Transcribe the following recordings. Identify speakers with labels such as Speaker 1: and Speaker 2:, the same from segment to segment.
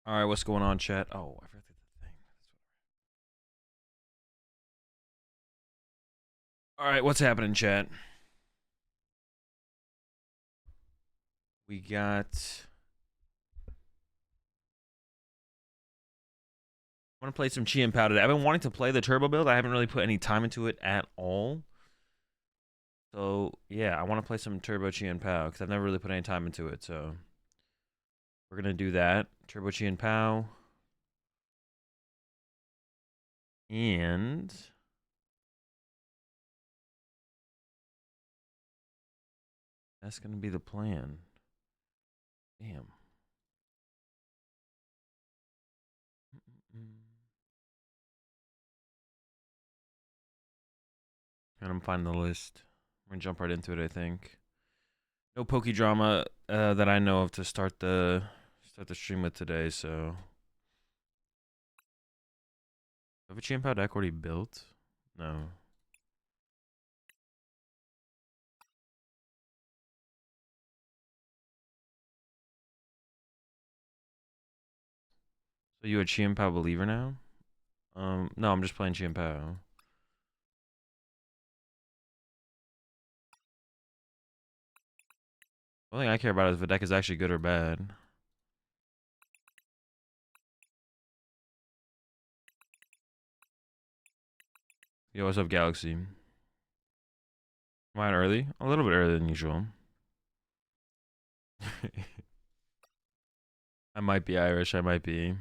Speaker 1: All right, what's going on, chat? Oh, I forgot the thing. All right, what's happening, chat? We got. I want to play some Chien-Pao today. I've been wanting to play the turbo build. I haven't really put any time into it at all. So yeah, I want to play some turbo Chien-Pao because I've never really put any time into it. So we're gonna do that. Turbo Chien-Pao. And that's gonna be the plan. Damn. And I'm finding the list. We're gonna jump right into it, I think. No Poke drama that I know of to start the stream with today, so. Have a Chien-Pao deck already built? No. So you a Chien-Pao believer now? No, I'm just playing Chien-Pao. The only thing I care about is if the deck is actually good or bad. Yo, what's up, Galaxy? Am I early? A little bit earlier than usual. I might be Irish, I might be.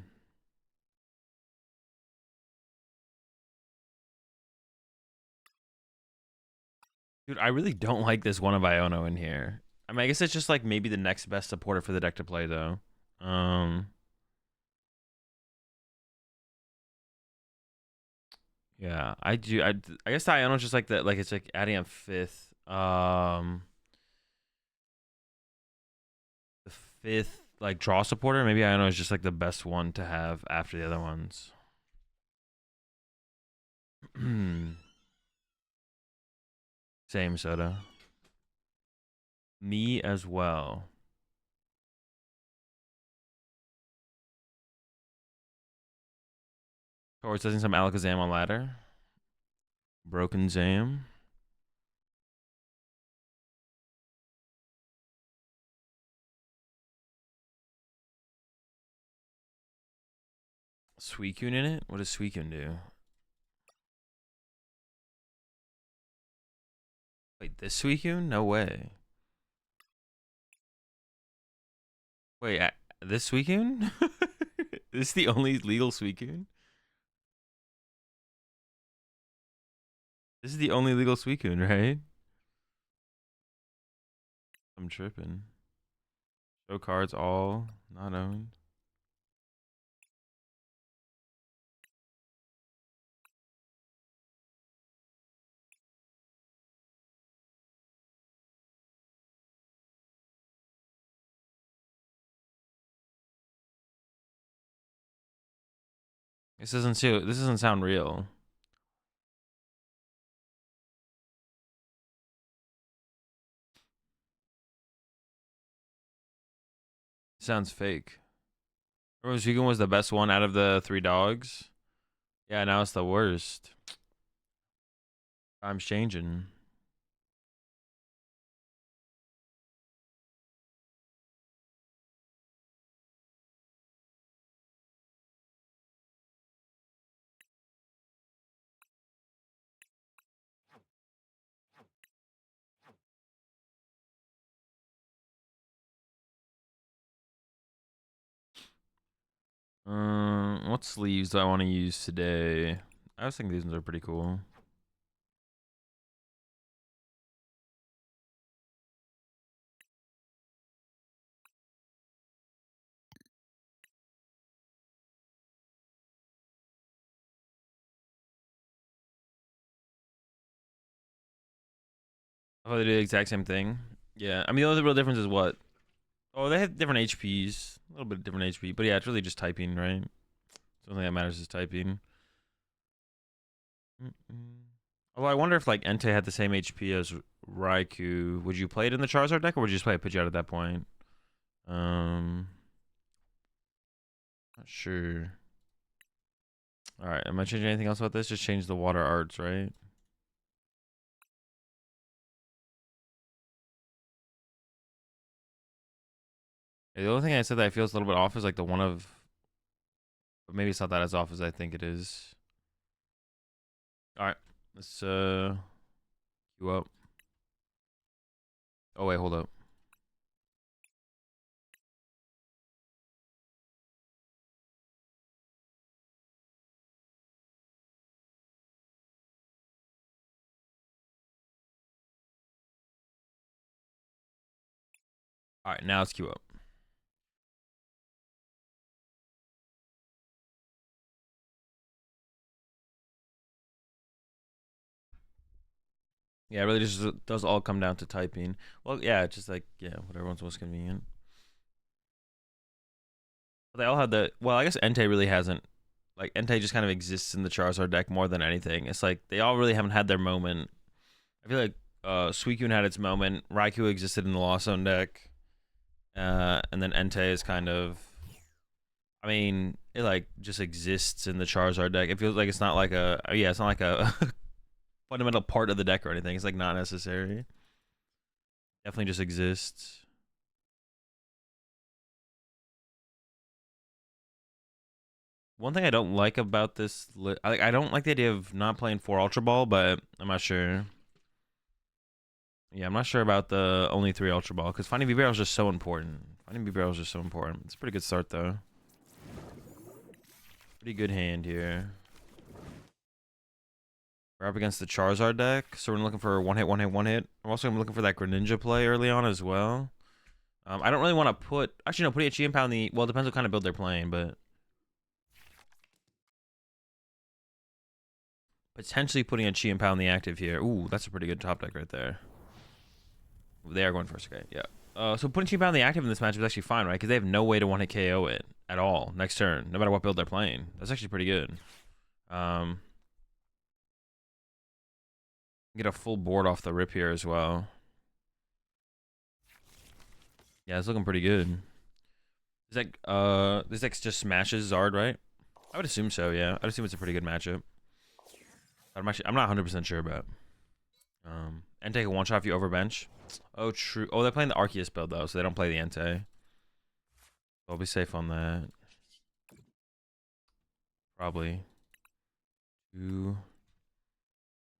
Speaker 1: Dude, I really don't like this one of Iono in here. I mean, I guess it's just like maybe the next best supporter for the deck to play, though. Yeah, I do. I guess the Iono's just like that. Like it's like adding a fifth. The fifth like draw supporter. Maybe Iono is just like the best one to have after the other ones. Same soda. Me as well. Towards doing some Alakazam on ladder. Broken Zam. Suicune in it? What does Suicune do? Wait, this Suicune? No way. Wait, this Suicune? This is the only legal Suicune? This is the only legal Suicune, right? I'm tripping. Show cards all not owned. This doesn't sound real. It sounds fake. Roshugan was the best one out of the three dogs. Yeah, now it's the worst. Time's changing. What sleeves do I want to use today? I was thinking these ones are pretty cool. Oh, they do the exact same thing. Yeah, I mean the only real difference is what? Oh, they have different HPs, a little bit different HP, but yeah, it's really just typing, right? The only thing that matters is typing. Although I wonder if like Entei had the same HP as Raikou, would you play it in the Charizard deck, or would you just play a Pidgeot at that point? Not sure. All right, am I changing anything else about this? Just change the water arts, right? The only thing I said that I feel is a little bit off is like the one of, but maybe it's not that as off as I think it is. All right, let's queue up. Oh wait, hold up. All right, now let's queue up. Yeah, it really just does all come down to typing. Well, yeah, it's just like, yeah, whatever's most convenient. But they all had the, well, I guess Entei really hasn't, like, Entei just kind of exists in the Charizard deck more than anything. It's like, they all really haven't had their moment. I feel like Suicune had its moment, Raikou existed in the Lost Zone deck, and then Entei is kind of, I mean, it like just exists in the Charizard deck. It feels like it's not like a, yeah, it's not like a fundamental part of the deck or anything. It's like not necessary. Definitely just exists. One thing I don't like about this, I don't like the idea of not playing 4 Ultra Ball, but I'm not sure. Yeah, I'm not sure about the only 3 Ultra Ball, because finding V-Barrel is just so important. Finding V-Barrel is just so important. It's a pretty good start, though. Pretty good hand here. We're up against the Charizard deck, so we're looking for one hit, one hit, one hit. I'm also looking for that Greninja play early on as well. I don't really want to put, actually no, putting a Chien-Pao in the, well, it depends what kind of build they're playing, but potentially putting a Chien-Pao in the active here. Ooh, that's a pretty good top deck right there. They are going first, okay, yeah. So putting Chien-Pao in the active in this match is actually fine, right? Because they have no way to one-hit KO it at all next turn, no matter what build they're playing. That's actually pretty good. Get a full board off the rip here as well. Yeah, it's looking pretty good. This deck just smashes Zard, right? I would assume so, yeah. I'd assume it's a pretty good matchup. I'm not 100% sure about. Entei can one-shot if you overbench. Oh, true. Oh, they're playing the Arceus build, though, so they don't play the Entei. I'll be safe on that. Probably. 2.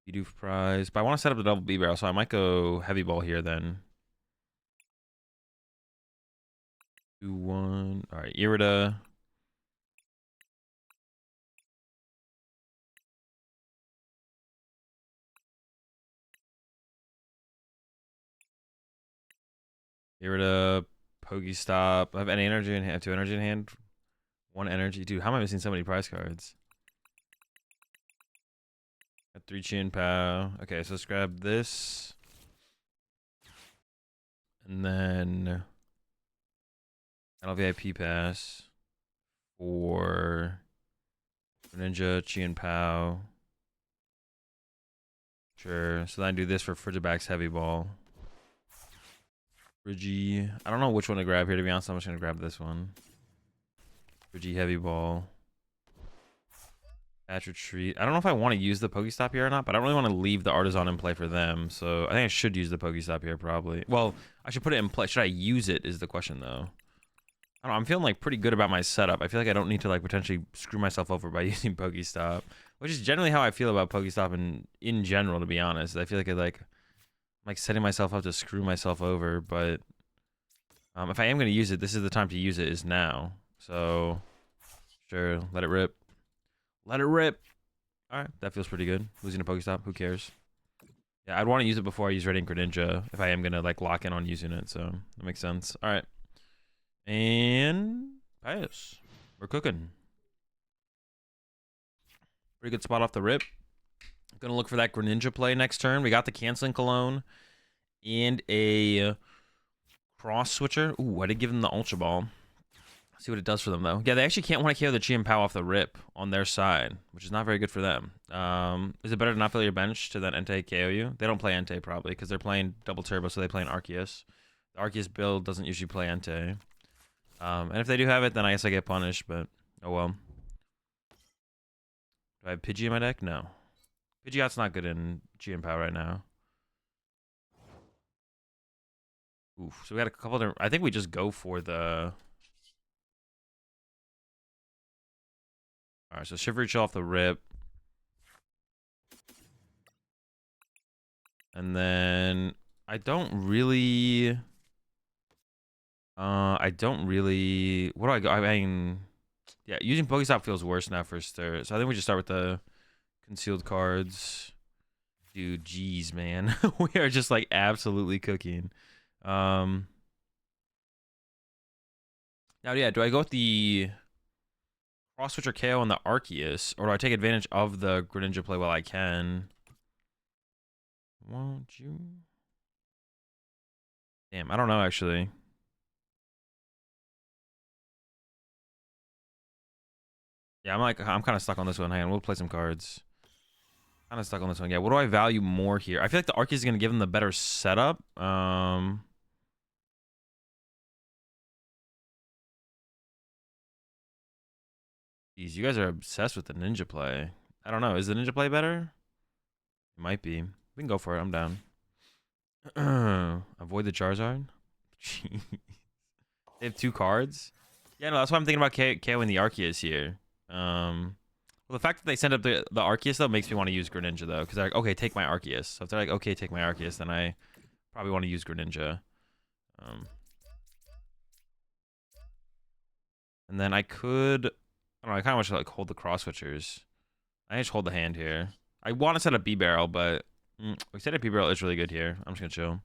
Speaker 1: Bidoof prize. But I want to set up the double B-Barrel, so I might go Heavy Ball here then. 2-1. Alright, Irida. Irida, Pokestop. I have any energy in hand. 2 energy in hand. 1 energy. Dude, how am I missing so many prize cards? Got 3 Chien-Pao. Okay, so let's grab this. And then I'll VIP pass for Ninja, Chien-Pao. Sure. So then I do this for Frigiback's Heavy Ball. Frigi. I don't know which one to grab here, to be honest. I'm just going to grab this one. Frigi Heavy Ball. Patch Retreat. I don't know if I want to use the Pokestop here or not, but I don't really want to leave the Artisan in play for them. So I think I should use the Pokestop here probably. Well, I should put it in play. Should I use it is the question though. I don't know, I'm feeling like pretty good about my setup. I feel like I don't need to like potentially screw myself over by using Pokestop, which is generally how I feel about Pokestop in general, to be honest. I feel like I'm like setting myself up to screw myself over, but if I am going to use it, this is the time to use it, is now. So sure, let it rip. Let it rip. All right, that feels pretty good. Losing a Pokestop, who cares? Yeah, I'd want to use it before I use Radiant Greninja if I am going to like lock in on using it, so that makes sense. All right. And pass. We're cooking. Pretty good spot off the rip. Gonna look for that Greninja play next turn. We got the Canceling Cologne and a Cross Switcher. Ooh, I did give them the Ultra Ball. See what it does for them, though. Yeah, they actually can't want to KO the Chien-Pao off the rip on their side, which is not very good for them. Is it better to not fill your bench to then Entei KO you? They don't play Entei, probably, because they're playing Double Turbo, so they play an Arceus. The Arceus build doesn't usually play Entei. And if they do have it, then I guess I get punished, but Oh well. Do I have Pidgey in my deck? No. Pidgeot's not good in Chien-Pao right now. Oof. So we got a couple different. I think we just go for the. All right. So Shivery Chill off the rip. And then I don't really. What do I go? I mean, yeah, using Pokestop feels worse now for stir. So I think we just start with the concealed cards. Dude, geez, man. We are just like absolutely cooking. Now, yeah, do I go with the Cross Switcher KO on the Arceus, or do I take advantage of the Greninja play while I can? Won't you? Damn, I don't know actually. Yeah, I'm kind of stuck on this one. Hang on, we'll play some cards. Kind of stuck on this one. Yeah, what do I value more here? I feel like the Arceus is gonna give them the better setup. Geez, you guys are obsessed with the ninja play. I don't know. Is the ninja play better? It might be. We can go for it. I'm down. Avoid the Charizard. Jeez. They have 2 cards. Yeah, no, that's why I'm thinking about KOing the Arceus here. Well, the fact that they send up the Arceus though makes me want to use Greninja though, because they're like, okay, take my Arceus. So if they're like, okay, take my Arceus, then I probably want to use Greninja. And then I could, I don't know, I kind of want to like hold the cross switchers. I just hold the hand here. I want to set up B barrel, but we set up B barrel is really good here. I'm just gonna chill.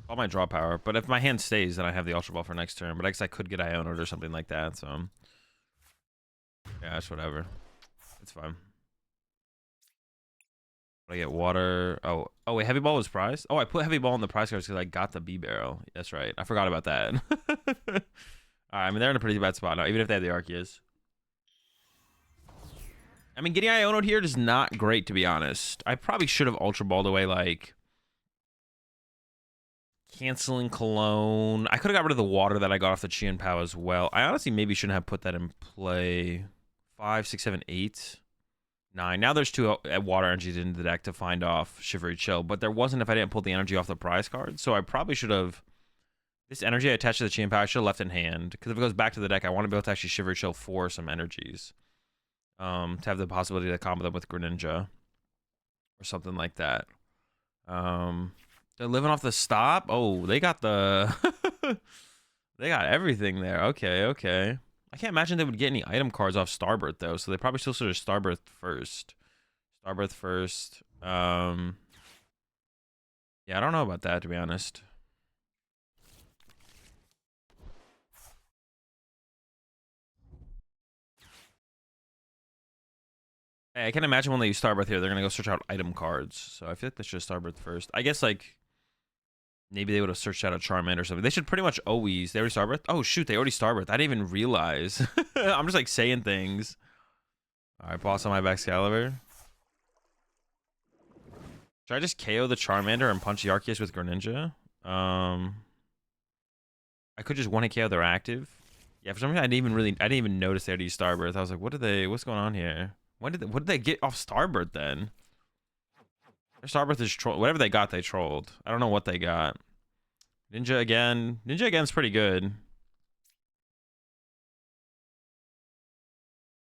Speaker 1: All my draw power, but if my hand stays, then I have the Ultra Ball for next turn. But I guess I could get Ionoed or something like that. So yeah, it's whatever. It's fine. I get water. Oh wait, heavy ball was prized. Oh, I put heavy ball in the prize cards because I got the B barrel. That's right. I forgot about that. All right, I mean they're in a pretty bad spot now, even if they have the Arceus. I mean, getting Ionoed here is not great, to be honest. I probably should have Ultra Balled away, like canceling Cologne. I could have got rid of the water that I got off the Chien-Pao as well. I honestly maybe shouldn't have put that in play. 5, 6, 7, 8, 9. Now there's 2 water energies in the deck to find off Shivery Chill, but there wasn't if I didn't pull the energy off the prize card. So I probably should have. This energy I attached to the Chien-Pao, I should have left in hand. Because if it goes back to the deck, I want to be able to actually Shivery Chill for some energies. To have the possibility to combo them with Greninja. Or something like that. They're living off the stop? Oh, they got the... they got everything there. Okay. I can't imagine they would get any item cards off Starbirth, though. So they probably still sort of Starbirth first. Yeah, I don't know about that, to be honest. Hey, I can imagine when they use Starbirth here, they're going to go search out item cards. So I feel like they should Starbirth first. I guess, like... Maybe they would have searched out a Charmander or something. They should pretty much always... They already Starbirth? Oh, shoot. They already Starbirth. I didn't even realize. I'm just, like, saying things. All right, boss on my Excalibur. Should I just KO the Charmander and punch the Arceus with Greninja? I could just one-hit KO their active. Yeah, for some reason, I didn't even notice they already used Starbirth. I was like, what's going on here? What did they get off Starbirth, then? Their Starbirth is troll. Whatever they got, they trolled. I don't know what they got. Ninja again. Ninja again's pretty good.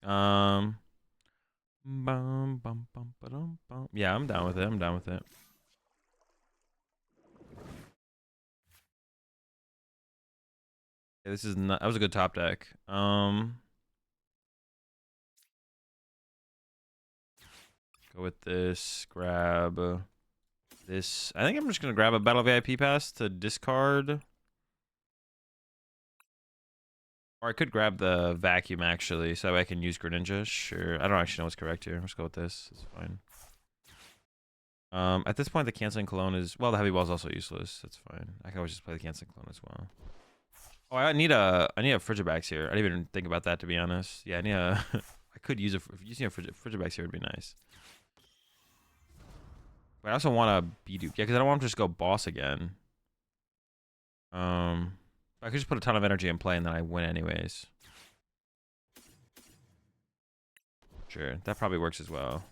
Speaker 1: Yeah, I'm down with it. Yeah, this is not. That was a good top deck. Go with this. Grab this. I think I'm just gonna grab a Battle VIP pass to discard. Or I could grab the vacuum actually, so that way I can use Greninja. Sure. I don't actually know what's correct here. Let's go with this. It's fine. At this point, the canceling cologne is the heavy ball is also useless. That's fine. I can always just play the canceling cologne as well. Oh, I need a Frigibax here. I didn't even think about that, to be honest. Yeah, I need a. I could use using a Frigibax here would be nice. But I also want a B dupe. Yeah, because I don't want to just go boss again. I could just put a ton of energy in play and then I win anyways. Sure, that probably works as well.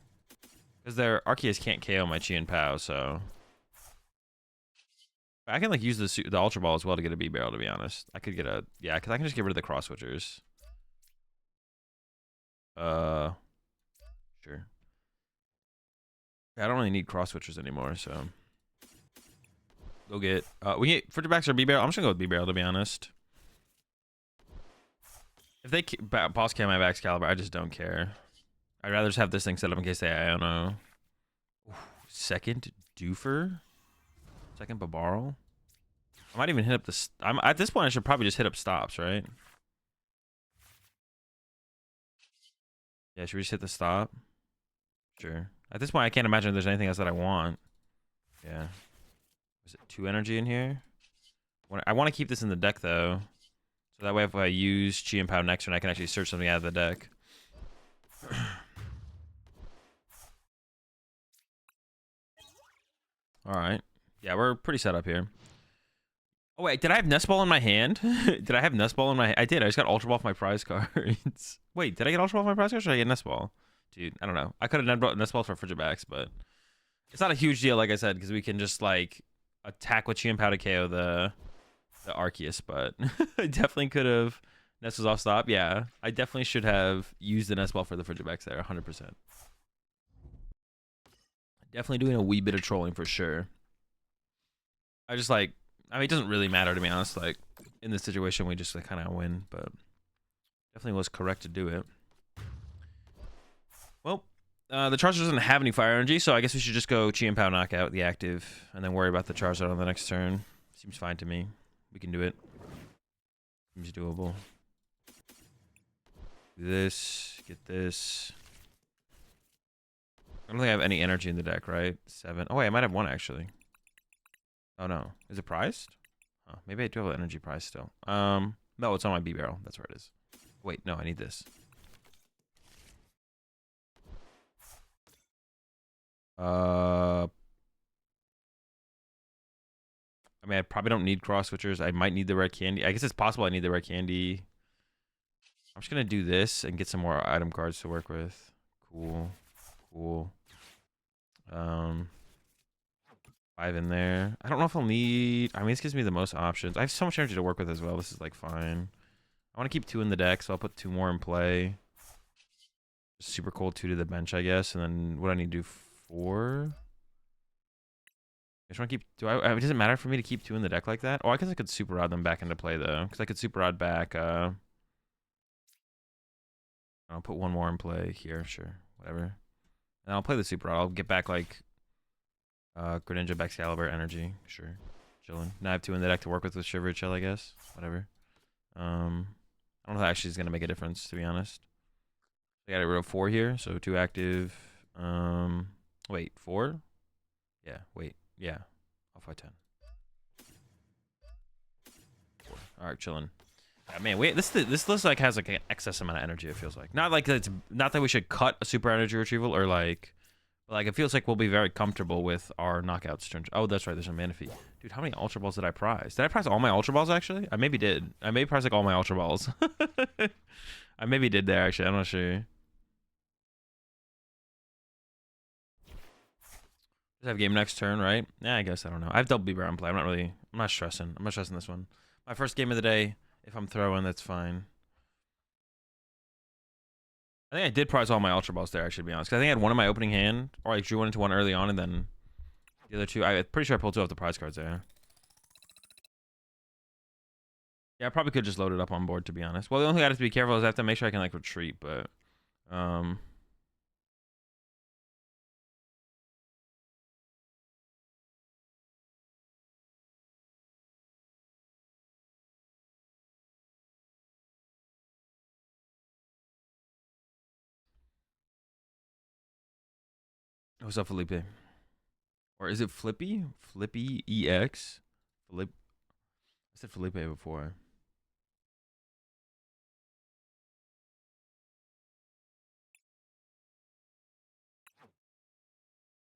Speaker 1: Because their Arceus can't KO my Chien-Pao, so I can like use the Ultra Ball as well to get a B barrel. To be honest, I could get a because I can just get rid of the cross switchers. Sure. I don't really need cross switchers anymore, so go get we get Fridgebacks or B barrel. I'm just gonna go with B barrel to be honest. If they boss cam my Excalibur, I just don't care. I'd rather just have this thing set up in case they, I don't know. Ooh, second Doofer? Second Babarl? I might even hit up the... at this point, I should probably just hit up stops, right? Yeah, should we just hit the stop? Sure. At this point, I can't imagine there's anything else that I want. Yeah. Is it 2 energy in here? I want to keep this in the deck, though. So that way, if I use Chien-Pao next turn, I can actually search something out of the deck. Alright. Yeah, we're pretty set up here. Oh, wait. Did I have Nest Ball in my hand? Did I have Nest Ball in my hand? I did. I just got Ultra Ball off my prize cards. Wait, did I get Ultra Ball off my prize cards or did I get Nest Ball? Dude, I don't know. I could have Nest Ball for Fridgebacks, but it's not a huge deal, like I said, because we can just, like, attack with Chien-Pao to KO the Arceus, but I definitely could have. Nest was off stop. Yeah, I definitely should have used the Nest Ball for the Fridgebacks there, 100%. Definitely doing a wee bit of trolling for sure. I just like, I mean, it doesn't really matter to be honest. Like, in this situation, we just like, kind of win, but definitely was correct to do it. Well, the Charizard doesn't have any fire energy, so I guess we should just go Chien-Pao knockout the active and then worry about the Charizard on the next turn. Seems fine to me. We can do it. Seems doable. Do this, get this. I don't think I have any energy in the deck, right? 7. Oh, wait, I might have 1 actually. Oh, no. Is it prized? Oh, maybe I do have an energy prize still. No, it's on my B barrel. That's where it is. Wait, no, I need this. I mean, I probably don't need cross switchers. I might need the red candy. I guess it's possible I need the red candy. I'm just gonna do this and get some more item cards to work with. Cool. Cool. 5 in there. I don't know if I'll need... I mean, this gives me the most options. I have so much energy to work with as well. This is, like, fine. I want to keep 2 in the deck, so I'll put 2 more in play. Super cold 2 to the bench, I guess. And then what do I need to do? 4? I just want to keep... It doesn't matter for me to keep 2 in the deck like that. Oh, I guess I could super rod them back into play, though. Because I could super rod back... I'll put 1 more in play here. Sure. Whatever. And I'll play the super rod. I'll get back, like... Greninja, Excalibur, energy. Sure. Chilling. Now I have 2 in the deck to work with Shiver Chill, I guess. Whatever. I don't know if that actually is going to make a difference, to be honest. I got rid of 4 here, so 2 active. Wait, 4? Yeah, wait. Yeah. I'll fight 10. 4. Alright, chilling. Yeah, man, wait, this list like has like an excess amount of energy, it feels like. Not like it's not that we should cut a super energy retrieval or like it feels like we'll be very comfortable with our knockouts. Oh, that's right. There's a Manaphy. Dude, how many Ultra Balls did I prize? Did I prize all my Ultra Balls, actually? I maybe did. I maybe prize like all my Ultra Balls. I maybe did there, actually. I'm not sure. Just have game next turn, right? Yeah, I guess. I don't know. I have double B-Bar on play. I'm not stressing. I'm not stressing this one. My first game of the day. If I'm throwing, that's fine. I think I did prize all my Ultra Balls there, I should be honest. 'Cause I think I had 1 in my opening hand, or I drew 1 into 1 early on, and then the other 2. I'm pretty sure I pulled 2 off the prize cards there. Yeah, I probably could just load it up on board, to be honest. Well, the only thing I have to be careful is I have to make sure I can, like, retreat, but... What's up, Felipe? Or is it Flippy? Flippy EX? Flip. I said Felipe before.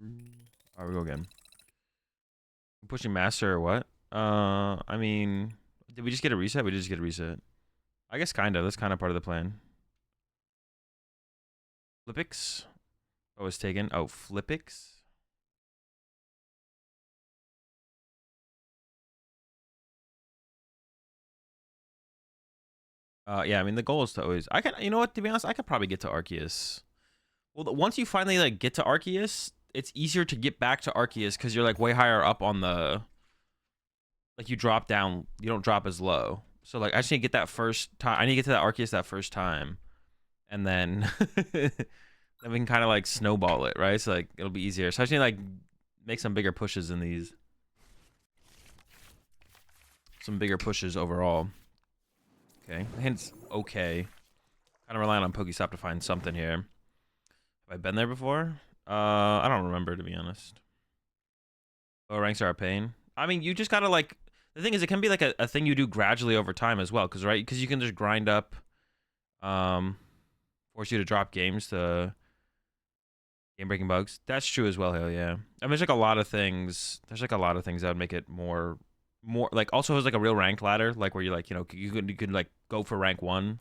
Speaker 1: Alright, we go again. I'm pushing Master or what? I mean, did we just get a reset? We did just get a reset. I guess kind of. That's kind of part of the plan. Flippix. Oh, was taken. Oh, Flippix. Yeah, I mean, the goal is to always... You know what, to be honest, I could probably get to Arceus. Well, once you finally, like, get to Arceus, it's easier to get back to Arceus because you're, like, way higher up on the... Like, you drop down, you don't drop as low. So, like, I just need to get that first time. I need to get to that Arceus that first time. And then... then we can kind of, like, snowball it, right? So, like, it'll be easier. So, I just need to, like, make some bigger pushes in these. Some bigger pushes overall. Okay, hence okay. Kind of relying on Pokestop to find something here. Have I been there before? I don't remember, to be honest. Oh, ranks are a pain. I mean, you just gotta like. The thing is, it can be like a thing you do gradually over time as well, because right, because you can just grind up, force you to drop games to game breaking bugs. That's true as well. Hell yeah. I mean, there's like a lot of things. There's like a lot of things that would make it more like also has like a real ranked ladder, like where you like you could like go for rank 1,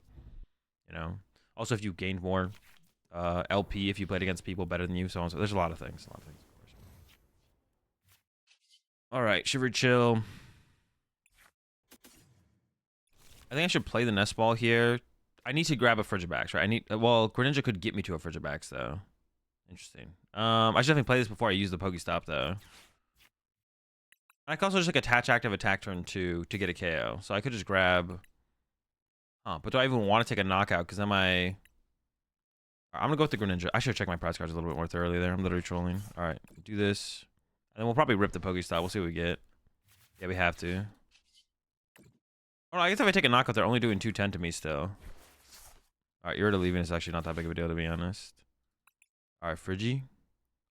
Speaker 1: you know. Also, if you gained more LP, if you played against people better than you, so on. So there's a lot of things. Of course. All right, Shiver Chill. I think I should play the Nest Ball here. I need to grab a Frigibax, right? Well, Greninja could get me to a Frigibax though. Interesting. I should definitely play this before I use the Pokestop though. I can also just like attach active attack turn 2 to get a KO. So I could just grab... but do I even want to take a knockout? Because I'm going to go with the Greninja. I should check my prize cards a little bit more thoroughly there. I'm literally trolling. All right, do this. And then we'll probably rip the Pokestop. We'll see what we get. Yeah, we have to. Oh, no, I guess if I take a knockout, they're only doing 210 to me still. All right, Irida leaving is actually not that big of a deal, to be honest. All right, Friggy.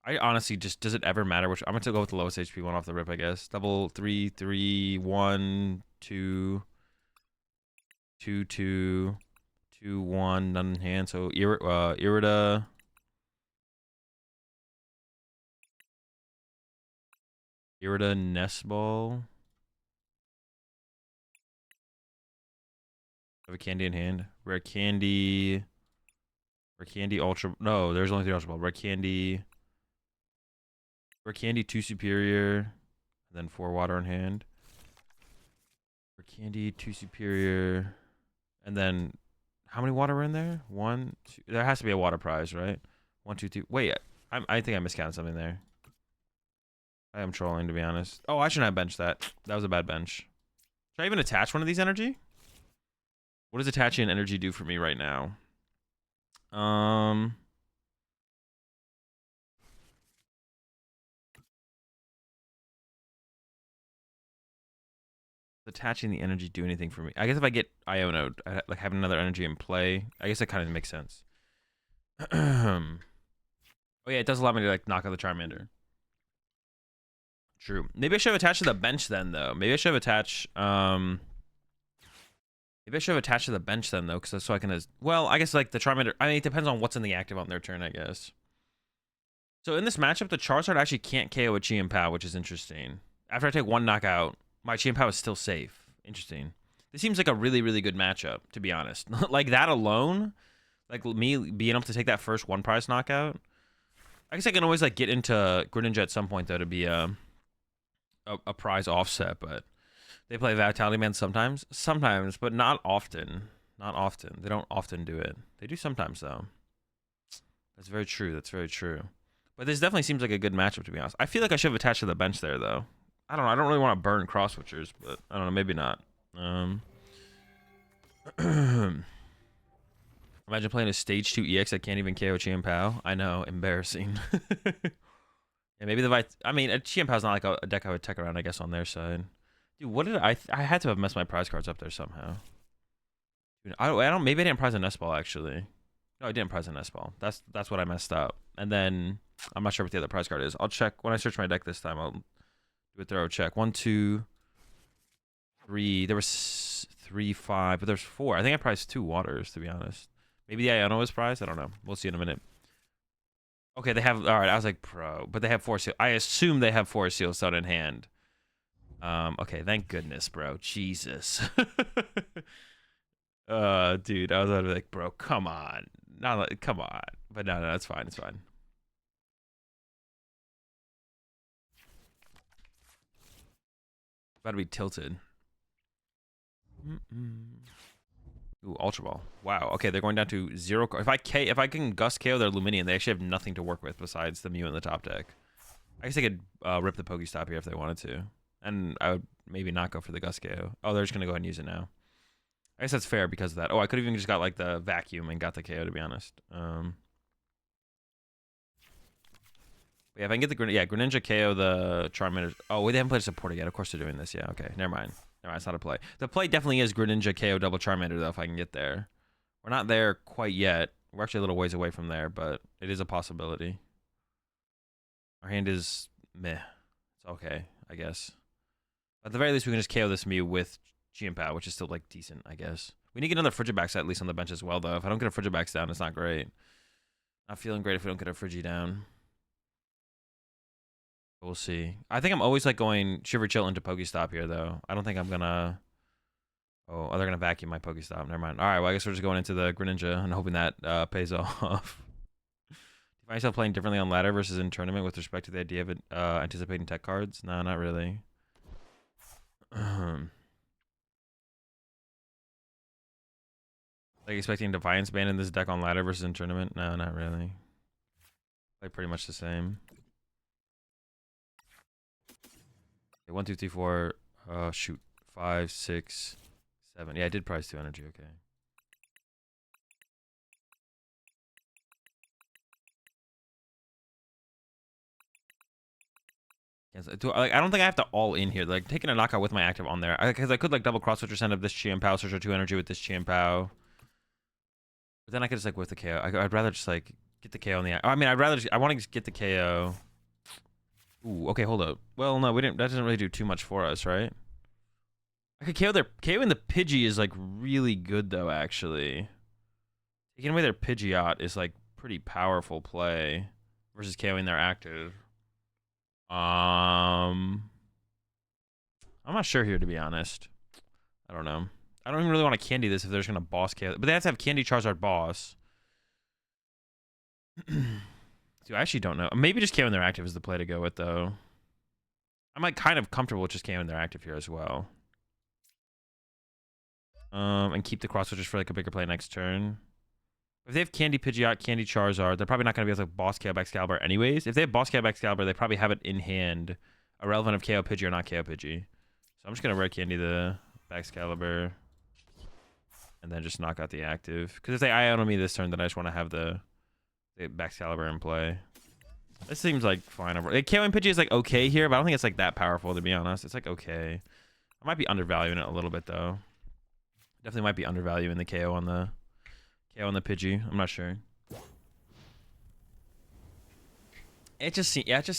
Speaker 1: I honestly just, does it ever matter which? I'm going to go with the lowest HP one off the rip, I guess. Double 3, 3, 1, 2, 2, 2, 2, 1, none in hand. So Irida. Irida Nest Ball. Have a candy in hand. Rare candy. Rare candy ultra. No, there's only 3 ultra ball. Rare candy. Rare candy 2 superior. And then 4 water in hand. Rare candy 2 superior. And then how many water were in there? 1, 2. There has to be a water prize, right? 1, 2, 2. Wait, I think I miscounted something there. I am trolling, to be honest. Oh, I shouldn't have benched that. That was a bad bench. Should I even attach one of these energy? What does attaching an energy do for me right now? Attaching the energy do anything for me? I guess if I get Iono, like having another energy in play, I guess that kind of makes sense. Oh yeah, it does allow me to like knock out the Charmander. True. Maybe I should have attached to the bench then, though. Maybe I should have attached. Maybe I should have attached to the bench then, though, because so I can. Well, I guess like the Charmander. I mean, it depends on what's in the active on their turn, I guess. So in this matchup, the Charizard actually can't KO a Chien-Pao, which is interesting. After I take 1 knockout, my Chien-Pao is still safe. Interesting. This seems like a really, really good matchup, to be honest. Like that alone, like me being able to take that first 1 prize knockout. I guess I can always like get into Greninja at some point though to be a prize offset, but they play Vitality Man sometimes, but not often. Not often. They don't often do it. They do sometimes though. That's very true. That's very true. But this definitely seems like a good matchup, to be honest. I feel like I should have attached to the bench there though. I don't know. I don't really want to burn cross switchers, but I don't know. Maybe not. Imagine playing a stage 2 EX that can't even KO Chien-Pao. I know, embarrassing. Yeah, maybe I mean, Chien-Pao's not like a deck I would tech around, I guess, on their side. Dude, what did I had to have messed my prize cards up there somehow. Dude, I don't. Maybe I didn't prize a Nest Ball actually. No, I didn't prize a Nest Ball. That's what I messed up. And then I'm not sure what the other prize card is. I'll check when I search my deck this time. I'll do a thorough check. 1, 2, 3. There was 3, 5, but there's 4. I think I prized 2 waters, to be honest. Maybe the Iono was prized. I don't know. We'll see in a minute. Okay, they have. All right, I was like pro, but they have 4 seals. I assume they have 4 seals out in hand. Okay, thank goodness, bro. Jesus. Dude, I was about to be like, bro, come on. Not like, come on. But no, it's fine. It's fine. About to be tilted. Ooh, Ultra Ball. Wow. Okay, they're going down to 0. If I can Gust KO their Luminion, they actually have nothing to work with besides the Mew in the top deck. I guess they could rip the Pokestop here if they wanted to. And I would maybe not go for the Gust KO. Oh, they're just going to go ahead and use it now. I guess that's fair because of that. Oh, I could have even just got like the Vacuum and got the KO, to be honest. Yeah, if I can get the Greninja KO the Charmander. Oh, wait, they haven't played a supporter yet. Of course they're doing this. Yeah, okay. Never mind. It's not a play. The play definitely is Greninja KO double Charmander, though, if I can get there. We're not there quite yet. We're actually a little ways away from there, but it is a possibility. Our hand is meh. It's okay, I guess. At the very least, we can just KO this Mew with Chien-Pao, which is still, like, decent, I guess. We need to get another Frigibax at least on the bench as well, though. If I don't get a Frigibax down, it's not great. Not feeling great if we don't get a Frigi down. We'll see. I think I'm always, like, going Shiver Chill into Pokestop here, though. I don't think I'm gonna... Oh, they're gonna vacuum my Pokestop. Never mind. All right, well, I guess we're just going into the Greninja and hoping that pays off. Do you find yourself playing differently on ladder versus in tournament with respect to the idea of anticipating tech cards? No, not really. Like expecting Defiance ban in this deck on ladder versus in tournament? No, not really. Like pretty much the same. Okay, 1, 2, 3, 4. Shoot. 5, 6, 7. Yeah, I did prize 2 energy. Okay. I don't think I have to all in here. Like taking a knockout with my active on there, because I could like double cross switcher send up this Chien-Pao, search 2 energy with this Chien-Pao. But then I could just like with the KO. I'd rather just like get the KO on the. I mean, I want to just get the KO. Ooh, okay, hold up. Well, no, we didn't. That doesn't really do too much for us, right? I could KO their KO in the Pidgey is like really good though. Actually, taking away their Pidgeot is like pretty powerful play versus KOing their active. I'm not sure here, to be honest. I don't know. I don't even really want to candy this if they're just gonna boss KO. But they have to have candy Charizard boss. Dude, I actually don't know. Maybe just KOing their active is the play to go with, though. I'm like kind of comfortable with just KOing their active here as well. And keep the cross switches for like a bigger play next turn. If they have Candy Pidgeot, Candy Charizard, they're probably not going to be able to boss KO Excalibur anyways. If they have boss KO Excalibur, they probably have it in hand, irrelevant of KO Pidgey or not KO Pidgey. So I'm just going to Rare Candy the Excalibur and then just knock out the active. Because if they Iono me this turn, then I just want to have the Excalibur in play. This seems like fine. KOing Pidgey is like okay here, but I don't think it's like that powerful, to be honest. It's like okay. I might be undervaluing it a little bit, though. Definitely might be undervaluing the KO on the Pidgey. I'm not sure. It just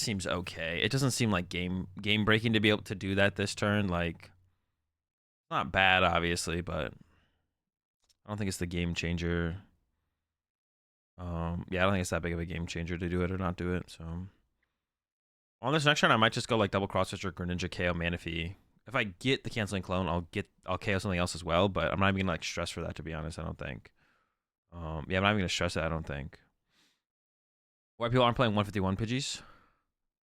Speaker 1: seems okay. It doesn't seem like game breaking to be able to do that this turn. Like, not bad, obviously, but I don't think it's the game changer. Yeah, I don't think it's that big of a game changer to do it or not do it. So on this next turn, I might just go like double cross switch or Greninja KO Manaphy. If I get the canceling clone, I'll KO something else as well. But I'm not even gonna like stress for that, to be honest. I don't think. Yeah, I'm not even gonna stress it. I don't think. Why people aren't playing 151 Pidgeys?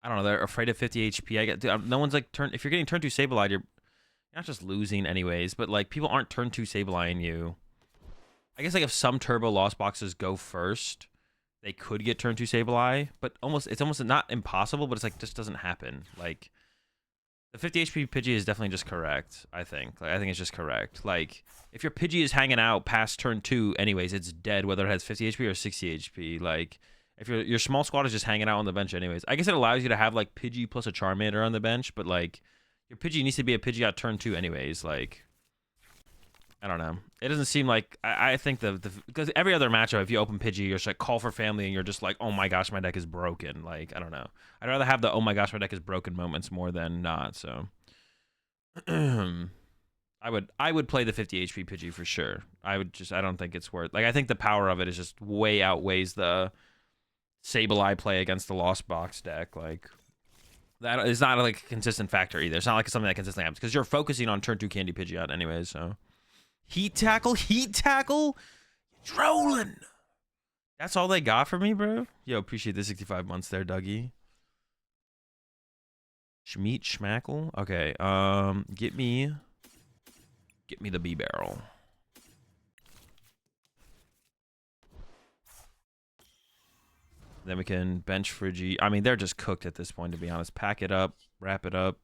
Speaker 1: I don't know. They're afraid of 50 HP. I get. Dude, no one's like turn. If you're getting turn 2 Sableye, you're not just losing anyways. But like people aren't turn 2 Sableye you. I guess like if some turbo lost boxes go first, they could get turn 2 Sableye. But it's almost not impossible. But it's like just doesn't happen. Like the 50 HP Pidgey is definitely just correct. I think. Like I think it's just correct. Like if your Pidgey is hanging out past turn 2, anyways, it's dead whether it has 50 HP or 60 HP. Like. If your small squad is just hanging out on the bench anyways. I guess it allows you to have, like, Pidgey plus a Charmander on the bench, but, like, your Pidgey needs to be a Pidgey at turn 2 anyways. Like, I don't know. It doesn't seem like... I think because every other matchup, if you open Pidgey, you're just like, call for family, and you're just like, oh my gosh, my deck is broken. Like, I don't know. I'd rather have the, oh my gosh, my deck is broken moments more than not, so... I would play the 50 HP Pidgey for sure. I don't think it's worth... Like, I think the power of it is just way outweighs the... Sableye play against the Lost Box deck. Like, That is not like a consistent factor either. It's not like something that consistently happens because you're focusing on turn 2 Candy Pidgeot anyway. So heat tackle, trolling. That's all they got for me, bro. Yo, appreciate the 65 months there, Dougie. Schmeat Schmackle. Okay, get me the B barrel. Then we can bench Friggy. I mean, they're just cooked at this point, to be honest. Pack it up, wrap it up,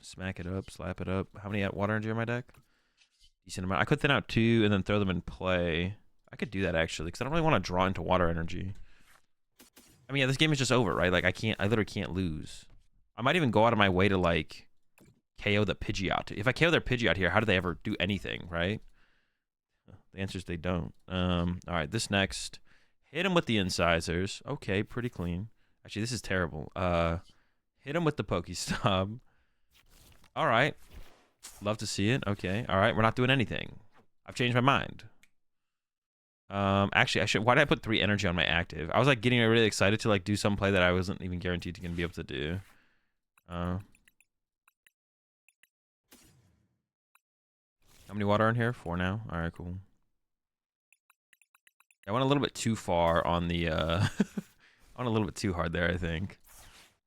Speaker 1: smack it up, slap it up. How many water energy on my deck? Decent amount. I could thin out 2 and then throw them in play. I could do that actually, because I don't really want to draw into water energy. I mean, yeah, this game is just over, right? Like, I literally can't lose. I might even go out of my way to, like, KO the Pidgeot. If I KO their Pidgeot here, how do they ever do anything, right? The answer is they don't. All right, this next. Hit him with the incisors. Okay, pretty clean. Actually, this is terrible. Hit him with the Pokestop. All right. Love to see it. Okay. All right, we're not doing anything. I've changed my mind. Actually, why did I put 3 energy on my active? I was like getting really excited to like do some play that I wasn't even guaranteed to be able to do. How many water in here? 4 now. All right, cool. I went a little bit too far on the I went a little bit too hard there, I think.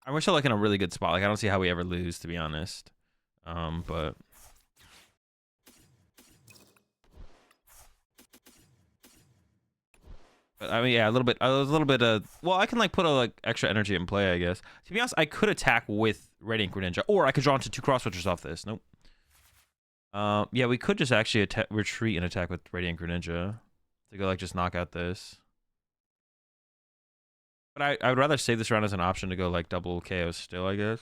Speaker 1: I wish I was like in a really good spot. Like I don't see how we ever lose, to be honest. But I mean, yeah, a little bit. Well, I can like put a like extra energy in play, I guess. To be honest, I could attack with Radiant Greninja, or I could draw into 2 cross switchers off this. Nope. Yeah, we could just actually retreat and attack with Radiant Greninja to go like just knock out this. But I would rather save this round as an option to go like double KO still, I guess.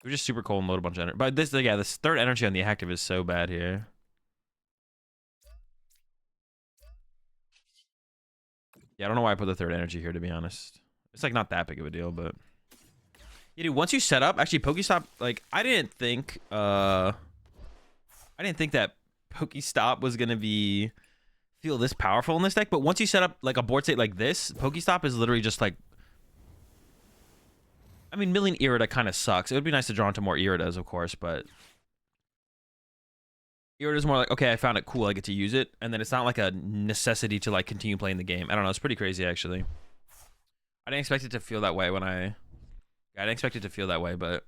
Speaker 1: We're just super cold and load a bunch of energy. But this, yeah, this 3rd energy on the active is so bad here. Yeah, I don't know why I put the 3rd energy here, to be honest. It's like not that big of a deal, but yeah, dude, once you set up, actually Pokestop, like I didn't think that Pokestop was gonna feel this powerful in this deck, but once you set up like a board state like this, Pokestop is literally just like, I mean, Million Irida kind of sucks. It would be nice to draw into more Iridas, of course, but Irida's more like, okay, I found it cool, I get to use it, and then it's not like a necessity to like continue playing the game. I don't know, it's pretty crazy actually. I didn't expect it to feel that way I didn't expect it to feel that way, but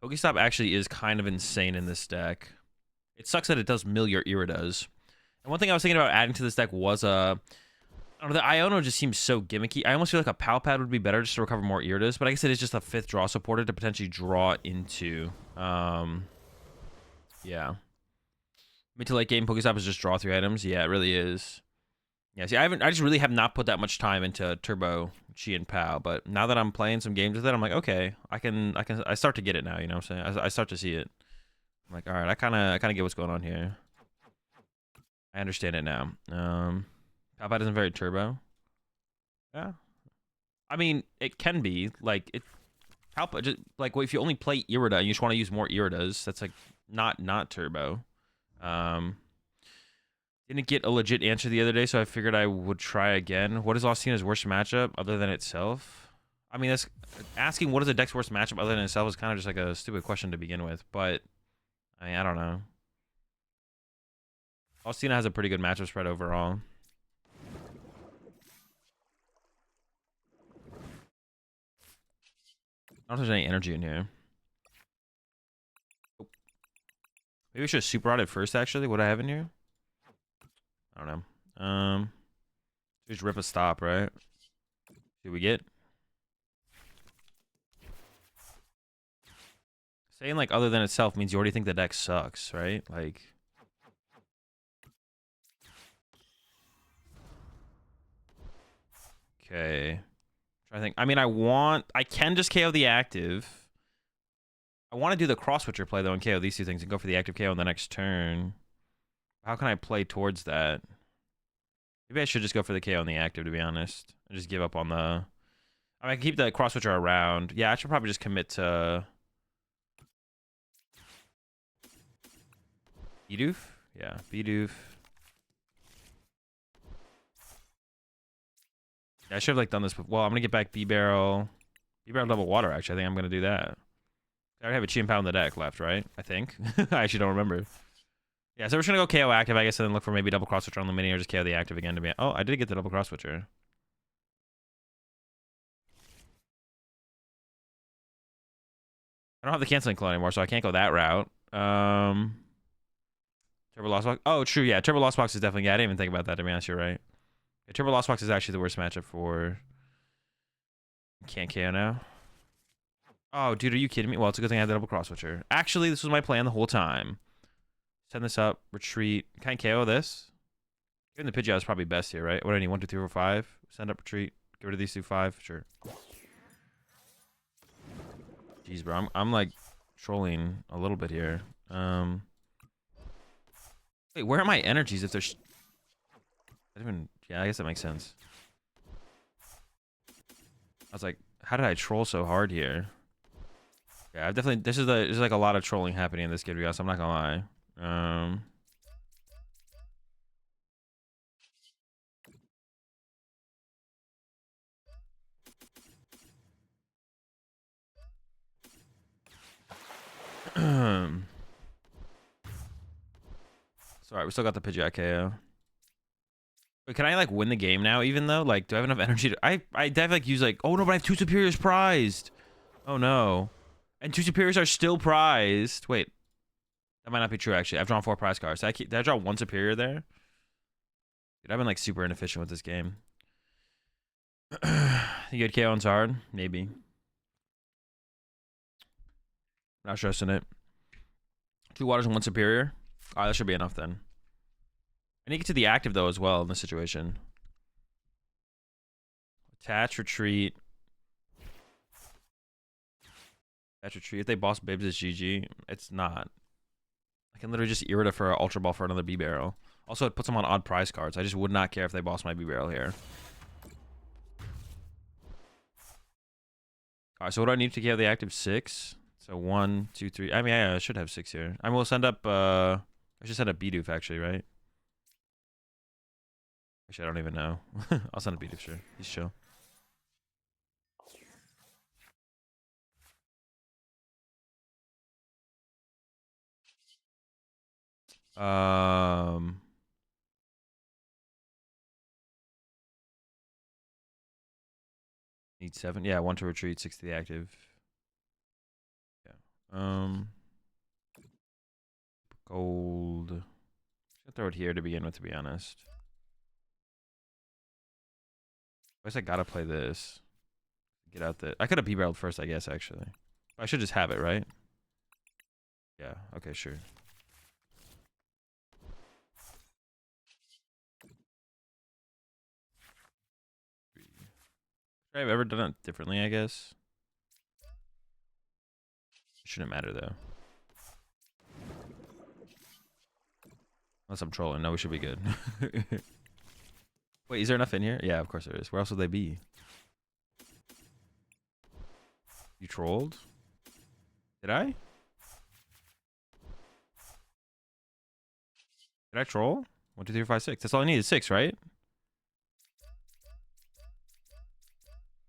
Speaker 1: Pokestop actually is kind of insane in this deck. It sucks that it does mill your Iridas. And one thing I was thinking about adding to this deck was I don't know, the Iono just seems so gimmicky. I almost feel like a Pal Pad would be better just to recover more Iridas, but I guess it is just a 5th draw supporter to potentially draw into. Yeah. Mid to late game, Pokestop is just draw 3 items. Yeah, it really is. Yeah, see, I just really have not put that much time into Turbo Chien-Pao, but now that I'm playing some games with it, I'm like, okay, I start to get it now, you know what I'm saying? I start to see it. I'm like, all right, I kind of get what's going on here. I understand it now. Palpad isn't very turbo. Yeah. I mean, it can be. Like, Palpad, just, like, well, if you only play Irida and you just want to use more Iridas, that's, like, not turbo. Didn't get a legit answer the other day, so I figured I would try again. What is Ostina's worst matchup other than itself? I mean, that's asking what is a deck's worst matchup other than itself is kind of just, like, a stupid question to begin with, but I mean, I don't know. Ostina has a pretty good matchup spread overall. I don't think there's any energy in here. Oh. Maybe we should super rod it first, actually. What do I have in here? I don't know. Just rip a stop, right? See what we get? Saying, like, other than itself means you already think the deck sucks, right? Like... Okay. I think. I mean, I can just KO the active. I want to do the cross switcher play though and KO these 2 things and go for the active KO on the next turn. How can I play towards that? Maybe I should just go for the KO on the active, to be honest. And just give up on the... I mean, I can keep the cross switcher around. Yeah, I should probably just commit to... Bidoof? Yeah, Bidoof. I should have like done this before. Well, I'm gonna get back B barrel. B-Barrel double water, actually. I think I'm going to do that. I already have a Chien-Pao in the deck left, right? I think. I actually don't remember. Yeah, so we're just going to go KO active, I guess, and then look for maybe double cross switcher on the mini or just KO the active again to be... Oh, I did get the double cross switcher. I don't have the canceling claw anymore, so I can't go that route. Turbo Lost Box. Oh, true, yeah. Turbo Lost Box is definitely... Yeah, I didn't even think about that, to be honest. You're right. Yeah, Turbo Lost Box is actually the worst matchup for... Can't KO now. Oh, dude, are you kidding me? Well, it's a good thing I had the double cross switcher. Actually, this was my plan the whole time. Send this up, retreat. Can I KO this? Even the Pidgeot is probably best here, right? What do I need? 1, 2, 3, 4, 5. Send up, retreat. Get rid of these 2, 5. Sure. Jeez, bro. I'm like trolling a little bit here. Wait, where are my energies if there's... Yeah, I guess that makes sense. I was like, how did I troll so hard here? Yeah, I've definitely... There's like a lot of trolling happening in this game, guys. I'm not gonna lie. Sorry, we still got the Pidgeot KO. Wait, can I like win the game now? Even though, like, do I have enough energy to? I definitely like use like. Oh no, but I have 2 superiors prized. Oh no, and 2 superiors are still prized. Wait, that might not be true actually. I've drawn 4 prize cards. Did I draw 1 superior there? Dude, I've been like super inefficient with this game. You get KO on Zard? Maybe. Not stressing it. 2 waters and 1 superior. Alright, that should be enough then. I need to get to the active though as well in this situation. Attach, retreat. Attach, retreat. If they boss Bibs, it's GG. It's not. I can literally just Irida for an Ultra Ball for another B-Barrel. Also, it puts them on odd prize cards. I just would not care if they boss my B-Barrel here. Alright, so what do I need to get the active? 6? So 1, 2, 3. I mean, I should have 6 here. I will send up, I should send up Bidoof actually, right? Actually, I don't even know. I'll send up Bidoof, sure. He's chill. Need 7. Yeah, 1 to retreat, 6 to the active. Yeah. Gold. I'll throw it here to begin with, to be honest. I guess I gotta play this. Get out the... I could have B-barreled first, I guess, actually. I should just have it, right? Yeah, okay, sure. I've ever done it differently, I guess. It shouldn't matter, though. Unless I'm trolling. No, we should be good. Wait, is there enough in here? Yeah, of course there is. Where else would they be? You trolled? Did I? Did I troll? 1, 2, 3, 4, 5, 6. That's all I need is 6, right?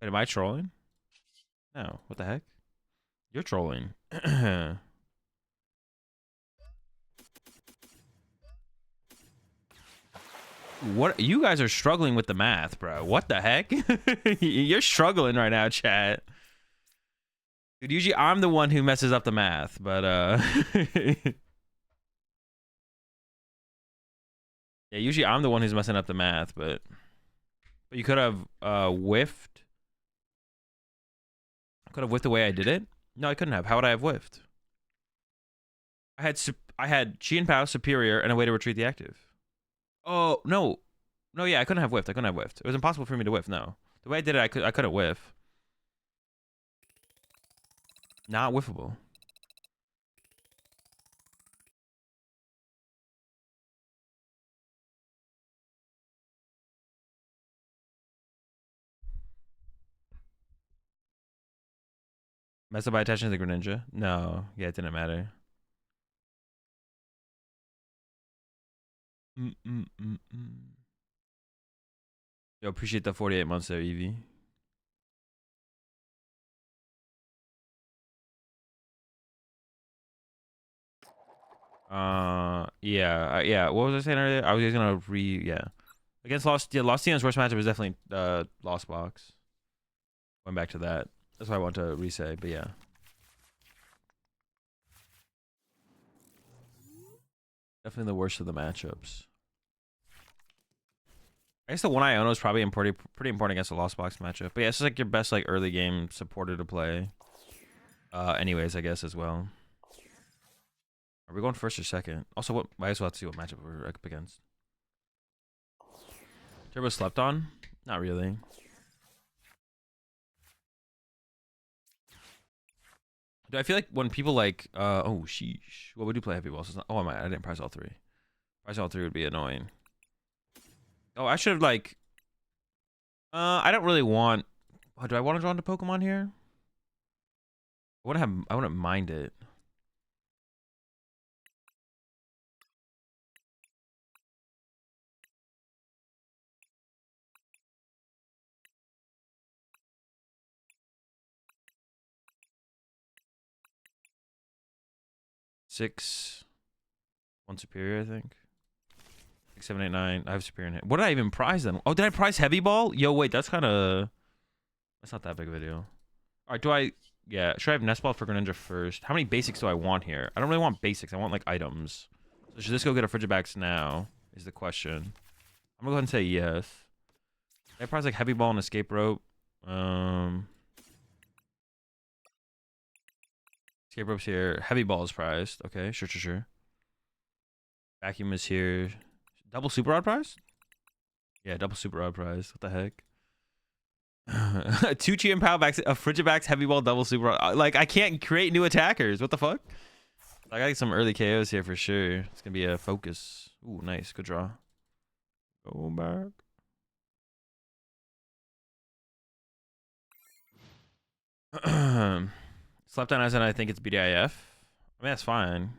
Speaker 1: Wait, am I trolling? No. What the heck? You're trolling. What? You guys are struggling with the math, bro. What the heck? You're struggling right now, chat. Dude, usually I'm the one who messes up the math, but yeah, usually I'm the one who's messing up the math, but you could have whiffed. I could have whiffed the way I did it. No, I couldn't have. How would I have whiffed? I had Chien-Pao superior and a way to retreat the active. Oh no, no, yeah, I couldn't have whiffed. I couldn't have whiffed. It was impossible for me to whiff. No, the way I did it, I couldn't whiff. Not whiffable. Messed up by attaching to the Greninja? No, yeah, it didn't matter. Yo, appreciate the 48 months there, Evie. Yeah. What was I saying earlier? I was just gonna yeah. Against Lost, yeah, Lost Tian's worst matchup is definitely Lost Box. Went back to that. That's why I want to re-say, but yeah. Definitely the worst of the matchups. I guess the one Iono is probably pretty important against the Lost Box matchup. But yeah, it's just like your best like early game supporter to play. Anyways, I guess as well. Are we going first or second? Also, what might as well have to see what matchup we're up against. Turbo slept on? Not really. Do I feel like when people like oh sheesh. Well, we do play heavy balls. Oh, I didn't prize all three. Prize all three would be annoying. Oh, I should have like I don't really want do I want to draw into Pokemon here? I wouldn't mind it. Six, one superior, I think. 6, 7, 8, 9. I have superior in hand. What did I even prize then? Oh, did I prize heavy ball? Yo, wait, that's not that big of a deal. All right, yeah, should I have nest ball for Greninja first? How many basics do I want here? I don't really want basics. I want like items. So should this go get a Frigibax now? Is the question. I'm gonna go ahead and say yes. I prize like heavy ball and escape rope. Escape rope's here. Heavy ball is prized. Okay, sure. Vacuum is here. Double super rod prize? Yeah, double super rod prize. What the heck? 2 Chien-Pao backs, a Frigibax heavy ball double super rod. Like, I can't create new attackers. What the fuck? I got some early KOs here for sure. It's gonna be a focus. Ooh, nice. Good draw. Go back. Slept on as and I think it's BDIF. I mean, that's fine.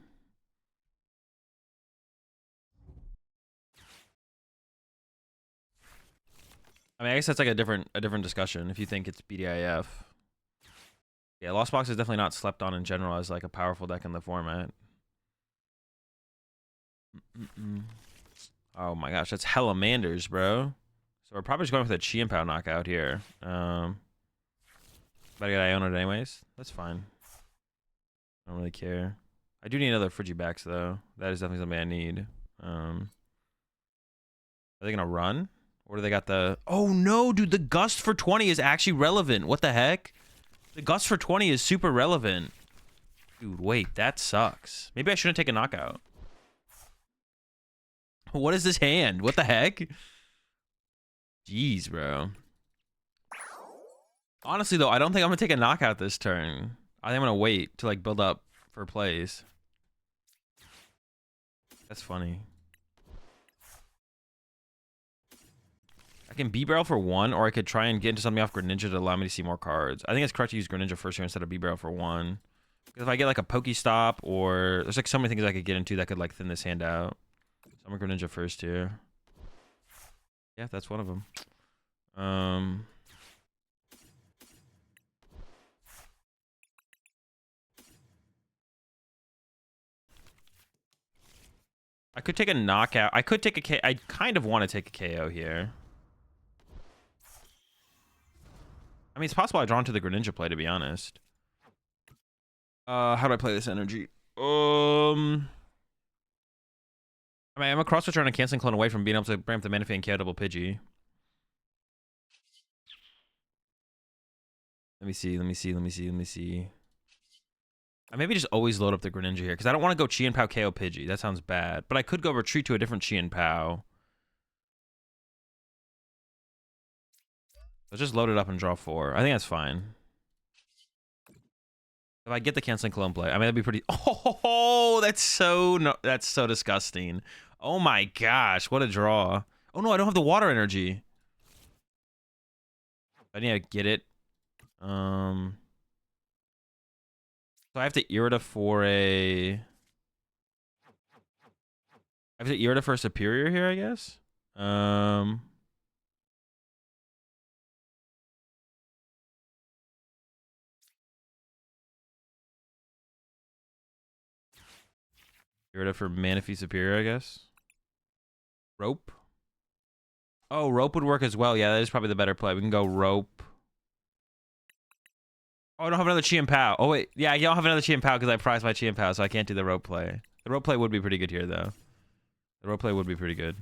Speaker 1: I mean, I guess that's like a different discussion if you think it's BDIF. Yeah, Lost Box is definitely not slept on in general as like a powerful deck in the format. Oh my gosh, that's hella Manders, bro. So we're probably just going with a Chien-Pao knockout here. But I get Iono anyways. That's fine. I don't really care. I do need another Frigibax though. That is definitely something I need. Are they gonna run? Or do they got the... Oh no, dude, the Gust for 20 is actually relevant. What the heck? The Gust for 20 is super relevant. Dude, wait, that sucks. Maybe I shouldn't take a knockout. What is this hand? What the heck? Jeez, bro. Honestly, though, I don't think I'm gonna take a knockout this turn. I think I'm gonna wait to like build up for plays. That's funny. I can B-Barrel for 1, or I could try and get into something off Greninja to allow me to see more cards. I think it's correct to use Greninja first here instead of B-Barrel for 1. Because if I get like a Pokestop, or there's like so many things I could get into that could like thin this hand out. So I'm gonna Greninja first here. Yeah, that's one of them. I could take a knockout. I could take a K. I kind of want to take a KO here. I mean, it's possible I draw into the Greninja play, to be honest. How do I play this energy? I mean, I'm a cross switcher on a canceling clone away from being able to bring up the Manaphy and KO double Pidgey. Let me see. I maybe just always load up the Greninja here, because I don't want to go Chien-Pao KO Pidgey. That sounds bad. But I could go retreat to a different Chien-Pao. Let's just load it up and draw 4. I think that's fine. If I get the canceling clone play, I mean, that'd be pretty... Oh, that's so disgusting. Oh my gosh, what a draw. Oh no, I don't have the water energy. I need to get it. So I have to Irida for a... I have to Irida for a superior here, I guess. Irida for Manaphy Superior, I guess. Rope. Oh, Rope would work as well. Yeah, that is probably the better play. We can go Rope. Oh, I don't have another Chien-Pao. Oh, wait. Yeah, I don't have another Chien-Pao because I prized my Chien-Pao, so I can't do the Rope play. The Rope play would be pretty good here, though. The Rope play would be pretty good.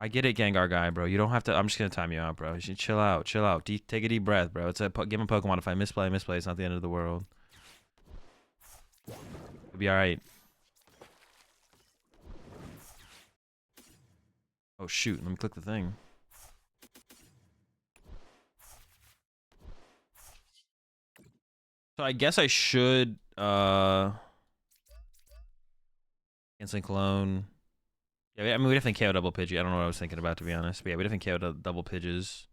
Speaker 1: I get it, Gengar guy, bro. You don't have to. I'm just going to time you out, bro. You should chill out. Chill out. Take a deep breath, bro. It's a give him a Pokemon. If I misplay, it's not the end of the world. It'll be all right. Oh, shoot. Let me click the thing. So I guess I should Instant Clone. Yeah, I mean we definitely KO double Pidgey. I don't know what I was thinking about, to be honest. But yeah, we definitely KO double Pidges.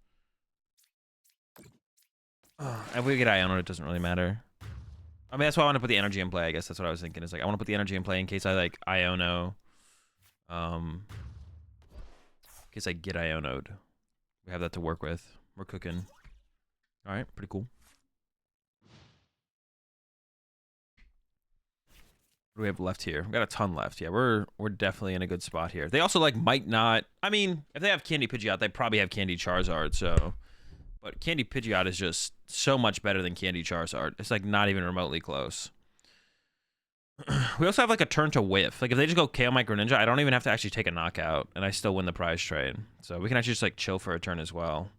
Speaker 1: If we get Iono, it doesn't really matter. I mean that's why I want to put the energy in play, I guess that's what I was thinking. Is like I want to put the energy in play in case I like Iono. In case I get Iono'd. We have that to work with. We're cooking. Alright, pretty cool. What do we have left here? We got a ton left. Yeah, we're definitely in a good spot here. They also like might not. I mean, if they have Candy Pidgeot, they probably have Candy Charizard. So, but Candy Pidgeot is just so much better than Candy Charizard. It's like not even remotely close. We also have like a turn to whiff. Like if they just go KO my Greninja, I don't even have to actually take a knockout, and I still win the prize trade. So we can actually just like chill for a turn as well.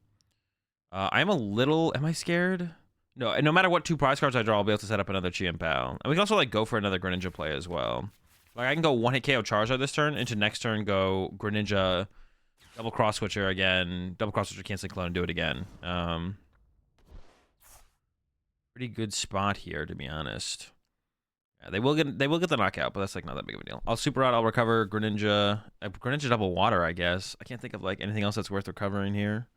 Speaker 1: I'm a little. Am I scared? No, no matter what 2 prize cards I draw, I'll be able to set up another Chien-Pao. And we can also like go for another Greninja play as well. Like I can go 1-hit KO Charizard this turn, into next turn go Greninja, double cross switcher again, double cross switcher cancel clone, and do it again. Pretty good spot here, to be honest. Yeah, they will get the knockout, but that's like not that big of a deal. I'll super out. I'll recover Greninja, Greninja double water, I guess. I can't think of like anything else that's worth recovering here.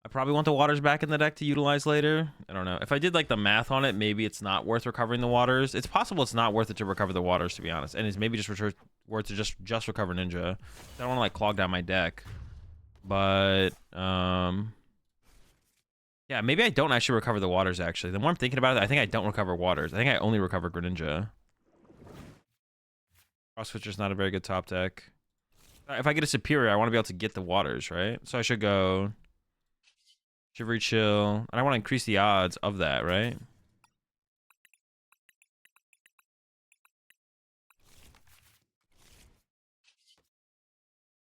Speaker 1: I probably want the waters back in the deck to utilize later. I don't know. If I did like the math on it, maybe it's not worth recovering the waters. It's possible it's not worth it to recover the waters, to be honest. And it's maybe just worth to just recover Ninja. I don't want to like clog down my deck. But yeah, maybe I don't actually recover the waters actually. The more I'm thinking about it, I think I don't recover waters. I think I only recover Greninja. Cross Switcher's not a very good top deck. If I get a superior, I want to be able to get the waters, right? So I should go Shivery Chill, and I want to increase the odds of that, right?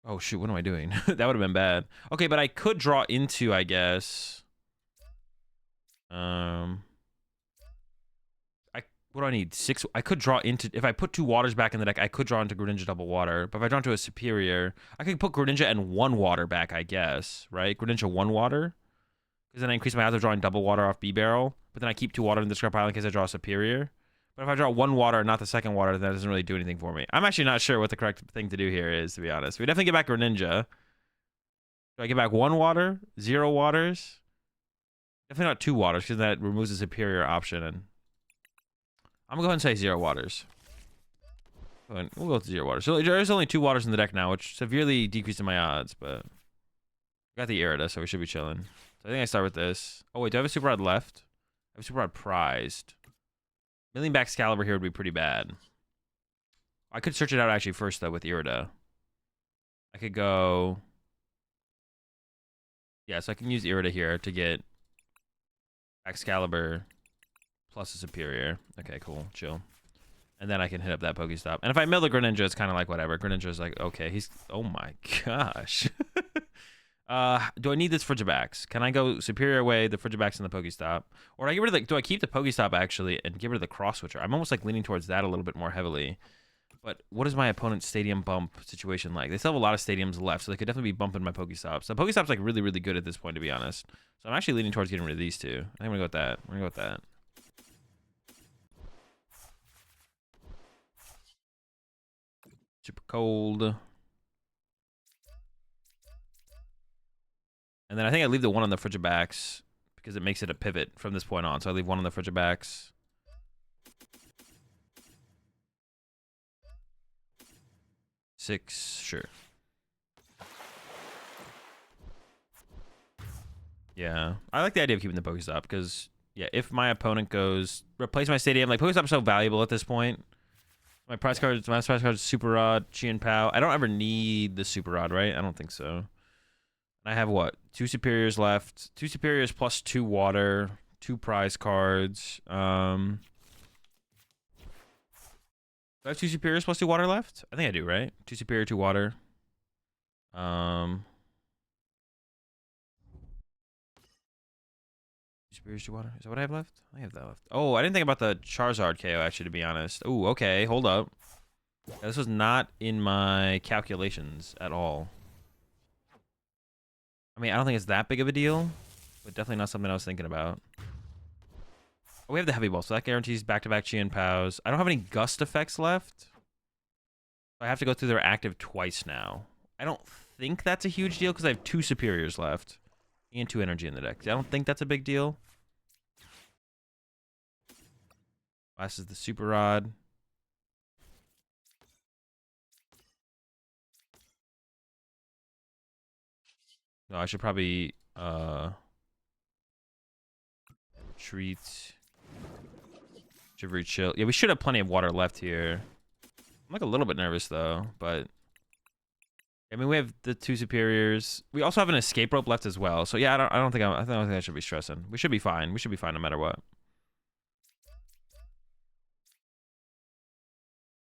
Speaker 1: Oh shoot, what am I doing? That would have been bad. Okay, but I could draw into, I guess. What do I need? 6. I could draw into, if I put 2 waters back in the deck, I could draw into Greninja double water. But if I draw into a superior, I could put Greninja and 1 water back, I guess, right? Greninja 1 water. Because then I increase my odds of drawing double water off B-Barrel. But then I keep 2 water in the scrap pile in case I draw a superior. But if I draw 1 water and not the second water, then that doesn't really do anything for me. I'm actually not sure what the correct thing to do here is, to be honest. We definitely get back Greninja. Do I get back 1 water? 0 waters? Definitely not 2 waters, because that removes the superior option. And I'm going to go ahead and say 0 waters. We'll go with 0 waters. So there's only 2 waters in the deck now, which severely decreases my odds, but we got the Irida, so we should be chilling. So I think I start with this. Oh, wait, do I have a Super Rod left? I have a Super Rod prized. Milling back Excalibur here would be pretty bad. I could search it out actually first, though, with Irida. I could go... Yeah, so I can use Irida here to get Excalibur plus a superior. Okay, cool. Chill. And then I can hit up that Pokestop. And if I mill the Greninja, it's kind of like whatever. Greninja's like, okay, he's... Oh my gosh. Do I need this Frigibax? Can I go superior away, the Frigibax and the Pokestop? Or do I get rid of the... Do I keep the Pokestop, actually, and get rid of the Cross Switcher? I'm almost, like, leaning towards that a little bit more heavily. But what is my opponent's stadium bump situation like? They still have a lot of stadiums left, so they could definitely be bumping my Pokestops. So Pokestop's, like, really, really good at this point, to be honest. So I'm actually leaning towards getting rid of these 2. I think I'm gonna go with that. We're gonna go with that. Super cold. And then I think I leave the 1 on the Frigibax because it makes it a pivot from this point on. So I leave 1 on the Frigibax. Six, sure. Yeah, I like the idea of keeping the Pokestop because, Yeah, if my opponent goes replace my stadium, like Pokestop's so valuable at this point. My prize card is Super Rod, Chien-Pao. I don't ever need the Super Rod, right? I don't think so. I have what? 2 superiors left. 2 superiors plus 2 water. 2 prize cards. Do I have 2 superiors plus 2 water left? I think I do, right? 2 superior, 2 water. Superiors, 2 water. Is that what I have left? I have that left. Oh, I didn't think about the Charizard KO, actually, to be honest. Oh, okay. Hold up. Yeah, this was not in my calculations at all. I mean, I don't think it's that big of a deal, but definitely not something I was thinking about. Oh, we have the heavy ball, so that guarantees back-to-back Chien-Paos. I don't have any gust effects left. I have to go through their active twice now. I don't think that's a huge deal because I have 2 superiors left and 2 energy in the deck. I don't think that's a big deal. Last is the Super Rod. No, I should probably treat Shivery Chill. Yeah, we should have plenty of water left here. I'm like a little bit nervous though, but I mean we have the 2 superiors. We also have an escape rope left as well. So yeah, I don't think I should be stressing. We should be fine. We should be fine no matter what.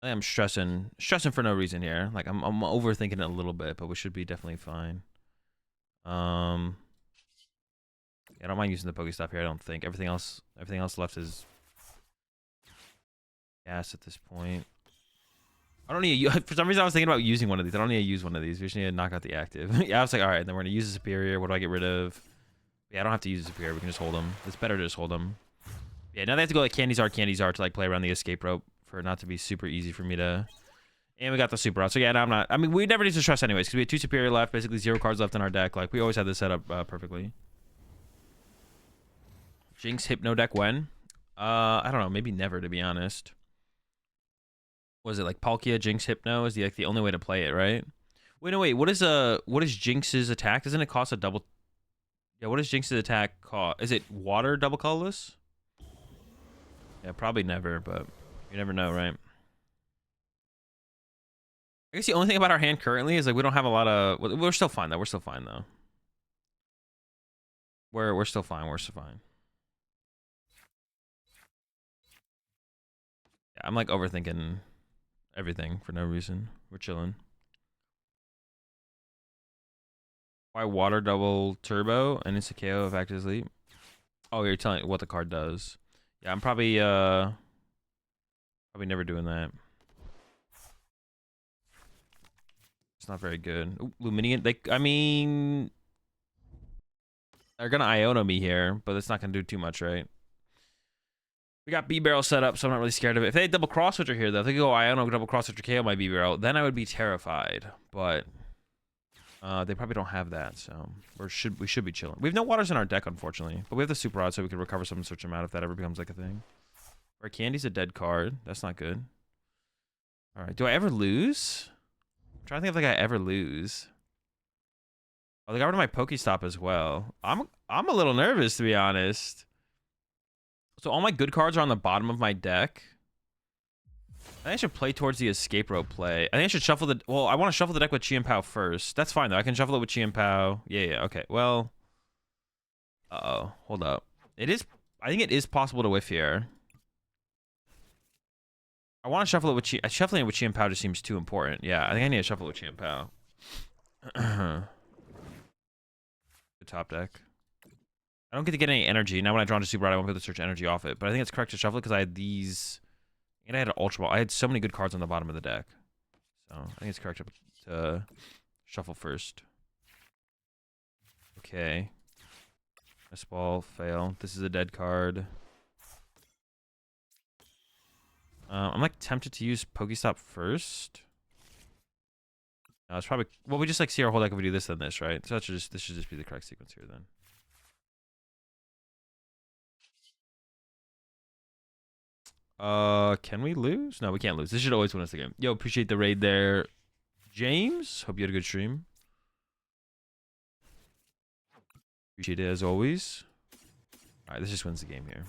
Speaker 1: I am stressing for no reason here. Like I'm overthinking it a little bit, but we should be definitely fine. Yeah, I don't mind using the Pokestop here. I don't think everything else left is gas at this point. I don't need to, for some reason I was thinking about using one of these. I don't need to use one of these. We just need to knock out the active. Yeah, I was like, all right, then we're gonna use the superior. What do I get rid of? Yeah, I don't have to use the superior. We can just hold them. It's better to just hold them. Yeah, now they have to go like Candy's Art to like play around the escape rope for it not to be super easy for me to. And we got the Super Rod. So yeah, no, I'm not. I mean, we never need to stress anyways because we had 2 superior left, basically 0 cards left in our deck. Like we always had this set up perfectly. Jinx Hypno deck when? I don't know. Maybe never, to be honest. Was it like Palkia, Jinx, Hypno? Is the only way to play it, right? Wait, no, wait. What is Jinx's attack? Doesn't it cost a double? Yeah, what does Jinx's attack cost? Is it water double colorless? Yeah, probably never, but you never know, right? I guess the only thing about our hand currently is like we don't have a lot of. We're still fine though. We're still fine though. We're still fine. We're still fine. Yeah, I'm like overthinking everything for no reason. We're chilling. Why water double turbo and it's a KO of active sleep? Oh, you're telling what the card does. Yeah, I'm probably never doing that. It's not very good. Ooh, Luminian, I mean, they're gonna Iona me here, but it's not gonna do too much, right? We got B-Barrel set up, so I'm not really scared of it. If they had double cross switcher here, though, if they go Iona double cross switcher KO my B-Barrel, then I would be terrified. But they probably don't have that, so we should be chilling. We have no waters in our deck, unfortunately, but we have the Super Rod, so we can recover some and switch them out if that ever becomes like a thing. Our Candy's a dead card. That's not good. All right, do I ever lose? I'm trying to think if like I ever lose. Oh, they got rid of my Pokestop as well. I'm a little nervous, to be honest. So all my good cards are on the bottom of my deck. I think I should play towards the escape rope play. I think I should shuffle the. Well, I want to shuffle the deck with Chien-Pao first. That's fine though. I can shuffle it with Chien-Pao. Yeah. Okay. Well. Uh-oh. Hold up. It is. I think it is possible to whiff here. I want to shuffle it with shuffling it with Chien-Pao just seems too important. Yeah, I think I need to shuffle it with Chien-Pao. The top deck. I don't get to get any energy. Now when I draw into Super Rod, I won't be able to search energy off it. But I think it's correct to shuffle it because I had these. And I had an Ultra Ball. I had so many good cards on the bottom of the deck. So I think it's correct to shuffle first. Okay. This ball, fail. This is a dead card. I'm like tempted to use Pokestop first. No, it's probably well. We just like see our whole deck if we do this then this, right? So this should just be the correct sequence here then. Can we lose? No, we can't lose. This should always win us the game. Yo, appreciate the raid there, James. Hope you had a good stream. Appreciate it as always. All right, this just wins the game here.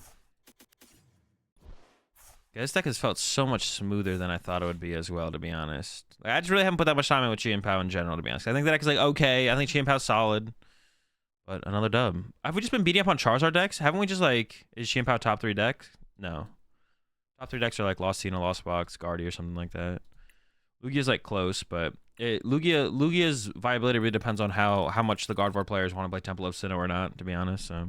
Speaker 1: Yeah, this deck has felt so much smoother than I thought it would be as well, to be honest. Like, I just really haven't put that much time in with Chien-Pao in general, to be honest. I think the deck is like okay. I think Chien-Pao's solid. But another dub. Have we just been beating up on Charizard decks? Haven't we just like... Is Chien-Pao top 3 deck? No. Top 3 decks are like Lost Tina, Lost Box, Guardy, or something like that. Lugia's like close, but... Lugia's viability really depends on how much the Gardevoir players want to play Temple of Sinnoh or not, to be honest. So...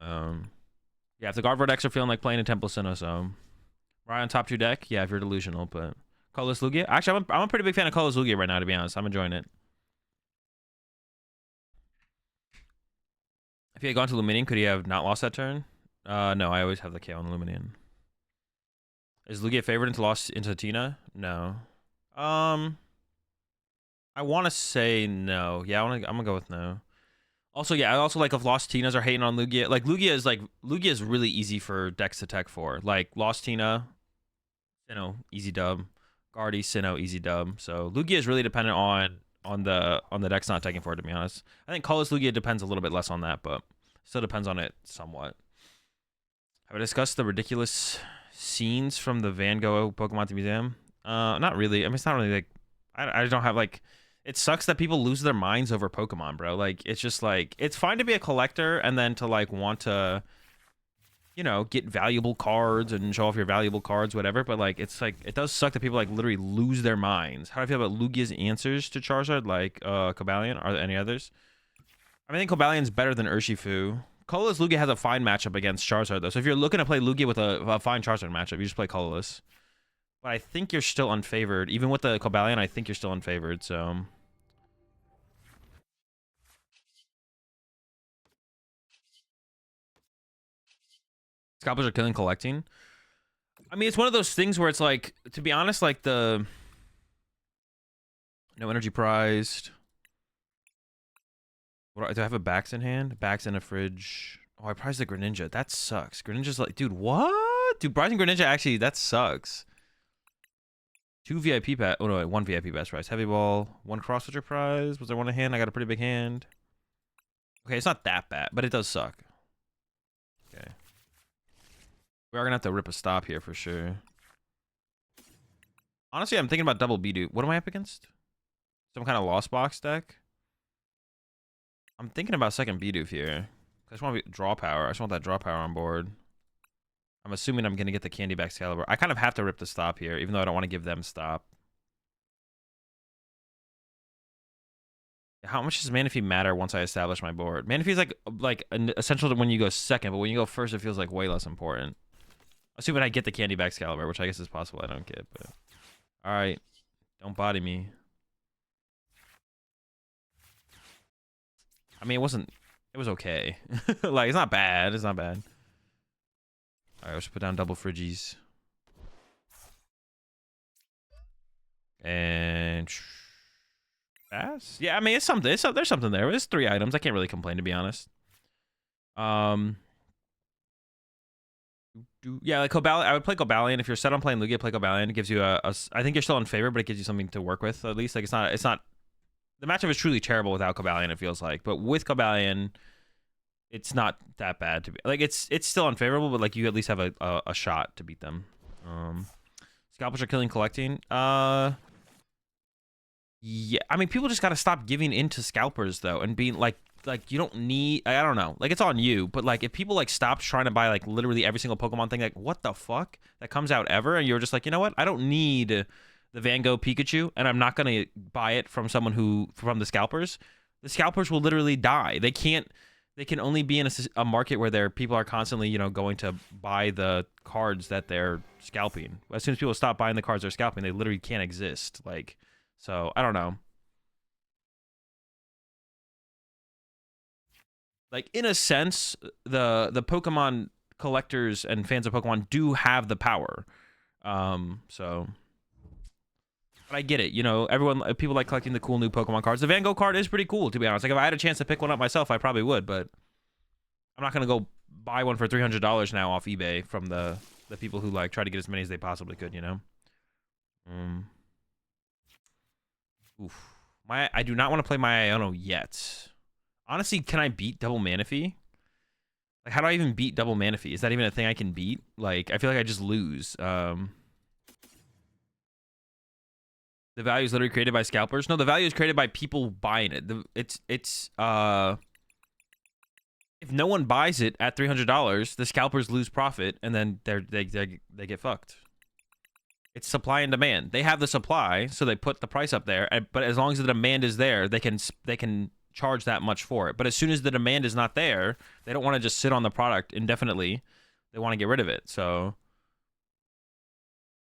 Speaker 1: yeah, if the Gardevoir decks are feeling like playing a Temple Sinnoh, so... Right on top 2 deck? Yeah, if you're delusional, but... Colorless Lugia? Actually, I'm a pretty big fan of Colorless Lugia right now, to be honest. I'm enjoying it. If he had gone to Luminion, could he have not lost that turn? No, I always have the KO on Luminion. Is Lugia favored into Tina? No. I want to say no. Yeah, I'm gonna go with no. Also, yeah, I also like if Lost Tinas are hating on Lugia. Like Lugia is really easy for decks to tech for. Like Lost Tina, easy dub. Guardy, Sinnoh, easy dub. So Lugia is really dependent on the decks not taking for it, to be honest. I think Colorless Lugia depends a little bit less on that, but still depends on it somewhat. Have I discussed the ridiculous scenes from the Van Gogh Pokemon Museum? Not really. I mean, it's not really like I don't have like. It sucks that people lose their minds over Pokemon, bro. Like, it's just like it's fine to be a collector and then to like want to, get valuable cards and show off your valuable cards, whatever. But like, it's like it does suck that people like literally lose their minds. How do I feel about Lugia's answers to Charizard, like Cobalion? Are there any others? I think Cobalion's better than Urshifu. Colorless Lugia has a fine matchup against Charizard, though. So if you're looking to play Lugia with a fine Charizard matchup, you just play Colorless. But I think you're still unfavored. Even with the Cobalion, I think you're still unfavored, so... Scalpers are killing collecting. I mean, it's one of those things where it's like, to be honest, like the... No energy prized. Do I have a Bax in hand? Bax in a fridge. Oh, I prized the Greninja. That sucks. Greninja's like, dude, what? Dude, prizing Greninja, actually, that sucks. 2 VIP pass. Oh, no, wait, 1 VIP pass prize. Heavy Ball. 1 Cross Switcher prize. Was there one in hand? I got a pretty big hand. Okay, it's not that bad, but it does suck. Okay. We are going to have to rip a stop here for sure. Honestly, I'm thinking about double Bidoof. What am I up against? Some kind of Lost Box deck? I'm thinking about second Bidoof here. I just want to draw power. I just want that draw power on board. I'm assuming I'm going to get the Candy Back Excalibur. I kind of have to rip the stop here, even though I don't want to give them stop. How much does Manaphy matter once I establish my board? Manaphy is like essential to when you go second, but when you go first, it feels like way less important. Assuming I get the Candy Back Excalibur, which I guess is possible I don't get, but... Alright. Don't body me. I mean, it wasn't... It was okay. Like, it's not bad. It's not bad. Alright, let's put down double Frigies. And... Pass? Yeah, I mean, it's something. There's something there. There's 3 items. I can't really complain, to be honest. Yeah, like Cobalion. I would play Cobalion. If you're set on playing Lugia, play Cobalion. It gives you I think you're still in favor, but it gives you something to work with, at least. Like, it's not... The matchup is truly terrible without Cobalion, it feels like. But with Cobalion... It's not that bad to be like it's still unfavorable, but like you at least have a shot to beat them. Scalpers are killing collecting. Yeah, I mean people just gotta stop giving into scalpers though and being like you don't need I don't know. Like it's on you, but like if people like stop trying to buy like literally every single Pokemon thing, like what the fuck that comes out ever, and you're just like, you know what? I don't need the Van Gogh Pikachu, and I'm not gonna buy it from someone from the scalpers. The scalpers will literally die. They can only be in a market where people are constantly, going to buy the cards that they're scalping. As soon as people stop buying the cards they're scalping, they literally can't exist. Like, so I don't know. Like in a sense, the Pokemon collectors and fans of Pokemon do have the power. So. But I get it, people like collecting the cool new Pokemon cards. The Van Gogh card is pretty cool, to be honest. Like, if I had a chance to pick one up myself, I probably would, but I'm not going to go buy one for $300 now off eBay from the people who, like, try to get as many as they possibly could, Oof. I do not want to play my Iono yet. Honestly, can I beat double Manaphy? Like, how do I even beat double mana fee? Is that even a thing I can beat? Like, I feel like I just lose. The value is literally created by scalpers. No, the value is created by people buying it. It's if no one buys it at $300, the scalpers lose profit, and then they get fucked. It's supply and demand. They have the supply, so they put the price up there. But as long as the demand is there, they can charge that much for it. But as soon as the demand is not there, they don't want to just sit on the product indefinitely. They want to get rid of it. So,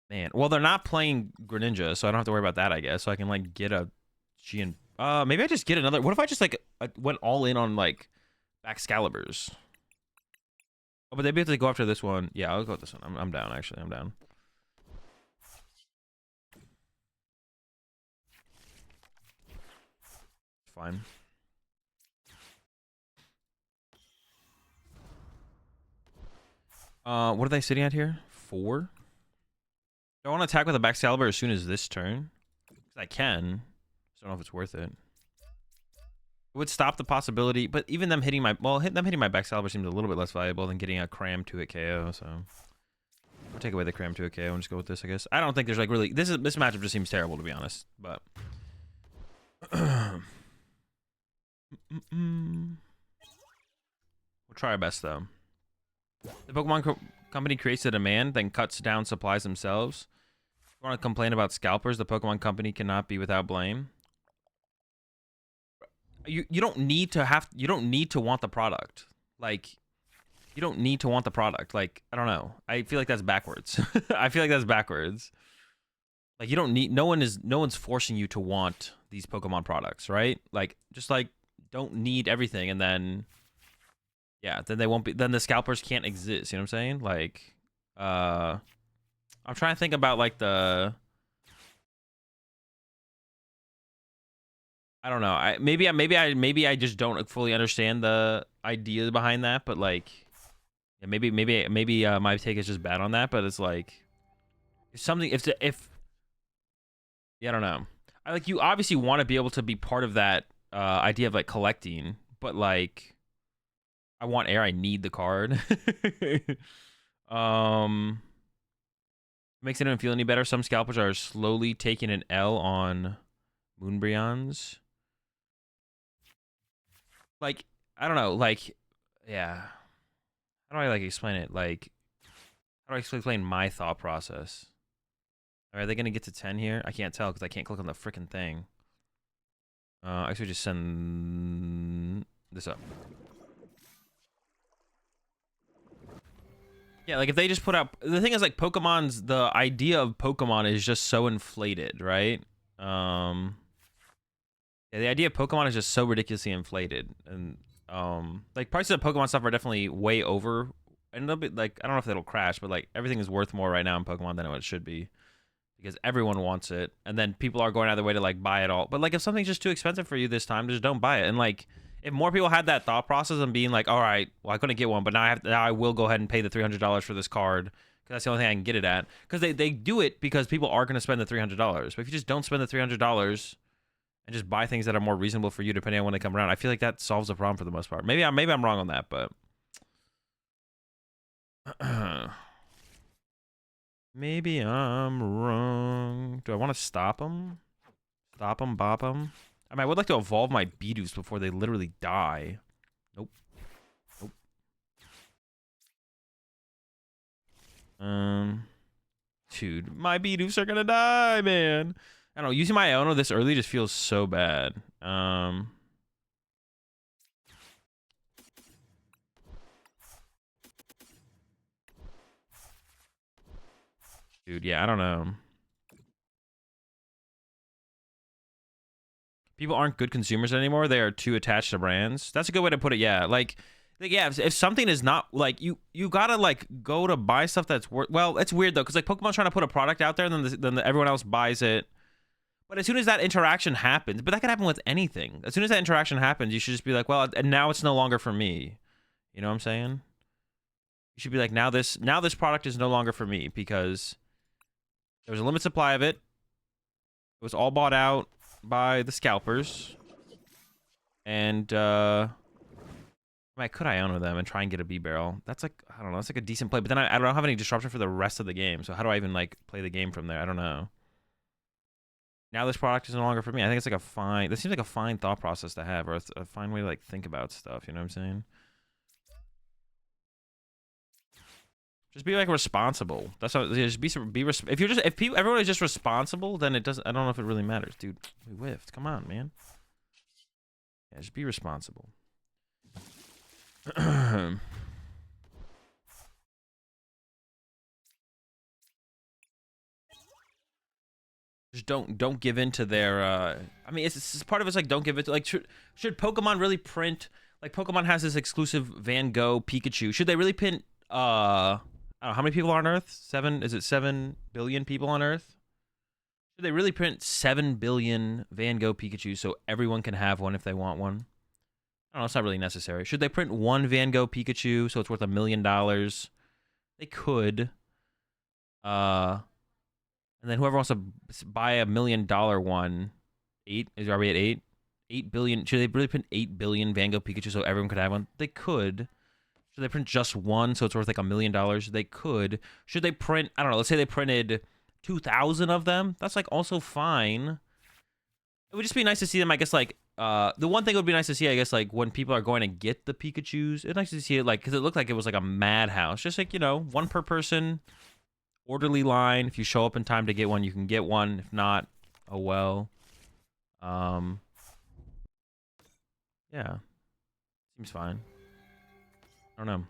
Speaker 1: man, well, they're not playing Greninja, so I don't have to worry about that, I guess. So I can like get a Chien. Maybe I just get another. What if I just like went all in on like Excaliburs? Oh, but they'd be able to go after this one. Yeah, I'll go with this one. I'm down. Actually, I'm down. Fine. What are they sitting at here? 4? Do I want to attack with a Excalibur as soon as this turn? I can. Just don't know if it's worth it. It would stop the possibility, but even them hitting my them hitting my Excalibur seems a little bit less valuable than getting a cram 2-hit KO. So we'll take away the cram 2-hit KO and just go with this, I guess. I don't think there's like really this matchup just seems terrible, to be honest. But we'll try our best though. The Pokemon company creates the demand, then cuts down supplies themselves. If you want to complain about scalpers, the Pokemon company cannot be without blame. You don't need to want the product. Like, you don't need to want the product. Like, I don't know. I feel like that's backwards. I feel like that's backwards. Like, you don't need, no one's forcing you to want these Pokemon products, right? Like, just like, don't need everything, and then yeah, then they won't be, then the scalpers can't exist, you know what I'm saying? Like, I'm trying to think about like I don't know. Maybe I just don't fully understand the idea behind that, but like, yeah, maybe my take is just bad on that, but it's like, if yeah, I don't know. You obviously want to be able to be part of that idea of like collecting, but like, I want air. I need the card. Makes anyone feel any better? Some scalpers are slowly taking an L on Moonbreons. Like, I don't know. Like, yeah. How do I like explain it? Like, how do I explain my thought process? Are they gonna get to 10 here? I can't tell because I can't click on the freaking thing. I should just send this up. Yeah, like if they just put out, the thing is like the idea of Pokemon is just so inflated, right? Yeah, the idea of Pokemon is just so ridiculously inflated, and like prices of Pokemon stuff are definitely way over, and they'll be like, I don't know if it'll crash, but like everything is worth more right now in Pokemon than what it should be, because everyone wants it, and then people are going out of their way to like buy it all. But like if something's just too expensive for you this time, just don't buy it. And like, if more people had that thought process and being like, all right, well, I couldn't get one, but now I will go ahead and pay the $300 for this card because that's the only thing I can get it at. Because they do it because people are going to spend the $300. But if you just don't spend the $300 and just buy things that are more reasonable for you depending on when they come around, I feel like that solves the problem for the most part. Maybe I'm wrong on that, but maybe I'm wrong. Do I want to stop them? Stop them, bop them? I mean, I would like to evolve my Beedus before they literally die. Nope. Nope. Dude, my Beedus are gonna die, man. I don't know, using my Iono this early just feels so bad. Dude, yeah, I don't know. People aren't good consumers anymore. They are too attached to brands. That's a good way to put it. Yeah, like yeah, if something is not like you gotta like go to buy stuff that's worth. Well, it's weird though, because like Pokemon's trying to put a product out there, and then everyone else buys it. But as soon as that interaction happens, but that could happen with anything. As soon as that interaction happens, you should just be like, well, and now it's no longer for me. You know what I'm saying? You should be like, now this product is no longer for me because there was a limited supply of it. It was all bought out by the scalpers, and I mean, I could Iono them and try and get a B-Barrel. That's like, I don't know, that's like a decent play. But then I don't have any disruption for the rest of the game. So how do I even like play the game from there? I don't know. Now this product is no longer for me. I think it's like a fine, this seems like a fine thought process to have, or a fine way to like think about stuff. You know what I'm saying? Just be like responsible. That's how. Just if you're just if people everyone is just responsible, then it doesn't. I don't know if it really matters, dude. We whiffed. Come on, man. Yeah, just be responsible. Just don't give in to their. I mean, it's part of it's like don't give it. Like should Pokemon really print? Like Pokemon has this exclusive Van Gogh Pikachu. Should they really print? I don't know, how many people are on Earth? 7? Is it 7 billion people on Earth? Should they really print 7 billion Van Gogh Pikachu so everyone can have one if they want one? I don't know, it's not really necessary. Should they print one Van Gogh Pikachu so it's worth $1 million? They could. And then whoever wants to buy $1 million one, are we at 8? 8 billion. Should they really print 8 billion Van Gogh Pikachu so everyone could have one? They could. Should they print just one so it's worth like $1 million? They could. Should they print, I don't know, let's say they printed 2,000 of them? That's like also fine. It would just be nice to see them, I guess, like, the one thing it would be nice to see, I guess, like, when people are going to get the Pikachus, it's nice to see it, like, because it looked like it was like a madhouse. Just like, you know, one per person, orderly line. If you show up in time to get one, you can get one. If not, oh well. Yeah. Seems fine. I don't know.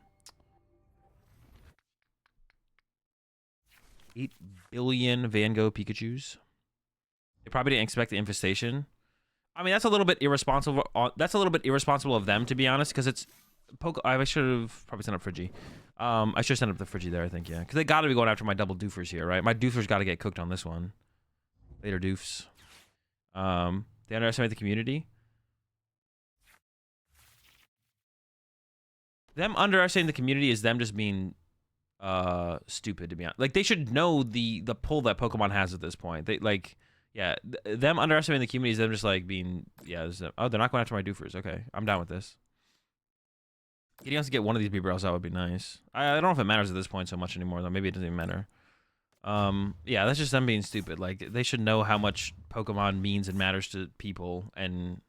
Speaker 1: 8 billion Van Gogh Pikachus. They probably didn't expect the infestation. I mean, that's a little bit irresponsible. That's a little bit irresponsible of them, to be honest, because it's I should have probably sent up Friggy. I should send up the Friggy there, I think, yeah, because they got to be going after my double doofers here, right? My doofers got to get cooked on this one. Later, doofs. They underestimate the community. Them underestimating the community is them just being stupid, to be honest. Like, they should know the pull that Pokemon has at this point. They like, yeah, them underestimating the community is them just like being, yeah. Oh, they're not going after my doofers. Okay, I'm down with this. Getting us to get one of these B-Barrels out would be nice. I don't know if it matters at this point so much anymore, though. Maybe it doesn't even matter. Yeah, that's just them being stupid. Like, they should know how much Pokemon means and matters to people, and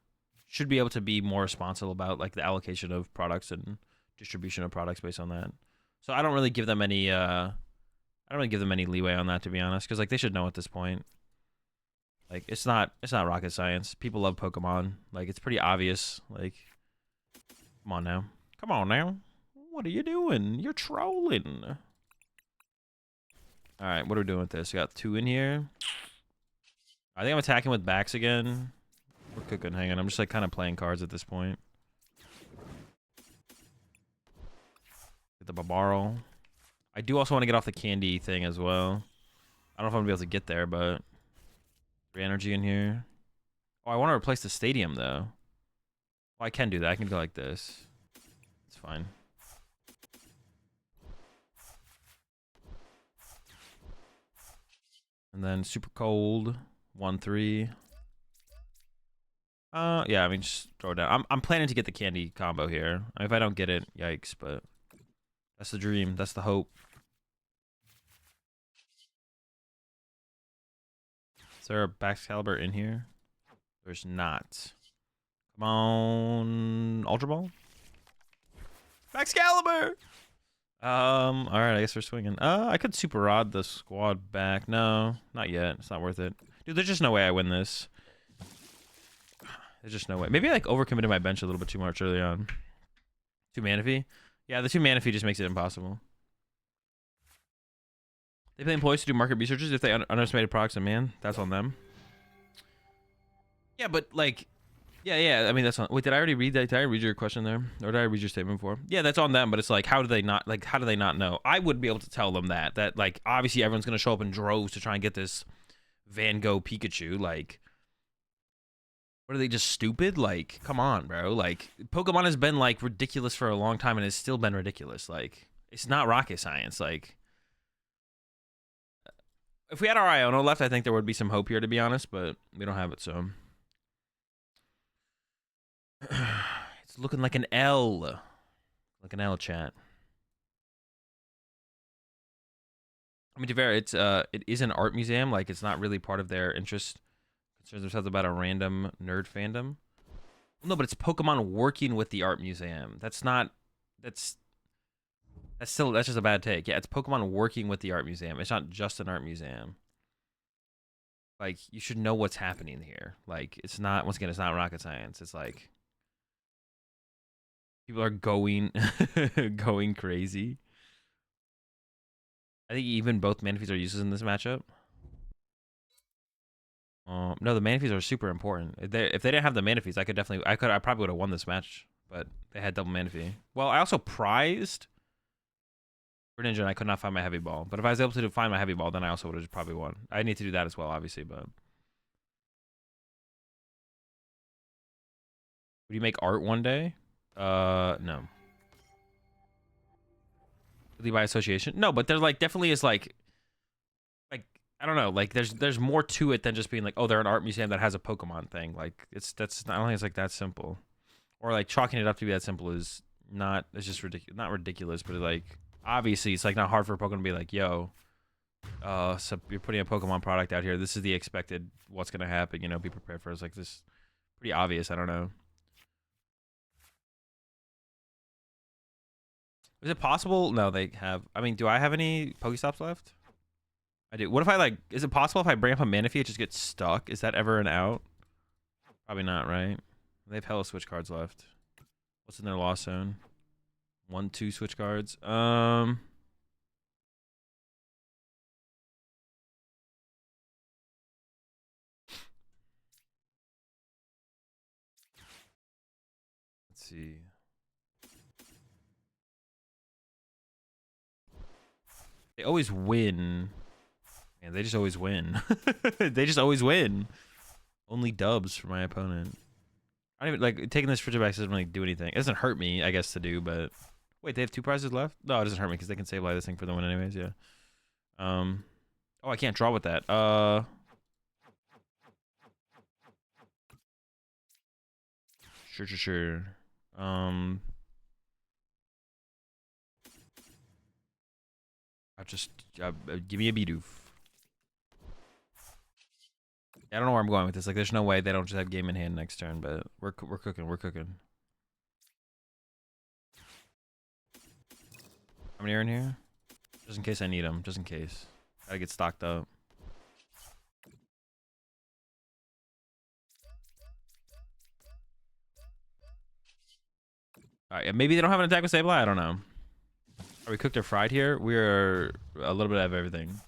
Speaker 1: should be able to be more responsible about like the allocation of products and distribution of products based on that. So I don't really give them any leeway on that, to be honest, because like they should know at this point. Like, it's not rocket science. People love Pokemon. Like, it's pretty obvious. Like, come on now. Come on now. What are you doing? You're trolling. All right, what are we doing with this? We got 2 in here. I think I'm attacking with backs again. We're cooking. Hang on. I'm just like kind of playing cards at this point. Get the Babaro. I do also want to get off the candy thing as well. I don't know if I'm gonna be able to get there, but 3 energy in here. Oh, I want to replace the stadium though. Well, I can do that. I can go like this. It's fine. And then super cold. 1-3. Yeah, I mean, just throw it down. I'm planning to get the candy combo here. I mean, if I don't get it, yikes, but that's the dream. That's the hope. Is there a Baxcalibur in here? There's not. Come on, Ultra Ball. Baxcalibur! Alright, I guess we're swinging. I could Super Rod the squad back. No, not yet. It's not worth it. Dude, there's just no way I win this. There's just no way. Maybe I like overcommitted my bench a little bit too much early on. 2 Manaphy? Yeah, the 2 Manaphy just makes it impossible. They pay employees to do market researches if they underestimated products, and man, that's on them. Yeah, but like, yeah. I mean, that's on. Wait, did I already read that? Did I read your question there, or did I read your statement before? Yeah, that's on them. But it's like, how do they not know? I would be able to tell them that like obviously everyone's gonna show up in droves to try and get this Van Gogh Pikachu. Like, what are they, just stupid? Like, come on, bro. Like, Pokemon has been like ridiculous for a long time and has still been ridiculous. Like, it's not rocket science. Like, if we had our Iono left, I think there would be some hope here, to be honest, but we don't have it, so. It's looking like an L. Like an L chat. I mean, to be fair, it is an art museum. Like, it's not really part of their interest. Concerns themselves about a random nerd fandom. No, but it's Pokemon working with the art museum. That's not. That's just a bad take. Yeah, it's Pokemon working with the art museum. It's not just an art museum. Like, you should know what's happening here. Like, it's not. Once again, it's not rocket science. It's like people are going going crazy. I think even both Manaphy's are useless in this matchup. No, the Manaphy's are super important. If they didn't have the Manaphy's, I probably would have won this match. But they had double Manaphy. Well, I also prized Greninja, and I could not find my heavy ball. But if I was able to find my heavy ball, then I also would have probably won. I need to do that as well, obviously. But would you make art one day? No. Really by association? No, but there like definitely is like I don't know, like there's more to it than just being like, oh, they're an art museum that has a Pokemon thing. Like I don't think it's like that simple. Or like chalking it up to be that simple is not. It's just ridiculous. Not ridiculous, but like obviously it's like not hard for a Pokemon to be like, yo, so you're putting a Pokemon product out here. This is the expected. What's gonna happen? You know, be prepared for. It's like this. Pretty obvious. I don't know. Is it possible? No, they have. I mean, do I have any Pokestops left? I do. What if I like? Is it possible if I bring up a Manaphy, it just gets stuck? Is that ever an out? Probably not, right? They have hella switch cards left. What's in their loss zone? 1, 2 switch cards. Let's see. They always win. Man, they just always win. They just always win. Only dubs for my opponent. I don't even like taking this Frigid back doesn't really do anything. It doesn't hurt me, I guess, to do, but wait, they have 2 prizes left? No, it doesn't hurt me because they can save life this thing for the win anyways, yeah. Oh, I can't draw with that. Sure. Give me a Bidoof. I don't know where I'm going with this. Like, there's no way they don't just have game in hand next turn, but we're cooking. We're cooking. How many are in here? Just in case I need them. Just in case. Gotta get stocked up. Alright, maybe they don't have an attack with Sableye? I don't know. Are we cooked or fried here? We're a little bit of everything.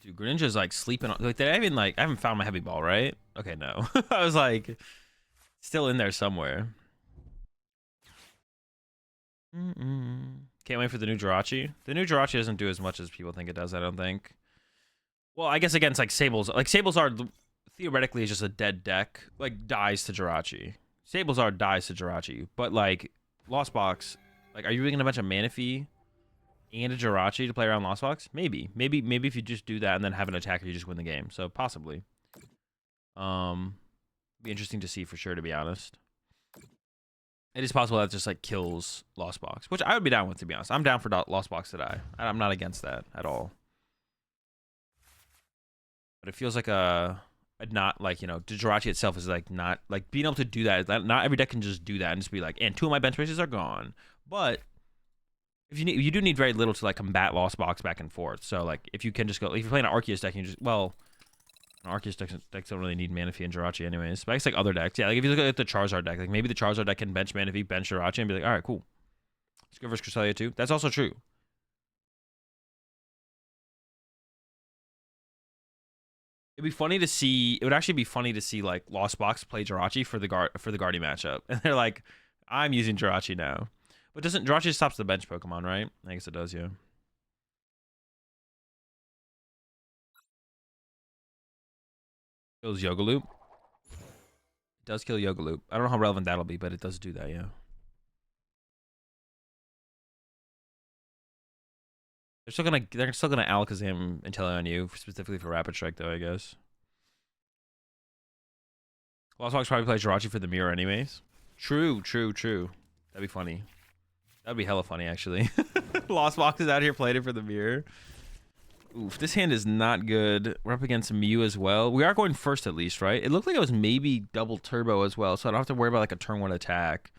Speaker 1: Dude, Greninja's like sleeping on. Like, did I even like? I haven't found my heavy ball, right? Okay, no. I was like, still in there somewhere. Can't wait for the new Jirachi. The new Jirachi doesn't do as much as people think it does. I don't think. Well, I guess against like Sables. Like Sables are theoretically just a dead deck. Like dies to Jirachi. Sables are dies to Jirachi. But like Lost Box, like, are you really gonna bench a Manaphy and a Jirachi to play around Lost Box? Maybe if you just do that and then have an attacker, you just win the game. So possibly. Be interesting to see for sure, to be honest. It is possible that just like kills Lost Box, which I would be down with, to be honest. I'm down for Lost Box to die. I'm not against that at all. But it feels like a not like, you know, Jirachi itself is like not like being able to do that. Not every deck can just do that and just be like, and 2 of my bench races are gone. But if you do need very little to like combat Lost Box back and forth. So like if you can just go, if you're playing an Arceus deck, you just, well, Arceus decks don't really need Manaphy and Jirachi anyways. But it's like other decks. Yeah, like if you look at the Charizard deck, like maybe the Charizard deck can bench Manaphy, bench Jirachi, and be like, all right, cool. Let's go versus Cresselia too. That's also true. It'd be funny to see. It would actually be funny to see like Lost Box play Jirachi for the Guardy matchup, and they're like, I'm using Jirachi now. But doesn't Jirachi stops the bench Pokemon, right? I guess it does, yeah. Kills Yogaloop. It does kill Yogaloop. I don't know how relevant that'll be, but it does do that, yeah. They're still gonna Alakazam Inteleon you specifically for Rapid Strike though, I guess. Lost Box probably plays Jirachi for the mirror anyways. True. That'd be funny. That'd be hella funny, actually. Lost Box is out here playing it for the mirror. Oof, this hand is not good. We're up against Mew as well. We are going first at least, right? It looked like it was maybe double turbo as well, so I don't have to worry about like a turn 1 attack.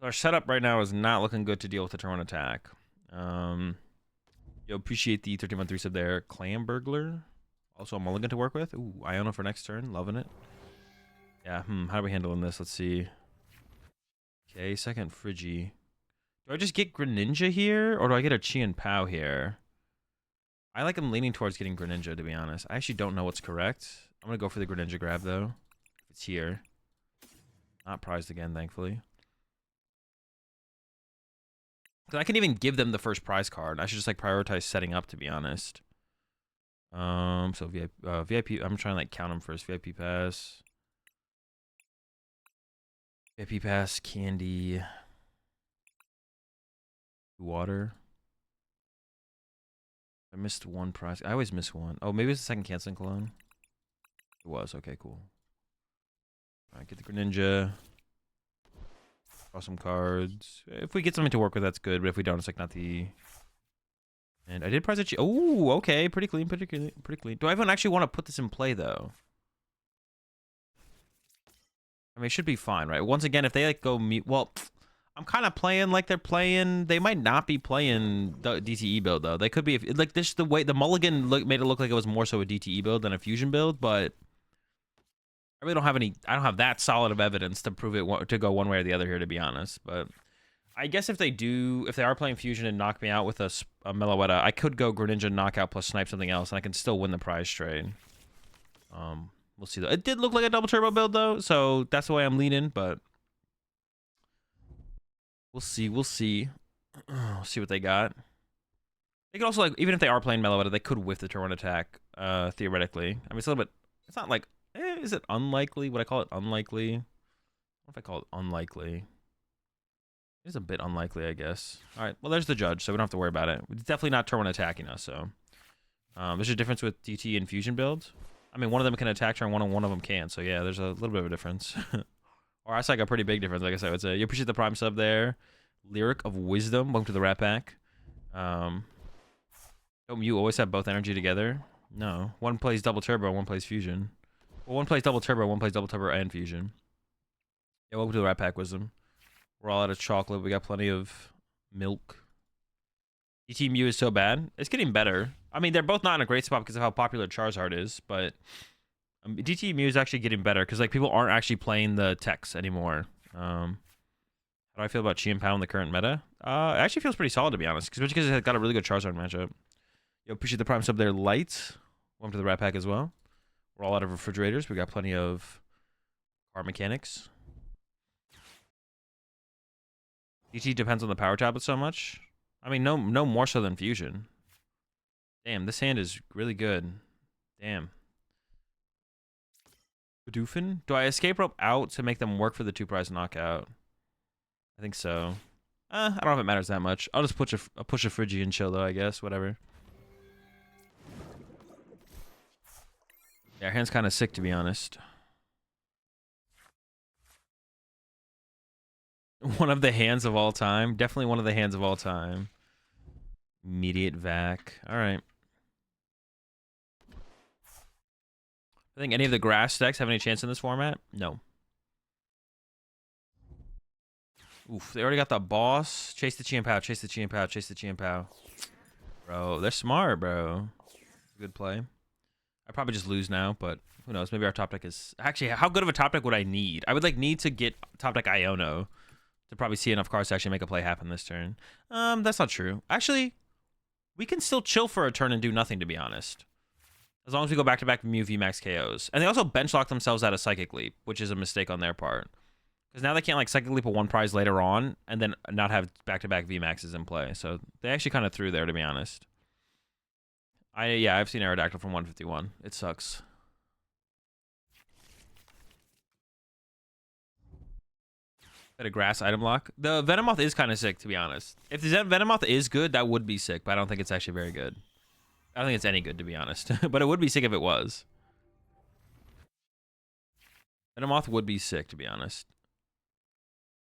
Speaker 1: Our setup right now is not looking good to deal with the turn 1 attack. Yo, appreciate the 13-1-3 sub there. Clam Burglar. Also a mulligan to work with. Ooh, Iona for next turn. Loving it. Yeah, how are we handling this? Let's see. Okay, second Friggy. Do I just get Greninja here, or do I get a Chien-Pao here? I like I'm leaning towards getting Greninja, to be honest. I actually don't know what's correct. I'm going to go for the Greninja grab, though. It's here. Not prized again, thankfully. Because I can even give them the first prize card. I should just, like, prioritize setting up, to be honest. So VIP, I'm trying to, like, count them first. VIP Pass. VIP Pass, Candy. Water. I missed one prize. I always miss one. Oh, maybe it's the second canceling clone. It was. Okay, cool. Alright, get the Greninja. Draw some cards. If we get something to work with, that's good. But if we don't, it's like not the... And I did prize a... Oh, okay. Pretty clean. Pretty clean. Do I even actually want to put this in play, though? I mean, it should be fine, right? Once again, if they, like, go... Well... I'm kind of playing like they're playing. They might not be playing the DTE build though. They could be like this. The way the mulligan made it look like it was more so a DTE build than a fusion build, but I really don't have any. I don't have that solid of evidence to prove it to go one way or the other here, to be honest. But I guess if they are playing fusion and knock me out with a Meloetta, I could go Greninja knockout plus snipe something else, and I can still win the prize trade. We'll see though. It did look like a double turbo build though, so that's the way I'm leaning, but. We'll see. We'll see what they got. They could also, like, even if they are playing Meloetta, they could whiff the turn 1 attack, theoretically. I mean, it's a little bit... It's not like... is it unlikely? Would I call it unlikely? What if I call it unlikely? It is a bit unlikely, I guess. All right. Well, there's the judge, so we don't have to worry about it. It's definitely not turn 1 attacking us, so... there's a difference with DT and fusion builds. I mean, one of them can attack turn 1 and one of them can't. So, yeah, there's a little bit of a difference. Or that's like a pretty big difference, like I said. I would say. You appreciate the Prime sub there. Lyric of Wisdom. Welcome to the Rat Pack. Don't you always have both energy together? No. One plays double turbo, one plays fusion. Well, one plays double turbo, one plays double turbo and fusion. Yeah, welcome to the Rat Pack, Wisdom. We're all out of chocolate. We got plenty of milk. DT Mew is so bad. It's getting better. I mean, they're both not in a great spot because of how popular Charizard is, but... DT Mew is actually getting better because like people aren't actually playing the techs anymore. How do I feel about Chien-Pao in the current meta? It actually feels pretty solid, to be honest, especially because it's got a really good Charizard matchup. Yo, appreciate the Prime sub there, Light. Welcome to the Rat Pack as well. We're all out of refrigerators. We got plenty of car mechanics. DT depends on the power tablet so much. I mean, no more so than fusion. Damn, this hand is really good. Damn. Doofin? Do I escape rope out to make them work for the 2 prize knockout? I think so. I don't know if it matters that much. I'll just push a Friggy and chill though, I guess. Whatever. Yeah, our hand's kind of sick, to be honest. One of the hands of all time. Definitely one of the hands of all time. Immediate vac. All right. I think any of the grass decks have any chance in this format? No. Oof, they already got the boss. Chase the Chien-Pao, chase the Chien-Pao, chase the Chien-Pao. Bro, they're smart, bro. Good play. I probably just lose now, but who knows? Maybe our top deck is... Actually, how good of a top deck would I need? I would like need to get top deck Iono to probably see enough cards to actually make a play happen this turn. That's not true. Actually, we can still chill for a turn and do nothing, to be honest. As long as we go back-to-back Mew VMAX KOs. And they also bench lock themselves out of Psychic Leap, which is a mistake on their part. Because now they can't like Psychic Leap a 1 prize later on and then not have back-to-back VMAXs in play. So they actually kind of threw there, to be honest. Yeah, I've seen Aerodactyl from 151. It sucks. Got a grass item lock. The Venomoth is kind of sick, to be honest. If the Venomoth is good, that would be sick, but I don't think it's actually very good. I don't think it's any good, to be honest. But it would be sick if it was. Venomoth would be sick, to be honest.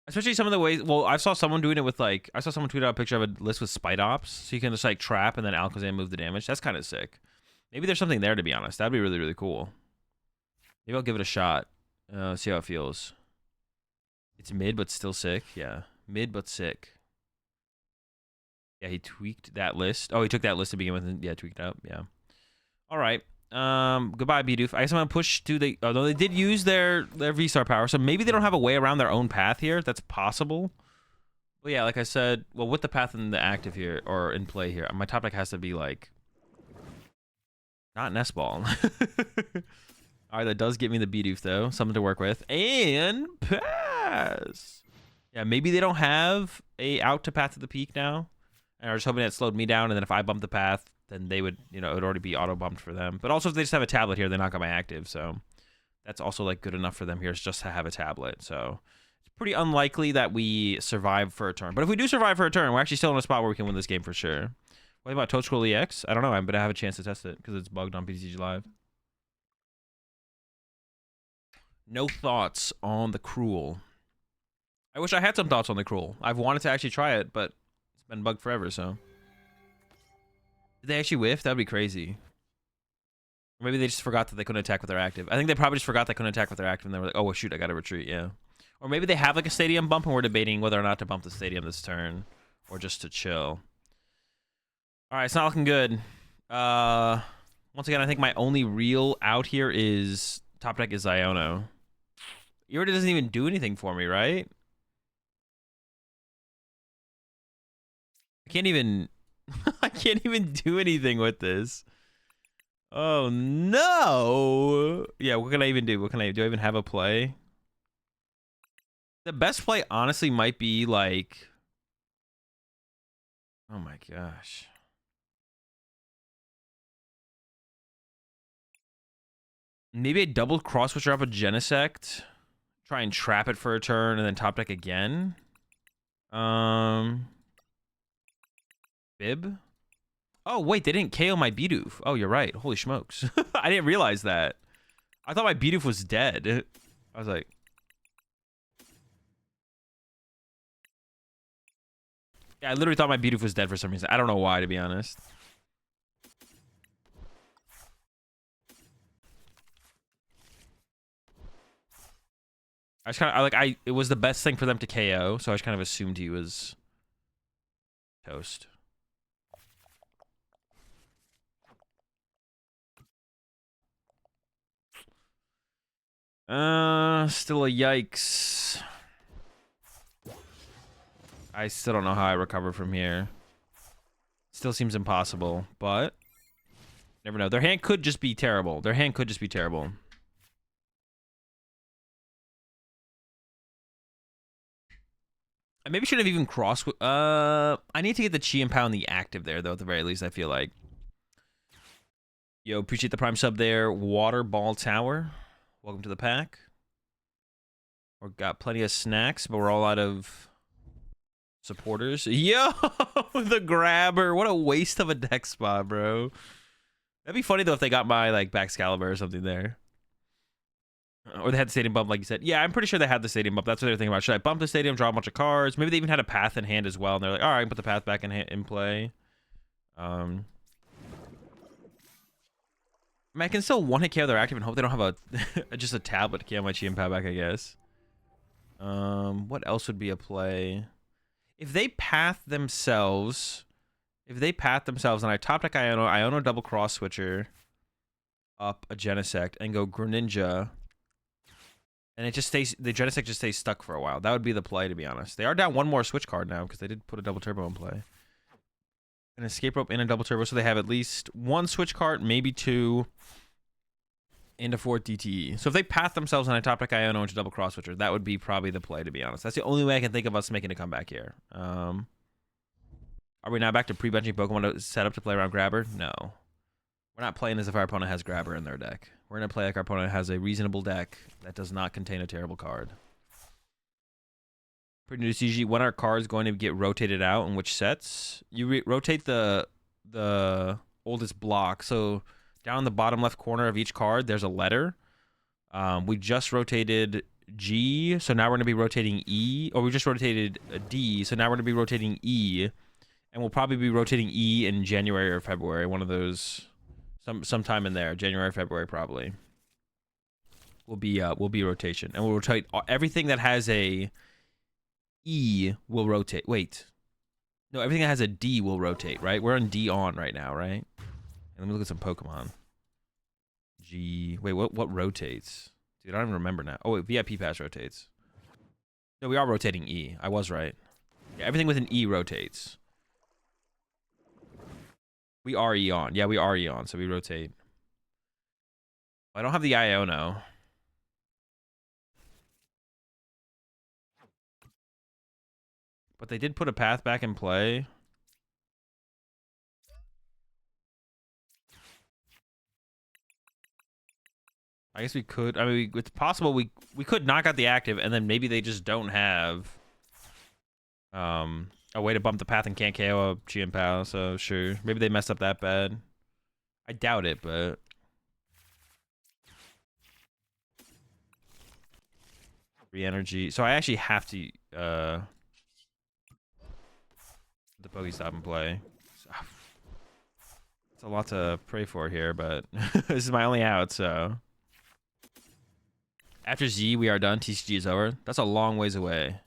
Speaker 1: Especially some of the ways. Well, I saw someone doing it with like. I saw someone tweet out a picture of a list with Spite Ops, so you can just like trap and then Alakazam move the damage. That's kind of sick. Maybe there's something there, to be honest. That'd be really, really cool. Maybe I'll give it a shot. See how it feels. It's mid, but still sick. Yeah, mid but sick. Yeah, he tweaked that list. Oh, he took that list to begin with and yeah, tweaked it up. Yeah. All right. Goodbye, Bidoof. I guess I'm gonna push to the. Although they did use their V-Star power, so maybe they don't have a way around their own path here. That's possible. But yeah, like I said, well, with the path in the active here or in play here, my top deck has to be like not Nest Ball. All right, that does give me the Bidoof though, something to work with, and pass. Yeah, maybe they don't have a out to Path to the Peak now, and are just hoping that slowed me down, and then if I bump the path, then they would, you know, it would already be auto bumped for them. But also, if they just have a tablet here, they knock out my active, so that's also like good enough for them here, is just to have a tablet. So it's pretty unlikely that we survive for a turn. But if we do survive for a turn, we're actually still in a spot where we can win this game for sure. What about Toad Scroll EX? I don't know. I'm gonna have a chance to test it because it's bugged on PTCG Live. No thoughts on the Cruel. I wish I had some thoughts on the Cruel. I've wanted to actually try it, but it's been bugged forever, so. Did they actually whiff? That would be crazy. Or maybe they just forgot that they couldn't attack with their active. I think they probably just forgot they couldn't attack with their active, and they were like, oh, well, shoot, I gotta retreat, yeah. Or maybe they have like a stadium bump, and we're debating whether or not to bump the stadium this turn, or just to chill. All right, it's not looking good. Once again, I think my only real out here is top deck is Iono. Irida doesn't even do anything for me, right? I can't even I can't even do anything with this. Oh no. Yeah, what can I even do? What can I do? I even have a play? The best play honestly might be like, oh my gosh. Maybe a double cross switcher up a Genesect. Try and trap it for a turn and then top deck again. Bib? Oh, wait, they didn't KO my Bidoof. Oh, you're right. Holy smokes. I didn't realize that. I thought my Bidoof was dead. I was like... Yeah, I literally thought my Bidoof was dead for some reason. I don't know why, to be honest. I just kind of... it was the best thing for them to KO, so I just kind of assumed he was... toast. Still a yikes. I still don't know how I recover from here. Still seems impossible, but never know. Their hand could just be terrible. Their hand could just be terrible. I maybe should have even crossed. I need to get the Chien-Pao in the active there, though, at the very least, I feel like. Yo, appreciate the prime sub there. Water Ball Tower. Welcome to the pack. We've got plenty of snacks, but we're all out of supporters. Yo, the grabber. What a waste of a deck spot, bro. That'd be funny, though, if they got my, like, Baxcalibur or something there. Or they had the stadium bump, like you said. Yeah, I'm pretty sure they had the stadium bump. That's what they're thinking about. Should I bump the stadium, draw a bunch of cards? Maybe they even had a path in hand as well, and they're like, all right, I can put the path back in play. I mean, I can still one-hit KO their active and hope they don't have a just a tablet to KO my Chien-Pao back, I guess. What else would be a play? If they path themselves, and I top deck Iono double cross switcher up a Genesect and go Greninja, and it just stays, the Genesect just stays stuck for a while. That would be the play, to be honest. They are down one more switch card now because they did put a double turbo in play. An escape rope and a double turbo, so they have at least one switch card, maybe two, and a fourth DTE. So if they path themselves on a top deck Iono into double cross switcher, that would be probably the play, to be honest. That's the only way I can think of us making a comeback here. Are we now back to pre-benching Pokemon to set up to play around Grabber? No. We're not playing as if our opponent has Grabber in their deck. We're going to play like our opponent has a reasonable deck that does not contain a terrible card. PokemonTCG, when are cards going to get rotated out and which sets? You rotate the oldest block. So down the bottom left corner of each card, there's a letter. We just rotated G, so now we're gonna be rotating E. Or we just rotated D, so now we're gonna be rotating E, and we'll probably be rotating E in January or February. One of those, sometime in there, January, February probably. Will be rotation, and we'll rotate everything that has a E will rotate. Wait, no, everything that has a D will rotate. Right, we're on D on right now, right? And let me look at some Pokemon. G. Wait, what rotates? Dude, I don't even remember now. Oh, wait, VIP Pass rotates. No, we are rotating E. I was right. Yeah, everything with an E rotates. We are E on. Yeah, we are E on, so we rotate. I don't have the Iono. But they did put a path back in play. I guess we could. I mean, it's possible we could knock out the active, and then maybe they just don't have a way to bump the path and can't KO a Chien-Pao. So sure, maybe they messed up that bad. I doubt it, but re-energy. So I actually have to the Pokestop and play. It's a lot to pray for here, but this is my only out. So after Z, we are done. TCG is over. That's a long ways away.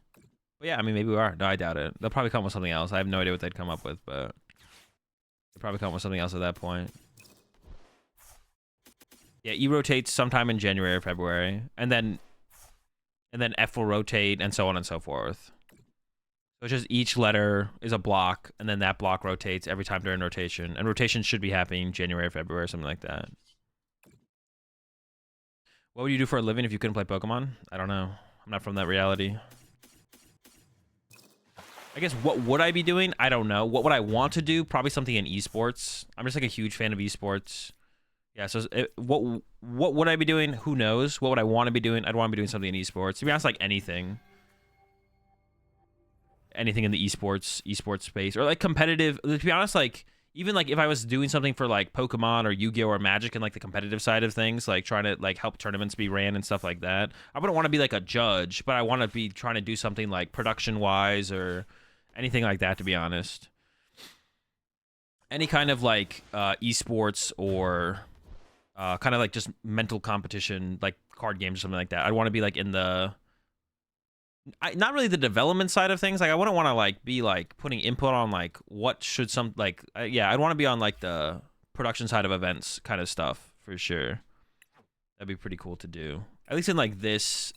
Speaker 1: But yeah, I mean, maybe we are. No, I doubt it. They'll probably come with something else. I have no idea what they'd come up with, but they'll probably come with something else at that point. Yeah, E rotates sometime in January or February, and then F will rotate, and so on and so forth. So it's just each letter is a block, and then that block rotates every time during rotation. And rotation should be happening January, February, something like that. What would you do for a living if you couldn't play Pokemon? I don't know. I'm not from that reality. I guess what would I be doing? I don't know. What would I want to do? Probably something in esports. I'm just like a huge fan of esports. Yeah, so what would I be doing? Who knows? What would I want to be doing? I'd want to be doing something in esports. To be honest, like anything. Anything in the esports space. Or like competitive. To be honest, like even like if I was doing something for like Pokemon or Yu-Gi-Oh or Magic and like the competitive side of things, like trying to like help tournaments be ran and stuff like that. I wouldn't want to be like a judge, but I want to be trying to do something like production-wise or anything like that, to be honest. Any kind of like esports or kind of like just mental competition, like card games or something like that. I'd want to be like in the not really the development side of things. Like I wouldn't want to like be like putting input on like what should some like yeah, I'd want to be on like the production side of events kind of stuff for sure. That'd be pretty cool to do. At least in like this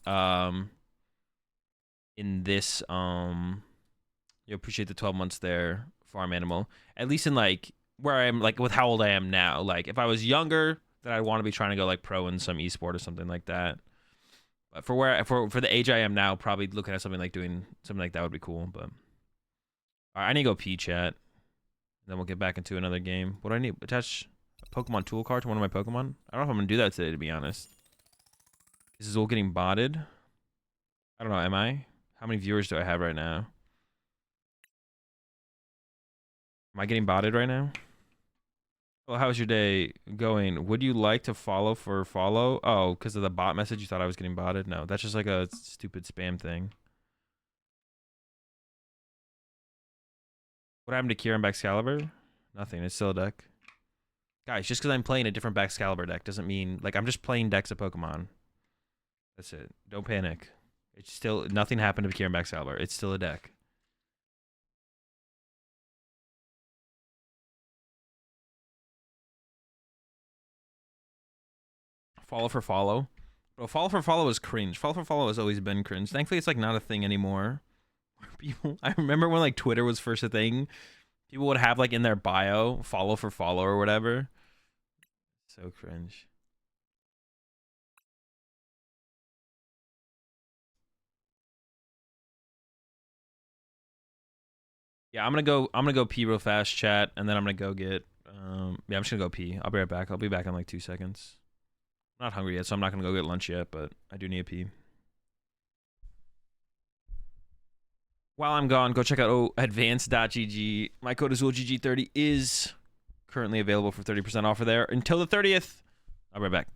Speaker 1: you appreciate the 12 months there, farm animal. At least in like where I'm like with how old I am now. Like if I was younger, then I'd want to be trying to go like pro in some esport or something like that. But for the age I am now, probably looking at something like doing something like that would be cool. But all right, I need to go pee, chat. Then we'll get back into another game. What do I need? Attach a Pokemon tool card to one of my Pokemon? I don't know if I'm gonna do that today, to be honest. This is all getting botted. I don't know. Am I? How many viewers do I have right now? Am I getting botted right now? Well, how's your day going? Would you like to follow for follow? Oh, because of the bot message, you thought I was getting botted? No, that's just like a stupid spam thing. What happened to Kieran Baxcalibur? Nothing. It's still a deck. Guys, just because I'm playing a different Baxcalibur deck doesn't mean... Like, I'm just playing decks of Pokemon. That's it. Don't panic. It's still... Nothing happened to Kieran Baxcalibur. It's still a deck. Follow for follow. Bro, follow for follow is cringe. Follow for follow has always been cringe. Thankfully, it's like not a thing anymore. People, I remember when like Twitter was first a thing, people would have like in their bio follow for follow or whatever. So cringe. Yeah, I'm gonna go pee real fast, chat, and then I'm gonna go get yeah, I'm just gonna go pee. I'll be right back. I'll be back in like 2 seconds. I'm not hungry yet, so I'm not gonna go get lunch yet, but I do need a pee. While I'm gone, go check out advanced.gg. My code AzulGG30 is currently available for 30% off there until the 30th. I'll be right back.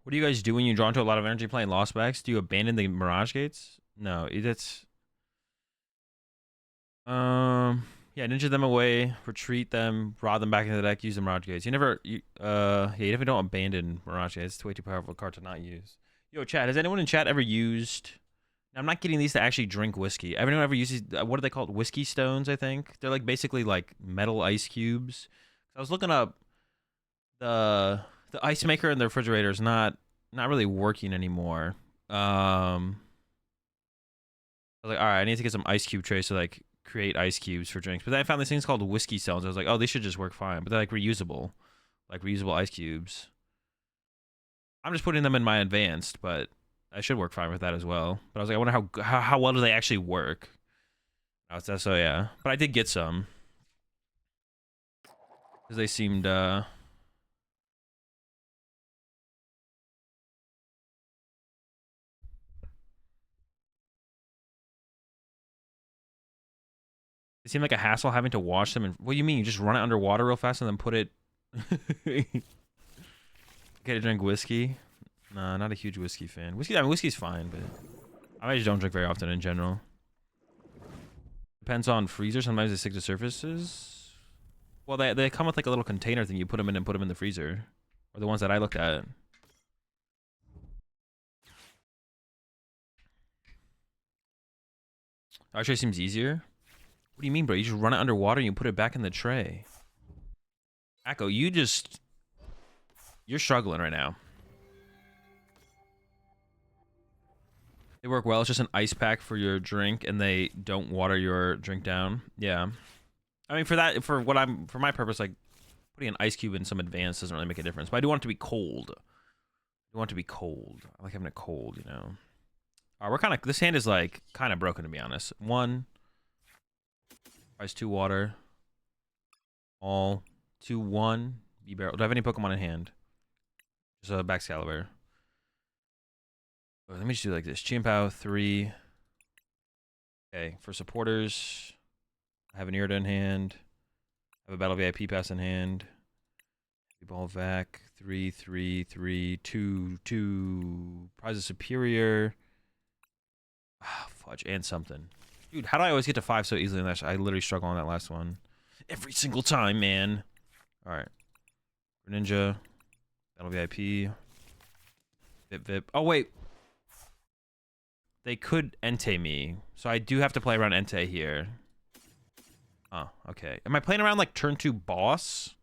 Speaker 1: What do you guys do when you draw into a lot of energy playing Lost Backs? Do you abandon the Mirage Gates? No, that's... Yeah, ninja them away, retreat them, rod them back into the deck, use the Mirage Gates. You never... yeah, you definitely don't abandon Mirage Gates. It's way too powerful a card to not use. Yo, chat, has anyone in chat ever used... I'm not getting these to actually drink whiskey. Everyone ever uses... what are they called? Whiskey stones, I think? They're like basically like metal ice cubes. I was looking up... The ice maker in the refrigerator is not really working anymore. I was like, all right, I need to get some ice cube trays to like create ice cubes for drinks. But then I found these things called whiskey stones. I was like, oh, they should just work fine. But they're like reusable ice cubes. I'm just putting them in my advanced, but I should work fine with that as well. But I was like, I wonder how well do they actually work? So yeah, but I did get some because they seemed it seemed like a hassle having to wash them. And what do you mean? You just run it underwater real fast and then put it... Get to drink whiskey? Nah, not a huge whiskey fan. Whiskey's fine, but I just don't drink very often in general. Depends on freezer. Sometimes they stick to surfaces. Well, they come with like a little container thing. You put them in and put them in the freezer. Or the ones that I looked at. Arceus seems easier. What do you mean, bro? You just run it underwater and you put it back in the tray. Echo, you're struggling right now. They work well. It's just an ice pack for your drink, and they don't water your drink down. Yeah. I mean, for my purpose, like putting an ice cube in some advanced doesn't really make a difference. But I do want it to be cold. I want it to be cold. I like having it cold, you know. All right, this hand is like kind of broken, to be honest. 1. Price 2 water. All 2 1. B-barrel. Do I have any Pokemon in hand? Just a Baxcalibur. Let me just do like this. Chien-Pao 3. Okay, for supporters, I have an Irida in hand. I have a Battle VIP pass in hand. Ball Vac 3 3 3 2 2. Prize of Superior. Ah, fudge and something. Dude, how do I always get to 5 so easily in that? I literally struggle on that last one. Every single time, man. Alright. Ninja. Battle VIP. Vip. Oh, wait. They could Entei me. So I do have to play around Entei here. Oh, okay. Am I playing around like turn 2 boss?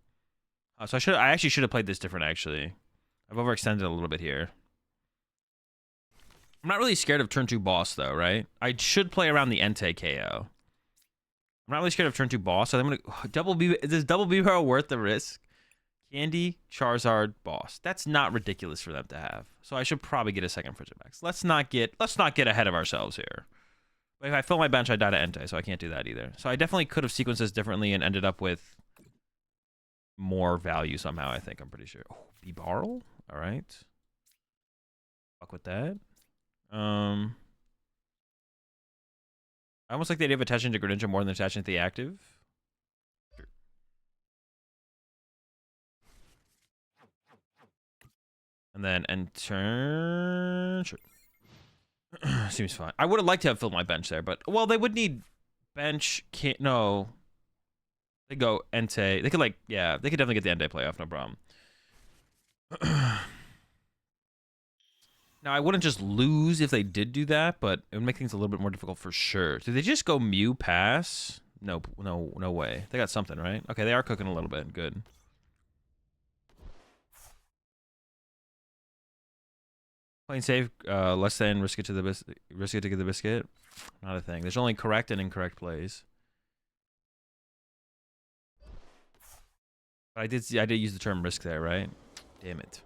Speaker 1: So I actually should have played this different, actually. I've overextended a little bit here. I'm not really scared of turn 2 boss, though, right? I should play around the Entei KO. I'm not really scared of turn 2 boss, so I'm gonna is double B barrel worth the risk? Candy, Charizard, boss. That's not ridiculous for them to have. So I should probably get a second Frigimax. Let's not get ahead of ourselves here. But if I fill my bench, I die to Entei, so I can't do that either. So I definitely could have sequenced this differently and ended up with more value somehow, I think. I'm pretty sure. Oh, B-Barrel? Alright. Fuck with that. I almost like the idea of attaching to Greninja more than attaching to the active. Sure. And then enter. Sure. Seems fine. I would have liked to have filled my bench there, but well, they would need bench. Can't no. They go Entei. They could like yeah. They could definitely get the Entei playoff, no problem. Now I wouldn't just lose if they did do that, but it would make things a little bit more difficult for sure. Did they just go Mew pass? No way. They got something right. Okay, they are cooking a little bit. Good. Playing safe, less than risk it to get the biscuit. Not a thing. There's only correct and incorrect plays. But I did use the term risk there, right? Damn it.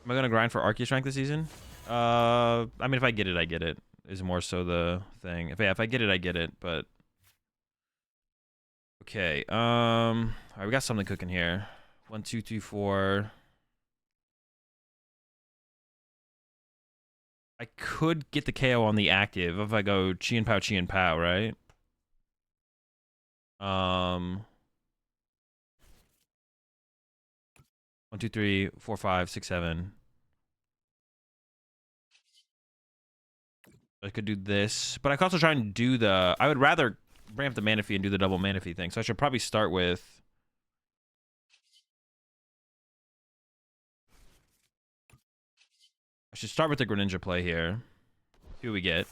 Speaker 1: Am I gonna grind for Arceus rank this season? I mean, if I get it, I get it. Is more so the thing. If I get it, I get it. But okay. All right, we got something cooking here. 1, 2, 3, 4. I could get the KO on the active if I go Chien-Pao, right? 1, 2, 3, 4, 5, 6, 7. I could do this, but I could also try and do the... I would rather ramp the Manaphy and do the double Manaphy thing, so I should probably start with... I should start with the Greninja play here. See what we get.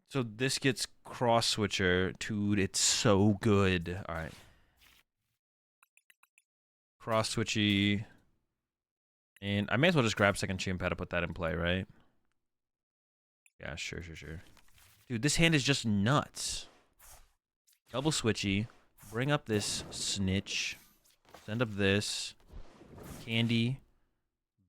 Speaker 1: So this gets Cross Switcher. Dude, it's so good. Alright. Cross Switchy. And I may as well just grab second Chien-Pao to put that in play, right? Yeah, sure. Dude, this hand is just nuts. Double Switchy. Bring up this Snitch. Send up this. Candy.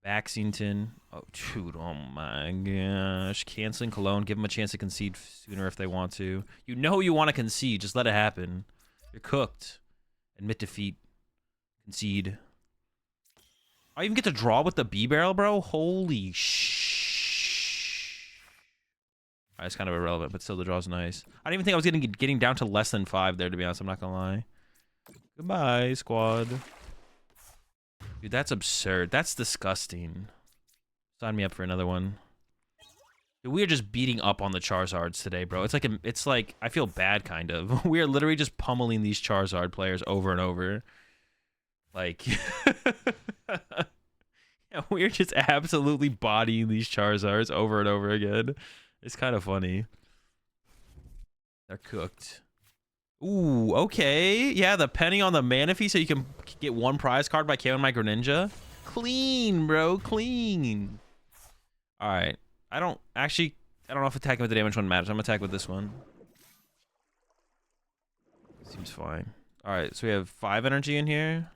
Speaker 1: Baxington. Oh, dude, oh my gosh. Canceling Cologne. Give them a chance to concede sooner if they want to. You know you want to concede. Just let it happen. You're cooked. Admit defeat. Concede. I even get to draw with the B-Barrel, bro? Holy shh. Alright, it's kind of irrelevant, but still the draw's nice. I didn't even think I was getting down to less than 5 there, to be honest. I'm not gonna lie. Goodbye, squad. Dude, that's absurd. That's disgusting. Sign me up for another one. Dude, we are just beating up on the Charizards today, bro. It's like I feel bad, kind of. We are literally just pummeling these Charizard players over and over. Like, yeah, we're just absolutely bodying these Charizards over and over again. It's kind of funny. They're cooked. Ooh, okay. Yeah, the penny on the Manaphy so you can get 1 prize card by KOing my Greninja. Clean, bro. Clean. All right. I don't know if attacking with the damage one matters. I'm going to attack with this one. Seems fine. All right, so we have 5 energy in here.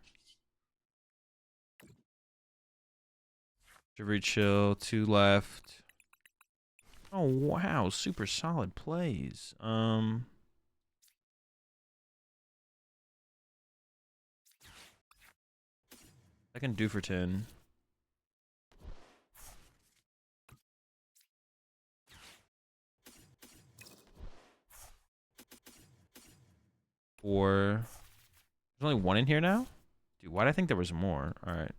Speaker 1: Shivery Chill, 2 left. Oh, wow. Super solid plays. I can do for 10. Or there's only 1 in here now? Dude, why did I think there was more? All right.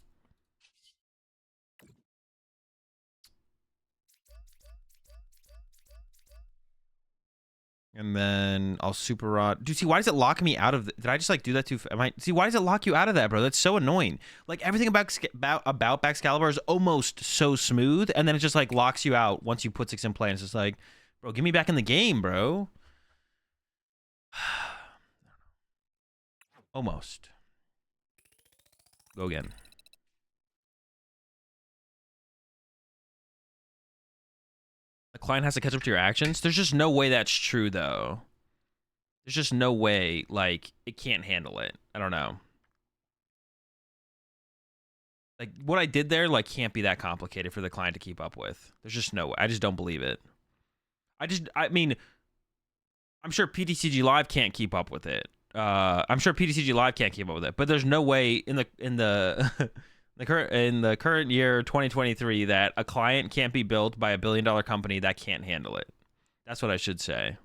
Speaker 1: And then I'll Super Rod. Dude, see, why does it lock me out of... Did I just, like, do that too... See, why does it lock you out of that, bro? That's so annoying. Like, everything about Baxcalibur is almost so smooth, and then it just, like, locks you out once you put 6 in play, and it's just like, bro, get me back in the game, bro. Almost. Go again. The client has to catch up to your actions? There's just no way that's true, though. There's just no way, like, it can't handle it. I don't know. Like, what I did there, like, can't be that complicated for the client to keep up with. There's just no way. I just don't believe it. I mean, I'm sure PTCG Live can't keep up with it. I'm sure PTCG Live can't keep up with it, but there's no way in the the current year 2023 that a client can't be built by a billion-dollar company that can't handle it. That's what I should say.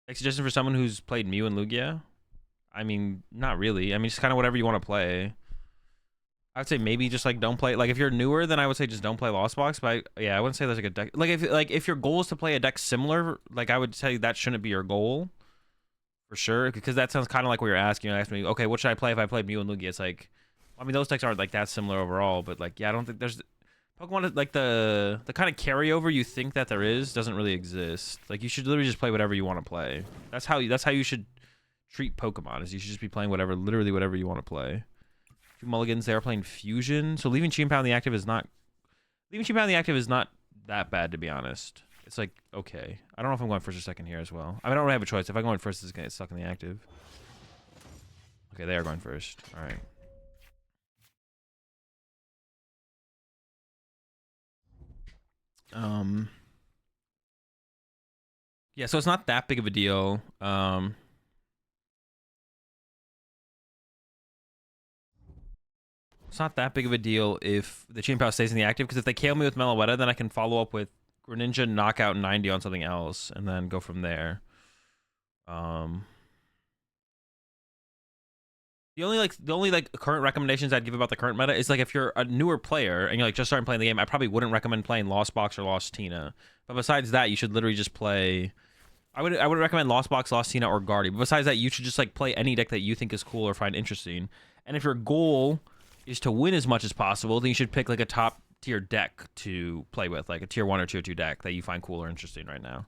Speaker 1: Like, suggestion for someone who's played Mew and Lugia? I mean, not really. I mean, just kind of whatever you want to play. I would say maybe just, like, don't play. Like, if you're newer, then I would say just don't play Lost Box. But yeah, I wouldn't say there's like a deck. Like, if your goal is to play a deck similar, like, I would say that shouldn't be your goal. For sure, because that sounds kind of like what you're asking. You asked me, okay, what should I play if I play Mew and Lugia? It's like, I mean, those decks aren't like that similar overall, but like, yeah, I don't think there's Pokemon like the kind of carryover you think that there is doesn't really exist. Like, you should literally just play whatever you want to play. That's how you should treat Pokemon. Is you should just be playing literally whatever you want to play. 2 mulligans. They are playing Fusion, so leaving Chien-Pao in the active is not that bad, to be honest. It's like, okay. I don't know if I'm going first or second here as well. I mean, I don't really have a choice. If I go in first, it's going to get stuck in the active. Okay, they are going first. All right. Yeah, so it's not that big of a deal. It's not that big of a deal if the Chien-Pao stays in the active, because if they KO me with Meloetta, then I can follow up with Greninja, knockout 90 on something else, and then go from there. The only current recommendations I'd give about the current meta is like if you're a newer player and you're like just starting playing the game, I probably wouldn't recommend playing Lost Box or Lost Tina. But besides that, you should literally just play. I would recommend Lost Box, Lost Tina, or Guardy. But besides that, you should just like play any deck that you think is cool or find interesting. And if your goal is to win as much as possible, then you should pick like a top tier deck to play with, like a tier 1 or tier 2 deck that you find cool or interesting right now,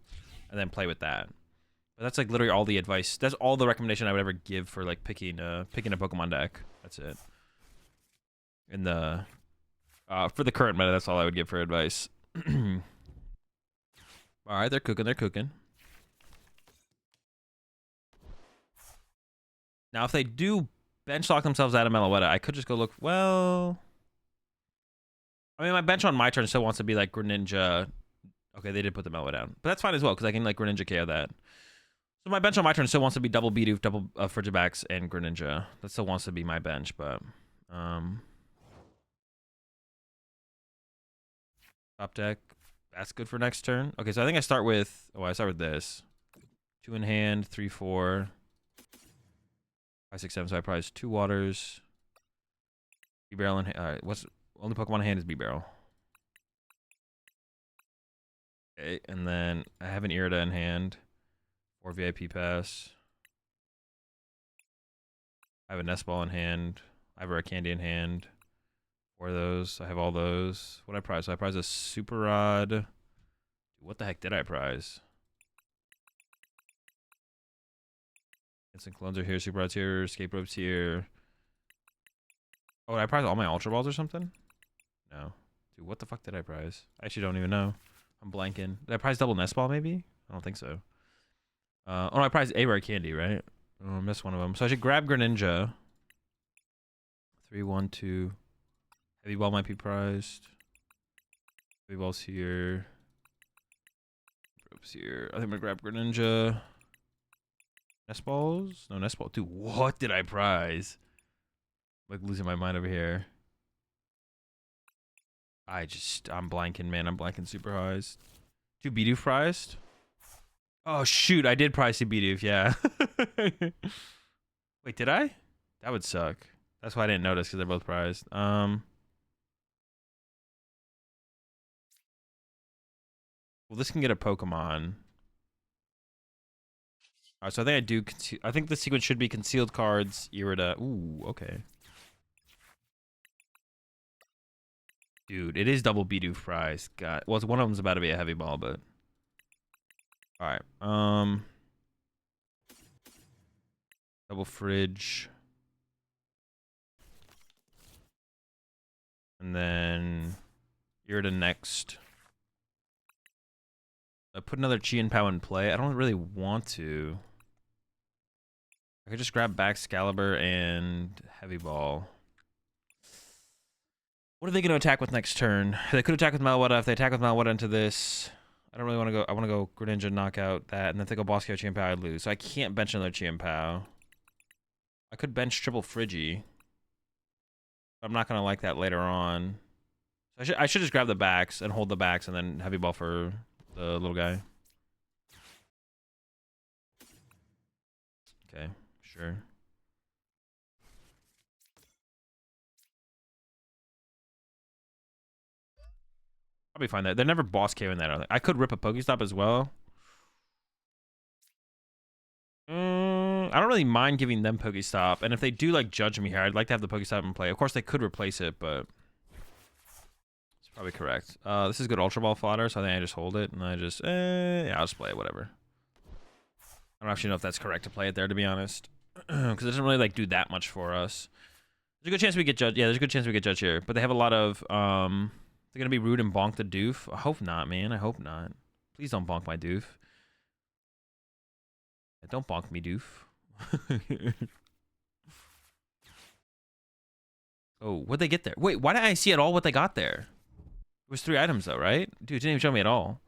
Speaker 1: and then play with that. But that's like literally all the advice. That's all the recommendation I would ever give for like picking a Pokemon deck. That's it. In the for the current meta, that's all I would give for advice. All right, they're cooking. They're cooking. Now, if they do bench lock themselves out of Meloetta, I could just go look. Well, I mean, my bench on my turn still wants to be like Greninja. Okay, they did put the Meloetta down, but that's fine as well because I can like Greninja KO that. So my bench on my turn still wants to be double Bidoof, double Frigibax, and Greninja. That still wants to be my bench, but top deck. That's good for next turn. Okay, so I think I start with. Oh, I start with this. 2 in hand, 3, 4, 5, 6, 7. So I prize 2 waters. B-Barrel in hand. All right, what's only Pokemon in hand is B-Barrel. Okay, and then I have an Irida in hand. 4 VIP pass. I have a Nest Ball in hand. I have a Red Candy in hand. 4 of those. I have all those. What did I prize? So I prize a Super Rod. What the heck did I prize? Instant Clones are here. Super Rod's here. Escape Ropes here. Oh, did I prize all my Ultra Balls or something? No. Dude, what the fuck did I prize? I actually don't even know. I'm blanking. Did I prize double Nest Ball maybe? I don't think so. Oh no, I prized a Rare Candy, right? Oh, I missed one of them. So I should grab Greninja. 3, 1, 2. Heavy Ball might be prized. Heavy Ball's here. Ropes here. I think I'm gonna grab Greninja. Nest Balls? No, Nest Ball. Dude, what did I prize? I'm like losing my mind over here. I'm blanking, man. I'm blanking super highs. 2 Bidoof prized? Oh, shoot. I did prize 2 Bidoof, yeah. Wait, did I? That would suck. That's why I didn't notice, because they're both prized. Well, this can get a Pokemon. Alright, so I think I do. I think the sequence should be concealed cards, Irida. Ooh, okay. Dude, it is double Bidoof prize. God, well, one of them's about to be a heavy ball, but all right. Double Fridge, and then Irida next. I put another Chien-Pao in play. I don't really want to. I could just grab Baxcalibur and Heavy Ball. What are they going to attack with next turn? They could attack with Meloetta. If they attack with Meloetta into this, I don't really want to go. I want to go Greninja, knock out that, and then if they go Boss KO Chien-Pao, I'd lose. So I can't bench another Chien-Pao. I could bench triple Friggy. But I'm not going to like that later on. So I should just grab the backs and hold the backs and then Heavy Ball for the little guy. Okay, sure. Probably find that. They're never boss KOing that. I could rip a Pokestop as well. I don't really mind giving them Pokestop. And if they do like judge me here, I'd like to have the Pokestop in play. Of course, they could replace it, but it's probably correct. This is good Ultra Ball fodder, so I think I just hold it and I just, yeah, I'll just play it, whatever. I don't actually know if that's correct to play it there, to be honest, because it doesn't really like do that much for us. There's a good chance we get judged. Yeah, there's a good chance we get judged here, but they have a lot of they're gonna be rude and bonk the doof. I hope not, man. I hope not. Please don't bonk my doof. Don't bonk me, doof. Oh, what'd they get there? Wait, why didn't I see at all what they got there? It was 3 items though, right? Dude, it didn't even show me at all.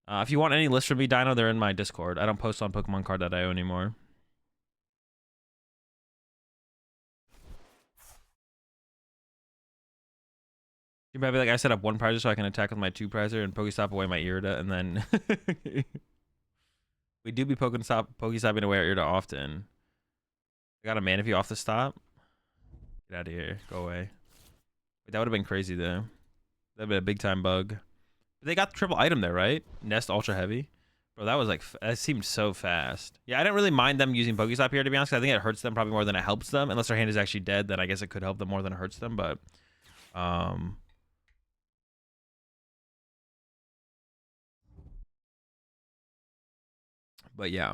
Speaker 1: If you want any list from me, Dino, they're in my Discord. I don't post on PokemonCard.io anymore. You might be like, I set up 1 prizer so I can attack with my 2 prizer and Pokestop away my Irida, and then we do be Pokestopping away our Irida often. I got a Manaphy off the stop. Get out of here. Go away. That would have been crazy though. That'd been a big time bug. They got the triple item there, right? Nest ultra heavy. Bro, that was like, that seemed so fast. Yeah, I didn't really mind them using Pokestop here, to be honest. I think it hurts them probably more than it helps them. Unless their hand is actually dead, then I guess it could help them more than it hurts them. But yeah.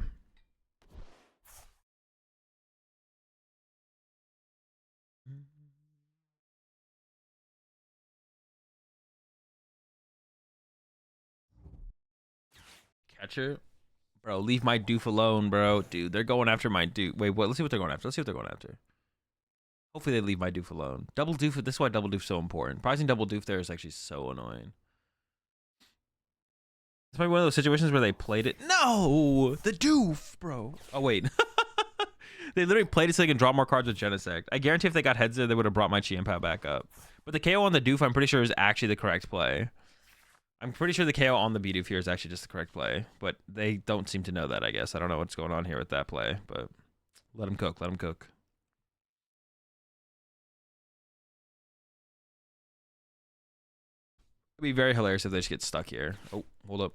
Speaker 1: Catcher. Bro, leave my doof alone, bro. Dude, they're going after my doof. Wait, what? Let's see what they're going after. Let's see what they're going after. Hopefully they leave my doof alone. Double doof, this is why double doof's so important. Pricing double doof there is actually so annoying. It's probably one of those situations where they played it. No! The doof, bro. Oh, wait. They literally played it so they can draw more cards with Genesect. I guarantee if they got heads there, they would have brought my Chien-Pao back up. But the KO on the doof, I'm pretty sure, is actually the correct play. I'm pretty sure the KO on the B-Doof here is actually just the correct play. But they don't seem to know that, I guess. I don't know what's going on here with that play. But let them cook. Let them cook. It'd be very hilarious if they just get stuck here. Oh, hold up.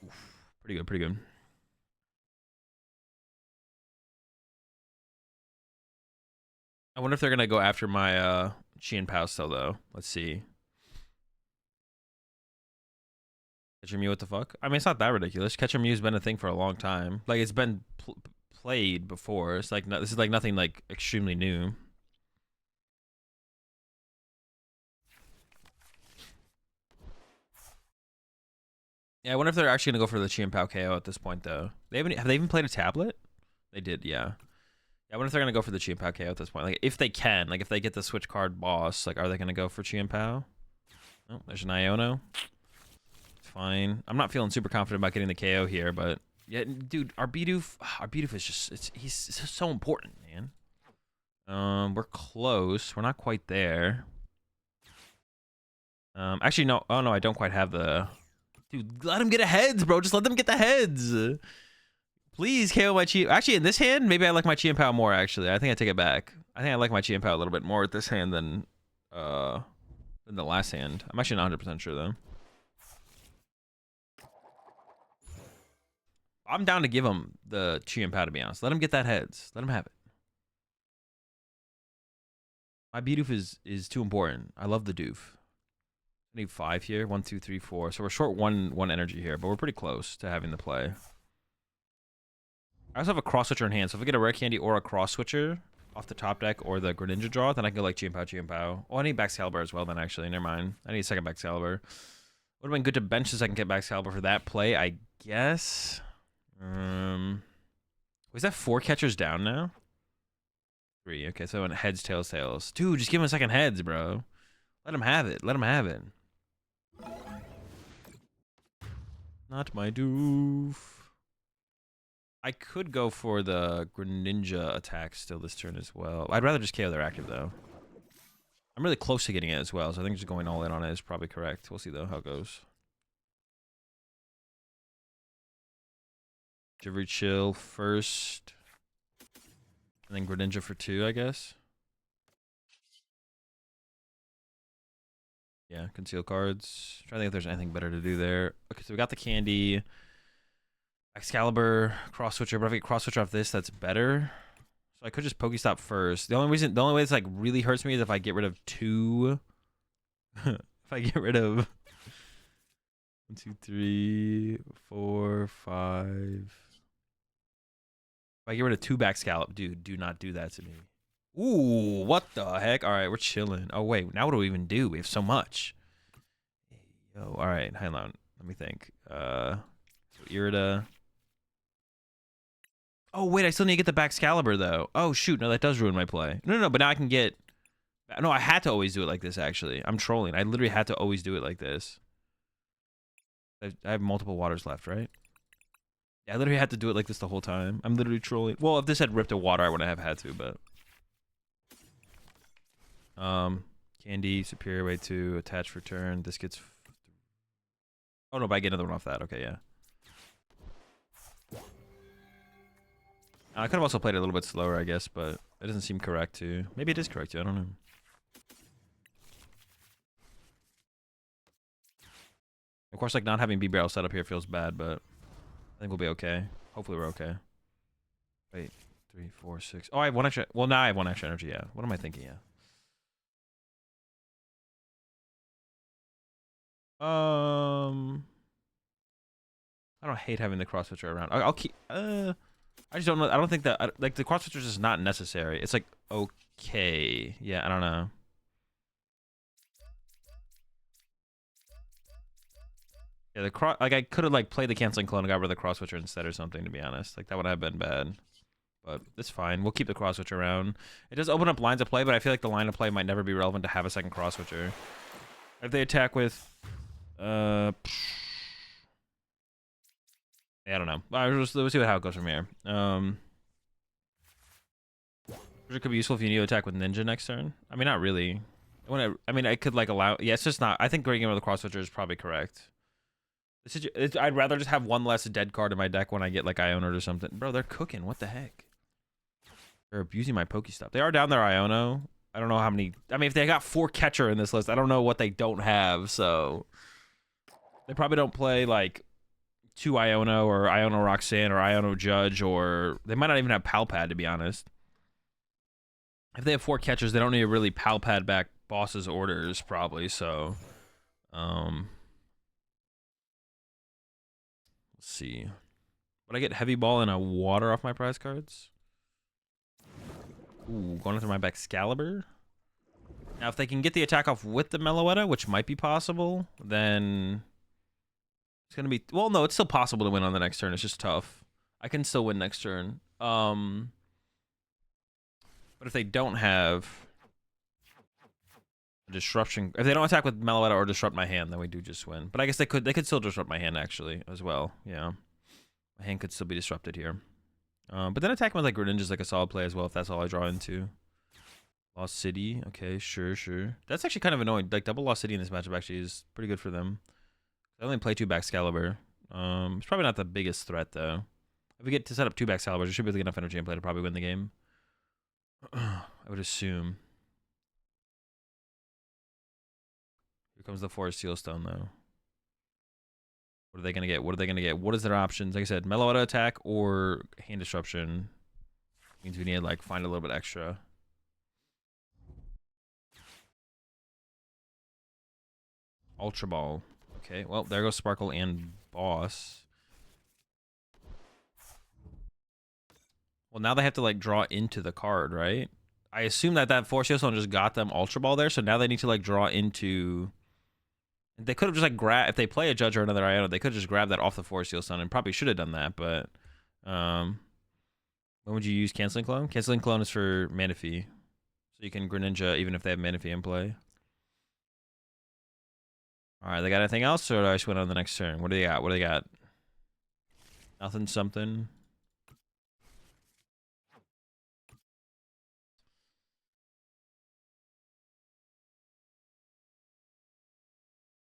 Speaker 1: Oof. Pretty good, pretty good. I wonder if they're gonna go after my Chien-Pao still though. Let's see. Catcher Mew, what the fuck? I mean, it's not that ridiculous. Catcher Mew's been a thing for a long time. Like, it's been played before. It's like, this is like nothing like extremely new. Yeah, I wonder if they're actually gonna go for the Chien-Pao KO at this point though. Have they even played a tablet? They did, yeah. Yeah, I wonder if they're gonna go for the Chien-Pao KO at this point. Like, if they can, like if they get the switch card boss, like are they gonna go for Chien-Pao? Oh, there's an Iono. It's fine. I'm not feeling super confident about getting the KO here, but yeah, dude, our Bidoof is just he's so important, man. We're close. We're not quite there. Actually no. Oh no, I don't quite have the. Dude, let him get a heads, bro. Just let them get the heads. Please KO my Chien. Actually, in this hand, maybe I like my Chien-Pao more, actually. I think I take it back. I think I like my Chien-Pao a little bit more with this hand than the last hand. I'm actually not 100% sure, though. I'm down to give him the Chien-Pao, to be honest. Let him get that heads. Let him have it. My B-Doof is too important. I love the doof. I need 5 here. 1, 2, 3, 4. So we're short one energy here, but we're pretty close to having the play. I also have a cross switcher in hand, so if I get a rare candy or a cross switcher off the top deck or the Greninja draw, then I can go like Chien-Pao. Oh, I need Baxcalibur as well then, actually. Never mind. I need a second Baxcalibur. Would have been good to bench the second get Baxcalibur for that play, I guess. Was that 4 catchers down now? 3. Okay, so I went heads, tails, tails. Dude, just give him a second heads, bro. Let him have it. Let him have it. Not my doof. I could go for the Greninja attack still this turn as well. I'd rather just KO their active, though. I'm really close to getting it as well, so I think just going all in on it is probably correct. We'll see, though, how it goes. Jivry Chill first. And then Greninja for 2, I guess. Yeah, conceal cards. Trying to think if there's anything better to do there. Okay, so we got the candy. Excalibur, cross switcher, but if I get cross switcher off this, that's better. So I could just Pokestop first. The only way this like really hurts me is if I get rid of 2. If I get rid of 1, 2, 3, 4, 5. If I get rid of 2 Baxcalibur, dude, do not do that to me. Ooh, what the heck? All right, we're chilling. Oh wait, now what do we even do? We have so much. Yo, all right, hang on. Let me think. So Irida. Oh, wait, I still need to get the Baxcalibur, though. Oh, shoot. No, that does ruin my play. No, but now I can get... No, I had to always do it like this, actually. I'm trolling. I literally had to always do it like this. I have multiple waters left, right? Yeah, I literally had to do it like this the whole time. I'm literally trolling. Well, if this had ripped a water, I wouldn't have had to, but... Candy, Superior Way 2, Attach for turn. This gets... Oh, no, but I get another one off that. Okay, yeah. I could have also played it a little bit slower, I guess, but it doesn't seem correct to. Maybe it is correct to. I don't know. Of course, like not having B-Barrel set up here feels bad, but I think we'll be okay. Hopefully we're okay. Wait, 3, 4, 6. Oh, I have one extra. Well, now I have one extra energy. Yeah. What am I thinking? Yeah. I don't hate having the cross switcher around. I'll keep. I just don't know. I don't think that like the cross switcher is just not necessary. It's like okay. Yeah. I don't know. Yeah, the cross, like I could have like played the canceling clone and got rid of the cross switcher instead or something. To be honest, like that would have been bad. But it's fine. We'll keep the cross switcher around. It does open up lines of play, but I feel like the line of play might never be relevant to have a second cross switcher. If they attack with, yeah, I don't know. Let's see how it goes from here. It could be useful if you need to attack with Ninja next turn. I mean, not really. I mean, I could like allow. Yeah, it's just not. I think breaking with the cross switcher is probably correct. I'd rather just have one less dead card in my deck when I get like Iono or something. Bro, they're cooking. What the heck? They're abusing my Pokestop. They are down there Iono. I don't know how many. I mean, if they got 4 catcher in this list, I don't know what they don't have. So they probably don't play like 2 Iono or Iono Roxanne or Iono Judge, or they might not even have Palpad, to be honest. If they have 4 catchers, they don't need to really Palpad back boss's orders, probably. So, let's see. Would I get Heavy Ball and a Water off my prize cards? Ooh, going after my Excalibur. Now, if they can get the attack off with the Meloetta, which might be possible, then it's going to be... Well, no, it's still possible to win on the next turn. It's just tough. I can still win next turn. But if they don't have a Disruption... If they don't attack with Meloetta or Disrupt my hand, then we do just win. But I guess they could still Disrupt my hand, actually, as well. Yeah. My hand could still be disrupted here. But then attacking with like Greninja is like a solid play as well if that's all I draw into. Lost City. Okay, sure. That's actually kind of annoying. Like double Lost City in this matchup actually is pretty good for them. I only play 2 Excalibur. It's probably not the biggest threat though. If we get to set up 2 Excaliburs, there should be enough energy in play to probably win the game. I would assume. Here comes the Forest Seal Stone though. What are they gonna get? What is their options? Like I said, Meloetta attack or hand disruption. Means we need to like find a little bit extra. Ultra Ball. Okay, well there goes Sparkle and Boss. Well, now they have to like draw into the card, right? I assume that Force Seal Stone just got them Ultra Ball there, so now they need to like draw into. They could have just like grabbed, if they play a Judge or another Iono, they could have just grabbed that off the Force Seal Stone and probably should have done that, but when would you use Canceling Clone? Canceling Clone is for Manaphy. So you can Greninja even if they have Manaphy in play. Alright, they got anything else or do I just went on the next turn? What do they got? Nothing something.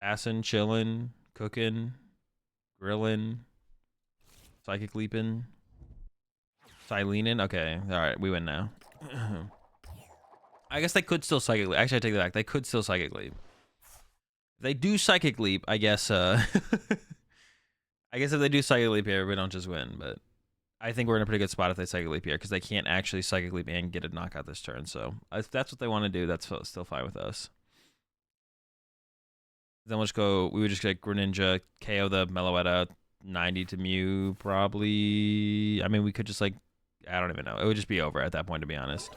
Speaker 1: Assing, chilling, cooking, grilling, Psychic Leaping, Silenin. Okay, alright, we win now. I guess they could still Psychic Leap. Actually, I take that back. They could still Psychic Leap. If they do Psychic Leap, I guess, I guess if they do Psychic Leap here, we don't just win, but I think we're in a pretty good spot if they Psychic Leap here, because they can't actually Psychic Leap and get a knockout this turn, so if that's what they want to do, that's still fine with us. Then we'll just go, we would just get Greninja, KO the Meloetta, 90 to Mew, probably. I mean, we could just like, I don't even know. It would just be over at that point, to be honest.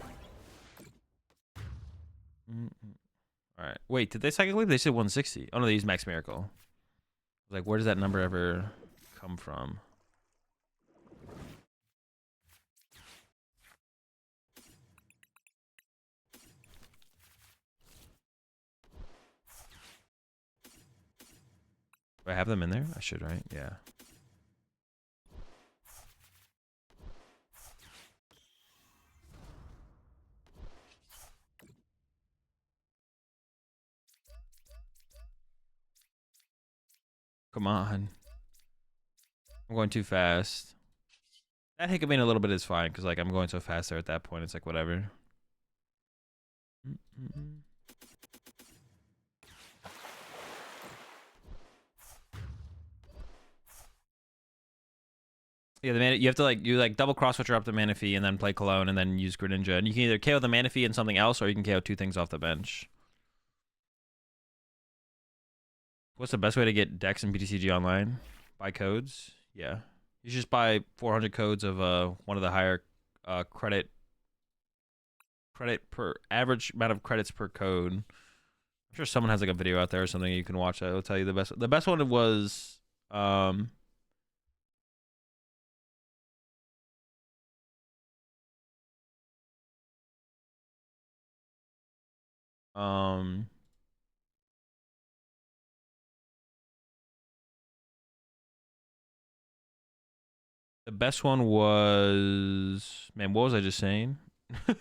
Speaker 1: Alright. Wait, did they Psychic Leap? They said 160. Oh no, they used Max Miracle. Like, where does that number ever come from? Do I have them in there? I should, right? Yeah. Come on. I'm going too fast. That hiccuping a little bit is fine because like I'm going so fast there at that point. It's like whatever. Yeah, the mana, you have to like double cross switcher up the Manaphy and then play Cologne and then use Greninja. And you can either KO the Manaphy and something else, or you can KO 2 things off the bench. What's the best way to get decks in PTCG online? Buy codes? Yeah. You should just buy 400 codes of one of the higher credit per average amount of credits per code. I'm sure someone has like a video out there or something you can watch that will tell you the best. The best one was the best one was, man, what was I just saying?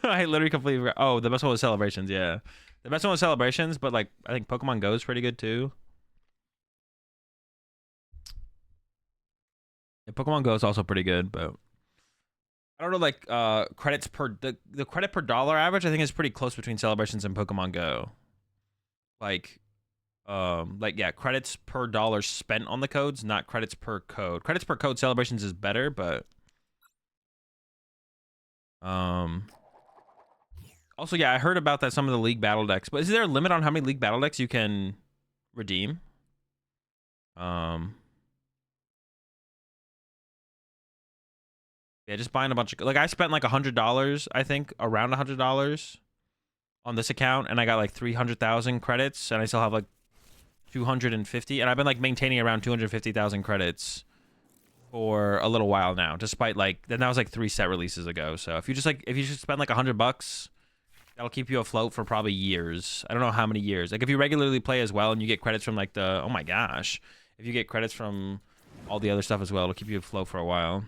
Speaker 1: I literally completely forgot. Oh, the best one was Celebrations, yeah. The best one was Celebrations, but like I think Pokemon Go is pretty good too. Yeah, Pokemon Go is also pretty good, but I don't know, like credits per the credit per dollar average I think is pretty close between Celebrations and Pokemon Go. Like yeah, credits per dollar spent on the codes, not credits per code. Credits per code Celebrations is better, but also yeah, I heard about that some of the League Battle decks, but is there a limit on how many League Battle decks you can redeem? Yeah, just buying a bunch of, like I spent like $100, I think, around $100 on this account, and I got like 300,000 credits, and I still have like 250, and I've been like maintaining around 250,000 credits for a little while now, despite like, then that was like 3 set releases ago. So if you just spend like $100, that'll keep you afloat for probably years. I don't know how many years. Like if you regularly play as well and you get credits from like the, oh my gosh, if you get credits from all the other stuff as well, it'll keep you afloat for a while.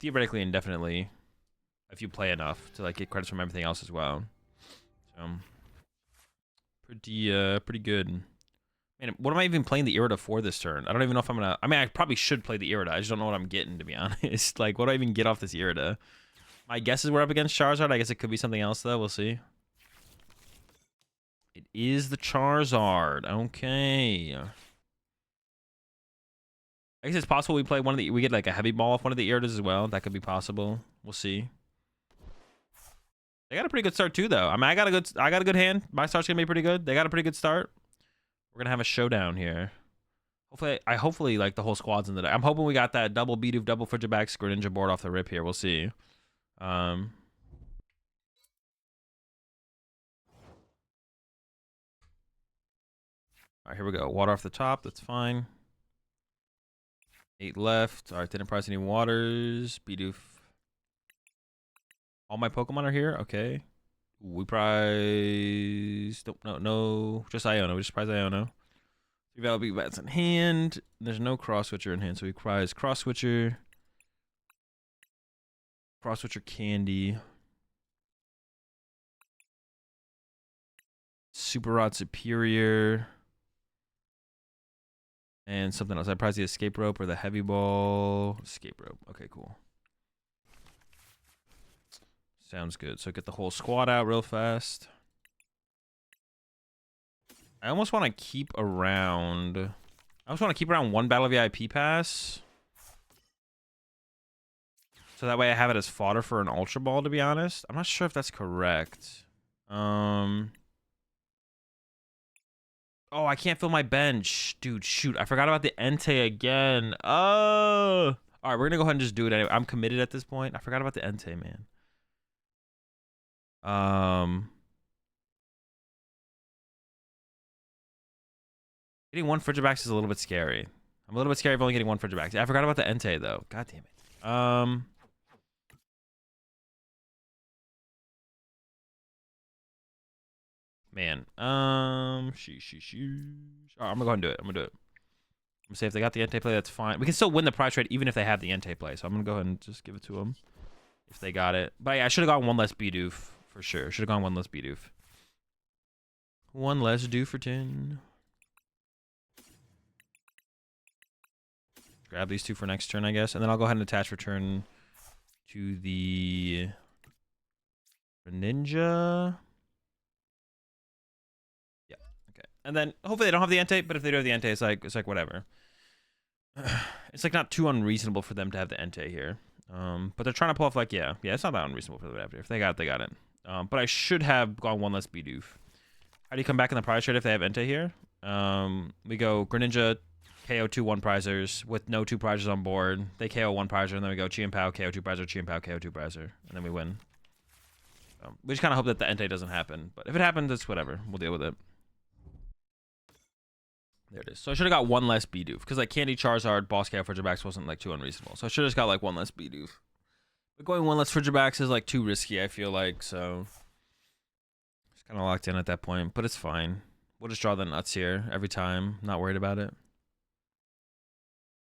Speaker 1: Theoretically, indefinitely, if you play enough to like get credits from everything else as well. So pretty good. Man, what am I even playing the Irida for this turn? I don't even know if I'm gonna, I mean, I probably should play the Irida. I just don't know what I'm getting, to be honest. Like, what do I even get off this Irida? My guess is we're up against Charizard. I guess it could be something else though. We'll see. It is the Charizard. Okay. I guess it's possible we play one of the, we get like a heavy ball off one of the Iridas as well. That could be possible. We'll see. They got a pretty good start too, though. I mean, I got a good hand. My start's gonna be pretty good. They got a pretty good start. We're gonna have a showdown here. Hopefully like the whole squad's in the deck. I'm hoping we got that double Bidoof, double Frigibax, Greninja board off the rip here. We'll see. All right, here we go. Water off the top. That's fine. 8 left. All right, didn't price any waters. Bidoof. All my Pokemon are here. Okay. We prize. No. Just Iono. We just prize Iono. 3 valid big bats in hand. There's no cross switcher in hand, so we prize cross switcher. Cross switcher candy. Super Rod Superior. And something else. I prize the escape rope or the heavy ball. Escape rope. Okay, cool. Sounds good. So get the whole squad out real fast. I almost want to keep around. I almost want to keep around 1 battle VIP pass. So that way I have it as fodder for an Ultra Ball, to be honest. I'm not sure if that's correct. Oh, I can't fill my bench. Dude, shoot. I forgot about the Entei again. Oh. All right, we're going to go ahead and just do it anyway. I'm committed at this point. I forgot about the Entei, man. Getting 1 Frigibax is a little bit scary. I'm a little bit scared of only getting 1 Frigibax. I forgot about the Entei, though. God damn it. Man. Sheesh. All right, I'm gonna go ahead and do it. I'm gonna say if they got the Entei play, that's fine. We can still win the prize trade even if they have the Entei play. So I'm gonna go ahead and just give it to them if they got it. But yeah, I should have gone 1 less Bidoof for sure. Should have gone 1 less Bidoof. 1 less Dooferton. grab these 2 for next turn, I guess. And then I'll go ahead and attach return to the Ninja. Yeah, okay. And then hopefully they don't have the Entei, but if they do have the Entei, it's like whatever. It's like not too unreasonable for them to have the Entei here. But they're trying to pull off like, yeah, it's not that unreasonable for them to have it. If they got it, they got it. But I should have gone 1 less Bidoof. How do you come back in the prize trade if they have Entei here? We go Greninja, KO 2 1-prizers with no 2 prizers on board. They KO 1 prizer, and then we go Chien-Pao, KO 2 prizer, Chien-Pao, KO 2 prizer, and then we win. We just kind of hope that the Entei doesn't happen. But if it happens, it's whatever. We'll deal with it. There it is. So I should have got 1 less Bidoof. Because like Candy Charizard, Boss KO Frigibax wasn't like too unreasonable. So I should have just got like 1 less Bidoof. But going 1 less Frigibax is like too risky, I feel like. So just kind of locked in at that point. But it's fine. We'll just draw the nuts here every time. Not worried about it.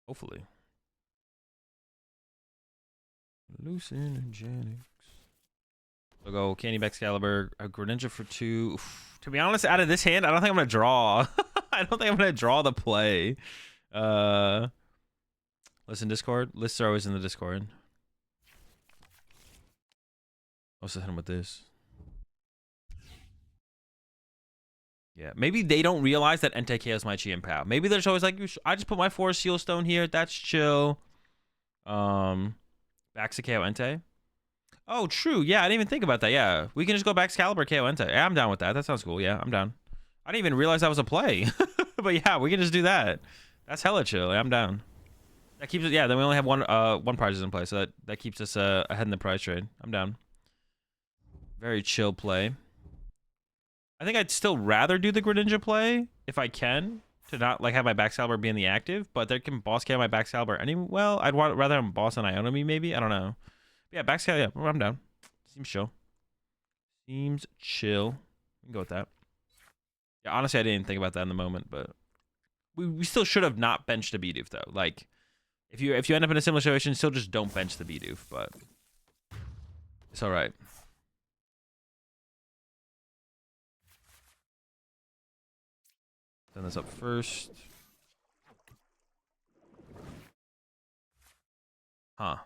Speaker 1: Hopefully. Hallucinogenics. We'll go Candy Excalibur, a Greninja for 2. Oof. To be honest, out of this hand, I don't think I'm gonna draw. I don't think I'm gonna draw the play. Listen, Discord. Lists are always in the Discord. I'll just hit him with this. Yeah, maybe they don't realize that Entei KOs my Chien-Pao. Maybe they're just always like, I just put my Forest Seal Stone here. That's chill. Back to KO Entei. Oh, true. Yeah, I didn't even think about that. Yeah, we can just go back Excalibur, KO Entei. Yeah, I'm down with that. That sounds cool. Yeah, I'm down. I didn't even realize that was a play. But yeah, we can just do that. That's hella chill. Yeah, I'm down. That keeps it. Yeah, then we only have one prizes in play, so that keeps us ahead in the prize trade. I'm down. Very chill play. I think I'd still rather do the Greninja play if I can, to not like have my back Excalibur be in the active, but they can boss KO my back Excalibur well, I'd rather have boss than Ionomy maybe. I don't know. But yeah, back Excalibur, yeah, I'm down. Seems chill. Seems chill. We can go with that. Yeah, honestly, I didn't think about that in the moment, but we still should have not benched the Bidoof though. Like, if you end up in a similar situation, still just don't bench the Bidoof, but it's all right. Send this up first. Huh.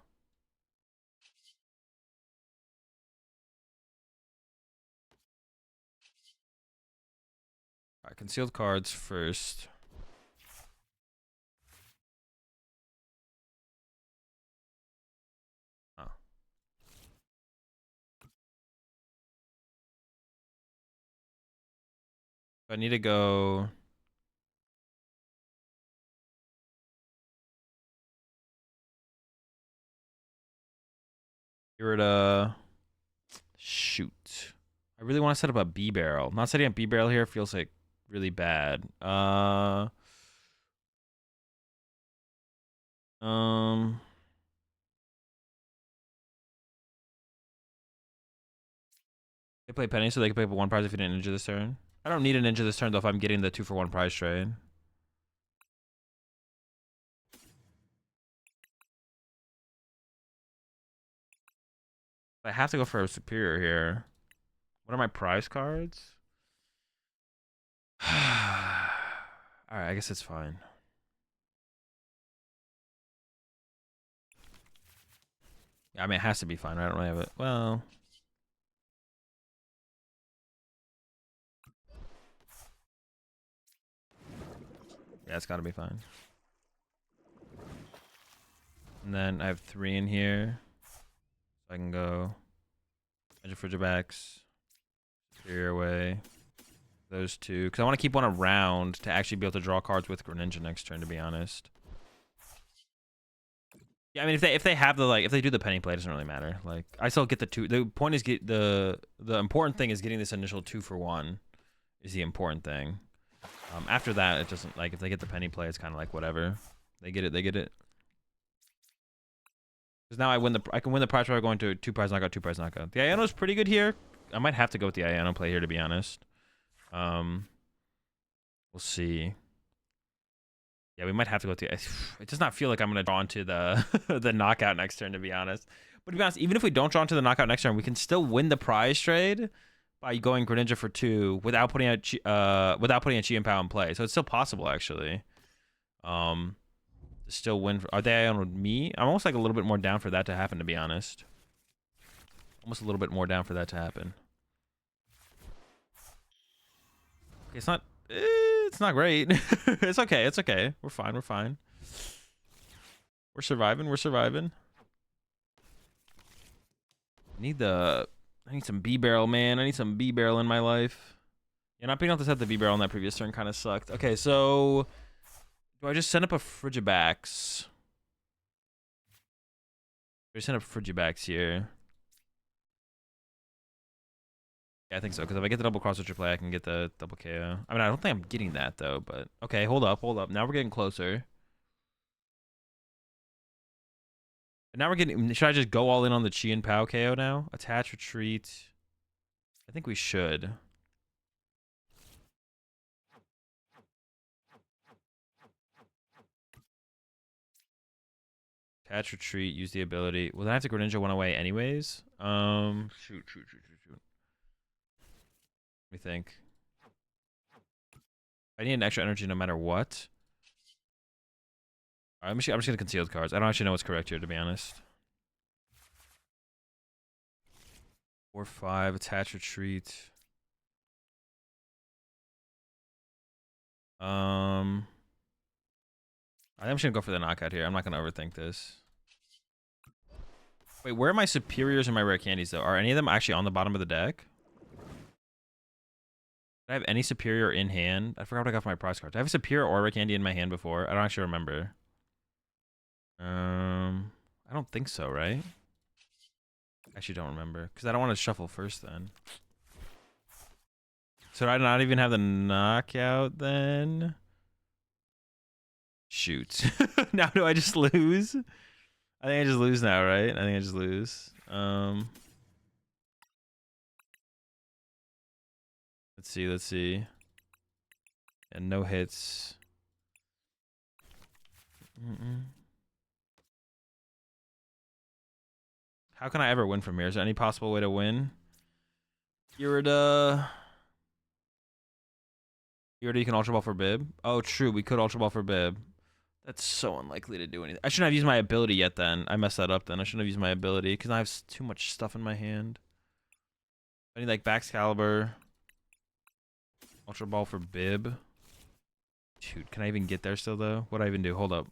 Speaker 1: Alright, concealed cards first. Oh. I need to go. Here to shoot. I really want to set up a B barrel. Not setting up B barrel here feels like really bad. They play Penny so they can pick up 1 prize if you didn't ninja this turn. I don't need a ninja this turn though if I'm getting the 2 for 1 prize trade. I have to go for a superior here. What are my prize cards? Alright, I guess it's fine. Yeah, I mean, it has to be fine. I don't really have it. Well. Yeah, it's gotta be fine. And then I have 3 in here. So I can go Magic Frigibax, Superior away. Those 2. Because I want to keep one around to actually be able to draw cards with Greninja next turn, to be honest. Yeah, I mean, if they have the, like, if they do the penny play, it doesn't really matter. Like, I still get the 2. The point is, the important thing is getting this initial 2 for 1 is the important thing. After that, it doesn't, like, if they get the penny play, it's kind of like whatever. They get it, they get it. Because now I can win the prize by going to 2 prize knockout, 2 prize knockout. The Iono's pretty good here. I might have to go with the Iono play here, to be honest. We'll see. Yeah, we might have to go to. It does not feel like I'm gonna draw into the the knockout next turn, to be honest. But to be honest, even if we don't draw into the knockout next turn, we can still win the prize trade by going Greninja for 2 without putting a Chien-Pao in play. So it's still possible, actually. To still win. Are they on me? I'm almost like a little bit more down for that to happen, to be honest. Almost a little bit more down for that to happen. Okay, it's not great. It's okay. It's okay. We're fine. We're fine. We're surviving. We're surviving. I need some B-barrel, man. I need some B-barrel in my life. Yeah, not being able to set the B-barrel on that previous turn kind of sucked. Okay, so do I just send up a Frigibax? Do I send up Frigibax here? Yeah, I think so, because if I get the double cross switcher play, I can get the double KO. I mean, I don't think I'm getting that, though, but... Okay, hold up, hold up. Now we're getting closer. And now we're getting... Should I just go all in on the Chien-Pao KO now? Attach, retreat. I think we should. Attach, retreat, use the ability. Well, then I have to Greninja one away anyways. Shoot. Let me think. I need an extra energy no matter what. All right, I'm just gonna concealed cards. I don't actually know what's correct here, to be honest. 4/5, attach, retreat. I think I'm just gonna go for the knockout here. I'm not gonna overthink this. Wait, where are my superiors and my rare candies though? Are any of them actually on the bottom of the deck? Do I have any superior in hand? I forgot what I got for my prize card. Do I have a superior or rare candy in my hand before? I don't actually remember. I don't think so, right? I actually don't remember because I don't want to shuffle first then. So I not even have the knockout then? Shoot. Now do I just lose? I think I just lose now, right? I think I just lose. Let's see. And no hits. How can I ever win from here? Is there any possible way to win? Irida, you can Ultra Ball for Bib. Oh, true. We could Ultra Ball for Bib. That's so unlikely to do anything. I shouldn't have used my ability yet then. I messed that up then. I shouldn't have used my ability because I have too much stuff in my hand. I need like Baxcalibur. Ultra Ball for Bib. Shoot, can I even get there still though? What do I even do? Hold up.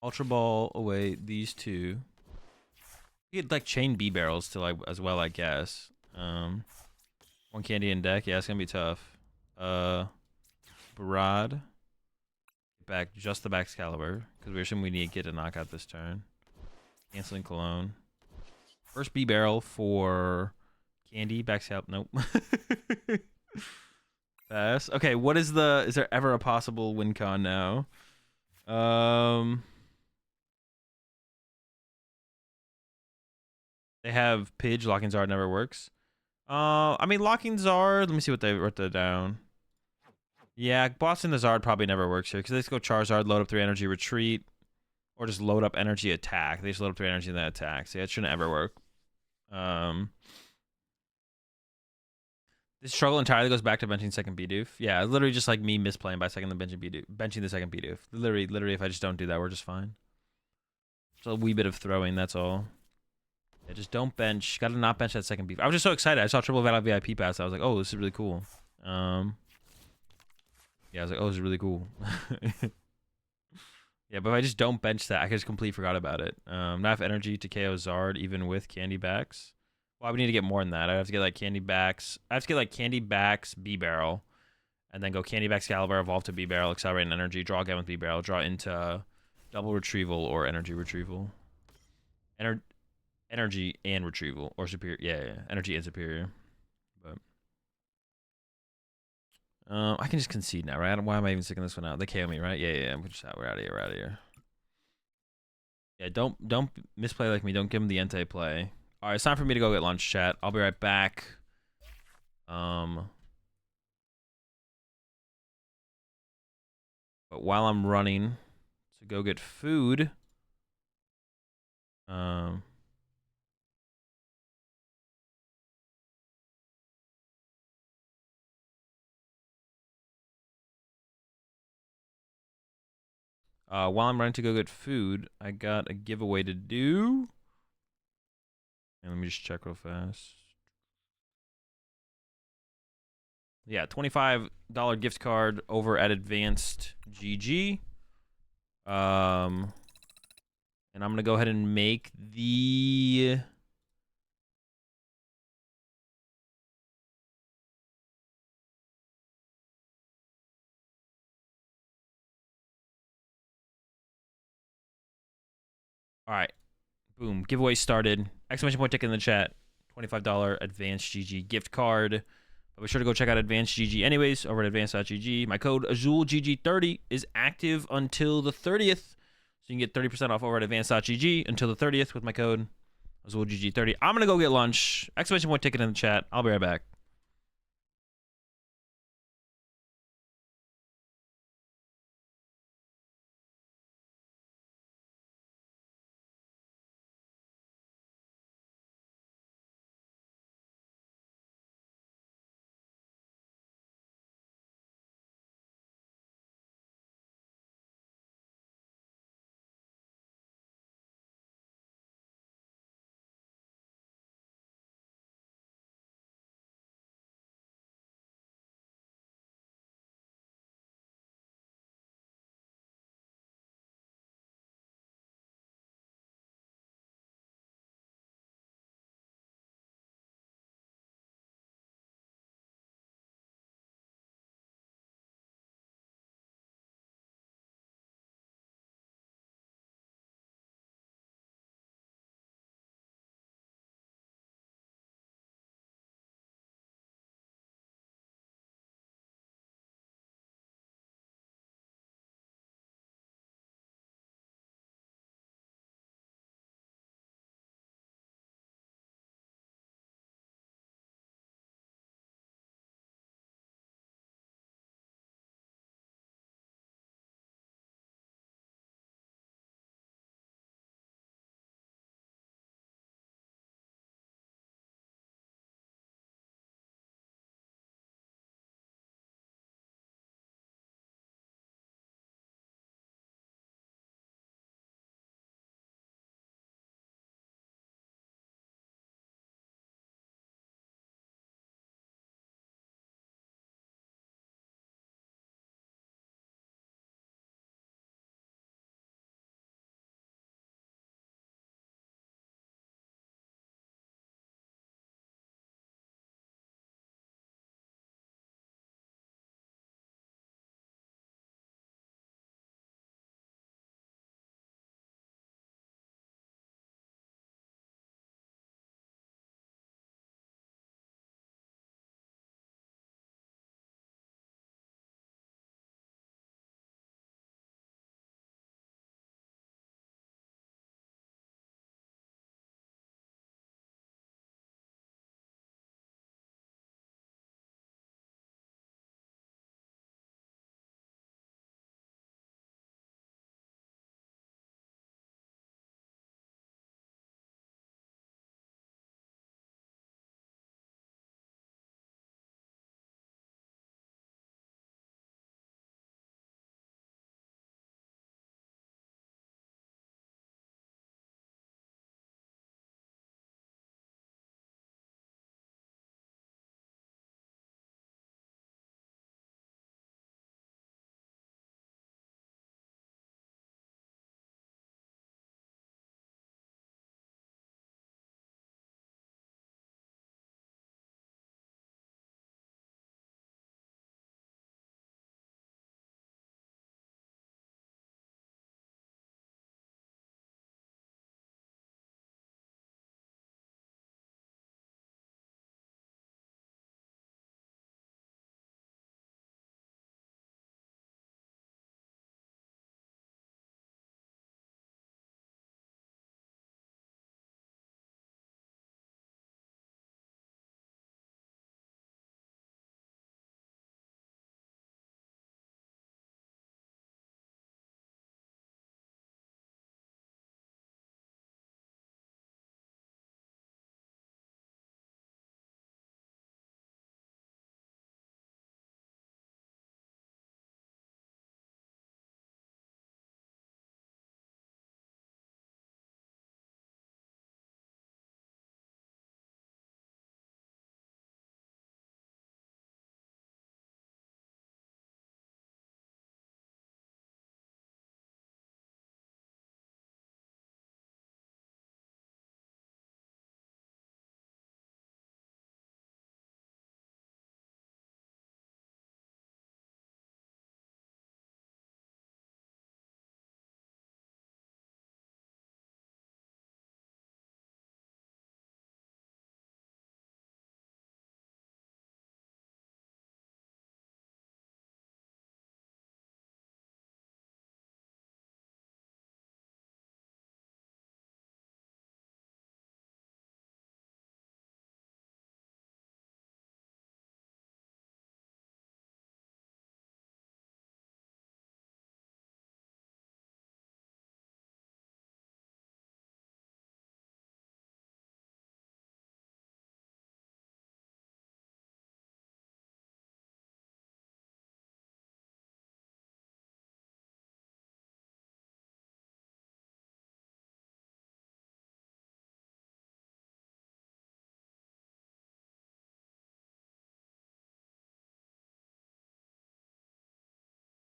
Speaker 1: Ultra Ball away these two. You get like chain B barrels to like as well, I guess. One candy in deck. Yeah, it's gonna be tough. Barad. Back just the Baxcalibur because we're assuming we need to get a knockout this turn. Canceling Cologne. First B barrel for candy. Baxcalibur. Nope. Pass. Okay, what is the? Is there ever a possible win con now? They have Pidge. Locking Zard never works. I mean, Locking Zard. Let me see what they wrote that down. Yeah, Bossing the Zard probably never works here because they just go Charizard, load up 3 energy, retreat, or just load up energy, attack. They just load up 3 energy and then attack. So yeah, it shouldn't ever work. This struggle entirely goes back to benching second Bidoof. Yeah, it's literally just like me misplaying by second the benching the second Bidoof. Literally, if I just don't do that, we're just fine. Just a wee bit of throwing, that's all. Yeah, just don't bench. Gotta not bench that second beef. I was just so excited. I saw Triple Valor VIP pass. I was like, oh, this is really cool. Yeah, I was like, oh, this is really cool. Yeah, but if I just don't bench that, I just completely forgot about it. Not enough energy to KO Zard, even with Candy Backs. Well, I would need to get more than that. I have to get like Candy Backs. I have to get like Candy Backs, B Barrel, and then go Candy Backs, Caliber, evolve to B Barrel, accelerate an energy, draw again with B Barrel, draw into double retrieval or energy retrieval. Energy and retrieval or superior. Yeah, energy and superior. But I can just concede now, right? Why am I even sticking this one out? They KO me, right? Yeah. We're out of here. We're out of here. Yeah, don't misplay like me. Don't give him the Entei play. All right, it's time for me to go get lunch, chat. I'll be right back. But while I'm running to go get food, While I'm running to go get food, I got a giveaway to do. And let me just check real fast. Yeah, $25 gift card over at AdulGG. And I'm gonna go ahead and make the all right. Boom. Giveaway started. Exclamation point ticket in the chat. $25 AdulGG gift card. But be sure to go check out AdulGG anyways over at advanced.gg. My code AzulGG30 is active until the 30th. So you can get 30% off over at advanced.gg until the 30th with my code AzulGG30. I'm going to go get lunch. Exclamation point ticket in the chat. I'll be right back.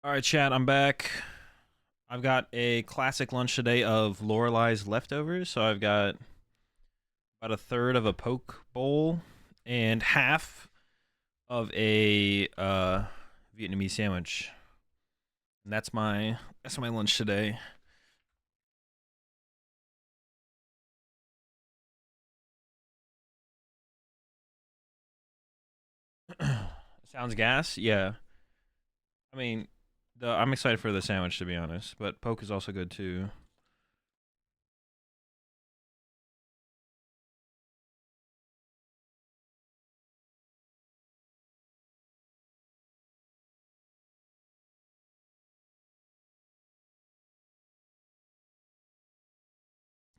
Speaker 1: All right, chat, I'm back. I've got a classic lunch today of Lorelai's leftovers. So I've got about a third of a poke bowl and half of a Vietnamese sandwich. And that's my lunch today. Sounds gas? Yeah. I mean, I'm excited for the sandwich, to be honest, but poke is also good too.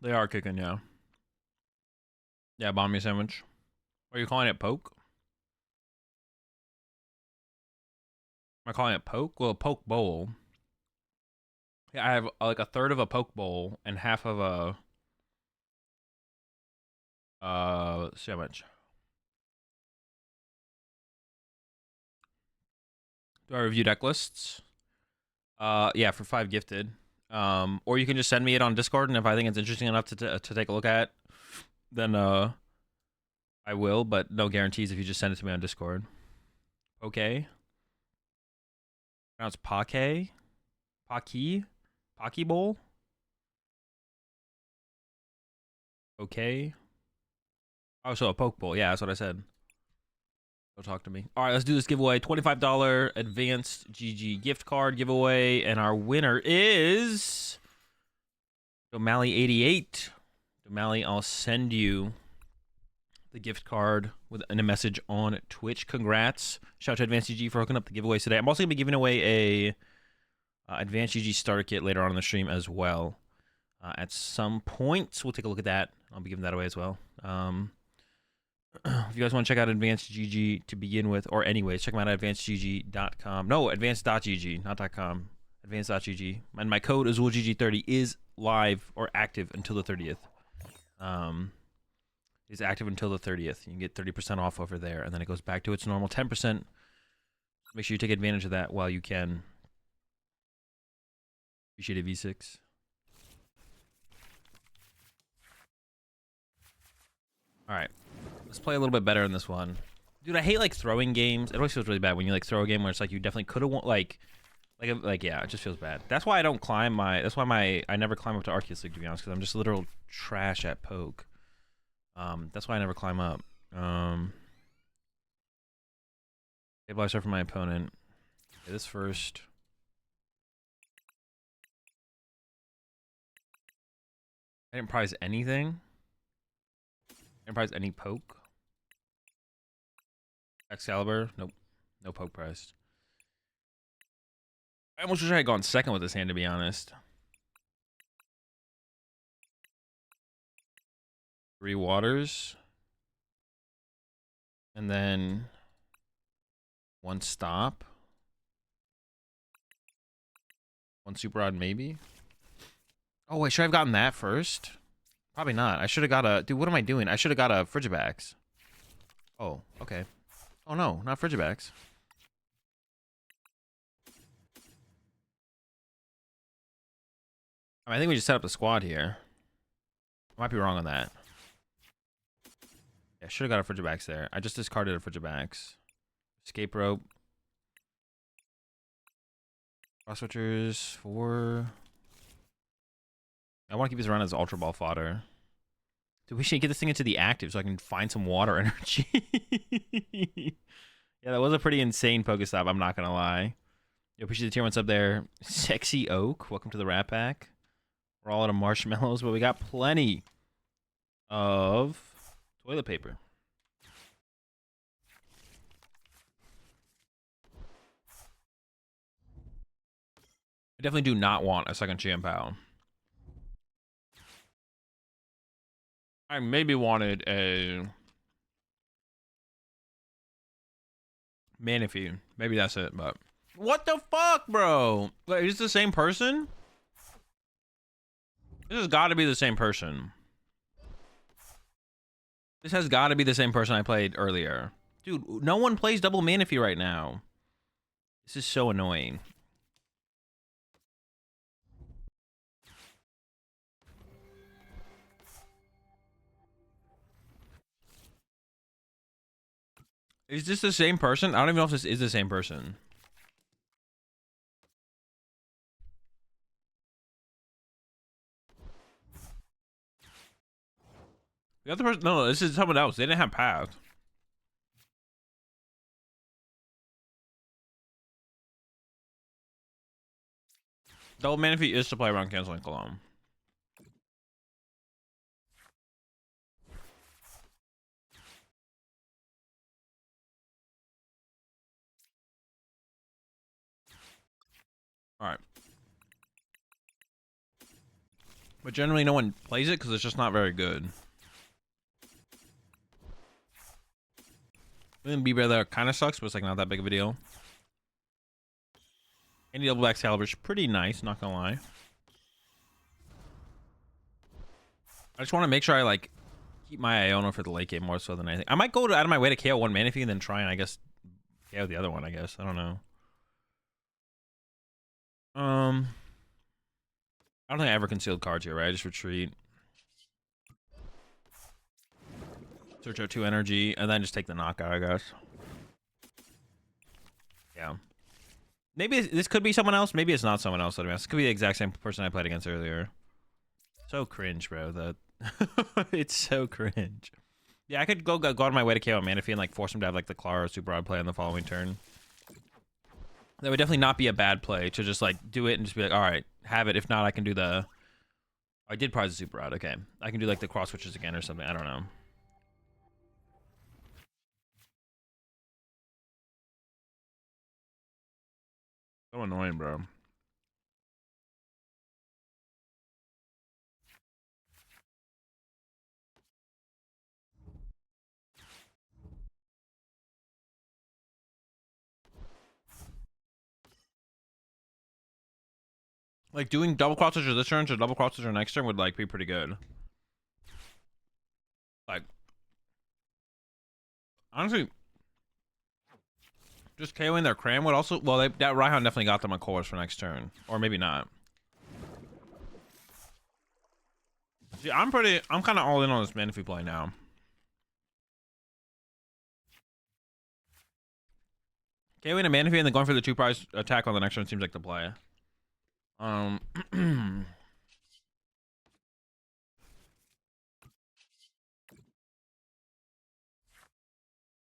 Speaker 1: They are kicking, yeah. Yeah, bomb me sandwich. Are you calling it poke? Am I calling it poke? Well, a poke bowl. Yeah, I have like a third of a poke bowl and half of a sandwich. Do I review deck lists? Yeah, for 5 gifted. Or you can just send me it on Discord, and if I think it's interesting enough to take a look at, then I will. But no guarantees if you just send it to me on Discord. Okay. Pronounced Pake, Paki Bowl. Okay. Oh, so a poke bowl. Yeah, that's what I said. Don't talk to me. All right, let's do this giveaway. $25 advanced GG gift card giveaway, and our winner is O'Malley88. O'Malley, I'll send you the gift card in a message on Twitch. Congrats. Shout out to Advanced GG for hooking up the giveaways today. I'm also going to be giving away a Advanced GG starter kit later on in the stream as well. At some point, so we'll take a look at that. I'll be giving that away as well. If you guys want to check out Advanced GG to begin with, or anyways, check them out at advancedgg.com. No, advanced.gg, not .com. Advanced.gg. And my code AzulGG30 is live or active until the 30th. Is active until the 30th. You can get 30% off over there, and then it goes back to its normal 10%. Make sure you take advantage of that while you can. Appreciate it, V6. All right. Let's play a little bit better in this one. Dude, I hate like throwing games. It always feels really bad when you like throw a game where it's like you definitely could have won, like yeah, it just feels bad. That's why I don't climb that's why I never climb up to Arceus League, to be honest, because I'm just literal trash at poke. That's why I never climb up. Stabilizer for my opponent. Okay, this first. I didn't prize anything. I didn't prize any poke. Excalibur, nope. No poke priced. I almost wish I had gone second with this hand, to be honest. 3 waters. And then 1 stop. 1 super odd, maybe. Oh, wait, should I have gotten that first? Probably not. I should have got a... Dude, what am I doing? I should have got a Frigibax. Oh, okay. Oh, no, not Frigibax. I think we just set up the squad here. I might be wrong on that. Yeah, should have got a Frigibax there. I just discarded a Frigibax. Escape rope. Cross switchers 4. I want to keep this around as Ultra Ball fodder. Dude, we should get this thing into the active so I can find some water energy. Yeah, that was a pretty insane Pokestop, I'm not going to lie. Yo, appreciate the tier 1 sub there. Sexy Oak, welcome to the Rat Pack. We're all out of marshmallows, but we got plenty of toilet paper. I definitely do not want a second Chien-Pao. I maybe wanted a Manaphy. Maybe that's it, but... What the fuck, bro? Wait, is this the same person? This has got to be the same person. This has got to be the same person I played earlier. Dude, no one plays double Manaphy right now. This is so annoying. Is this the same person? I don't even know if this is the same person. The other person? No, this is someone else. They didn't have path. Double Manaphy is to play around canceling Cologne. Alright. But generally no one plays it because it's just not very good. Then B-Bear there kind of sucks, but it's like not that big of a deal. Any double Excalibur is pretty nice, not gonna lie. I just want to make sure I like keep my Iono for the late game more so than anything. I might go out of my way to KO one Manaphy and then try and I guess KO the other one, I guess. I don't know. I don't think I ever concealed cards here, right? I just retreat. Search out 2 energy, and then just take the knockout, I guess. Yeah. Maybe this could be someone else. Maybe it's not someone else. This could be the exact same person I played against earlier. So cringe, bro. That it's so cringe. Yeah, I could go out of my way to KO Manaphy and like force him to have like the Claw or Super Odd play on the following turn. That would definitely not be a bad play to just like do it and just be like, all right, have it. If not, I can do the. I did prize the Super Odd. Okay, I can do like the cross switches again or something. I don't know. So annoying, bro. Like doing double cross switches this turn to double cross switcher next turn would like be pretty good. Like honestly, just KOing their Cram would also. Well, that Raihan definitely got them a course for next turn, or maybe not. See, I'm kind of all in on this Manaphy play now. KOing a Manaphy and then going for the 2 prize attack on the next turn seems like the play. I'm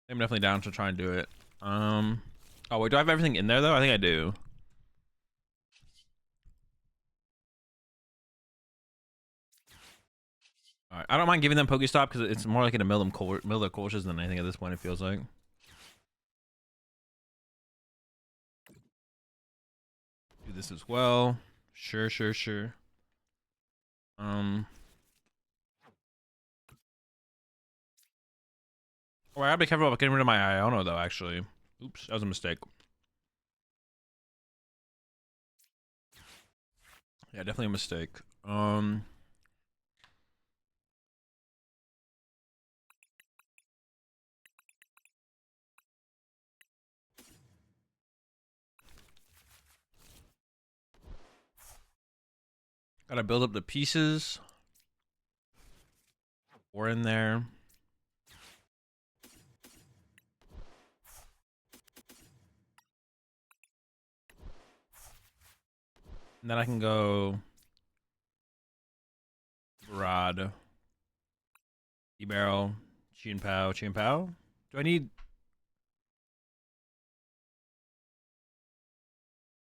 Speaker 1: definitely down to try and do it. Oh wait, do I have everything in there though? I think I do. All right, I don't mind giving them Pokestop because it's more likely to mill their courses than anything at this point. It feels like. Do this as well. Sure. Oh, I gotta be careful about getting rid of my Iono though. Actually, oops, that was a mistake. Yeah, definitely a mistake. Gotta build up the pieces. 4 in there. And then I can go Rod, E-Barrel, Chien-Pao. Do I need?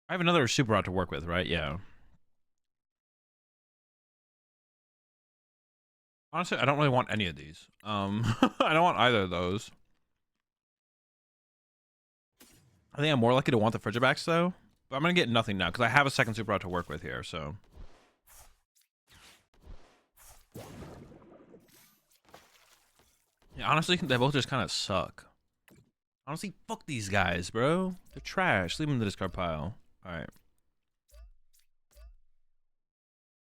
Speaker 1: I have another Super Rod to work with, right? Yeah. Honestly, I don't really want any of these. I don't want either of those. I think I'm more likely to want the Frigibacks though. But I'm gonna get nothing now because I have a second Super Rod to work with here, so. Yeah, honestly, they both just kind of suck. Honestly, fuck these guys, bro. They're trash. Leave them in the discard pile. Alright.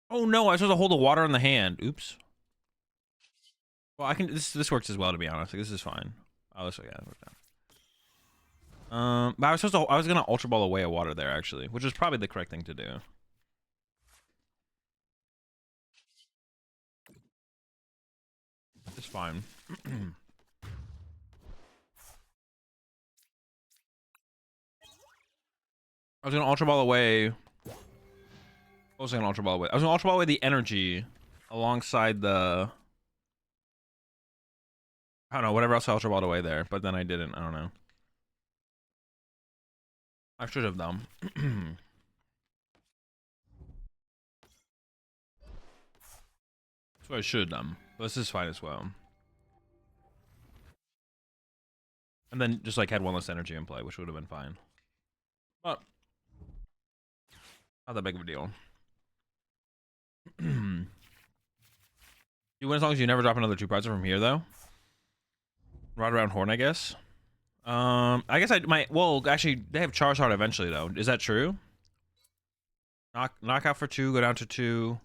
Speaker 1: Oh no, I was supposed to hold the water in the hand. Oops. Well, I can. This works as well, to be honest. Like, this is fine. Oh, this yeah, worked out. But I was gonna Ultra Ball away a water there actually, which is probably the correct thing to do. It's fine. I was gonna Ultra Ball away. What was I gonna Ultra Ball away? I was gonna Ultra Ball away the energy alongside the. I don't know, whatever else I Ultra Balled away there, but then I didn't. I don't know. I should have done. That's what I should have done. But this is fine as well. And then just like had one less energy in play, which would have been fine. But not that big of a deal. You win as long as you never drop another 2 prizes from here, though. Rod around horn, I guess. I guess I might. Well, actually, they have Charizard eventually, though. Is that true? Knock out for 2, go down to 2.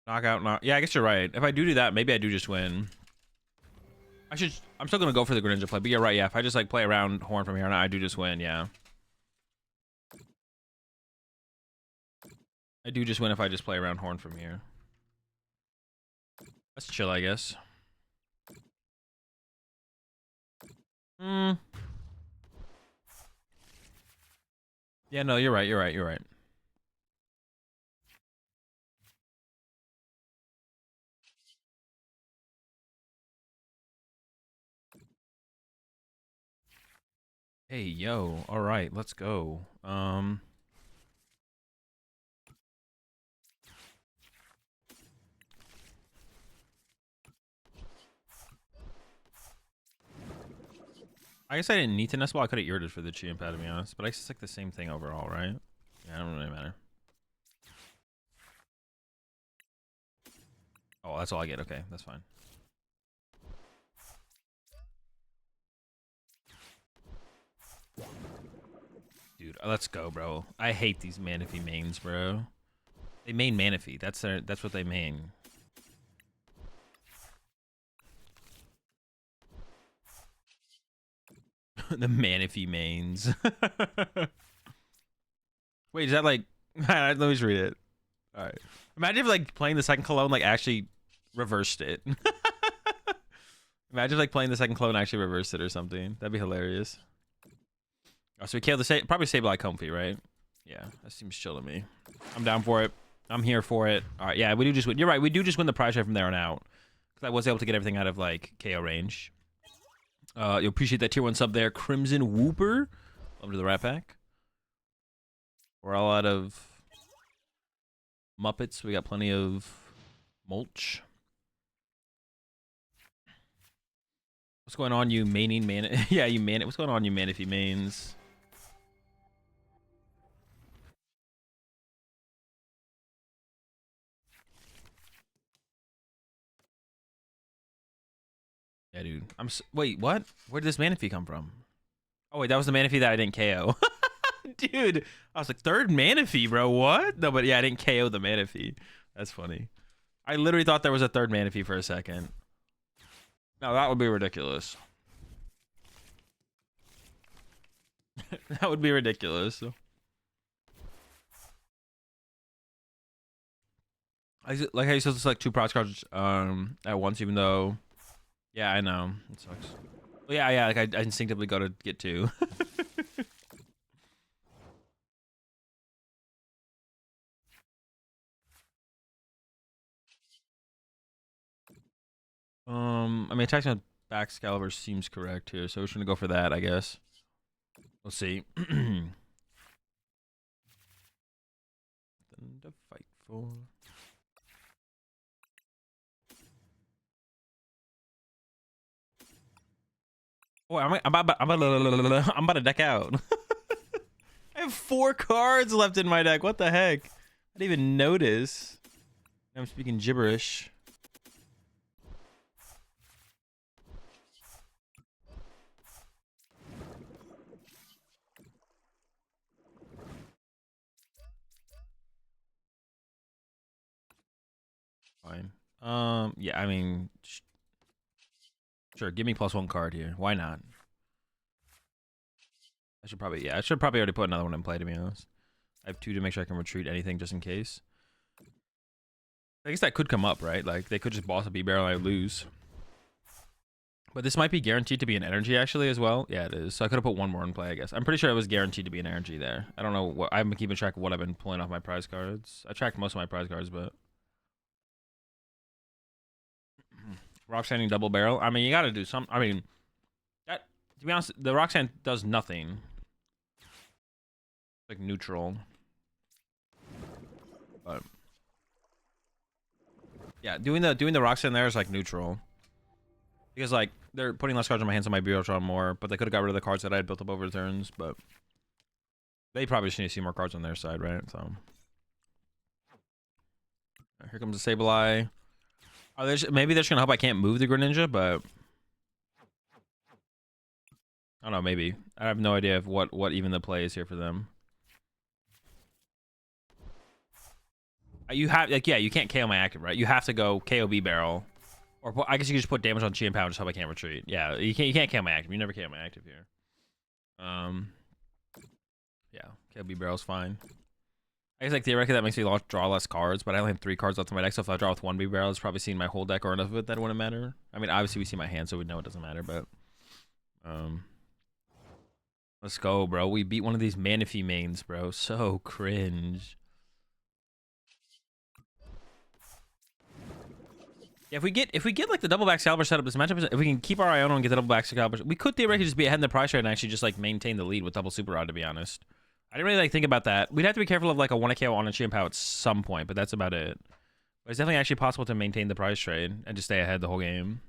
Speaker 1: Knock. Yeah, I guess you're right. If I do that, maybe I do just win. I'm still gonna go for the Greninja play, but you're right. Yeah, if I just like play around horn from here on out, I do just win. Yeah. I do just win if I just play around horn from here. That's chill, I guess. Yeah, no, you're right. You're right. Hey, yo. All right, let's go. I guess I didn't need to Nest Ball. I could have irritated for the Chien-Pao, to be honest. But I guess it's like the same thing overall, right? Yeah, it don't really matter. Oh, that's all I get. Okay, that's fine. Dude, let's go, bro. I hate these Manaphy mains, bro. They main Manaphy. That's what they main. The Manaphy mains. Wait, is that like... Let me just read it. All right. Imagine if like playing the second clone like actually reversed it. Imagine if like playing the second clone actually reversed it or something. That'd be hilarious. Oh, so we killed the probably Sableye Comfy, right? Yeah, that seems chill to me. I'm down for it. I'm here for it. All right, yeah, we do just win. You're right. We do just win the prize right from there on out. Because I was able to get everything out of like KO range. You appreciate that tier 1 sub there, Crimson Whooper. Welcome to the Rat Pack. We're all out of Muppets. We got plenty of mulch. What's going on, you maining man? Yeah, you man. What's going on, you Manaphy mains? Yeah, dude. Wait, what? Where did this Manaphy come from? Oh wait, that was the Manaphy that I didn't KO. Dude, I was like, 3rd Manaphy, bro. What? No, but yeah, I didn't KO the Manaphy. That's funny. I literally thought there was a 3rd Manaphy for a second. No, that would be ridiculous. That would be ridiculous. I like how you said to select 2 prize cards at once, even though. Yeah, I know. It sucks. Well, yeah, like I instinctively go to get 2. I mean, attacking with Excalibur seems correct here, so we're just gonna go for that, I guess. We'll see. Nothing to fight for. Oh, I'm about to deck out. I have 4 cards left in my deck. What the heck? I didn't even notice. I'm speaking gibberish. Fine. Yeah, I mean, sure. Give me +1 card here. Why not? I should probably already put another one in play, to be honest. I have 2 to make sure I can retreat anything just in case. I guess that could come up, right? Like, they could just boss a B-Barrel and I lose. But this might be guaranteed to be an energy actually as well. Yeah, it is. So I could have put one more in play, I guess. I'm pretty sure it was guaranteed to be an energy there. I don't know what I've been keeping track of what I've been pulling off my prize cards. I tracked most of my prize cards, but rock sanding double barrel. I mean, you got to do some. I mean, that to be honest, the rock sand does nothing. Like neutral. But yeah, doing the rock sand there is like neutral. Because, like, they're putting less cards in my hands on my Pidgeot more, but they could have got rid of the cards that I had built up over turns, but they probably just need to see more cards on their side, right? So, here comes the Sableye. Oh, maybe they're just going to hope I can't move the Greninja, but I don't know, maybe. I have no idea of what even the play is here for them. You have, like, yeah, you can't KO my active, right? You have to go KOB barrel. Or I guess you can just put damage on Chien-Pao and just hope I can't retreat. Yeah, you can't KO my active. You never KO my active here. Yeah, KOB barrel's fine. I guess like theoretically that makes me draw less cards, but I only have 3 cards left in my deck, so if I draw with 1 B barrel, it's probably seeing my whole deck or enough of it that it wouldn't matter. I mean, obviously we see my hand, so we know it doesn't matter, but let's go, bro. We beat one of these Manaphy mains, bro. So cringe. Yeah, if we get like the double back Excalibur setup this matchup, if we can keep our eye on and get the double back Excalibur, we could theoretically just be ahead in the price rate and actually just like maintain the lead with double super rod, to be honest. I didn't really like think about that. We'd have to be careful of like a 1KO on a Chien-Pao at some point, but that's about it. But it's definitely actually possible to maintain the price trade and just stay ahead the whole game.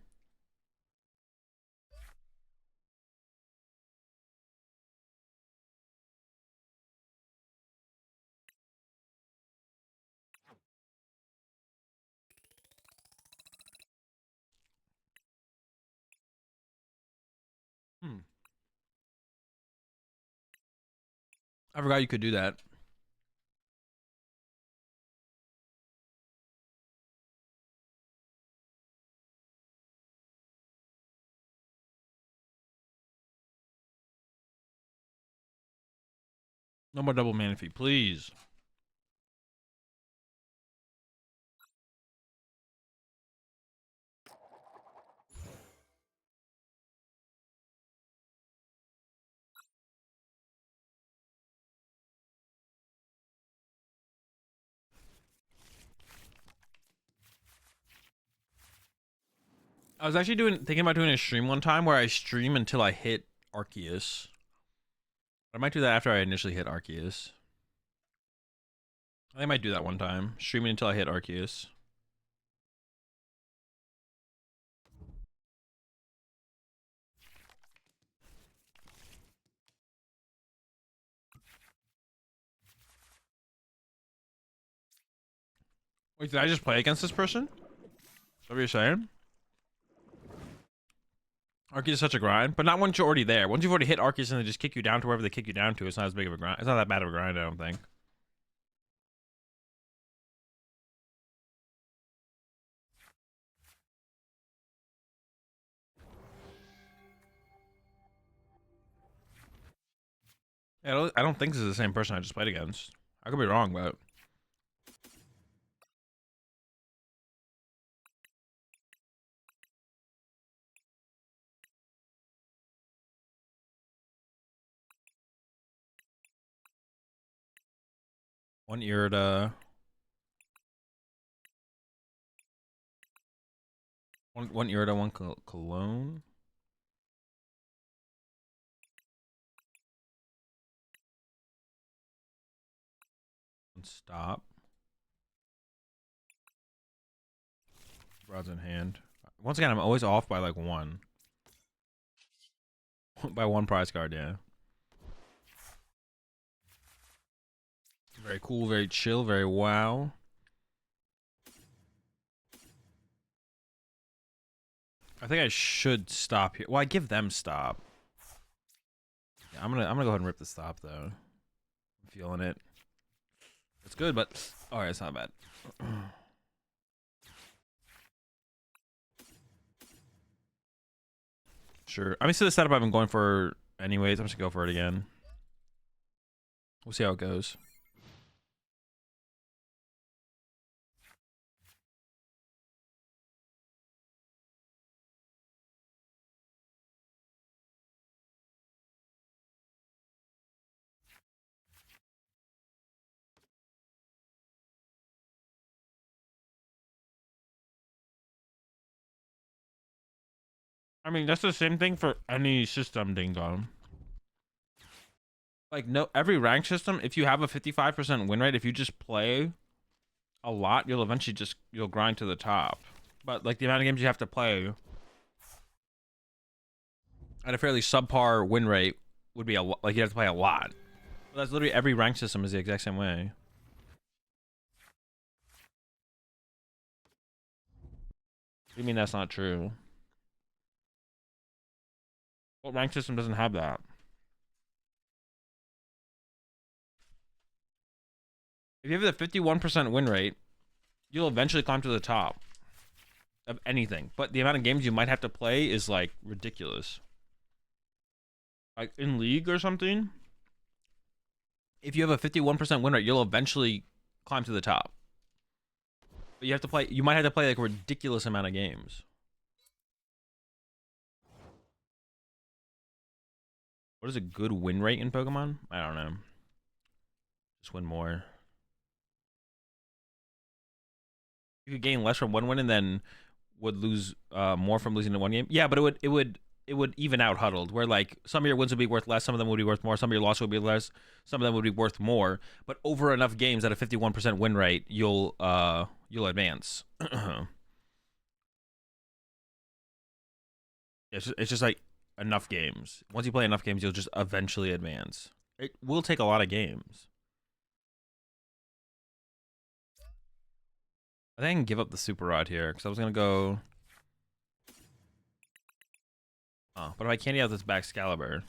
Speaker 1: I forgot you could do that. No more double Manaphy, please. I was actually thinking about doing a stream one time where I stream until I hit Arceus. I might do that after I initially hit Arceus. I might do that one time. Streaming until I hit Arceus. Wait, did I just play against this person? Is that what you're saying? Arceus is such a grind, but not once you're already there. Once you've already hit Arceus and they just kick you down to wherever they kick you down to, it's not as big of a grind. It's not that bad of a grind, I don't think. Yeah, I don't think this is the same person I just played against. I could be wrong, but... One Irida. One Irida, one Cologne. One Stop. Rods in hand. Once again, I'm always off by like 1. By 1 prize card, yeah. Very cool, very chill, very wow. I think I should stop here. Well, I give them stop. Yeah, I'm gonna go ahead and rip the stop though. I'm feeling it. It's good, but alright, it's not bad. Sure. I mean, so the setup I've been going for anyways. I'm just gonna go for it again. We'll see how it goes. I mean, that's the same thing for any system, Ding Dong. Like, no, every rank system, if you have a 55% win rate, if you just play a lot, you'll eventually you'll grind to the top. But, like, the amount of games you have to play at a fairly subpar win rate would be like, you have to play a lot. But that's literally every rank system is the exact same way. What do you mean that's not true? What rank system doesn't have that? If you have the 51% win rate, you'll eventually climb to the top of anything. But the amount of games you might have to play is, like, ridiculous. Like, in League or something, if you have a 51% win rate, you'll eventually climb to the top. But you have to play, you might have to play, like, a ridiculous amount of games. What is a good win rate in Pokemon? I don't know. Just win more. You could gain less from one win and then would lose more from losing in one game. Yeah, but it would even out huddled, where, like, some of your wins would be worth less, some of them would be worth more, some of your losses would be less, some of them would be worth more. But over enough games at a 51% win rate, you'll advance. It's just like enough games. Once you play enough games, you'll just eventually advance. It will take a lot of games. I think I can give up the super rod here because I was gonna go. Oh, but if I candy out this Baxcalibur,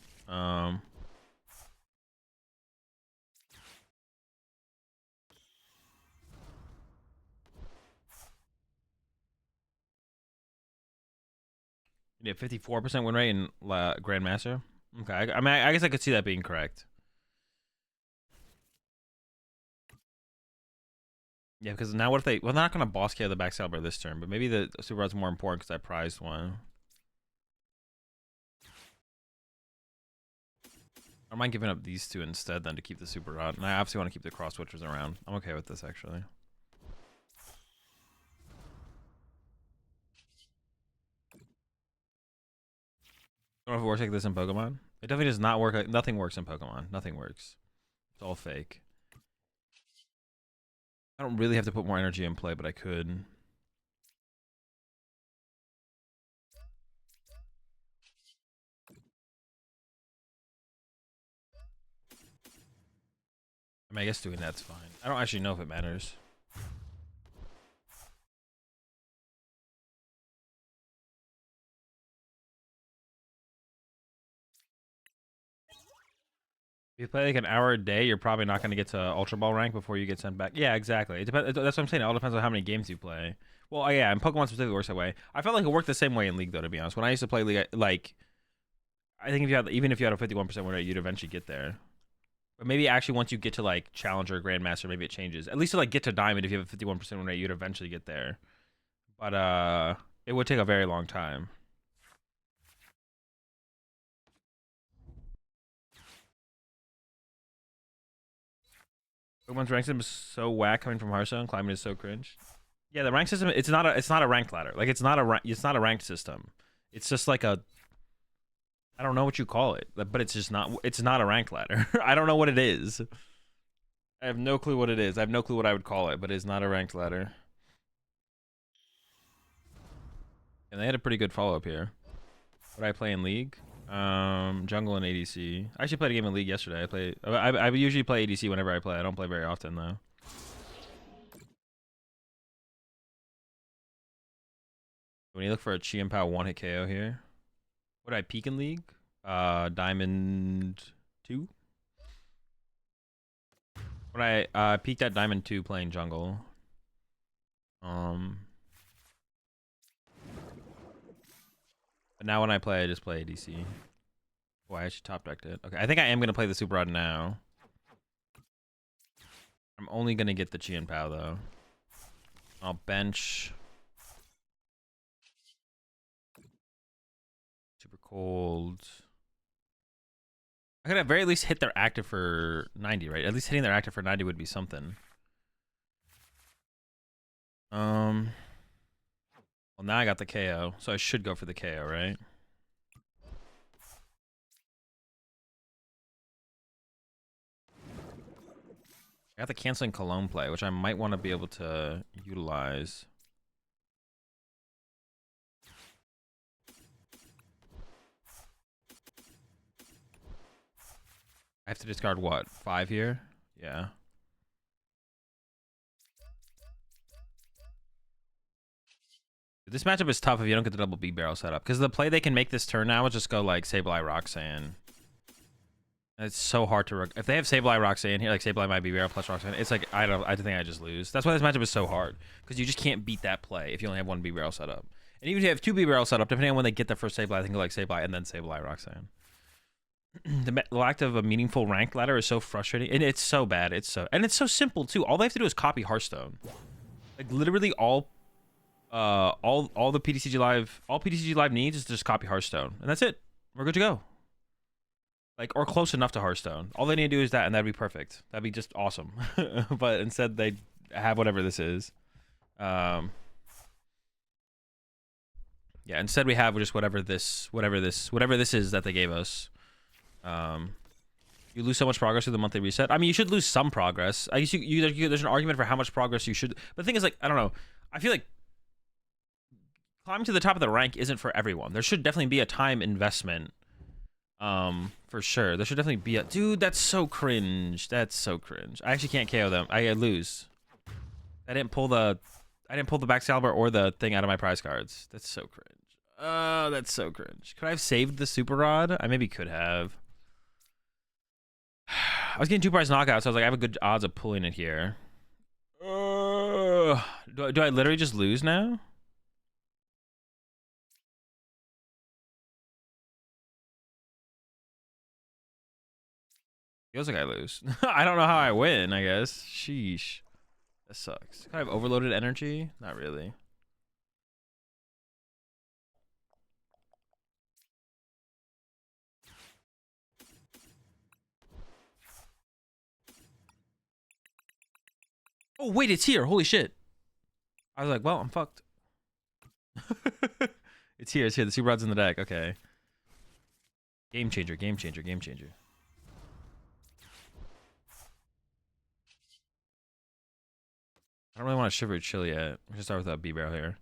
Speaker 1: you have 54% win rate in Grandmaster. Okay, I mean, I guess I could see that being correct. Yeah, because now what if they? Well, they're not gonna boss KO the Baxcalibur this turn, but maybe the super rod's more important because I prized one. I might giving up these two instead then to keep the super rod, and I obviously want to keep the cross switchers around. I'm okay with this actually. I don't know if it works like this in Pokemon. It definitely does not work. Nothing works in Pokemon. Nothing works. It's all fake. I don't really have to put more energy in play, but I could. I mean, I guess doing that's fine. I don't actually know if it matters. If you play like an hour a day, you're probably not going to get to Ultra Ball rank before you get sent back. Yeah, exactly. It depends. That's what I'm saying. It all depends on how many games you play. Well, yeah, and Pokemon specifically works that way. I felt like it worked the same way in League, though. To be honest, when I used to play League, like, I think if you had, even if you had a 51% win rate, you'd eventually get there. But maybe actually once you get to, like, Challenger, Grandmaster, maybe it changes. At least to, like, get to Diamond, if you have a 51% win rate, you'd eventually get there. But it would take a very long time. Pokemon's rank system is so whack coming from Hearthstone. Climate is so cringe. Yeah, the rank system, it's not a ranked ladder. Like, it's not a ranked system. It's just like a, I don't know what you call it, but it's not a ranked ladder. I don't know what it is. I have no clue what it is. I have no clue what I would call it, but it's not a ranked ladder. And they had a pretty good follow up here. What did I play in League? Jungle and ADC. I actually played a game in League yesterday. I usually play ADC whenever I play. I don't play very often though. When you look for a Chien-Pao one-hit KO here. What did I peak in League? Diamond 2? When I peaked at Diamond 2 playing jungle. But now when I play, I just play ADC. Oh, I actually top decked it. Okay, I think I am gonna play the Super Rod now. I'm only gonna get the Chien-Pao though. I'll bench. Super cold. I could at very least hit their active for 90, right? At least hitting their active for 90 would be something. Well, now I got the KO, so I should go for the KO, right? I got the canceling Cologne play, which I might want to be able to utilize. I have to discard what? 5 here? Yeah. This matchup is tough if you don't get the double B barrel set up. Because the play they can make this turn now is just go like Sableye Roxanne. It's so hard to... If they have Sableye Roxanne here, like Sableye might be barrel plus Roxanne, it's like, I think I just lose. That's why this matchup is so hard. Because you just can't beat that play if you only have one B barrel set up. And even if you have 2 B barrel set up, depending on when they get the first Sableye, I think go like Sableye and then Sableye Roxanne. The lack of a meaningful ranked ladder is so frustrating. And it's so bad. It's so simple too. All they have to do is copy Hearthstone. Like literally all the PTCG Live needs is just copy Hearthstone, and that's it. We're good to go. Like, or close enough to Hearthstone. All they need to do is that, and that'd be perfect. That'd be just awesome. But instead, they have whatever this is. Yeah. Instead, we have just whatever this is that they gave us. You lose so much progress through the monthly reset. I mean, you should lose some progress. I guess there's an argument for how much progress you should. But the thing is, like, I don't know. I feel like climbing to the top of the rank isn't for everyone. There should definitely be a time investment. For sure. There should definitely be a... Dude, that's so cringe. That's so cringe. I actually can't KO them. I lose. I didn't pull the Baxcalibur or the thing out of my prize cards. That's so cringe. That's so cringe. Could I have saved the Super Rod? I maybe could have. I was getting 2 prize knockouts, so I was like, I have a good odds of pulling it here. Do I literally just lose now? Feels like I lose. I don't know how I win, I guess. Sheesh. That sucks. Kind of overloaded energy? Not really. Oh, wait, it's here. Holy shit. I was like, well, I'm fucked. It's here. It's here. The Super Rod's in the deck. Okay. Game changer. Game changer. Game changer. I don't really want to shiver chill yet. We should start with that B-barrel here.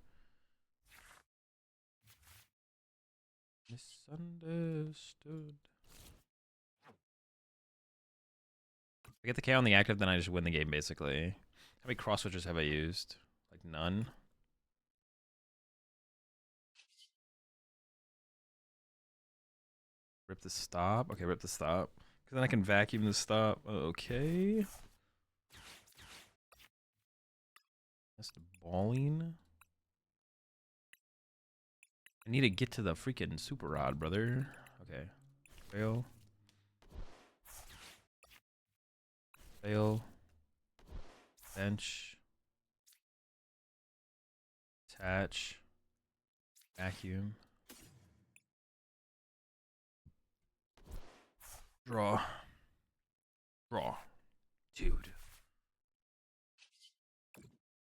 Speaker 1: Misunderstood. If I get the KO on the active, then I just win the game, basically. How many cross switchers have I used? Like, none? Rip the stop? Okay, rip the stop. Because then I can vacuum the stop. Okay. That's the balling. I need to get to the freaking Super Rod, brother. Okay. Fail. Fail. Bench. Attach. Vacuum. Draw. Draw. Dude.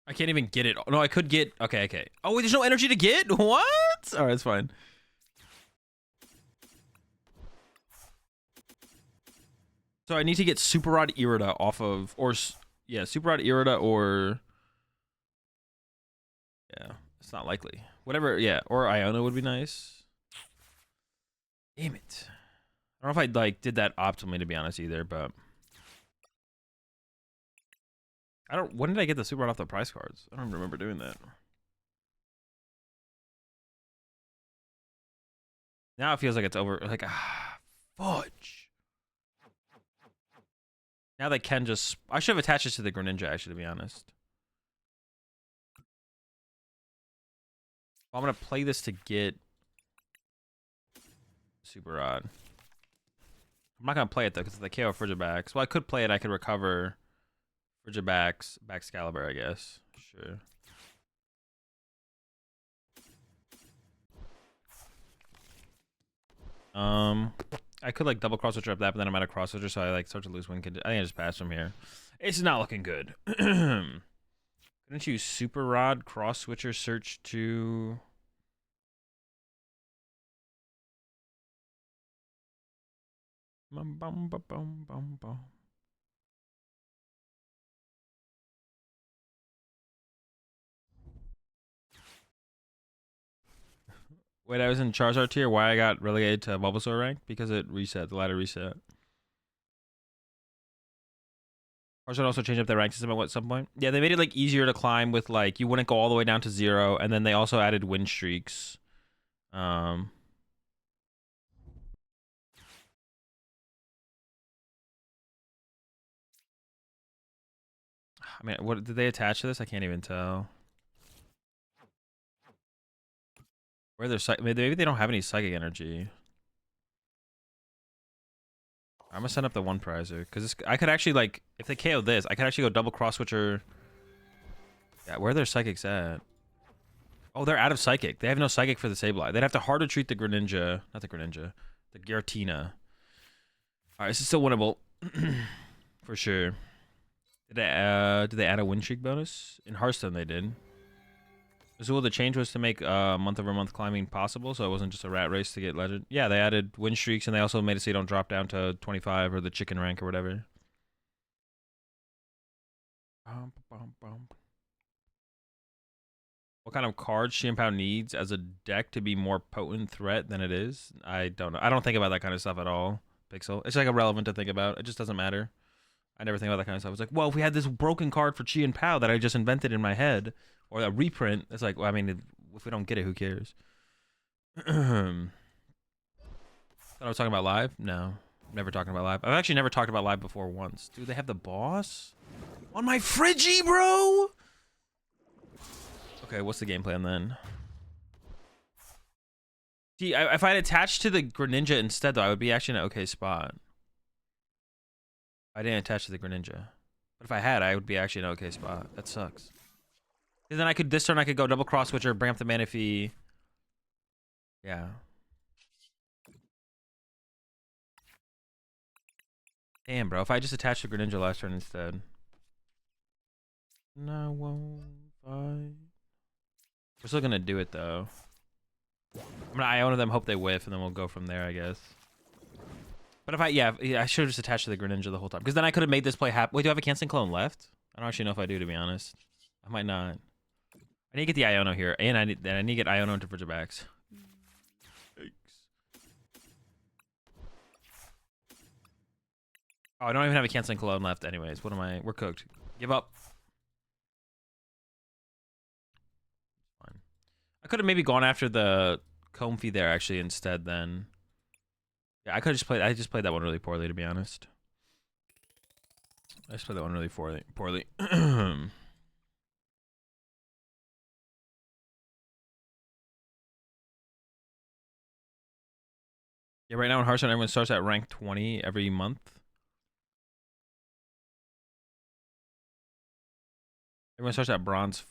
Speaker 1: I can't even get it. No, I could get... Okay, okay. Oh, wait, there's no energy to get? What? Alright, it's fine. So I need to get Super Rod Irida off of... Or... Yeah, Super Rod Irida or... Yeah, it's not likely. Whatever, yeah. Or Iona would be nice. Damn it. I don't know if I, like, did that optimally, to be honest, either, but... I don't... When did I get the Super Rod off the prize cards? I don't remember doing that. Now it feels like it's over. Like, fudge. Now they can just... I should have attached this to the Greninja, actually, to be honest. Well, I'm going to play this to get Super Rod. I'm not going to play it, though, because it's the KO Frigibax. Well, I could play it. I could recover Frigibax, Baxcalibur, I guess. Sure. I could like double cross switcher up that, but then I'm out of cross switcher, so I like start to lose win. I think I just pass from here. It's not looking good. Couldn't you Super Rod cross switcher search to... Wait, I was in Charizard tier. Why I got relegated to Bulbasaur rank? Because it reset. The ladder reset. Charizard also changed up their rank system at some point. Yeah, they made it like easier to climb with like you wouldn't go all the way down to 0, and then they also added win streaks. I mean, what did they attach to this? I can't even tell. Where they're maybe they don't have any psychic energy. I'm gonna send up the one prizer because I could actually like if they KO this, I could actually go double cross switcher. Yeah, where are their psychics at? Oh, they're out of psychic. They have no psychic for the Sableye. They'd have to hard retreat the Greninja, not the Greninja, the Giratina. All right, this is still winnable for sure. Did they add a win streak bonus in Hearthstone? They did. Azul, the change was to make month-over-month climbing possible, so it wasn't just a rat race to get legend. Yeah, they added win streaks, and they also made it so you don't drop down to 25 or the chicken rank or whatever. What kind of cards Chien-Pao needs as a deck to be more potent threat than it is? I don't know. I don't think about that kind of stuff at all, Pixel. It's like irrelevant to think about. It just doesn't matter. I never think about that kind of stuff. It's like, well, if we had this broken card for Chien-Pao that I just invented in my head, or a reprint, it's like, well, I mean, if we don't get it, who cares? Thought I was talking about live? No, never talking about live. I've actually never talked about live before once. Dude, they have the boss on my Friggy, bro. Okay, what's the game plan then? See, if I had attached to the Greninja instead, though, I would be actually in an okay spot. I didn't attach to the Greninja. But if I had, I would be actually in an okay spot. That sucks. And then this turn I could go double cross switcher, bring up the Manaphy. Yeah. Damn, bro. If I just attached the Greninja last turn instead. No, won't fight. We're still gonna do it though. I'm gonna Iona them, hope they whiff, and then we'll go from there, I guess. But if I should have just attached to the Greninja the whole time, because then I could have made this play happen. Wait, do I have a canceling clone left? I don't actually know if I do, to be honest. I might not. I need to get the Iono here, and I need to get Iono into Bridgebacks. Oh, I don't even have a canceling cologne left, anyways. What am I? We're cooked. Give up. Fine. I could have maybe gone after the Comfy there actually instead. Then, yeah, I could have just played. I just played that one really poorly, to be honest. I just played that one really poorly. Yeah, right now in Hearthstone, everyone starts at rank 20 every month. Everyone starts at bronze.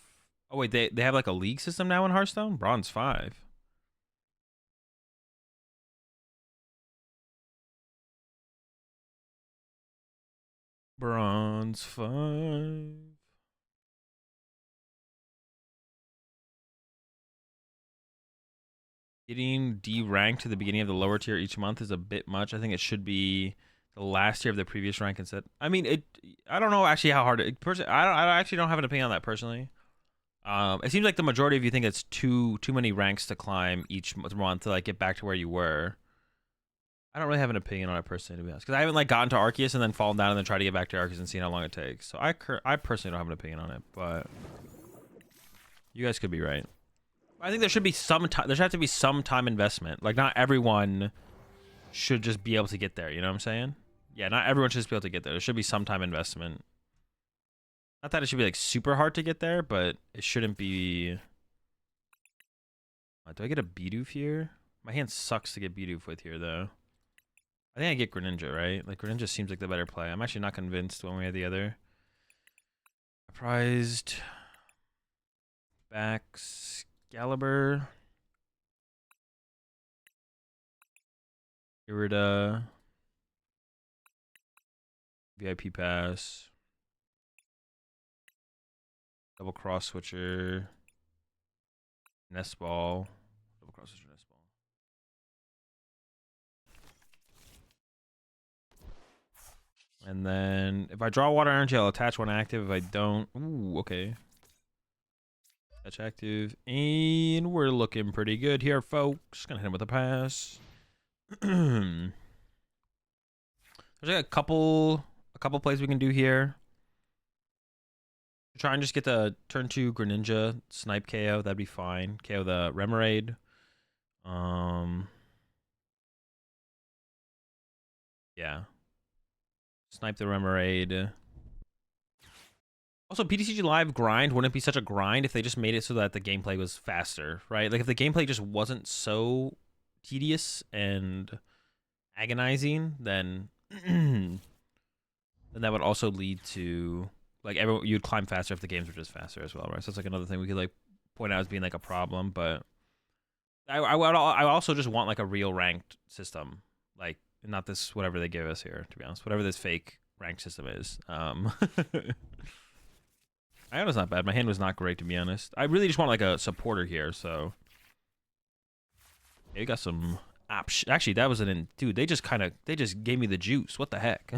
Speaker 1: Oh wait, they have like a league system now in Hearthstone? Bronze 5. Bronze 5. Getting D-ranked to the beginning of the lower tier each month is a bit much. I think it should be the last tier of the previous rank instead. I mean, I don't know actually how hard it. I actually don't have an opinion on that personally. It seems like the majority of you think it's too many ranks to climb each month to like get back to where you were. I don't really have an opinion on it personally, to be honest, because I haven't like gotten to Arceus and then fallen down and then tried to get back to Arceus and seen how long it takes. So I personally don't have an opinion on it, but you guys could be right. I think there should be some time. There should have to be some time investment. Like not everyone should just be able to get there. You know what I'm saying? Yeah, not everyone should just be able to get there. There should be some time investment. Not that it should be like super hard to get there, but it shouldn't be. Do I get a Bidoof here? My hand sucks to get Bidoof with here though. I think I get Greninja, right? Like Greninja seems like the better play. I'm actually not convinced one way or the other. Prized back Excalibur. Irida. VIP pass. Double cross switcher. Nest ball. Double cross switcher, nest ball. And then if I draw water energy, I'll attach one active. If I don't, ooh, okay. Touch active, and we're looking pretty good here, folks. Gonna hit him with a pass. There's like a couple plays we can do here. Try and just get the turn 2 Greninja snipe KO. That'd be fine. KO the Remoraid. Yeah. Snipe the Remoraid. Also, PTCG Live grind wouldn't be such a grind if they just made it so that the gameplay was faster, right? Like if the gameplay just wasn't so tedious and agonizing, then then that would also lead to like you'd climb faster if the games were just faster as well, right? So it's like another thing we could like point out as being like a problem, but I also just want like a real ranked system, like not this whatever they give us here, to be honest, whatever this fake ranked system is. Iona's not bad. My hand was not great, to be honest. I really just want like a supporter here, so yeah, you got some actually that was dude, they just gave me the juice. What the heck?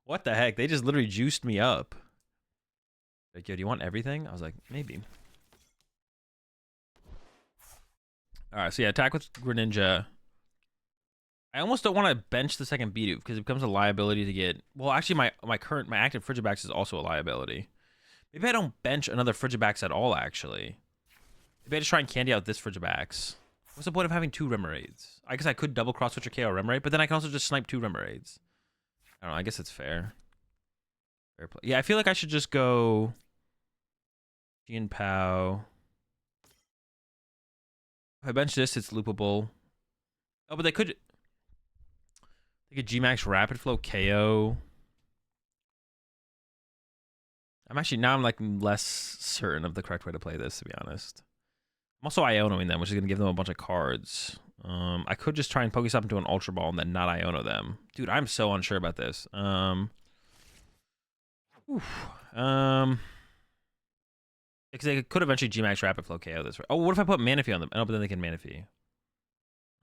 Speaker 1: What the heck? They just literally juiced me up. Like, yo, do you want everything? I was like, maybe. Alright, so yeah, attack with Greninja. I almost don't want to bench the second Bidoof because it becomes a liability to get. Well, actually, my active Frigibax is also a liability. Maybe I don't bench another Frigibax at all. Actually, maybe I just try and candy out this Frigibax. What's the point of having 2 Remoraids? I guess I could double cross switch or KO Remoraid, but then I can also just snipe 2 Remoraids. I don't know. I guess it's fair. Fair play. Yeah, I feel like I should just go Chien-Pao. If I bench this, it's loopable. Oh, but they could. They could G-Max Rapid Flow KO. I'm like less certain of the correct way to play this, to be honest. I'm also Ionoing them, which is going to give them a bunch of cards. I could just try and Pokestop into an Ultra Ball and then not Iono them. Dude, I'm so unsure about this. Because they could eventually G-Max Rapid Flow KO this. Oh, what if I put Manaphy on them? Oh, but then they can Manaphy.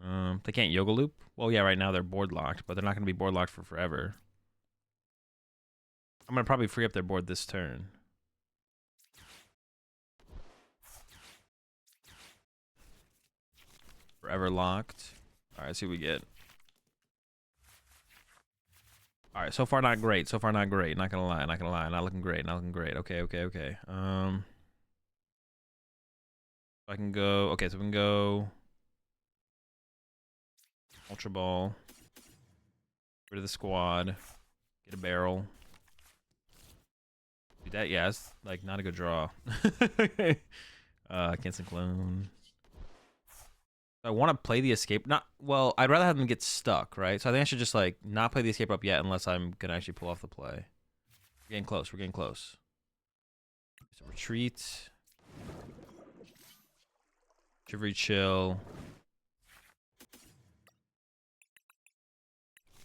Speaker 1: They can't Yoga Loop? Well, yeah, right now they're board locked, but they're not going to be board locked for forever. I'm going to probably free up their board this turn. Forever locked. All right, see what we get. All right, so far not great. So far not great. Not gonna lie. Not gonna lie. Not looking great. Not looking great. Okay. I can go. Okay, so we can go. Ultra Ball. Rid of the squad. Get a barrel. Do that. Yeah, it's like not a good draw. Cancel clone. I want to play the escape. Well, I'd rather have them get stuck, right? So I think I should just like not play the escape up yet unless I'm gonna actually pull off the play. We're getting close. We're getting close. So retreat. Shivery chill.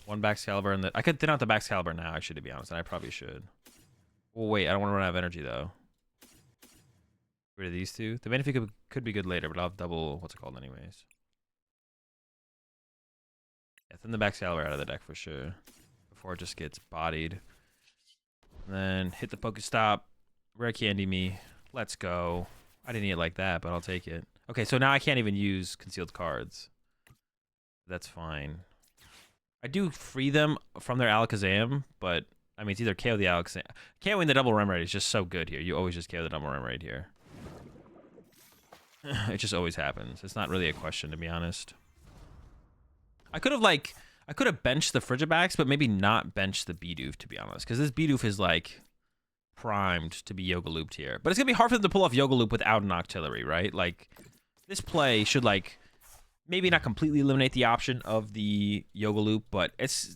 Speaker 1: 1 Baxcalibur and I could thin out the Baxcalibur now, actually, to be honest, and I probably should. Well, wait, I don't want to run out of energy though. Get rid of these 2. The Manaphy could be good later, but I'll have double what's it called anyways. Yeah, thin the Baxcalibur out of the deck for sure. Before it just gets bodied. And then hit the Pokestop. Rare Candy me. Let's go. I didn't need it like that, but I'll take it. Okay, so now I can't even use concealed cards. That's fine. I do free them from their Alakazam, but I mean, it's either KO the Alakazam. KOing the double Remoraid is just so good here. You always just KO the double Remoraid here. It just always happens. It's not really a question, to be honest. I could have benched the Frigibax, but maybe not benched the Bidoof, to be honest, because this Bidoof is like primed to be Yoga Looped here. But it's gonna be hard for them to pull off Yoga Loop without an Octillery, right? Like this play should like maybe not completely eliminate the option of the Yoga Loop, but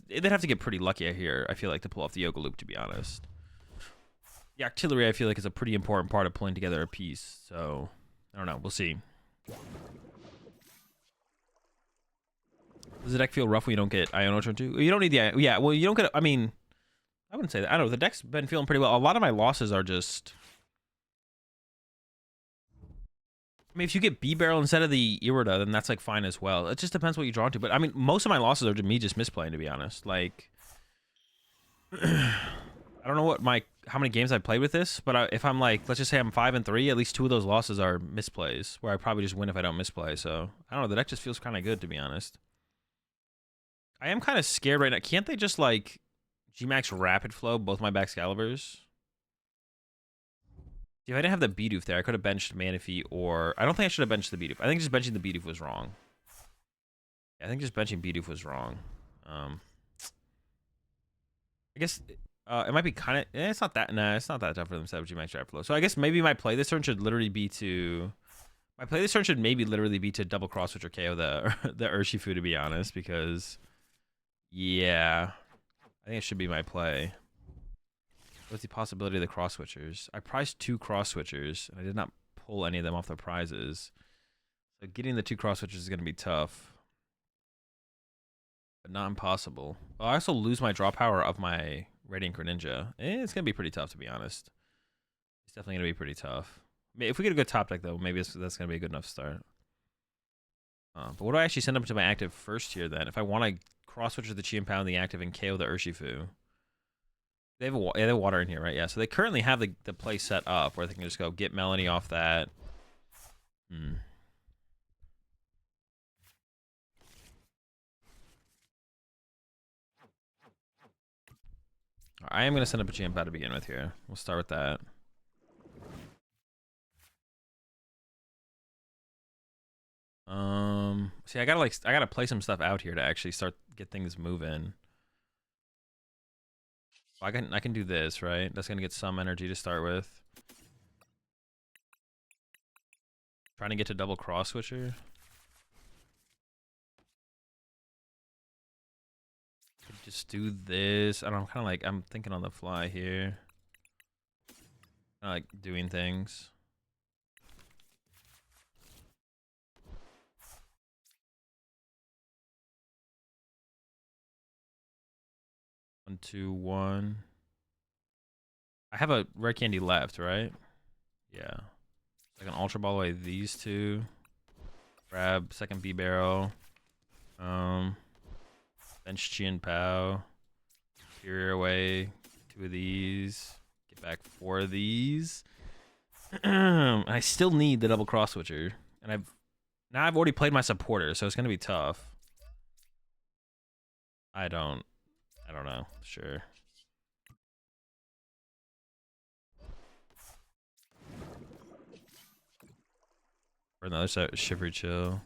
Speaker 1: they'd have to get pretty lucky here, I feel like, to pull off the Yoga Loop, to be honest. The Octillery, I feel like, is a pretty important part of pulling together a piece, so I don't know. We'll see. Does the deck feel rough when you don't get Iono turn 2? You don't need the... Yeah, well, you don't get... I mean, I wouldn't say that. I don't know. The deck's been feeling pretty well. A lot of my losses are just... I mean, if you get B-Barrel instead of the Irida, then that's, like, fine as well. It just depends what you draw to. But, I mean, most of my losses are me just misplaying, to be honest. Like... I don't know how many games I played with this, but if I'm like, let's just say I'm 5-3, at least 2 of those losses are misplays, where I probably just win if I don't misplay. So I don't know. The deck just feels kind of good, to be honest. I am kind of scared right now. Can't they just like Gmax Rapid Flow both my Baxcaliburs? If I didn't have the Bidoof there, I could have benched Manaphy, or I don't think I should have benched the Bidoof. I think just benching the Bidoof was wrong. Yeah, I think just benching Bidoof was wrong. I guess it might be kind of. It's not that. Nah, it's not that tough for them to have Gmax Rapid Flow. So I guess maybe my play this turn should literally be to. My play this turn should maybe literally be to double cross switch or KO the Urshifu, to be honest, because yeah, I think it should be my play. What's the possibility of the cross switchers? I priced 2 cross switchers, and I did not pull any of them off the prizes. So getting the 2 cross switchers is going to be tough, but not impossible. Oh, I also lose my draw power of my Radiant Greninja. It's going to be pretty tough, to be honest. It's definitely going to be pretty tough. If we get a good top deck, though, maybe that's going to be a good enough start. But what do I actually send up to my active first here, then? If I want to cross switch the Chien-Pao in the active and KO the Urshifu. They have water in here, right? Yeah, so they currently have the play set up where they can just go get Melanie off that. I am going to send up a Chien-Pao to begin with here. We'll start with that. See, I gotta play some stuff out here to actually get things moving. I can do this, right? That's gonna get some energy to start with. Trying to get to double cross switcher. Just do this. I don't know, kind of like I'm thinking on the fly here. Like doing things. One, 2, 1. I have a rare candy left, right? Yeah. I can ultra ball away these 2. Grab second B barrel. Bench Chien-Pao. Superior away 2 of these. Get back 4 of these. I still need the double cross switcher, and I've already played my supporter, so it's gonna be tough. I don't know. Sure. For another Shivery Chill.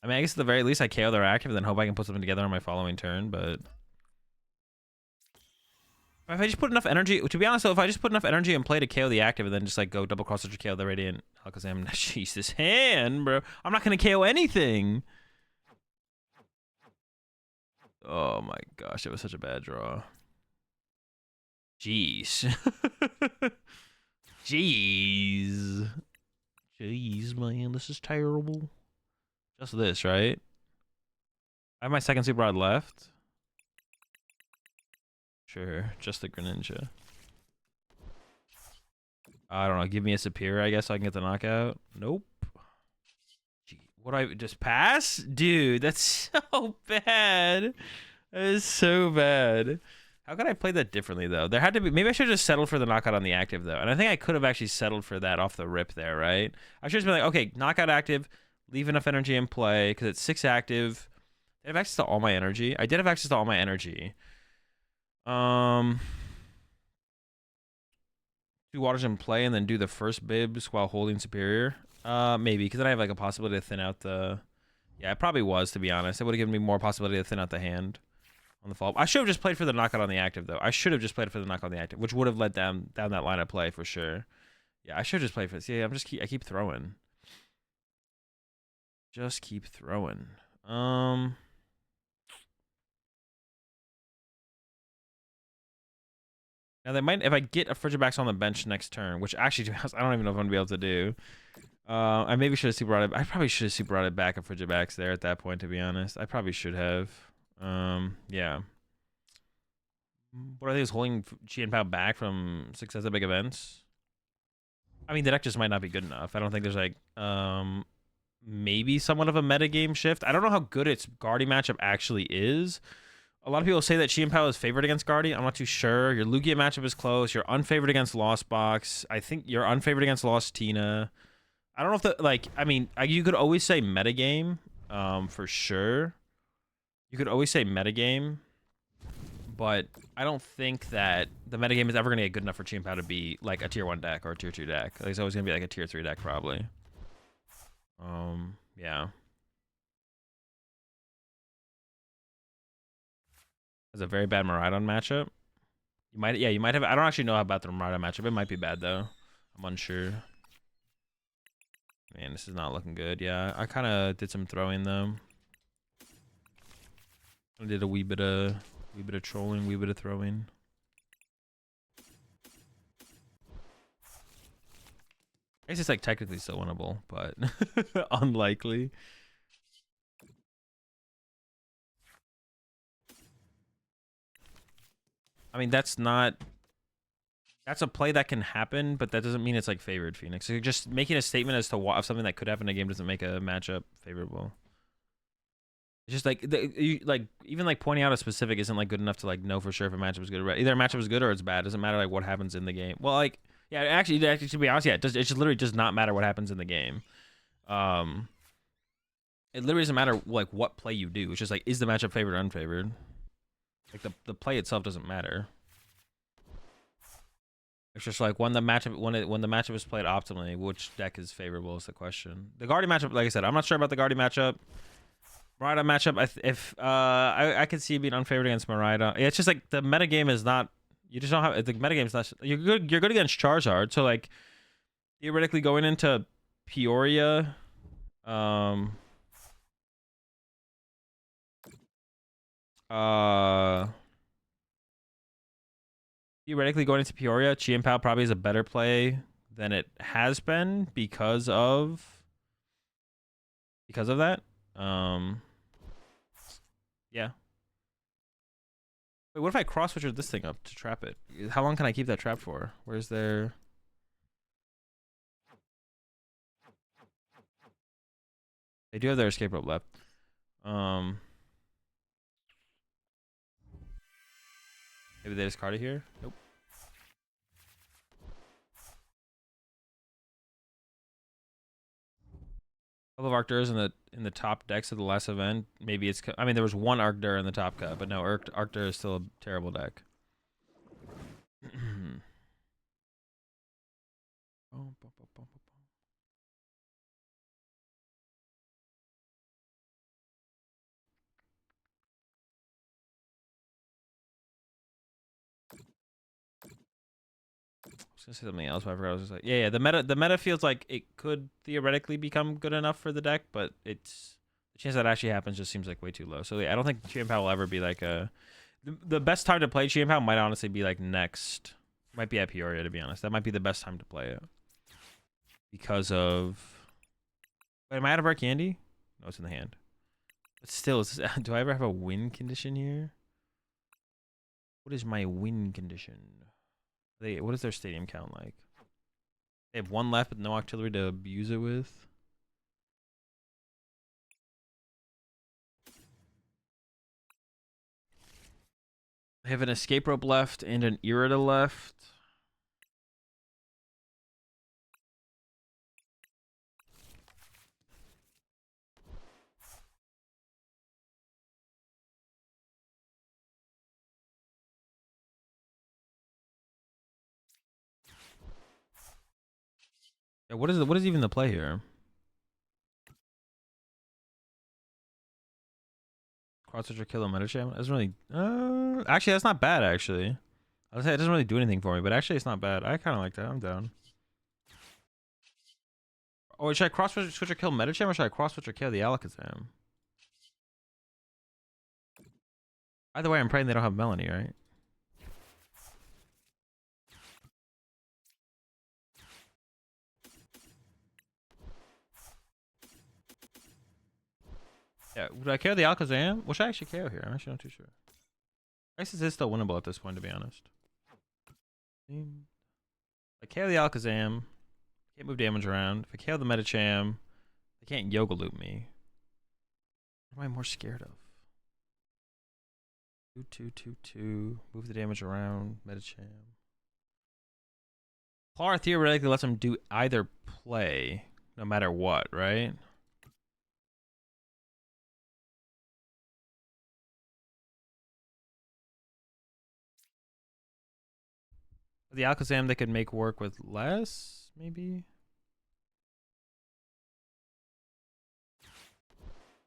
Speaker 1: I mean, I guess at the very least I KO their active and then hope I can put something together on my following turn, but if I just put enough energy, to be honest though, if I just put enough energy and play to KO the active and then just like go double cross switch or KO the Radiant Alakazam, jeez, this hand, bro. I'm not gonna KO anything. Oh my gosh, it was such a bad draw. Jeez. Jeez. Jeez, man, this is terrible. Just this, right? I have my second Super Rod left. Sure, just the Greninja. I don't know, give me a Superior, I guess, so I can get the knockout. Nope. Gee, what, I just pass? Dude, that's so bad. That is so bad. How could I play that differently, though? There had to be... Maybe I should have just settled for the knockout on the active, though. And I think I could have actually settled for that off the rip there, right? I should have been like, okay, knockout active, leave enough energy in play, because it's 6 active. I have access to all my energy. I did have access to all my energy. 2 waters in play and then do the first bibs while holding Superior. Maybe, because then I have like a possibility to thin out the... Yeah, it probably was, to be honest. It would have given me more possibility to thin out the hand on the follow-up. I should have just played for the knockout on the active, though. I should have just played for the knockout on the active, which would have led down that line of play for sure. Yeah, I should have just played for this. Yeah, I keep throwing. Just keep throwing. Now they might, if I get a Frigibax on the bench next turn, which actually, to be honest, I don't even know if I'm gonna be able to do. I maybe should have super brought it. I probably should have super brought it back a Frigibax there at that point, to be honest. I probably should have. Yeah. What I think is holding Chien-Pao back from successive big events. I mean, the deck just might not be good enough. I don't think there's like maybe somewhat of a meta game shift. I don't know how good its Guardy matchup actually is. A lot of people say that Chien-Pao is favored against Guardian. I'm not too sure. Your Lugia matchup is close. You're unfavored against Lost Box. I think you're unfavored against Lost Tina. I don't know if the like. I mean, you could always say metagame, for sure. You could always say metagame, but I don't think that the metagame is ever gonna get good enough for Chien-Pao to be like a tier 1 deck or a tier 2 deck. Like, it's always gonna be like a tier 3 deck probably. Yeah. It's a very bad Miraidon matchup. You might have. I don't actually know about the Miraidon matchup. It might be bad though. I'm unsure. Man, this is not looking good. Yeah, I kind of did some throwing though. I did a wee bit of trolling, wee bit of throwing. I guess it's like technically still winnable, but unlikely. I mean, that's a play that can happen, but that doesn't mean it's like favored Phoenix. So you're just making a statement as to what, of something that could happen in a game doesn't make a matchup favorable. It's just like even like pointing out a specific isn't like good enough to like know for sure if a matchup is good or bad. Either a matchup is good or it's bad. It doesn't matter like what happens in the game. Well, like yeah, actually to be honest, yeah, it just literally does not matter what happens in the game. It literally doesn't matter like what play you do. It's just like, is the matchup favored or unfavored? Like the play itself doesn't matter. It's just like when the matchup is played optimally, which deck is favorable is the question. The Guardian matchup, like I said, I'm not sure about the Guardian matchup. Miraidon matchup, I could see it being unfavored against Miraidon. It's just like the metagame is not. You just don't have the metagame's not. You're good against Charizard. So like theoretically going into Peoria, theoretically going into Peoria, Chien-Pao probably is a better play than it has been because of that. Yeah. Wait, what if I cross-switcher this thing up to trap it? How long can I keep that trap for? Where's their... They do have their escape rope left. Maybe they discard it here? Nope. Couple of Arcturs in the top decks of the last event. Maybe it's. I mean, there was one Arctur in the top cut, but no, Arctur is still a terrible deck. I was gonna say something else, but I forgot. I was just like, yeah. The meta feels like it could theoretically become good enough for the deck, but it's the chance that actually happens just seems like way too low. So yeah, I don't think Chien-Pao will ever be like a. The best time to play Chien-Pao might honestly be like next. Might be at Peoria, to be honest. That might be the best time to play it because of. Wait, am I out of our candy? No, it's in the hand. But still, do I ever have a win condition here? What is my win condition? What is their stadium count like? They have one left with no artillery to abuse it with. They have an escape rope left and an Irida left. Yeah, what is even the play here? Cross-switcher kill a Metacham? That's really actually that's not bad actually. I would say it doesn't really do anything for me, but actually it's not bad. I kinda like that. I'm down. Oh, should I cross-switcher kill Metacham or should I cross-switcher kill the Alakazam? Either way, I'm praying they don't have Melanie, right? Yeah, would I KO the Alakazam? What should I actually KO here? I'm actually not too sure. I guess this is still winnable at this point, to be honest. I KO the Alakazam. Can't move damage around. If I KO the Metacham, they can't Yoga Loop me. What am I more scared of? 2. Move the damage around. Medicham. Clara theoretically lets him do either play, no matter what, right? The Alakazam they could make work with less, maybe?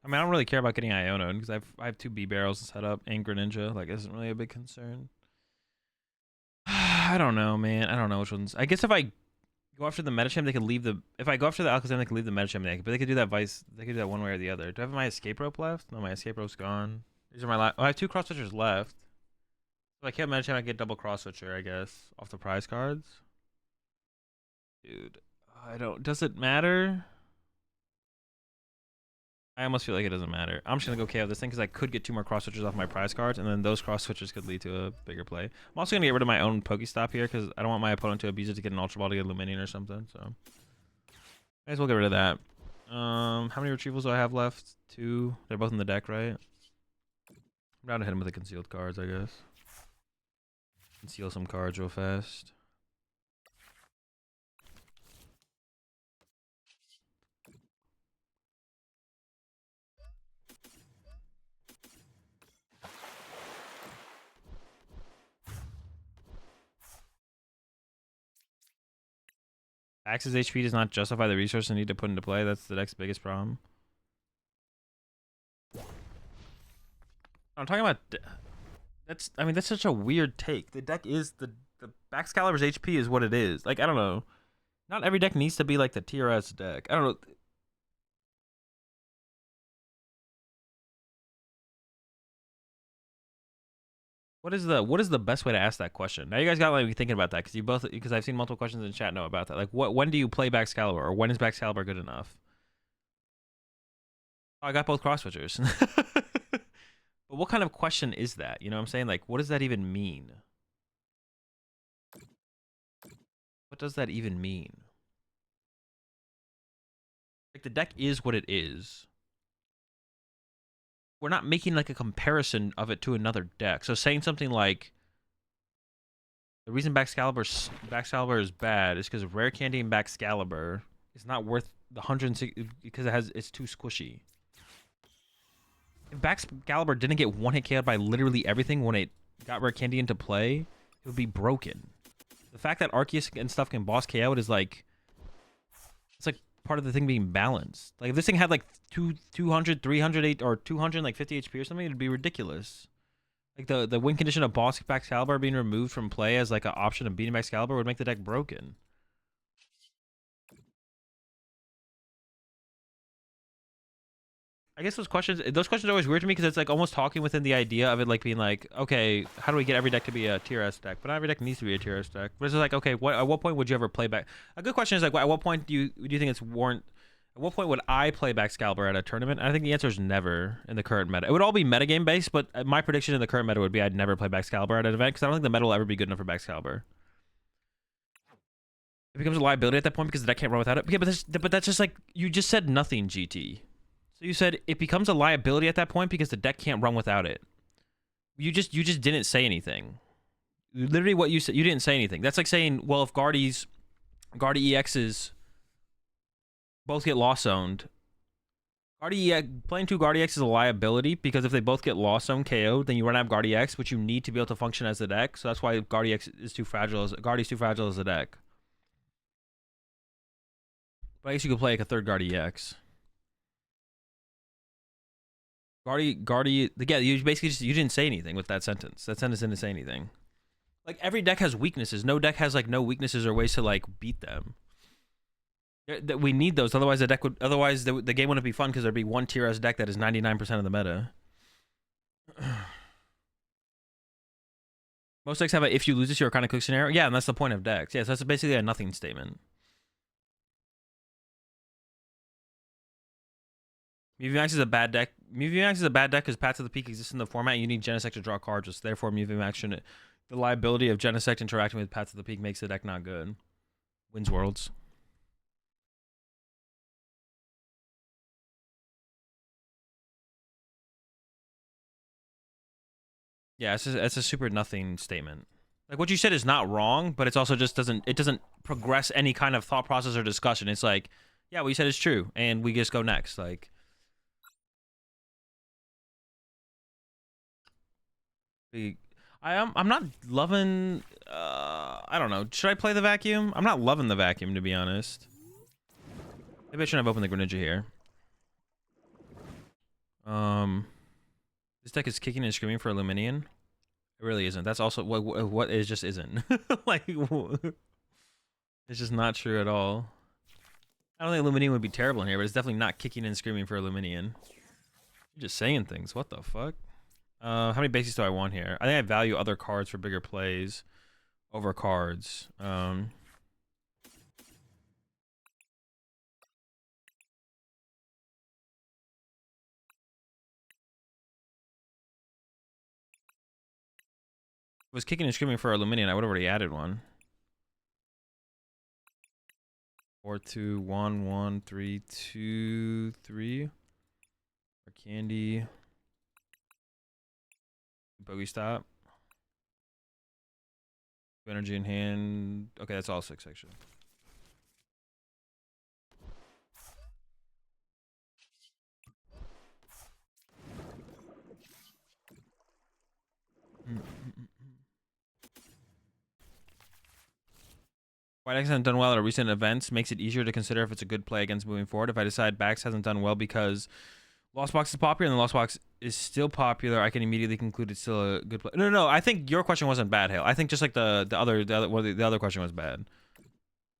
Speaker 1: I mean, I don't really care about getting Iono because I have 2 B barrels set up and Greninja. Like, isn't really a big concern. I don't know, man. I don't know which ones. I guess if I go after the Medicham, they could leave the. If I go after the Alakazam, they could leave the Medicham. But they could do that vice. They could do that one way or the other. Do I have my escape rope left? No, my escape rope's gone. These are my last. Oh, I have 2 cross switchers left. If I kill Medicham, I get double cross switcher, I guess, off the prize cards. Dude, I don't. Does it matter? I almost feel like it doesn't matter. I'm just gonna go KO this thing because I could get 2 more cross switchers off my prize cards, and then those cross switchers could lead to a bigger play. I'm also gonna get rid of my own Pokestop here because I don't want my opponent to abuse it to get an Ultra Ball to get Luminion or something. So, might as well get rid of that. How many retrievals do I have left? 2. They're both in the deck, right? I'm down to hit him with the concealed cards, I guess. Conceal some cards real fast. Axe's HP does not justify the resource I need to put into play. That's the deck's biggest problem. I'm talking about. I mean, that's such a weird take. The deck is the Baxcalibur's HP is what it is. Like, I don't know. Not every deck needs to be like the TRS deck. I don't know. What is the best way to ask that question? Now you guys got to me thinking about that because I've seen multiple questions in chat know about that. Like, when do you play Baxcalibur, or when is Baxcalibur good enough? Oh, I got both cross switchers. But what kind of question is that? You know what I'm saying? Like, what does that even mean? What does that even mean? Like, the deck is what it is. We're not making like a comparison of it to another deck. So saying something like the reason Baxcalibur is bad is because Rare Candy and Baxcalibur is not worth the 160 because it's too squishy. If Baxcalibur didn't get 1-hit KO'd by literally everything when it got Rare Candy into play, it would be broken. The fact that Arceus and stuff can boss KO it is like, it's like part of the thing being balanced. Like if this thing had like 200, 308, or 250 HP or something, it'd be ridiculous. Like the win condition of boss Baxcalibur being removed from play as like an option of beating Baxcalibur would make the deck broken. I guess those questions are always weird to me because it's like almost talking within the idea of it, like being like, okay, how do we get every deck to be a tier S deck? But not every deck needs to be a tier S deck. But it's just like, okay, at what point would you ever play back? A good question is like, at what point do you think it's warrant? At what point would I play Baxcalibur at a tournament? I think the answer is never in the current meta. It would all be metagame based, but my prediction in the current meta would be I'd never play Baxcalibur at an event because I don't think the meta will ever be good enough for Baxcalibur. It becomes a liability at that point because the deck can't run without it. Yeah, but that's just like, you just said nothing, GT. So you said it becomes a liability at that point because the deck can't run without it. You just didn't say anything. Literally what you said, you didn't say anything. That's like saying, well, if Guardy EXs both get lost zoned, playing 2 Guardy EX is a liability because if they both get lost zone KO'd, then you run out of Guardy EX, which you need to be able to function as a deck. So that's why Guardy EX is too fragile. Guardy's too fragile as a deck. But I guess you could play like a 3rd Guardy EX. Guardy, yeah, you basically you didn't say anything with that sentence. That sentence didn't say anything. Like, every deck has weaknesses. No deck has, like, no weaknesses or ways to, like, beat them. We need those. Otherwise, the game wouldn't be fun because there'd be one tier S deck that is 99% of the meta. Most decks have a if you lose this, you're kind of cook scenario. Yeah, and that's the point of decks. Yeah, so that's basically a nothing statement. Muvimax is a bad deck. Muvimax is a bad deck because Path to the Peak exists in the format and you need Genesect to draw cards. Just therefore, Muvimax shouldn't. The liability of Genesect interacting with Path to the Peak makes the deck not good. Wins Worlds. Yeah, it's a super nothing statement. Like what you said is not wrong, but it's also just doesn't progress any kind of thought process or discussion. It's like, yeah, what you said is true, and we just go next. Like, I'm not loving. I don't know. Should I play the vacuum? I'm not loving the vacuum, to be honest. Maybe I shouldn't have opened the Greninja here. This deck is kicking and screaming for Illuminion. It really isn't. That's also what it just isn't. Like, it's just not true at all. I don't think Illuminion would be terrible in here, but it's definitely not kicking and screaming for Illuminion. You're just saying things. What the fuck? How many basics do I want here? I think I value other cards for bigger plays over cards. Was kicking and screaming for Illuminion, I would have already added one. 4, 2, 1, 1, 3, 2, 3. Or candy. Bogey stop. Energy in hand. Okay, that's all 6 actually. White X hasn't done well at recent events makes it easier to consider if it's a good play against moving forward. If I decide Bax hasn't done well because Lost Box is popular and the Lost Box is still popular, I can immediately conclude it's still a good play. No. I think your question wasn't bad, Hale. I think just like the other question was bad.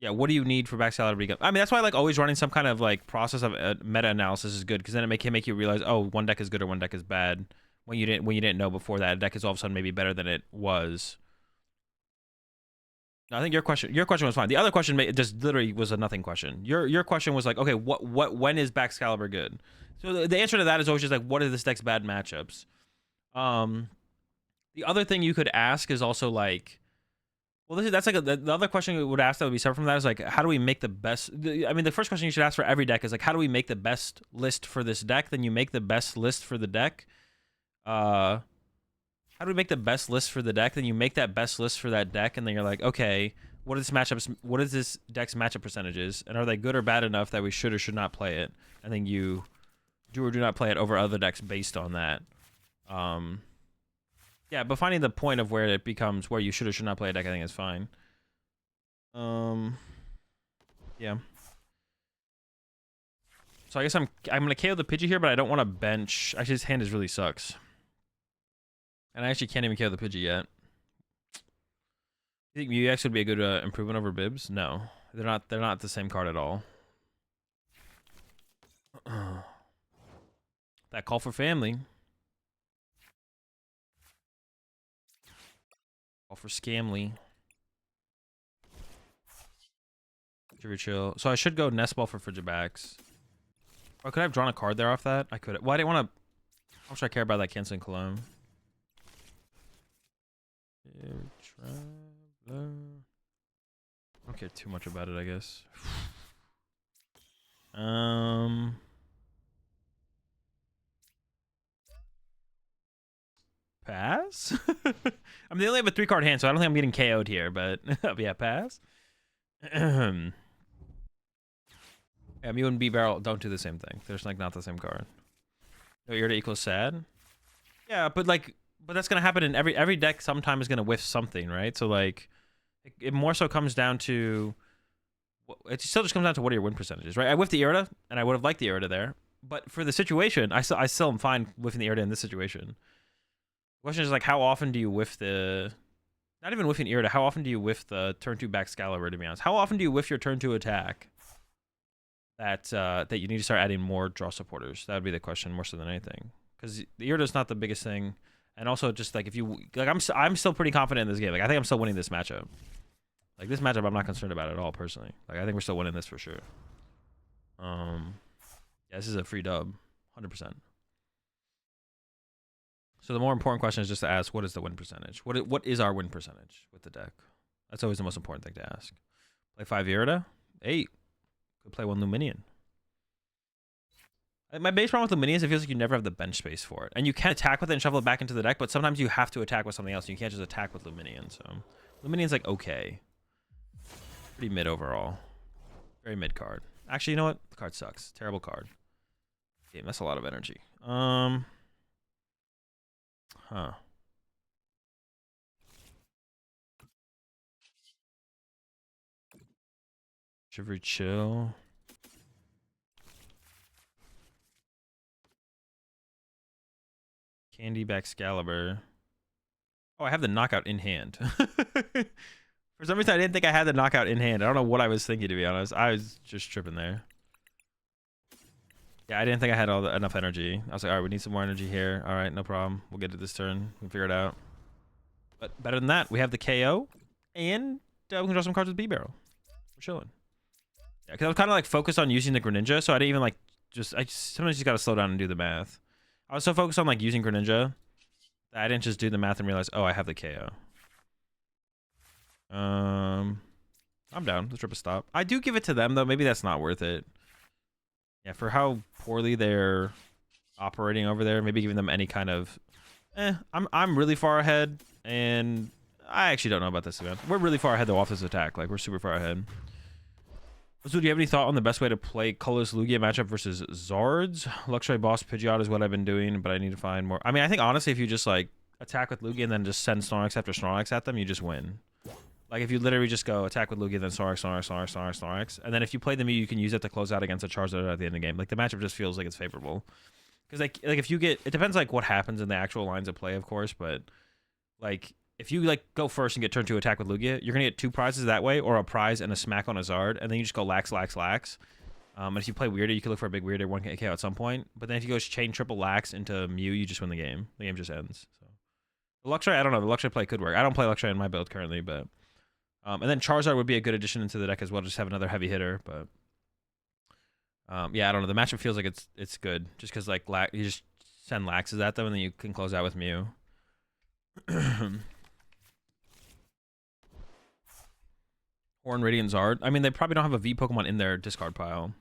Speaker 1: Yeah, what do you need for Bax Salad to become? I mean, that's why like always running some kind of like process of meta analysis is good, because then it can make you realize, oh, one deck is good or one deck is bad when you didn't know before that a deck is all of a sudden maybe better than it was. No, I think your question was fine. The other question just literally was a nothing question. Your question was like, okay, when is Baxcalibur good? So the answer to that is always just like, what are this deck's bad matchups? The other thing you could ask is also like, well, that's like the other question we would ask that would be separate from that is like, how do we make the best? I mean, the first question you should ask for every deck is like, how do we make the best list for this deck? Then you make the best list for the deck. How do we make the best list for the deck? Then you make that best list for that deck, and then you're like, okay, what is this deck's matchup percentages, and are they good or bad enough that we should or should not play it? And then you do or do not play it over other decks based on that. Yeah, but finding the point of where it becomes where you should or should not play a deck, I think is fine. Yeah. So I guess I'm gonna KO the Pidgey here, but I don't want to bench. Actually, his hand is really sucks. And I actually can't even KO the Pidgey yet. You think MUX would be a good improvement over Bibs? No, they're not. They're not the same card at all. That call for family. Call for Scamly. Trigger chill. So I should go Nest Ball for Frigibax. Or could I have drawn a card there off that? I could. Well, I didn't want to. How much I care about that canceling Cologne? I don't care too much about it, I guess. Pass? I mean, they only have a 3-card hand, so I don't think I'm getting KO'd here, but yeah, pass. Yeah, Mew and B-Barrel don't do the same thing. They're just like not the same card. No, Irida equals sad? Yeah, but like, that's gonna happen in every deck. Sometime is gonna whiff something, right? So like, it more so comes down to, it still just comes down to what are your win percentages, right? I whiffed the Irida, and I would have liked the Irida there, but for the situation, I still am fine whiffing the Irida in this situation. The question is like, how often do you whiff the, not even whiffing Irida, how often do you whiff the turn 2 Baxcalibur, to be honest? How often do you whiff your turn 2 attack that you need to start adding more draw supporters? That would be the question more so than anything, because the Irida is not the biggest thing. And also, just like, if you like, I'm still pretty confident in this game. Like, I think I'm still winning this matchup. Like, this matchup, I'm not concerned about at all personally. Like, I think we're still winning this for sure. Yeah, this is a free dub, 100%. So the more important question is just to ask, what is the win percentage? What is our win percentage with the deck? That's always the most important thing to ask. Play 5 Irida, 8. Could play 1 Luminion. My base problem with Lumini is it feels like you never have the bench space for it. And you can attack with it and shuffle it back into the deck, but sometimes you have to attack with something else. You can't just attack with Luminion. So Luminion's like okay. Pretty mid overall. Very mid card. Actually, you know what? The card sucks. Terrible card. Damn, that's a lot of energy. Huh. Shivery Chill. Candyback Excalibur. Oh, I have the knockout in hand. For some reason, I didn't think I had the knockout in hand. I don't know what I was thinking, to be honest. I was just tripping there. Yeah, I didn't think I had enough energy. I was like, all right, we need some more energy here. All right, no problem. We'll get to this turn. We'll figure it out. But better than that, we have the KO. And we can draw some cards with B-Barrel. We're chilling. Yeah, because I was kind of like focused on using the Greninja, so I didn't even like sometimes you got to slow down and do the math. I was so focused on like using Greninja that I didn't just do the math and realize, oh, I have the KO. I'm down. Let's rip a stop. I do give it to them though. Maybe that's not worth it. Yeah, for how poorly they're operating over there, maybe giving them any kind of I'm really far ahead, and I actually don't know about this event. We're really far ahead though off this attack. Like we're super far ahead. So do you have any thought on the best way to play colorless Lugia matchup versus Zards? Luxray Boss Pidgeot is what I've been doing, but I need to find more. I mean, I think honestly, if you just like attack with Lugia and then just send Snorlax after Snorlax at them, you just win. Like if you literally just go attack with Lugia, then Snorlax, and then if you play the Mew, you can use it to close out against a Charizard at the end of the game. Like the matchup just feels like it's favorable. Because like if you get, it depends like what happens in the actual lines of play, of course, but like if you like go first and get turn 2 attack with Lugia, you're gonna get 2 prizes that way, or a prize and a smack on a Zard, and then you just go lax. And if you play Weirder, you can look for a big Weirder 1k at some point. But then if you go chain triple lax into Mew, you just win the game. The game just ends. So the Luxray, I don't know. The Luxray play could work. I don't play Luxray in my build currently, but and then Charizard would be a good addition into the deck as well. Just have another heavy hitter, but yeah, I don't know. The matchup feels like it's good, just because like you just send laxes at them, and then you can close out with Mew. Horn, Radiant, Zard. I mean, they probably don't have a V Pokemon in their discard pile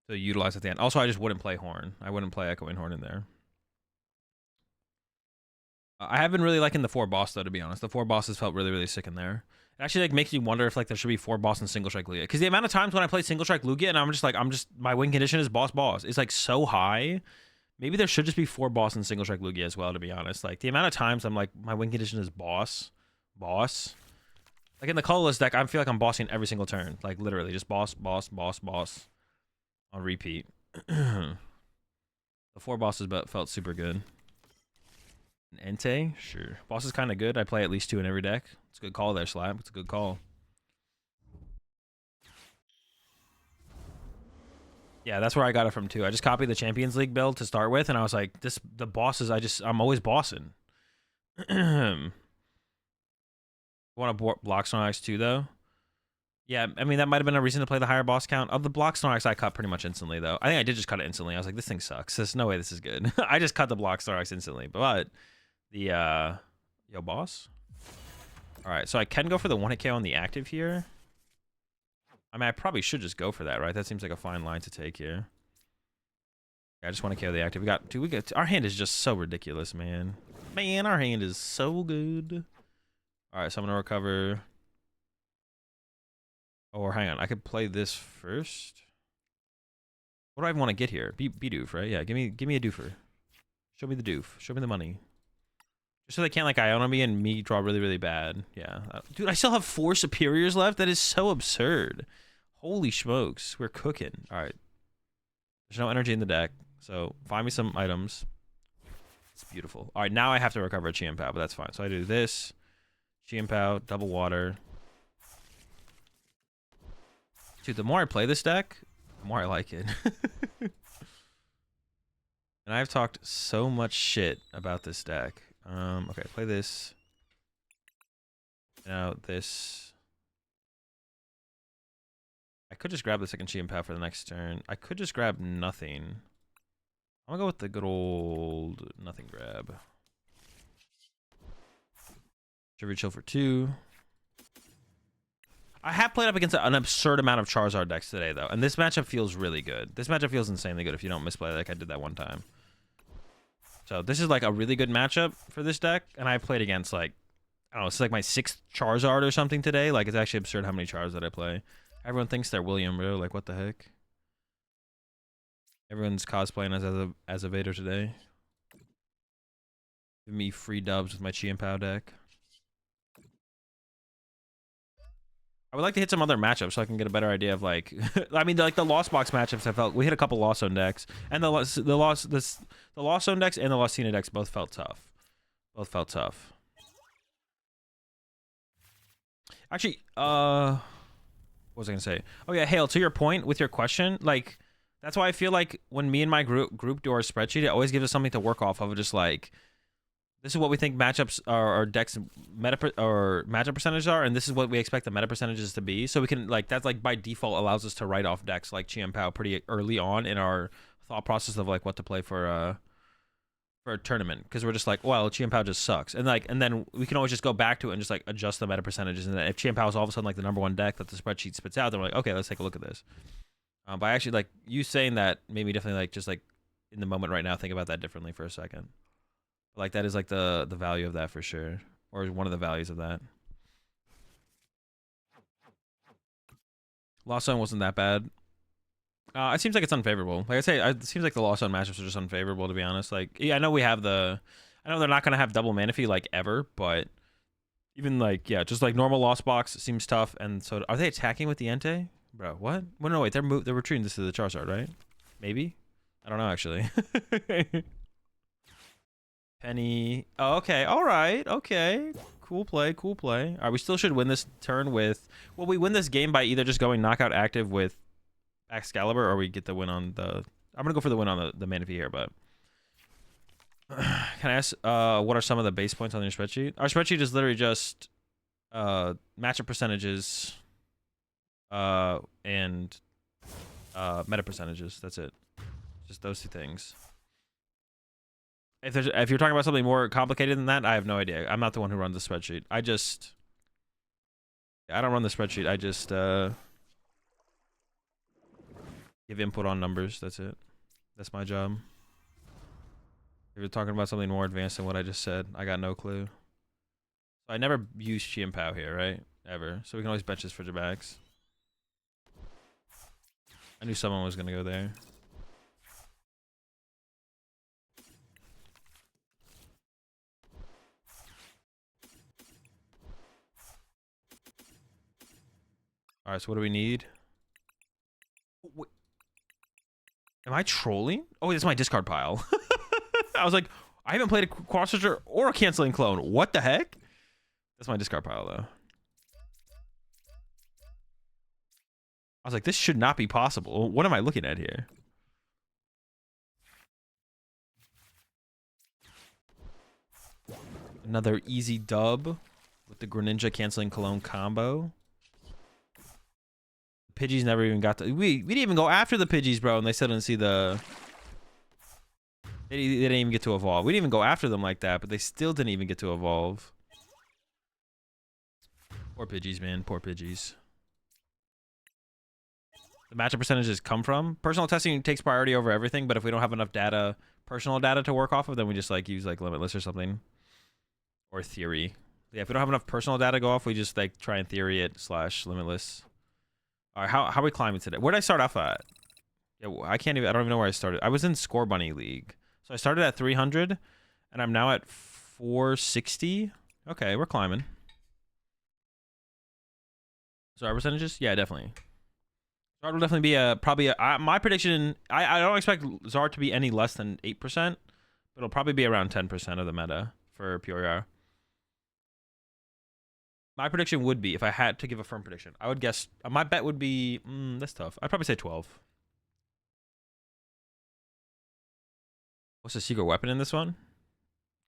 Speaker 1: to utilize at the end. Also, I just wouldn't play Horn. I wouldn't play Echoing Horn in there. I have been really liking the 4 boss though, to be honest. The 4 bosses felt really, really sick in there. It actually like makes you wonder if like there should be 4 boss and single strike Lugia. Because the amount of times when I play single strike Lugia and I'm just my win condition is boss. It's like so high. Maybe there should just be 4 boss and single strike Lugia as well, to be honest. Like the amount of times I'm like my win condition is boss. Like in the colorless deck, I feel like I'm bossing every single turn. Like literally just boss on repeat. The 4 bosses but felt super good. An Entei? Sure. Boss is kind of good. I play at least 2 in every deck. It's a good call there, Slab. It's a good call. Yeah, that's where I got it from too. I just copied the Champions League build to start with, and I was like, the bosses, I'm always bossing. Want to block Snorlax too, though? Yeah, I mean, that might have been a reason to play the higher boss count. Of the block Snorlax, I cut pretty much instantly, though. I think I did just cut it instantly. I was like, this thing sucks. There's no way this is good. I just cut the block Snorlax instantly. But the, yo, boss? All right, so I can go for the 1-hit KO on the active here. I mean, I probably should just go for that, right? That seems like a fine line to take here. Yeah, I just want to KO the active. Our hand is just so ridiculous, man. Man, our hand is so good. All right, so I'm going to recover. Or hang on, I could play this first. What do I want to get here? Be doof, right? Yeah, give me a doofer. Show me the doof. Show me the money. Just so they can't like Iona me and me draw really, really bad. Yeah. Dude, I still have 4 superiors left? That is so absurd. Holy smokes. We're cooking. All right. There's no energy in the deck, so find me some items. It's beautiful. All right, now I have to recover a Chien-Pao, but that's fine. So I do this. Chien-Pao, double water. Dude, the more I play this deck, the more I like it. And I've talked so much shit about this deck. Okay, play this. Now this. I could just grab the second Chien-Pao for the next turn. I could just grab nothing. I'm gonna go with the good old nothing grab. Shivery Chill for 2. I have played up against an absurd amount of Charizard decks today, though, and this matchup feels really good. This matchup feels insanely good if you don't misplay like I did that one time. So this is like a really good matchup for this deck, and I played against like, I don't know, it's like my 6th Charizard or something today. Like, it's actually absurd how many Charizard I play. Everyone thinks they're William, bro. Like, what the heck? Everyone's cosplaying as a Vader today. Give me free dubs with my Chien-Pao deck. I would like to hit some other matchups so I can get a better idea of like, I mean, like the Lost Box matchups. I felt we hit a couple Lost Zone decks, and the Lost Zone decks and the Lost Cena decks both felt tough. Both felt tough. Actually, what was I gonna say? Oh yeah, Hale. To your point with your question, like that's why I feel like when me and my group do our spreadsheet, it always gives us something to work off of. Just like, this is what we think matchups or decks matchup percentages are, and this is what we expect the meta percentages to be. So we can like that's like by default allows us to write off decks like Chien-Pao pretty early on in our thought process of like what to play for a tournament, because we're just like, well, Chien-Pao just sucks, and then we can always just go back to it and just like adjust the meta percentages. And then if Chien-Pao is all of a sudden like the #1 deck that the spreadsheet spits out, then we're like, okay, let's take a look at this. But actually, like you saying that made me definitely like just like in the moment right now think about that differently for a second. Like that is like the value of that for sure, or one of the values of that. Lost Zone wasn't that bad. It seems like it's unfavorable. Like I say, it seems like the Lost Zone matchups are just unfavorable, to be honest. Like, yeah, I know I know they're not gonna have double Manaphy like ever, but even like, yeah, just like normal Lost Box seems tough. And so, are they attacking with the Entei? Bro, what? Well, no, wait, they're retreating this to the Charizard, right? Maybe. I don't know actually. Penny. Oh, okay. All right. Okay. Cool play. Cool play. All right. We still should win this turn with. Well, we win this game by either just going knockout active with Excalibur, or we get the win on the. I'm gonna go for the win on the Manaphy here, but. Can I ask what are some of the base points on your spreadsheet? Our spreadsheet is literally just matchup percentages and meta percentages. That's it. Just those two things. If you're talking about something more complicated than that, I have no idea. I'm not the one who runs the spreadsheet. I don't run the spreadsheet. I just give input on numbers. That's it. That's my job. If you're talking about something more advanced than what I just said, I got no clue. I never use Chien-Pao here, right? Ever. So we can always bench this for Jabax. I knew someone was gonna go there. All right, so what do we need? Wait. Am I trolling? Oh, it's my discard pile. I was like, I haven't played a Cross Switcher or a Canceling Clone. What the heck? That's my discard pile, though. I was like, this should not be possible. What am I looking at here? Another easy dub with the Greninja Canceling Cologne combo. Pidgeys never even got to. We didn't even go after the Pidgeys, bro, and they still didn't see the. They didn't even get to evolve. We didn't even go after them like that, but they still didn't even get to evolve. Poor Pidgeys, man. Poor Pidgeys. The matchup percentages come from personal testing takes priority over everything, but if we don't have enough data, personal data to work off of, then we just like use like Limitless or something, or Theory. Yeah, if we don't have enough personal data to go off, we just like try and Theory it / Limitless. All right, how are we climbing today? Where did I start off at? Yeah, I don't even know where I started. I was in Score Bunny League. So I started at 300, and I'm now at 460. Okay, we're climbing. So our percentages? Yeah, definitely. Zard will definitely be probably my prediction. I don't expect Zard to be any less than 8%, but it'll probably be around 10% of the meta for POR. My prediction would be, if I had to give a firm prediction, I would guess, my bet would be, that's tough. I'd probably say 12. What's the secret weapon in this one?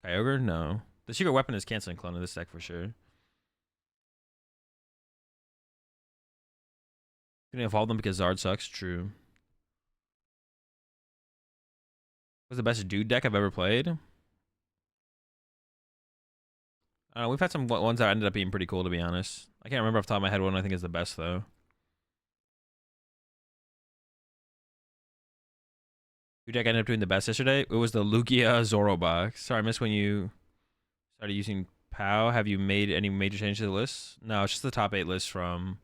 Speaker 1: Kyogre? No. The secret weapon is Canceling Clone in this deck for sure. Gonna evolve them because Zard sucks. True. What's the best dude deck I've ever played? We've had some ones that ended up being pretty cool, to be honest. I can't remember off the top of my head one I think is the best, though. Who deck ended up doing the best yesterday? It was the Lugia Zoro box. Sorry, I missed when you started using POW. Have you made any major changes to the list? No, it's just the top 8 list from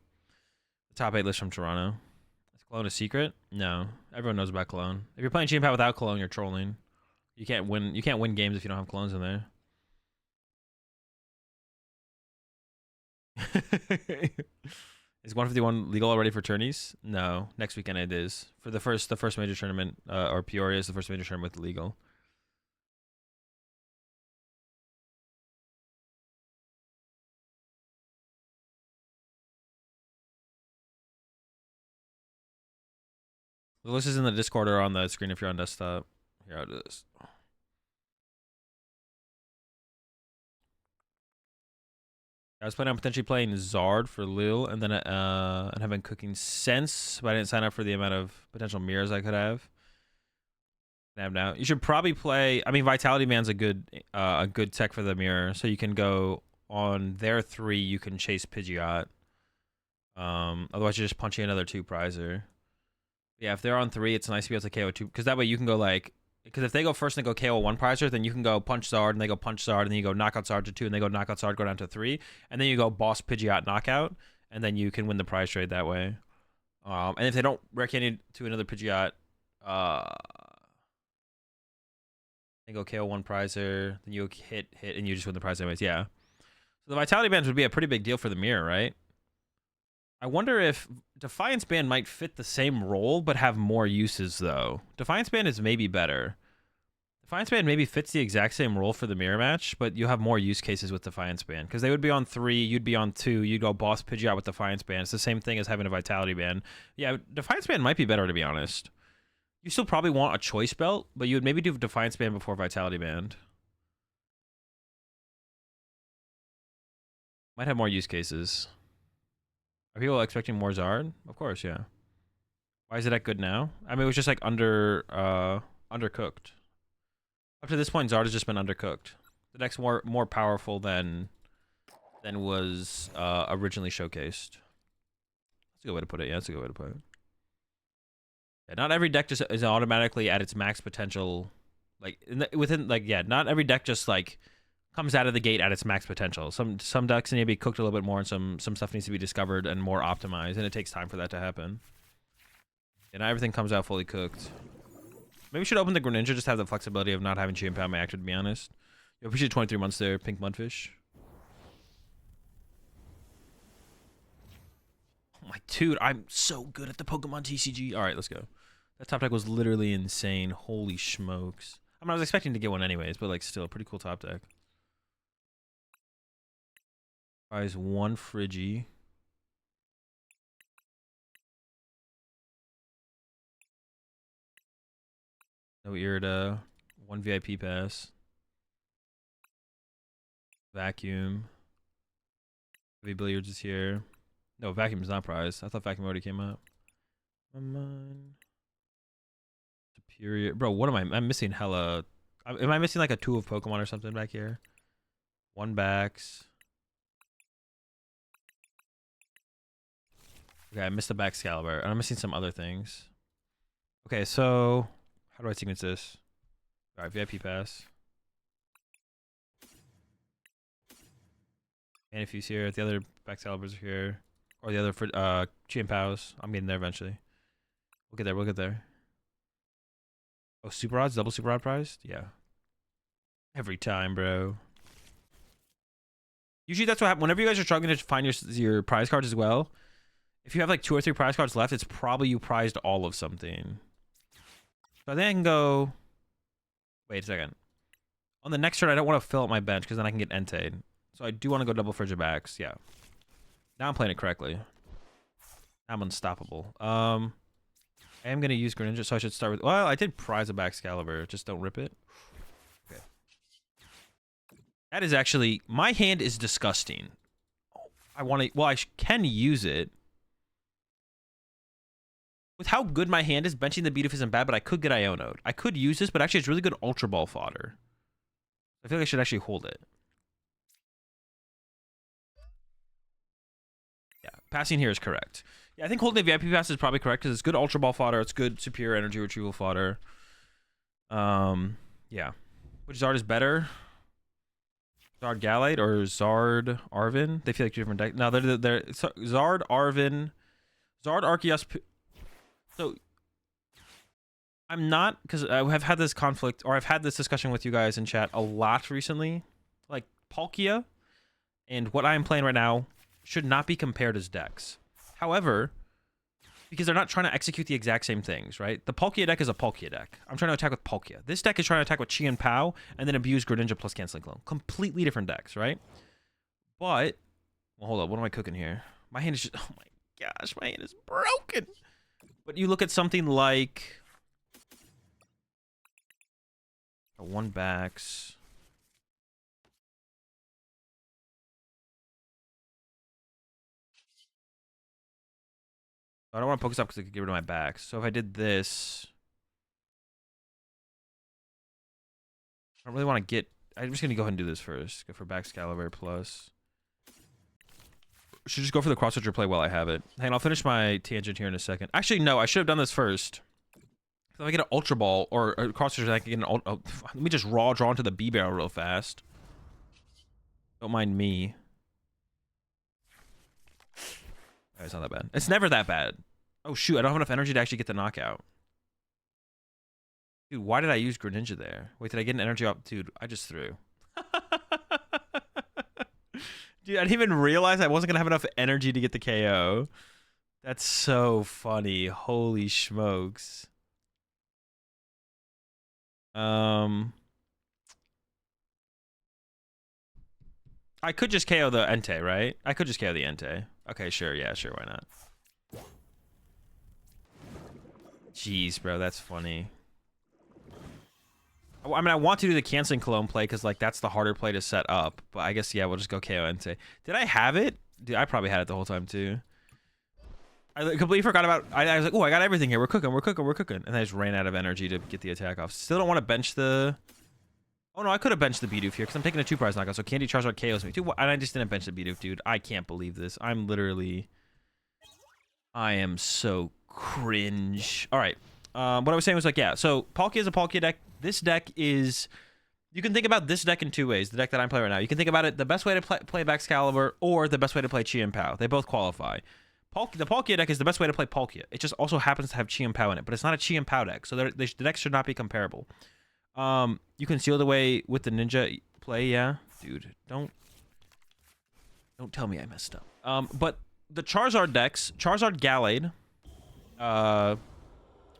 Speaker 1: Toronto. Is Cologne a secret? No, everyone knows about Cologne. If you're playing Chien-Pao without Cologne, you're trolling. You can't win. You can't win games if you don't have clones in there. Is 151 legal already for tourneys? No, next weekend it is. For the first major tournament, or Peoria is the first major tournament with legal. The list is in the Discord or on the screen if you're on desktop. Here it is. I was planning on potentially playing Zard for Lil and then and having cooking sense, but I didn't sign up for the amount of potential mirrors I could have. Now you should probably play. I mean, Vitality Man's a good tech for the mirror, so you can go on their 3. You can chase Pidgeot. Otherwise you're just punching another 2 prizer. Yeah, if they're on 3, it's nice to be able to KO 2 because that way you can go like. Because if they go first and they go KO 1 prizer, then you can go punch Zard and they go punch Zard and then you go knockout Zard to 2 and they go knockout Zard, go down to 3, and then you go boss Pidgeot knockout and then you can win the prize trade that way. And if they don't wreck any to another Pidgeot, they go KO 1 prizer, then you hit and you just win the prize anyways. Yeah. So the Vitality Bands would be a pretty big deal for the mirror, right? I wonder if Defiance Band might fit the same role, but have more uses, though. Defiance Band is maybe better. Defiance Band maybe fits the exact same role for the mirror match, but you have more use cases with Defiance Band. Because they would be on 3, you'd be on 2, you'd go boss Pidgeot with Defiance Band. It's the same thing as having a Vitality Band. Yeah, Defiance Band might be better, to be honest. You still probably want a Choice Belt, but you would maybe do Defiance Band before Vitality Band. Might have more use cases. Are people expecting more Zard? Of course, yeah. Why is it that good now? I mean, it was just like undercooked. Up to this point, Zard has just been undercooked. The deck's more powerful than was originally showcased. That's a good way to put it. Yeah, that's a good way to put it. Yeah, not every deck just is automatically at its max potential. Like not every deck just like comes out of the gate at its max potential. Some decks need to be cooked a little bit more, and some stuff needs to be discovered and more optimized, and it takes time for that to happen. And not everything comes out fully cooked. Maybe we should open the Greninja, just have the flexibility of not having Chien-Pao my actor, to be honest. Yo, appreciate 23 months there, Pink Mudfish. Oh my dude, I'm so good at the PokemonTCG. Alright, let's go. That top deck was literally insane. Holy smokes. I mean, I was expecting to get one anyways, but like still, pretty cool top deck. Prize 1 Friggy. No Irida. 1 VIP pass. Vacuum. Heavy Billiards is here. No, Vacuum is not prize. I thought Vacuum already came out. Superior. Bro, what am I? I'm missing hella. Am I missing like a 2 of Pokemon or something back here? 1 backs. Okay, I missed the Baxcalibur, and I'm missing some other things. Okay, so how do I sequence this? All right, VIP pass. And if he's here, the other Baxcaliburs are here, or the other Chien-Paos. I'm getting there eventually. We'll get there. We'll get there. Oh, Super Odds, double Super Odd prize? Yeah. Every time, bro. Usually that's what happens. Whenever you guys are struggling to find your prize cards as well, if you have like 2 or 3 prize cards left, it's probably you prized all of something. So I think I can go. Wait a second. On the next turn, I don't want to fill up my bench because then I can get Entei. So I do want to go double Frigid backs. Yeah. Now I'm playing it correctly. I'm unstoppable. I am going to use Greninja, so I should start with. Well, I did prize a Baxcalibur. Just don't rip it. Okay. That is actually. My hand is disgusting. I want to. Well, I can use it. With how good my hand is, benching the Beedrill isn't bad, but I could get Iono'd. I could use this, but actually it's really good Ultra Ball fodder. I feel like I should actually hold it. Passing here is correct. Yeah, I think holding the VIP pass is probably correct because it's good Ultra Ball fodder. It's good superior energy retrieval fodder. Yeah. Which Zard is better? Zard Gallade or Zard Arven? They feel like two different decks. No, they're Zard Arven, Zard Arceus. So I'm not, because I have had this conflict, or I've had this discussion with you guys in chat a lot recently. Like Palkia and what I am playing right now should not be compared as decks. However, because they're not trying to execute the exact same things, right? The Palkia deck is a Palkia deck. I'm trying to attack with Palkia. This deck is trying to attack with Chien-Pao and then abuse Greninja plus Canceling Clone. Completely different decks, right? But, well, hold up. What am I cooking here? My hand is just, oh my gosh, my hand is broken. But you look at something like a 1-backs. I don't want to Pokestop because I could get rid of my backs. So if I did this, I don't really want to get. I'm just gonna go ahead and do this first. Go for Baxcalibur plus. Should just go for the cross switcher play while I have it. Hang on, I'll finish my tangent here in a second. Actually, no, I should have done this first. If I get an Ultra Ball or a cross switcher, I can get an. Let me just raw draw into the B barrel real fast. Don't mind me. It's not that bad. It's never that bad. Oh, shoot. I don't have enough energy to actually get the knockout. Dude, why did I use Greninja there? Wait, did I get an energy up? Dude, I just threw. Dude, I didn't even realize I wasn't going to have enough energy to get the KO. That's so funny. Holy smokes. I could just KO the Entei, right? I could just KO the Entei. Okay, sure. Yeah, sure. Why not? Jeez, bro. That's funny. I mean, I want to do the Canceling Cologne play because, like, that's the harder play to set up. But I guess, yeah, we'll just go KO Entei. Did I have it? Dude, I probably had it the whole time, too. I completely forgot about... I was like, oh, I got everything here. We're cooking. And I just ran out of energy to get the attack off. Still don't want to bench the... Oh, no, I could have benched the Bidoof here because I'm taking a 2-prize knockout. So Candy Charizard KOs me. Dude, and I just didn't bench the Bidoof, dude. I can't believe this. I'm literally... I am so cringe. All right. What I was saying was, like, yeah. So Palkia is a Palkia deck. This deck is... You can think about this deck in two ways. The deck that I'm playing right now. You can think about it the best way to play Baxcalibur or the best way to play Chien-Pao. They both qualify. The Palkia deck is the best way to play Palkia. It just also happens to have Chien-Pao in it. But it's not a Chien-Pao deck. So the decks should not be comparable. You can seal the way with the ninja play, yeah, dude. Don't tell me I messed up. But the Charizard decks, Charizard Gallade,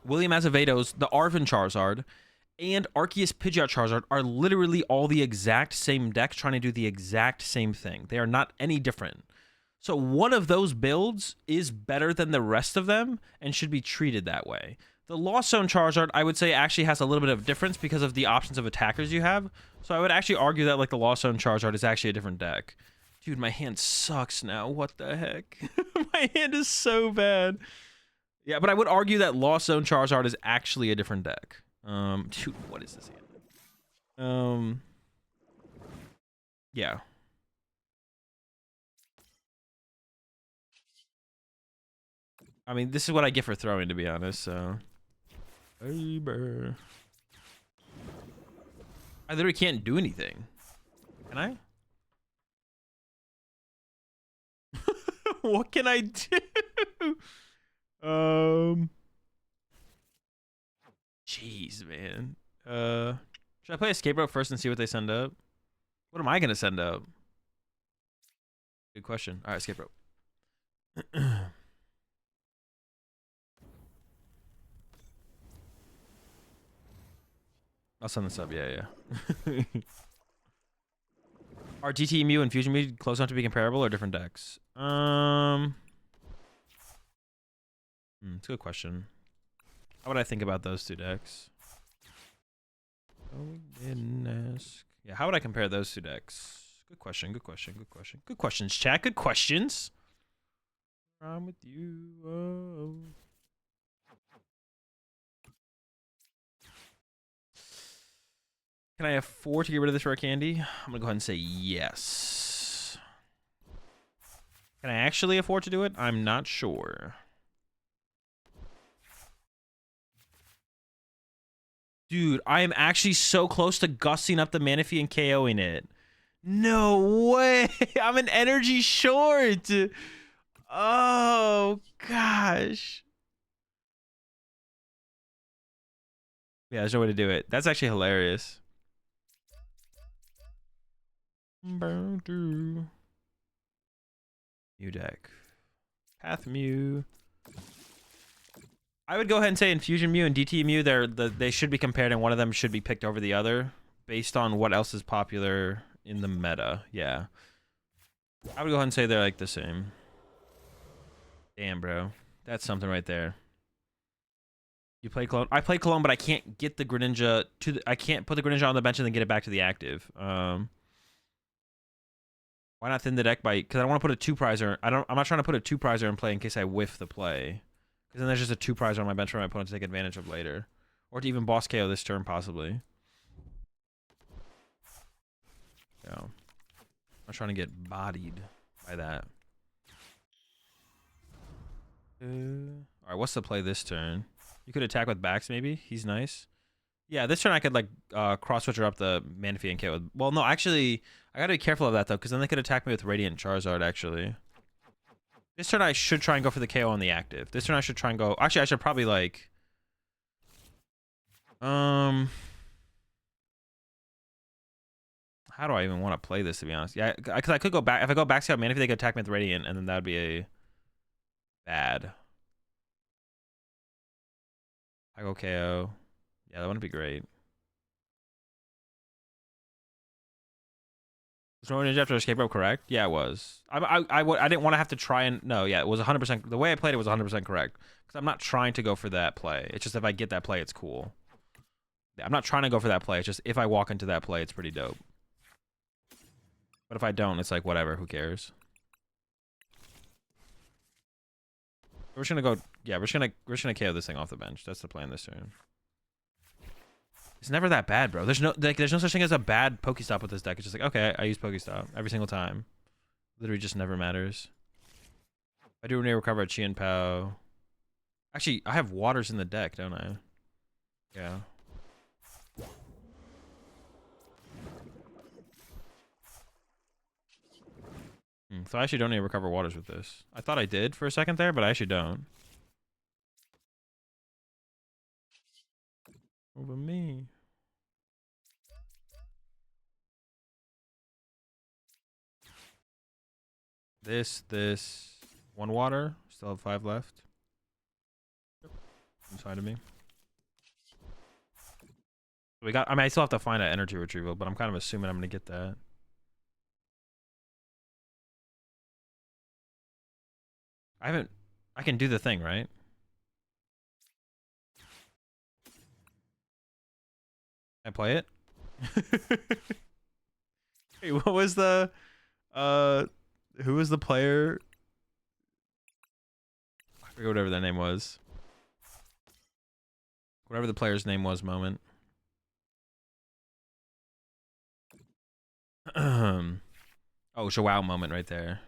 Speaker 1: William Azevedo's the Arven Charizard, and Arceus Pidgeot Charizard are literally all the exact same deck trying to do the exact same thing. They are not any different. So one of those builds is better than the rest of them and should be treated that way. The Lost Zone Charizard, I would say, actually has a little bit of difference because of the options of attackers you have. So I would actually argue that, like, the Lost Zone Charizard is actually a different deck. Dude, my hand sucks now. What the heck? My hand is so bad. Yeah, but I would argue that Lost Zone Charizard is actually a different deck. Dude, what is this hand? Yeah. I mean, this is what I get for throwing, to be honest, so... I literally can't do anything. Can I? What can I do? Jeez, man. Should I play Escape Rope first and see what they send up? What am I gonna send up? Good question. All right, Escape Rope. I'll send this up. Yeah. Are DTMU and Fusion Mew close enough to be comparable or different decks? It's a good question. How would I think about those two decks? Oh, we didn't ask. Yeah, how would I compare those two decks? Good question. Good questions, chat. Good questions. I'm with you. Oh. Can I afford to get rid of this rare candy? I'm gonna go ahead and say yes. Can I actually afford to do it? I'm not sure. Dude, I am actually so close to gussing up the Manaphy and KOing it. No way! I'm an energy short! Oh, gosh. Yeah, there's no way to do it. That's actually hilarious. Mew deck. Path Mew. I would go ahead and say Infusion Mew and DT Mew, they should be compared and one of them should be picked over the other based on what else is popular in the meta. Yeah. I would go ahead and say they're like the same. Damn, bro. That's something right there. You play Cologne. I play Cologne, but I can't get the Greninja to I can't put the Greninja on the bench and then get it back to the active. Why not thin the deck by, because I don't want to put a 2-prizer. I'm not trying to put a 2-prizer in play in case I whiff the play. Because then there's just a 2-prizer on my bench for my opponent to take advantage of later. Or to even boss KO this turn, possibly. Yeah. I'm trying to get bodied by that. Alright, what's the play this turn? You could attack with backs, maybe? He's nice. Yeah, this turn I could, like, cross-switcher up the Manaphy and KO. Well, no, actually, I gotta be careful of that, though, because then they could attack me with Radiant Charizard, actually. This turn I should try and go for the KO on the active. This turn I should try and go... Actually, I should probably, like... How do I even want to play this, to be honest? Yeah, because I could go back... If I go back scout Manaphy, they could attack me with Radiant, and then that would be a... bad. I go KO. Yeah, that wouldn't be great. Was no Ninja after escape rope correct? Yeah, it was. I didn't want to have to try and... No, yeah, it was 100%... The way I played it was 100% correct. Because I'm not trying to go for that play. It's just if I get that play, it's cool. Yeah, I'm not trying to go for that play. It's just if I walk into that play, it's pretty dope. But if I don't, it's like, whatever. Who cares? We're just gonna go... Yeah, we're just gonna KO this thing off the bench. That's the plan this turn. It's never that bad, bro. There's no such thing as a bad Pokestop with this deck. It's just like, okay, I use Pokestop every single time. Literally just never matters. I do need to recover a Chien-Pao. Actually, I have waters in the deck, don't I? Yeah. So I actually don't need to recover waters with this. I thought I did for a second there, but I actually don't. Over me. This. One water. Still have 5 left. Inside of me. We got... I mean, I still have to find an energy retrieval, but I'm kind of assuming I'm going to get that. I can do the thing, right? Can I play it? Hey, what was the... Who was the player? I forget whatever their name was. Whatever the player's name was, moment. Oh, Joao moment right there.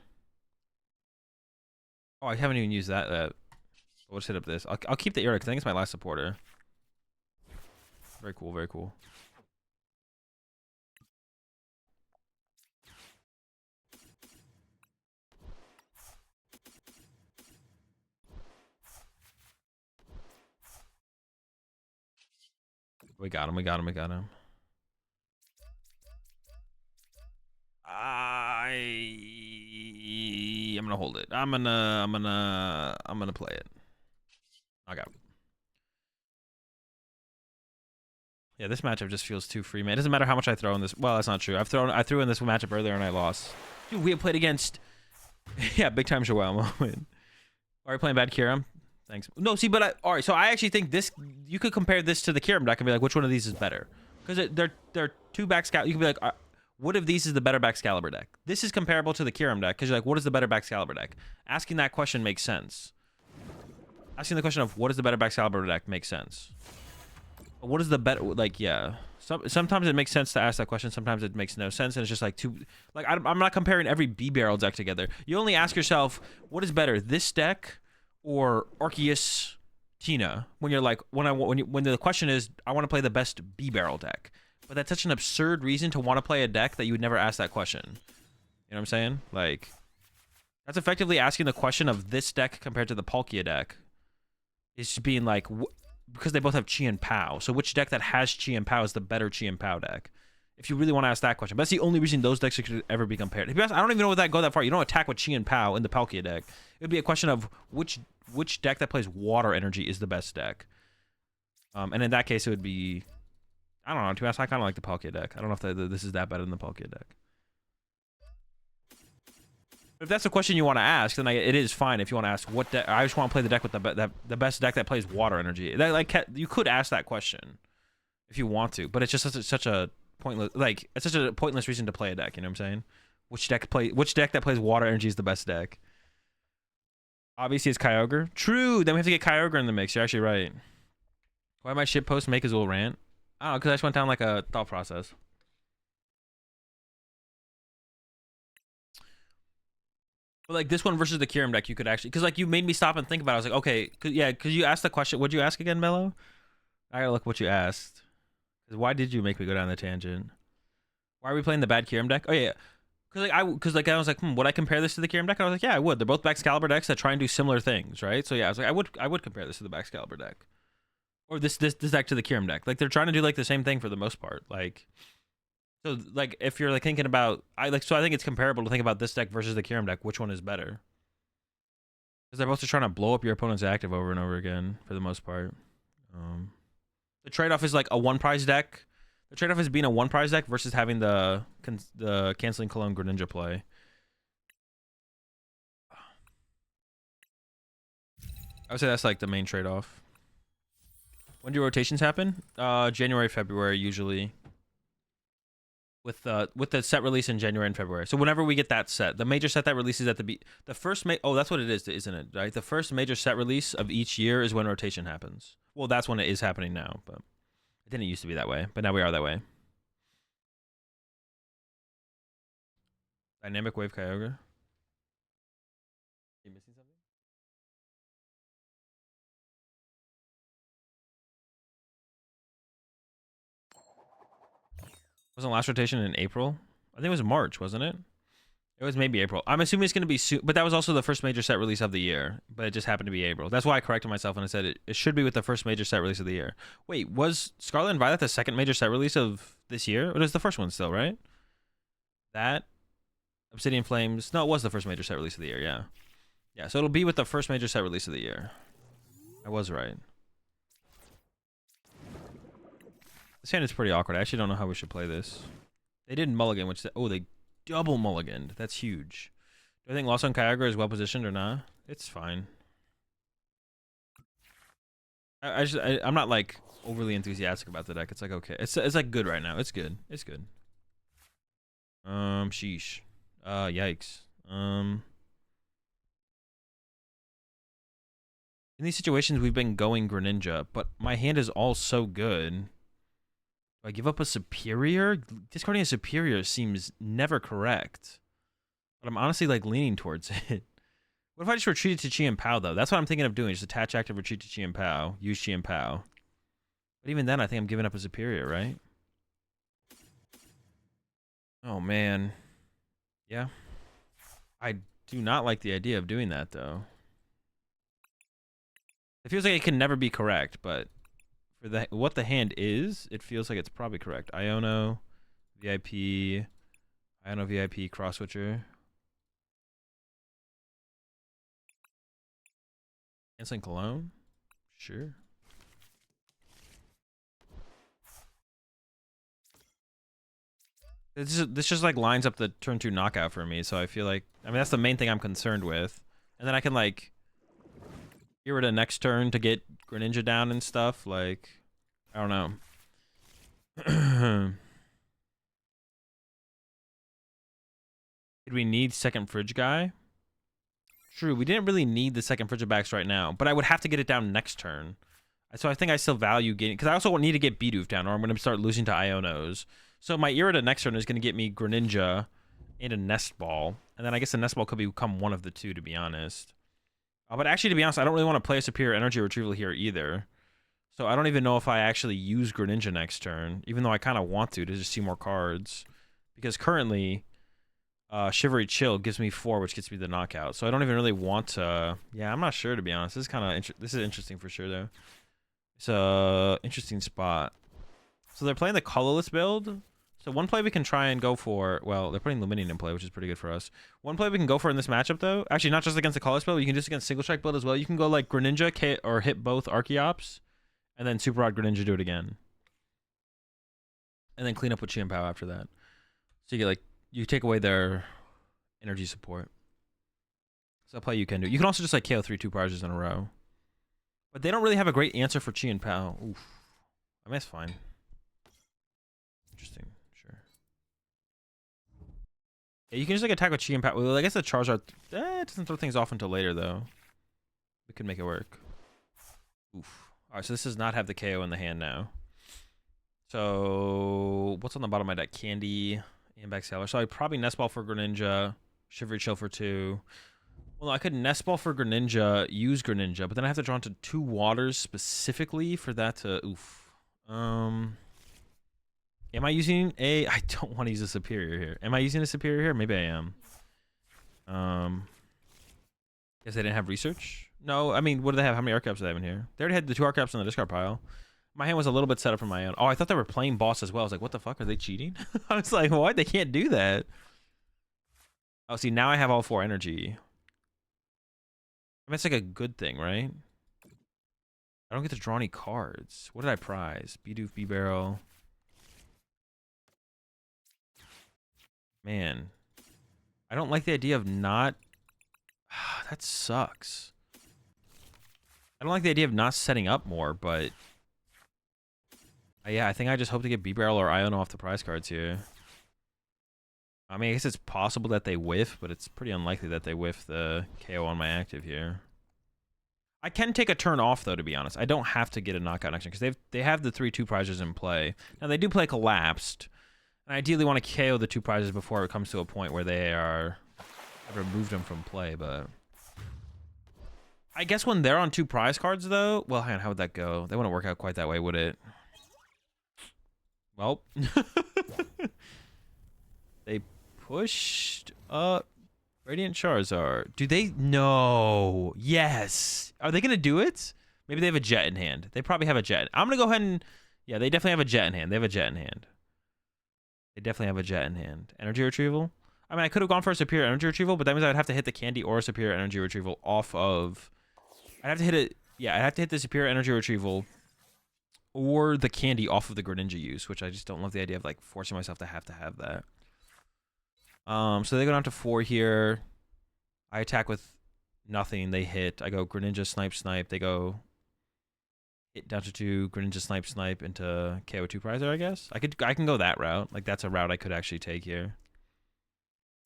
Speaker 1: Oh, I haven't even used that. Let's hit up this. I'll keep the era because I think it's my last supporter. Very cool, very cool. We got him. I'm gonna hold it. I'm gonna play it. Okay. Yeah, this matchup just feels too free, man. It doesn't matter how much I throw in this. Well, that's not true. I threw in this matchup earlier and I lost. Dude, we have played against... Yeah, big time Joao moment. Are you playing bad Kyurem? Thanks. No, see, but all right. So I actually think this... You could compare this to the Kyurem deck and be like, which one of these is better? Because they're two back scout. You could be like, what if these is the better Baxcalibur deck? This is comparable to the Kyurem deck because you're like, what is the better Baxcalibur deck? Asking that question makes sense. Asking the question of what is the better Baxcalibur deck makes sense. But what is the better... Like, yeah. Sometimes it makes sense to ask that question. Sometimes it makes no sense, and it's just like too. Like I'm not comparing every B barrel deck together. You only ask yourself, what is better, this deck or Arceus Tina? When you're like, when the question is, I want to play the best B barrel deck, but that's such an absurd reason to want to play a deck that you would never ask that question. You know what I'm saying? Like, that's effectively asking the question of this deck compared to the Palkia deck. It's being like, because they both have Chien-Pao. So which deck that has Chien-Pao is the better Chien-Pao deck? If you really want to ask that question. But that's the only reason those decks could ever be compared. If you ask, I don't even know if that go that far. You don't attack with Chien-Pao in the Palkia deck. It would be a question of which deck that plays water energy is the best deck. And in that case, it would be, I don't know. To be honest, I kind of like the Palkia deck. I don't know if this is that better than the Palkia deck. If that's the question you want to ask, then it is fine. If you want to ask what deck, I just want to play the deck with the best deck that plays water energy. You could ask that question if you want to, but it's just such a pointless, like, it's such a pointless reason to play a deck. You know what I'm saying? Which deck that plays water energy is the best deck? Obviously, it's Kyogre. True. Then we have to get Kyogre in the mix. You're actually right. Why my shit post make Azul rant? I don't know, because I just went down like a thought process. But like this one versus the Kyurem deck, you could actually, because like you made me stop and think about it. I was like, okay, because you asked the question. What'd you ask again, Mello? I gotta look what you asked. Why did you make me go down the tangent? Why are we playing the bad Kyurem deck? Oh yeah, because I was like, would I compare this to the Kyurem deck? And I was like, yeah, I would. They're both Baxcalibur decks that try and do similar things, right? So yeah, I was like, I would compare this to the Baxcalibur deck, or this deck to the Kyurem deck. Like they're trying to do like the same thing for the most part, like. So, like, if you're, like, thinking about... I think it's comparable to think about this deck versus the Kyurem deck. Which one is better? Because they're both just trying to blow up your opponent's active over and over again, for the most part. The trade-off is, like, a one-prize deck. The trade-off is being a one-prize deck versus having the Canceling Cologne Greninja play. I would say that's, like, the main trade-off. When do rotations happen? January, February, usually. With the set release in January and February. So whenever we get that set, the major set that releases at the first that's what it is, isn't it? Right? The first major set release of each year is when rotation happens. Well, that's when it is happening now, but it didn't used to be that way, but now we are that way. Dynamic Wave Kyogre. Are you missing something? Wasn't last rotation in April? I think it was March, wasn't it? It was maybe April. I'm assuming it's going to be soon, but that was also the first major set release of the year, but it just happened to be April. That's why I corrected myself and I said it should be with the first major set release of the year. Wait, was Scarlet and Violet the second major set release of this year? Or was the first one still, right? That? Obsidian Flames. No, it was the first major set release of the year, yeah. Yeah, so it'll be with the first major set release of the year. I was right. This hand is pretty awkward. I actually don't know how we should play this. They did mulligan, which... Oh, they double mulliganed. That's huge. Do I think Lost on Kyogre is well positioned or not? It's fine. I'm not, like, overly enthusiastic about the deck. It's like, okay. It's like, good right now. It's good. It's good. Sheesh. Yikes. In these situations, we've been going Greninja, but my hand is all so good. Do I give up a Superior? Discarding a Superior seems never correct. But I'm honestly, like, leaning towards it. What if I just retreated to Chien-Pao, though? That's what I'm thinking of doing. Just attach active, retreat to Chien-Pao. Use Chien-Pao. But even then, I think I'm giving up a Superior, right? Oh, man. Yeah. I do not like the idea of doing that, though. It feels like it can never be correct, but... For what the hand is, it feels like it's probably correct. Iono, VIP, cross switcher. Canceling Cologne? Sure. This just like lines up the turn 2 knockout for me, so I feel like, I mean, that's the main thing I'm concerned with. And then I can like get rid of next turn to get Greninja down and stuff. Like, I don't know. Did we need second Fridge guy? True, we didn't really need the second Frigibax right now, but I would have to get it down next turn. So I think I still value getting, because I also need to get Bidoof down, or I'm going to start losing to Ionos. So my Irida next turn is going to get me Greninja and a Nest Ball, and then I guess the Nest Ball could become one of the two, to be honest. But actually, to be honest, I don't really want to play a Superior Energy Retrieval here either. So I don't even know if I actually use Greninja next turn, even though I kind of want to just see more cards. Because currently, Shivery Chill gives me 4, which gets me the knockout. So I don't even really want to... Yeah, I'm not sure, to be honest. This is kind of this is interesting for sure, though. It's a interesting spot. So they're playing the colorless build. So one play we can try and go for... Well, they're putting Luminion in play, which is pretty good for us. One play we can go for in this matchup, though. Actually, not just against the colorless build. You can just against Single Strike build as well. You can go like Greninja or hit both Archeops. And then Super Rod Greninja do it again. And then clean up with Chien-Pao after that. So you get like... You take away their energy support. So a play you can do. You can also just like KO 3 2-prizes in a row. But they don't really have a great answer for Chien-Pao. Oof. I mean, that's fine. Interesting. Sure. Yeah, you can just like attack with Chien-Pao. Well, I guess the Charizard... it doesn't throw things off until later, though. We could make it work. Oof. Alright, so this does not have the KO in the hand now. So... What's on the bottom of my deck? Candy... Impact Sailor. So I'd probably Nest Ball for Greninja, Shivery Chill for 2. Well, I could Nest Ball for Greninja, use Greninja, but then I have to draw into 2 waters specifically for that to... Oof. Am I using a... I don't want to use a Superior here. Am I using a Superior here? Maybe I am. Guess they didn't have Research? No, I mean, what do they have? How many Archeops do they have in here? They already had the 2 Archeops in the discard pile. My hand was a little bit set up for my own. Oh, I thought they were playing boss as well. I was like, what the fuck? Are they cheating? I was like, what? They can't do that. Oh, see, now I have all 4 energy. I mean, it's like a good thing, right? I don't get to draw any cards. What did I prize? Bidoof, B-Barrel. Man. I don't like the idea of not... that sucks. I don't like the idea of not setting up more, but... yeah, I think I just hope to get B-Barrel or Iono off the prize cards here. I mean, I guess it's possible that they whiff, but it's pretty unlikely that they whiff the KO on my active here. I can take a turn off, though, to be honest. I don't have to get a knockout next turn, because they have the 3 2-prizes in play. Now, they do play Collapsed, and I ideally want to KO the 2 prizes before it comes to a point where they are... I've removed them from play, but... I guess when they're on 2 prize cards, though... Well, hang on, how would that go? They wouldn't work out quite that way, would it? Well, they pushed up Radiant Charizard. Do they? No. Yes. Are they going to do it? Maybe they have a Jet in hand. They probably have a Jet. I'm going to go ahead and... Yeah, they definitely have a Jet in hand. They have a Jet in hand. They definitely have a Jet in hand. Energy Retrieval? I mean, I could have gone for a Superior Energy Retrieval, but that means I'd have to hit the Candy or a Superior Energy Retrieval off of... I'd have to hit it... Yeah, I'd have to hit the Superior Energy Retrieval... or the Candy off of the Greninja use, which I just don't love the idea of like forcing myself to have that. So they go down to 4 here. I attack with nothing. They hit. I go Greninja, Snipe. They go hit down to 2. Greninja, Snipe into KO 2-prizer. I guess I can go that route. Like that's a route I could actually take here.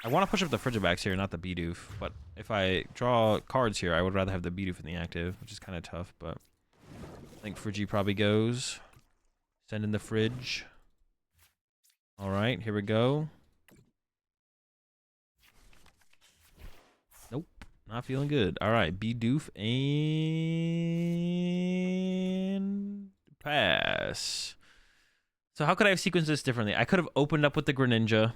Speaker 1: I want to push up the Frigibacks here, not the Bidoof. But if I draw cards here, I would rather have the Bidoof in the active, which is kind of tough, but. I think Frigi probably goes. Send in the fridge. All right, here we go. Nope, not feeling good. All right, Bidoof and pass. So how could I have sequenced this differently? I could have opened up with the Greninja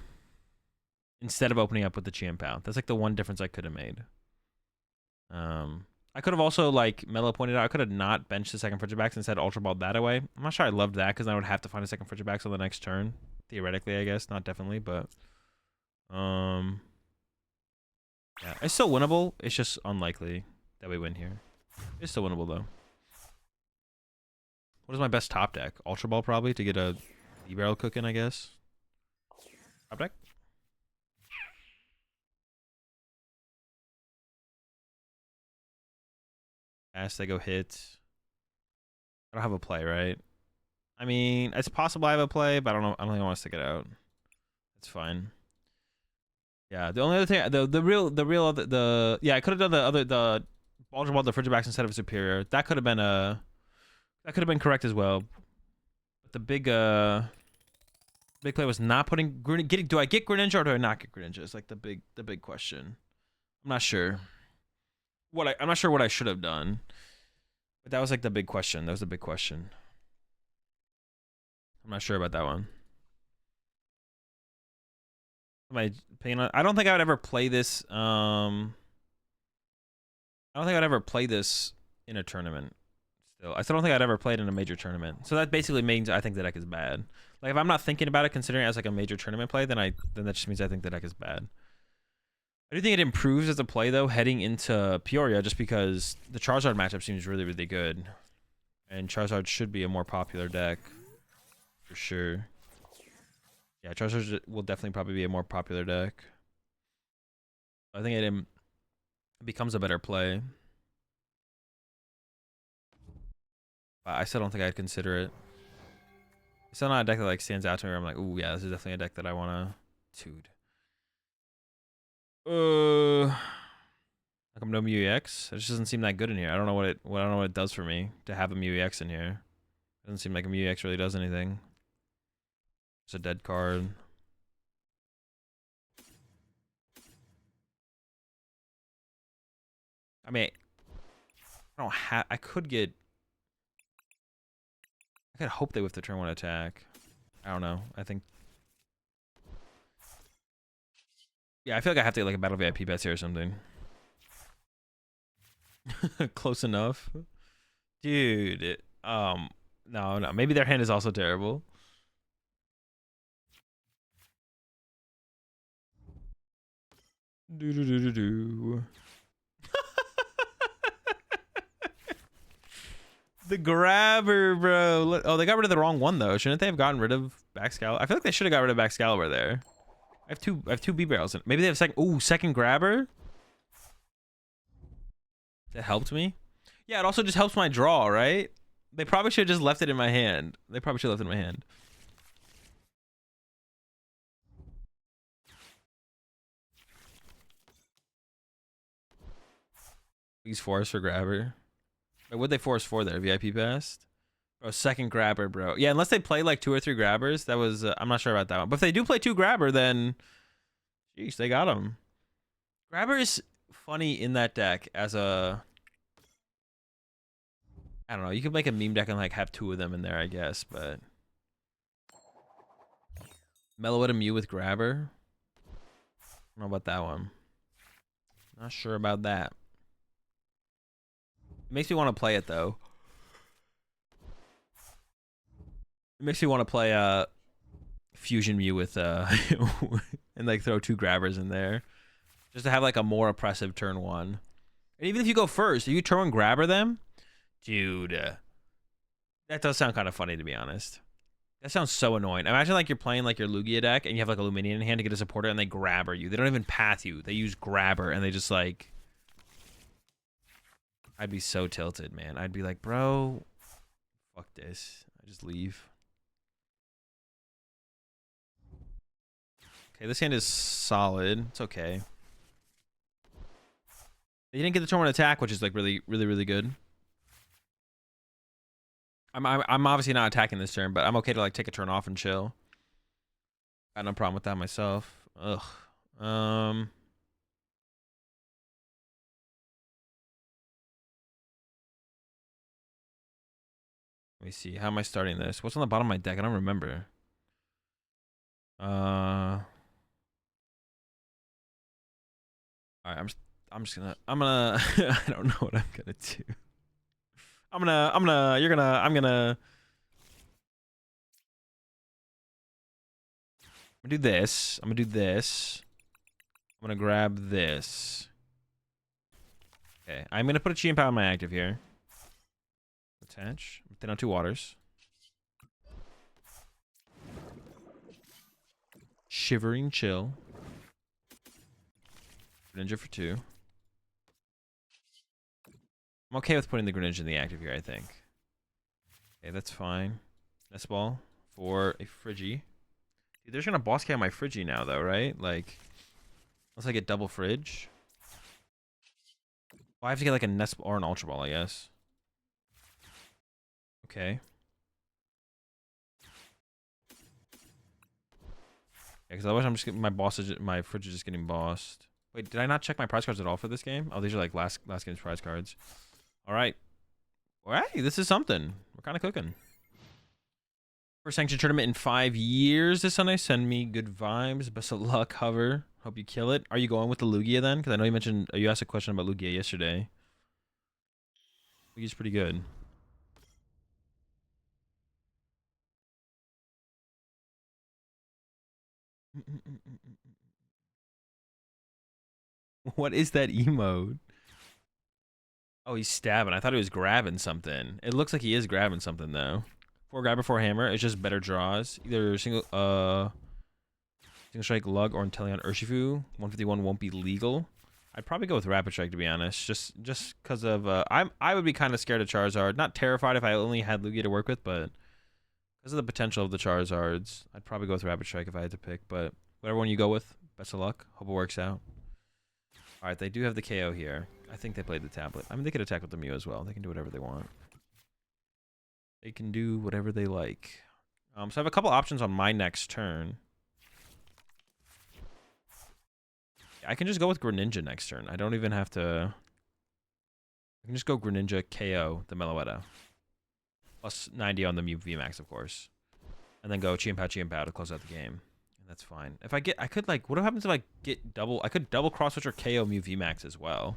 Speaker 1: instead of opening up with the Chien-Pao. That's like the one difference I could have made. I could have also, like Mello pointed out, I could have not benched the second Frigibacks and instead Ultra Balled that away. I'm not sure I loved that because I would have to find a second Frigibacks on the next turn. Theoretically, I guess. Not definitely, but... Yeah, it's still winnable. It's just unlikely that we win here. It's still winnable, though. What is my best top deck? Ultra Ball, probably, to get a E-Barrel cooking, I guess. Top deck? Pass, they go hit. I don't have a play, right? I mean, it's possible I have a play, but I don't know. I don't think I want to stick it out. It's fine. Yeah, the only other thing, yeah, I could have done the Ultra Ball, the Frigibacks instead of a Superior. That could have been a That could have been correct as well. But the big play was not putting getting. Do I get Greninja or do I not get Greninja? It's like the big question. I'm not sure. I'm not sure what I should have done. But that was like the big question. That was the big question. I'm not sure about that one. My opinion on, I don't think I would ever play this. I don't think I'd ever play this in a tournament. I still don't think I'd ever play it in a major tournament. So that basically means I think the deck is bad. Like if I'm not thinking about it, considering it as like a major tournament play, then that just means I think the deck is bad. I do think it improves as a play though, heading into Peoria, just because the Charizard matchup seems really, really good. And Charizard should be a more popular deck. For sure. Yeah, Charizard will definitely probably be a more popular deck. I think it becomes a better play. But I still don't think I'd consider it. It's still not a deck that like stands out to me where I'm like, ooh, yeah, this is definitely a deck that I want to dude. How come no Mew EX? It just doesn't seem that good in here. I don't know what it does for me to have a Mew EX in here. It doesn't seem like a Mew EX really does anything. It's a dead card. I mean, I could hope they whiff the turn 1 attack. I don't know. I think. Yeah, I feel like I have to get like a battle VIP bets here or something. Close enough. Dude. No. Maybe their hand is also terrible. The grabber, bro. Oh, they got rid of the wrong one though. Shouldn't they have gotten rid of Baxcalibur? I feel like they should have got rid of Baxcalibur there. I have two B barrels. Maybe they have second grabber. That helped me. Yeah, it also just helps my draw, right? They probably should have just left it in my hand. Please force for grabber. Wait, what'd they force for there? VIP passed? Bro, second grabber, bro. Yeah, unless they play like 2 or 3 grabbers. That was, I'm not sure about that one. But if they do play 2 grabber, then... Jeez, they got him. Grabber is funny in that deck as a... I don't know. You could make a meme deck and like have 2 of them in there, I guess, but... Mellow at a Mew with grabber? I don't know about that one. Not sure about that. It makes me want to play it though. It makes me want to play Fusion Mew with and like throw 2 grabbers in there. Just to have like a more oppressive turn 1. And even if you go first, you turn 1 grabber them? Dude. That does sound kind of funny to be honest. That sounds so annoying. Imagine like you're playing like your Lugia deck and you have like a Luminion in hand to get a supporter and they grabber you. They don't even path you. They use grabber and they just like... I'd be so tilted, man. I'd be like, bro, fuck this. I just leave. Okay, this hand is solid. It's okay. You didn't get the turn 1 attack, which is like really, really, really good. I'm obviously not attacking this turn, but I'm okay to like take a turn off and chill. Got no problem with that myself. Ugh. Let me see. How am I starting this? What's on the bottom of my deck? I don't remember. All right, I'm just gonna I don't know what I'm gonna do. I'm gonna do this. I'm gonna do this. I'm gonna grab this. Okay, I'm gonna put a Chien-Pao in my active here. Attach. Then on 2 waters. Shivering Chill. Greninja for 2. I'm okay with putting the Greninja in the active here, I think. Okay, that's fine. Nest Ball for a Friggy. Dude, they're just gonna boss count my Friggy now, though, right? Like, unless I get double Fridge. Well, I have to get like a Nest Ball or an Ultra Ball, I guess. Okay. Yeah, because otherwise I'm just getting my fridge is just getting bossed. Wait, did I not check my prize cards at all for this game? Oh, these are like last game's prize cards. All right. All right, this is something. We're kind of cooking. First sanctioned tournament in 5 years this Sunday. Send me good vibes. Best of luck, Hover. Hope you kill it. Are you going with the Lugia then? Because I know you mentioned, you asked a question about Lugia yesterday. Lugia's pretty good. What is that emote? Oh, he's stabbing. I thought he was grabbing something. It looks like he is grabbing something though. 4 grabber, 4 hammer. It's just better draws. Either single strike, lug, or Inteleon Urshifu. 151 won't be legal. I'd probably go with Rapid Strike to be honest. Just because of I would be kind of scared of Charizard. Not terrified if I only had Lugia to work with, but because of the potential of the Charizards, I'd probably go with Rapid Strike if I had to pick. But whatever one you go with, best of luck. Hope it works out. All right, they do have the KO here. I think they played the tablet. I mean, they could attack with the Mew as well. They can do whatever they want. They can do whatever they like. So I have a couple options on my next turn. I can just go with Greninja next turn. I don't even have to... I can just go Greninja, KO the Meloetta. Plus 90 on the Mew VMAX, of course. And then go Chien-Pao to close out the game. And that's fine. If I get... I could, like... What happens if I get double... I could double cross-switch or KO Mew VMAX as well.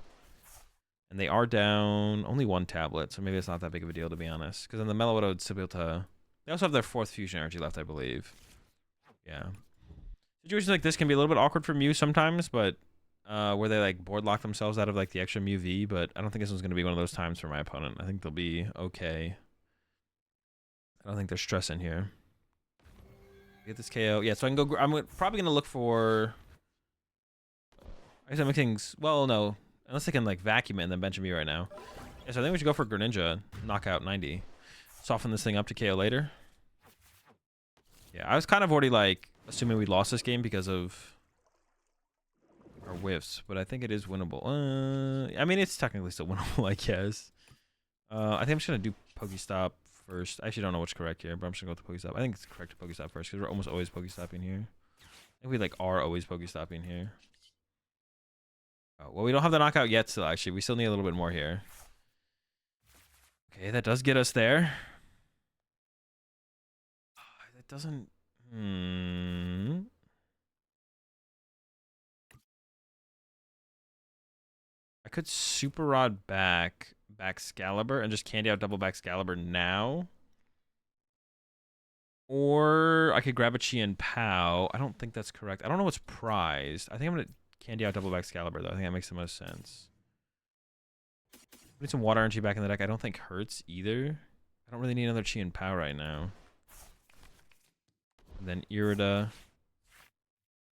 Speaker 1: And they are down only 1 tablet, so maybe it's not that big of a deal, to be honest. Because then the Meloetta would still be able to... They also have their 4th fusion energy left, I believe. Yeah. Situations like this can be a little bit awkward for Mew sometimes, but where they like board lock themselves out of like the extra Mew V, but I don't think this one's going to be one of those times for my opponent. I think they'll be okay. I don't think they're stressing here. Get this KO. Yeah, so I can go... I'm probably going to look for... I guess I'm making... Well, no. Unless they can like vacuum it and then bench Mew right now. Yeah, so I think we should go for Greninja. Knockout 90. Soften this thing up to KO later. Yeah, I was kind of already like assuming we lost this game because of our whiffs, but I think it is winnable. I mean, it's technically still winnable, I guess. I think I'm just gonna do Pokestop first. I actually don't know what's correct here, but I'm just gonna go with the Pokestop. I think it's correct to Pokestop first because we're almost always Pokestopping here. I think we like are always Pokestopping here. Oh, well, we don't have the knockout yet, still. Actually, we still need a little bit more here. Okay, that does get us there. That doesn't... I could Super Rod back Excalibur and just candy out double back Excalibur now. Or I could grab a Chien-Pao. I don't think that's correct. I don't know what's prized. I think I'm going to candy out double back Excalibur, though. I think that makes the most sense. Putting some water energy back in the deck I don't think hurts either. I don't really need another Chien-Pao right now. And then Irida,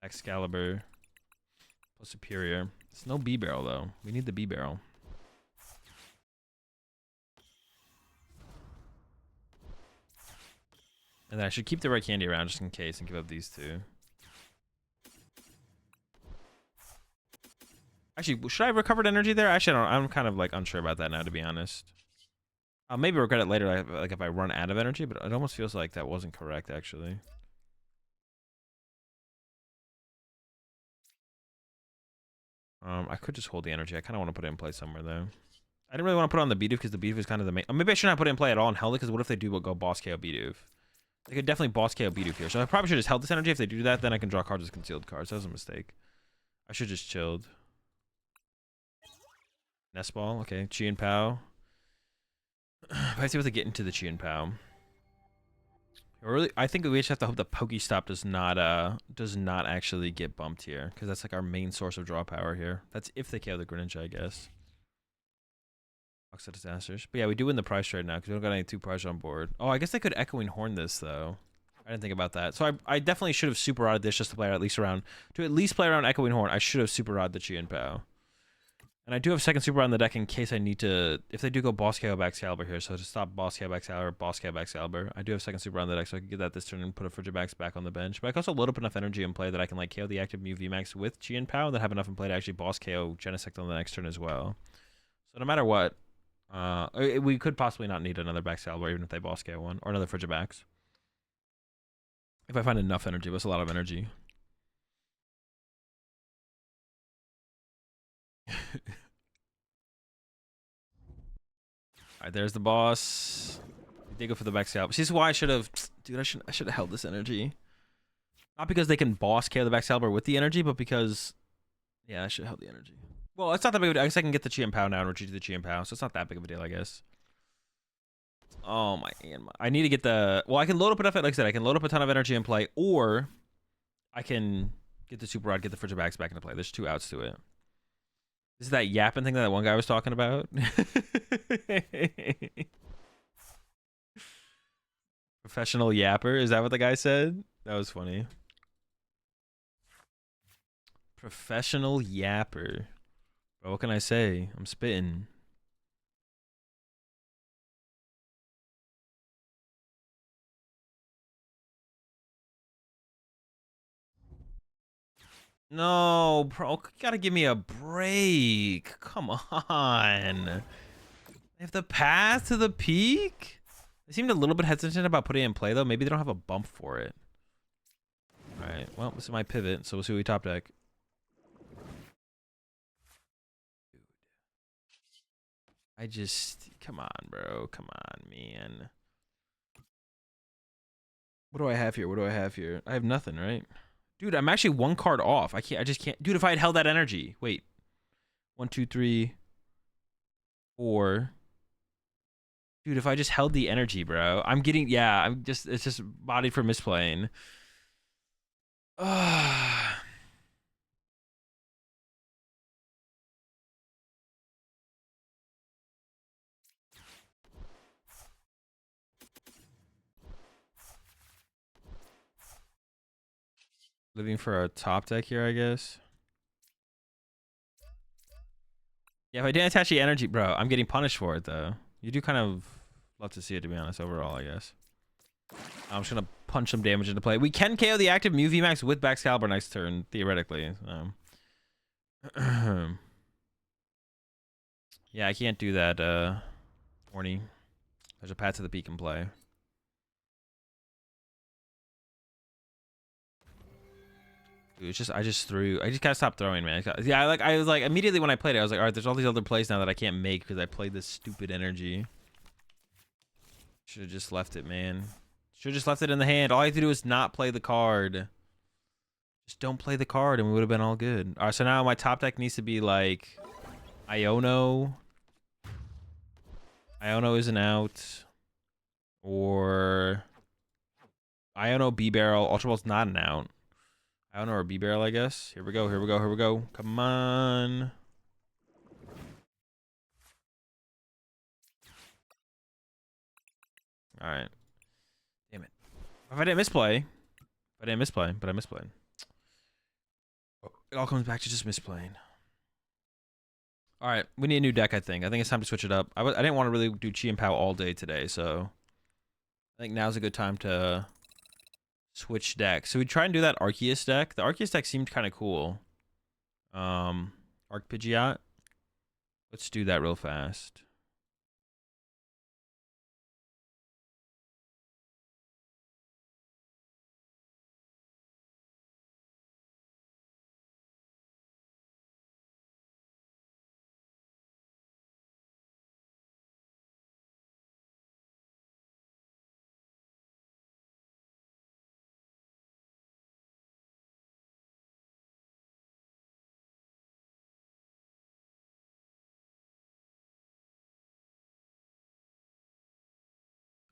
Speaker 1: Excalibur, plus Superior. It's no B-Barrel, though. We need the B-Barrel. And then I should keep the red candy around just in case and give up these 2. Actually, should I have recovered energy there? Actually, I'm kind of like unsure about that now, to be honest. I'll maybe regret it later, like if I run out of energy, but it almost feels like that wasn't correct, actually. I could just hold the energy. I kind of want to put it in play somewhere, though. I didn't really want to put it on the Bidoof because the Bidoof is kind of the main... maybe I should not put it in play at all and held it because what if they do go boss KO Bidoof? They could definitely boss KO Bidoof here. So I probably should have just held this energy. If they do that, then I can draw cards as concealed cards. That was a mistake. I should just chilled. Nest Ball. Okay. Chien-Pao. I see what they get into the Chien-Pao. Really, I think we just have to hope the Pokestop does not actually get bumped here, because that's like our main source of draw power here. That's if they KO the Greninja, I guess. Box of Disasters. But yeah, we do win the prize trade now because we don't got any 2 prizes on board. Oh, I guess they could Echoing Horn this though. I didn't think about that. So I definitely should have Super Rodded this just to play at least around Echoing Horn. I should have Super Rodded the Chien-Pao. And I do have second Super Rod in the deck in case I need to, if they do go boss KO back Excalibur here, so to stop boss KO back Excalibur, boss KO back Excalibur, I do have second Super Rod in the deck, so I can get that this turn and put a Frigibax back on the bench. But I can also load up enough energy in play that I can like KO the active Mew VMAX with Chien-Pao and then have enough in play to actually boss KO Genesect on the next turn as well. So no matter what, We could possibly not need another Baxcalibur even if they boss scale one or another Frigibax. If I find enough energy, that's a lot of energy. Alright, there's the boss. They go for the Baxcalibur. See, this is why I should have, dude. I should have held this energy. Not because they can boss KO the Baxcalibur with the energy, but because, yeah, I should have held the energy. Well, it's not that big of a deal. I guess I can get the Chien-Pao now and retreat to the Chien-Pao, so it's not that big of a deal, I guess. Oh my, I need to get the. Well, I can load up enough. Like I said, I can load up a ton of energy in play, or I can get the Super Rod, get the Frigibax back into play. There's two outs to it. This is that yapping thing that one guy was talking about. Professional yapper. Is that what the guy said? That was funny. Professional yapper. Bro, what can I say? I'm spitting. No, bro, you gotta give me a break. Come on. They have the path to the peak? They seemed a little bit hesitant about putting it in play, though. Maybe they don't have a bump for it. Alright, well, this is my pivot, so we'll see what we top deck. I just... Come on, bro. Come on, man. What do I have here? What do I have here? I have nothing, right? Dude, I'm actually one card off. I just can't. Dude, if I had held that energy. Wait. 1, 2, 3, 4. Dude, if I just held the energy, bro. I'm getting, yeah, it's just body for misplaying. Living for a top deck here, I guess. Yeah, if I didn't attach the energy, bro, I'm getting punished for it, though. You do kind of love to see it, to be honest, overall, I guess. I'm just gonna punch some damage into play. We can KO the active Mew VMAX with Baxcalibur next turn, theoretically. Yeah, I can't do that, Horny. There's a path to the peak in play. Dude, it's just I just gotta stop throwing, man. Yeah, I was like immediately when I played it, I was like, all right, there's all these other plays now that I can't make because I played this stupid energy. Should have just left it, man. Should have just left it in the hand. All I have to do is not play the card. Just don't play the card, and we would have been all good. All right, so now my top deck needs to be like Iono. Iono isn't out, or Iono B Barrel. Ultra Ball's not an out. I don't know, or B barrel, I guess. Here we go, here we go, here we go. Come on. Alright. Damn it. If I didn't misplay. But I misplayed. It all comes back to just misplaying. Alright, we need a new deck, I think. I think it's time to switch it up. I didn't want to really do Chien-Pao all day today, so I think now's a good time to switch decks. So we try and do that Arceus deck. The Arceus deck seemed kind of cool. Arc Pidgeot. Let's do that real fast.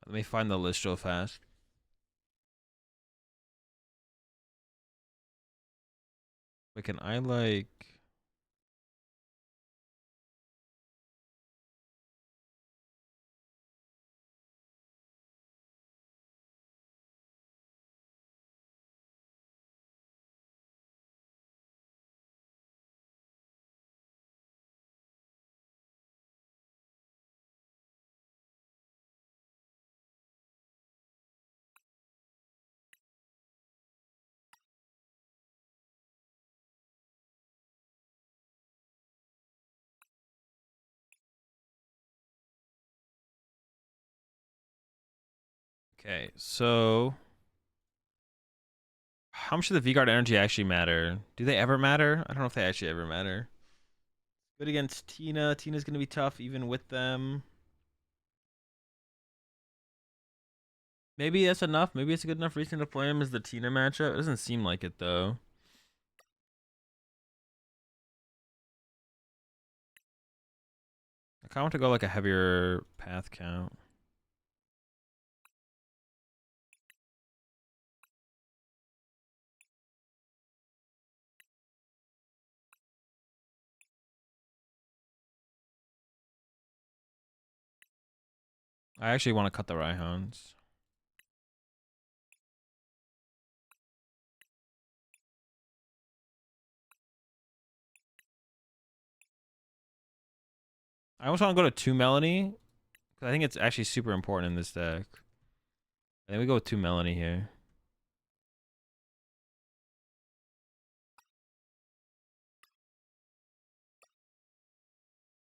Speaker 1: Let me find the list real fast. Wait, can I like... Okay, so how much does the V-Guard energy actually matter? Do they ever matter? I don't know if they actually ever matter. Good against Tina. Tina's gonna be tough even with them. Maybe that's enough. Maybe it's a good enough reason to play him as the Tina matchup. It doesn't seem like it though. I kind of want to go like a heavier path count. I actually want to cut the Rhyhorns. I almost want to go to 2 Melanie, because I think it's actually super important in this deck. I think we go with 2 Melanie here.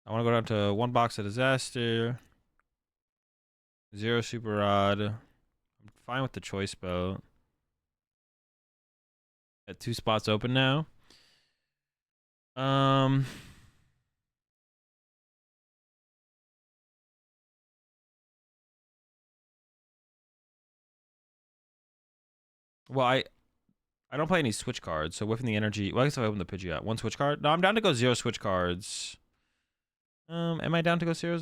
Speaker 1: I want to go down to 1 box of Disaster, 0 Super Rod. I'm fine with the Choice Boat. Got 2 spots open now. Well, I don't play any switch cards, so whiffing the energy. Well, I guess if I open the Pidgeot, 1 switch card. No, I'm down to go 0 switch cards. Am I down to go 0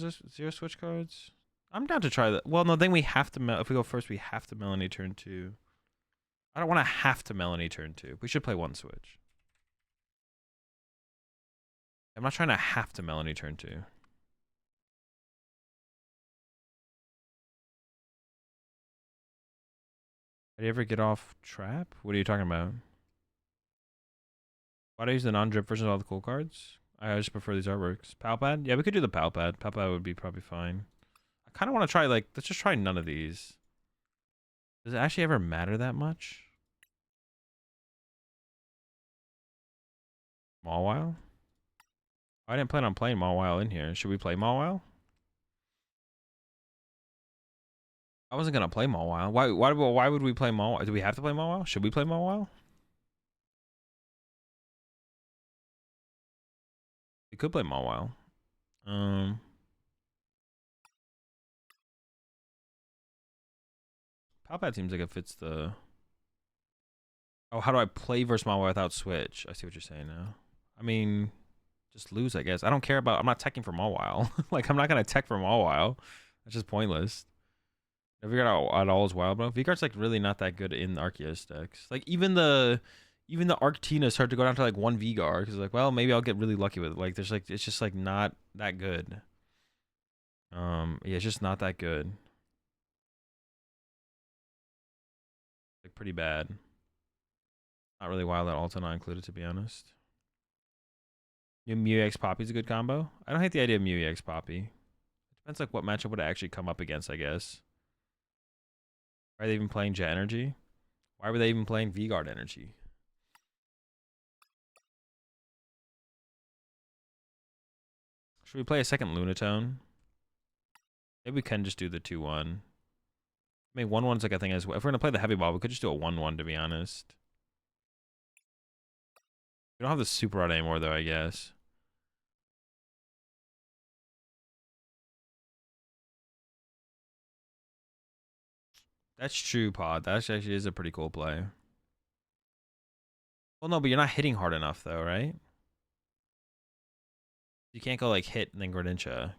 Speaker 1: switch cards? I'm down to try that. Well, no, then we have to. If we go first, we have to Melanie turn 2. I don't want to have to Melanie turn 2. We should play 1 switch. I'm not trying to have to Melanie turn 2. Did you ever get off trap? What are you talking about? Why do I use the non-drip version of all the cool cards? I just prefer these artworks. Palpad? Yeah, we could do the Palpad. Palpad would be probably fine. I kind of want to try, like, let's just try none of these. Does it actually ever matter that much? Mawile? I didn't plan on playing Mawile in here. Should we play Mawile? I wasn't gonna play Mawile. Why would we play Mawile? Do we have to play Mawile? Should we play Mawile? We could play Mawile. Palpad seems like it fits the. Oh, how do I play versus Mawile without switch? I see what you're saying now. I mean, just lose, I guess. I don't care about. I'm not teching for Mawile. Like, I'm not gonna tech for Mawile. That's just pointless. V-Guard at all is wild, bro. V-Guard's like really not that good in Arceus decks. Like even the Arctina start to go down to like 1 V-Guard because like, well, maybe I'll get really lucky with it. Like there's like it's just like not that good. Yeah, it's just not that good. Like pretty bad. Not really wild that Alta not included, to be honest. Mew EX Poppy's a good combo. I don't hate the idea of Mew EX Poppy. It depends like what matchup would I actually come up against, I guess. Why are they even playing Jet Energy? Why were they even playing V-Guard Energy? Should we play a second Lunatone? Maybe we can just do the 2-1. I mean, 1-1's like a thing as well. If we're going to play the heavy ball, we could just do a 1-1, to be honest. We don't have the super rod anymore, though, I guess. That's true, Pod. That actually is a pretty cool play. Well, no, but you're not hitting hard enough, though, right? You can't go, like, hit and then Greninja.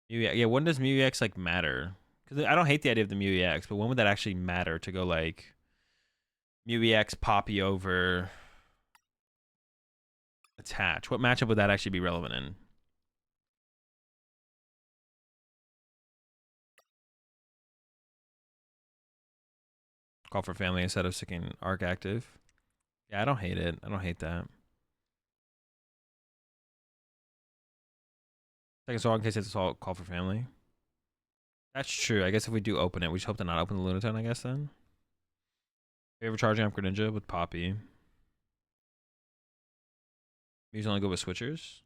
Speaker 1: Yeah, when does Mew EX, like, matter? Because I don't hate the idea of the Mew EX, but when would that actually matter to go, like, Mew EX Poppy over Attach? What matchup would that actually be relevant in? Call for family instead of sticking Arc active. Yeah, I don't hate it. I don't hate that. Second song in case it's all call for family. That's true. I guess if we do open it, we just hope to not open the Lunatone, I guess, then. We ever charging up Greninja with Poppy. He's only good with switchers.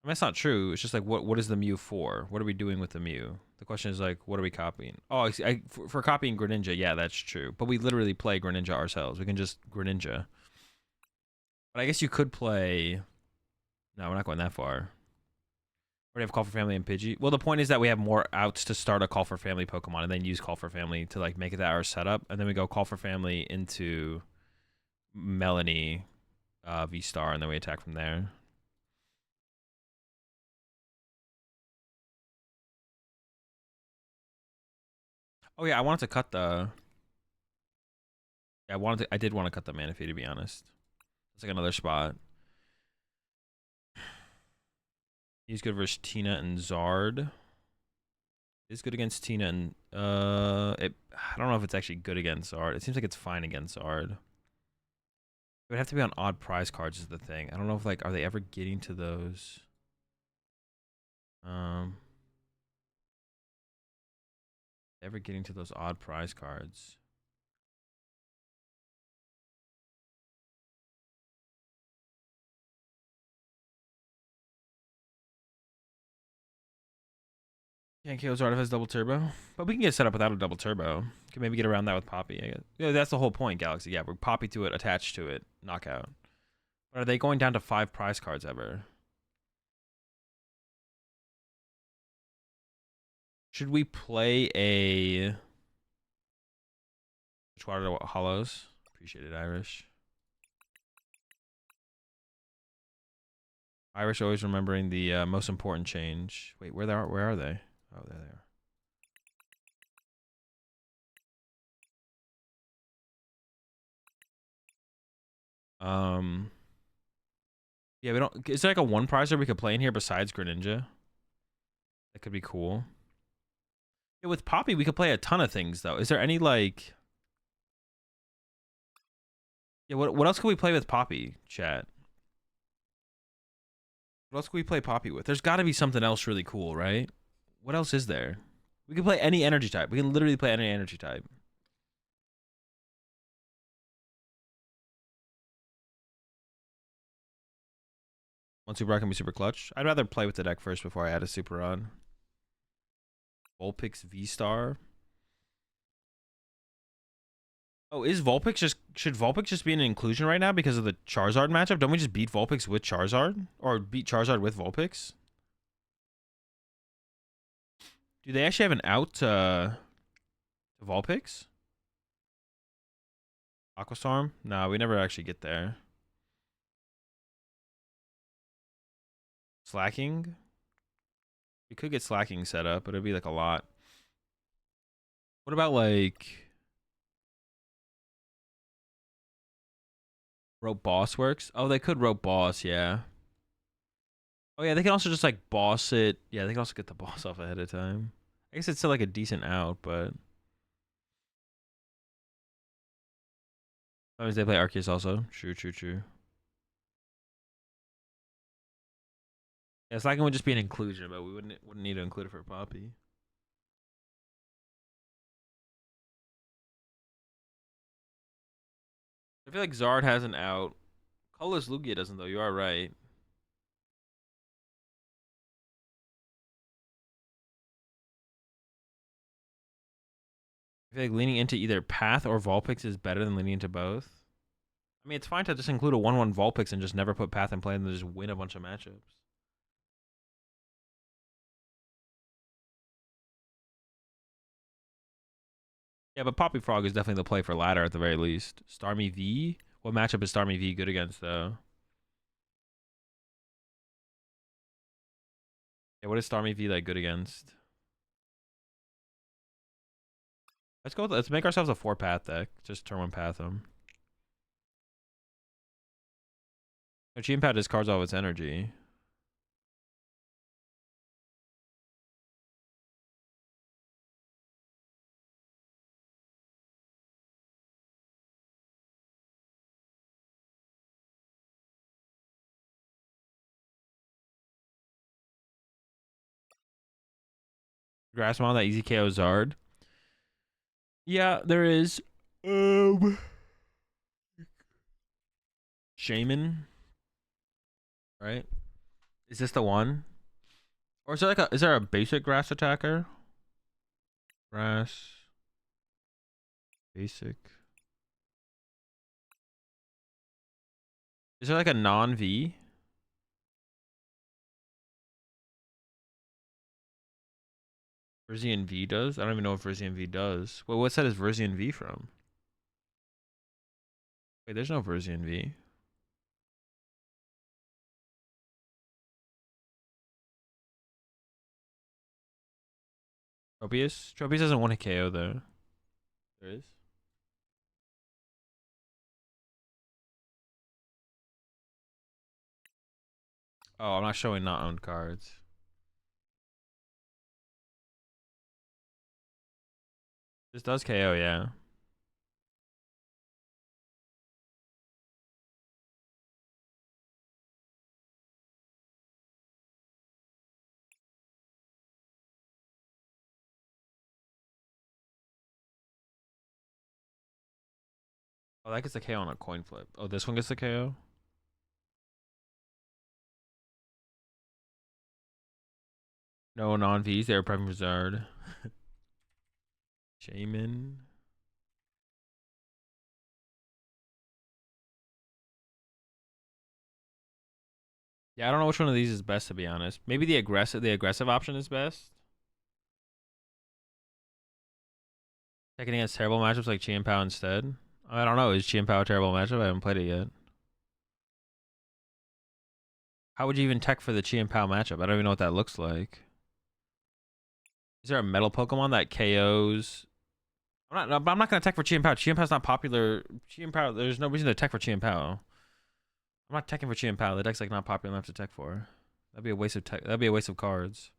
Speaker 1: mean, that's not true. It's just like, what is the Mew for? What are we doing with the Mew? The question is like, what are we copying? Oh, for copying Greninja, yeah, that's true. But we literally play Greninja ourselves. We can just Greninja. But I guess you could play. No, we're not going that far. We have Call for Family and Pidgey. Well, the point is that we have more outs to start a Call for Family Pokemon, and then use Call for Family to like make it our setup, and then we go Call for Family into Melanie, V Star, and then we attack from there. Oh yeah, I wanted to cut the. Yeah, I did want to cut the Manaphy, to be honest. It's like another spot. He's good versus Tina and Zard. It's good against Tina and I don't know if it's actually good against Zard. It seems like it's fine against Zard. It would have to be on odd prize cards is the thing. I don't know if like, are they ever getting to those? Ever getting to those odd prize cards? Can't KO Zard if it has double turbo, but we can get set up without a double turbo. Can maybe get around that with Poppy. I guess. Yeah, that's the whole point, Galaxy. Yeah, we're Poppy to it, attached to it, knockout. But are they going down to 5 prize cards ever? Should we play a Water Hollows? Appreciate it, Irish. Irish always remembering the most important change. Wait, where are they? Oh, there they are. Yeah, we don't. Is there like a 1 prizer we could play in here besides Greninja? That could be cool. Yeah, with Poppy, we could play a ton of things though. Is there any like? Yeah, what else could we play with Poppy, chat? What else could we play Poppy with? There's got to be something else really cool, right? What else is there? We can play any energy type. We can literally play any energy type. One super rod can be super clutch. I'd rather play with the deck first before I add a super rod. Vulpix V-Star. Oh, is Vulpix just... Should Vulpix just be an inclusion right now because of the Charizard matchup? Don't we just beat Vulpix with Charizard? Or beat Charizard with Vulpix? Do they actually have an out to Vulpix? Aquastorm? No, we never actually get there. Slacking? We could get Slacking set up, but it'd be like a lot. What about like... Rope Boss works? Oh, they could Rope Boss, yeah. Oh, yeah, they can also just, like, boss it. Yeah, they can also get the boss off ahead of time. I guess it's still, like, a decent out, but... Sometimes they play Arceus also. True, true, true. Yeah, Slacking would just be an inclusion, but we wouldn't need to include it for Poppy. I feel like Zard has an out. Colorless Lugia doesn't, though. You are right. I feel like leaning into either Path or Vulpix is better than leaning into both. I mean, it's fine to just include a 1-1 Vulpix and just never put Path in play and then just win a bunch of matchups. Yeah, but Poppy Frog is definitely the play for ladder at the very least. Starmie V? What matchup is Starmie V good against, though? Yeah, what is Starmie V like good against? Let's make ourselves a 4-path deck. Just turn 1 path them. No, Chien-Pao discards all of its energy. Grassmon, that easy KO Zard. Yeah, there is. Shaman. Right? Is this the one? Or is there like is there a basic grass attacker? Grass. Basic. Is there like a non-V? Verzian V does? I don't even know if Verzian V does. Well, what set is Verzian V from? Wait, there's no Verzian V. Tropius? Tropius doesn't want a KO though. There is? Oh, I'm not showing not owned cards. This does KO, yeah. Oh, that gets a KO on a coin flip. Oh, this one gets a KO? No non-Vs, they're prepping for Zard. Shaman. Yeah, I don't know which one of these is best to be honest. Maybe the aggressive option is best. Checking against terrible matchups like Chien-Pao instead. I don't know. Is Chien-Pao a terrible matchup? I haven't played it yet. How would you even tech for the Chien-Pao matchup? I don't even know what that looks like. Is there a metal Pokemon that KOs? I'm not gonna tech for Chien-Pao. Chien-Pao's not popular. Chien-Pao, there's no reason to tech for Chien-Pao. I'm not teching for Chien-Pao. The deck's like not popular enough to tech for. That'd be a waste of tech. That'd be a waste of cards.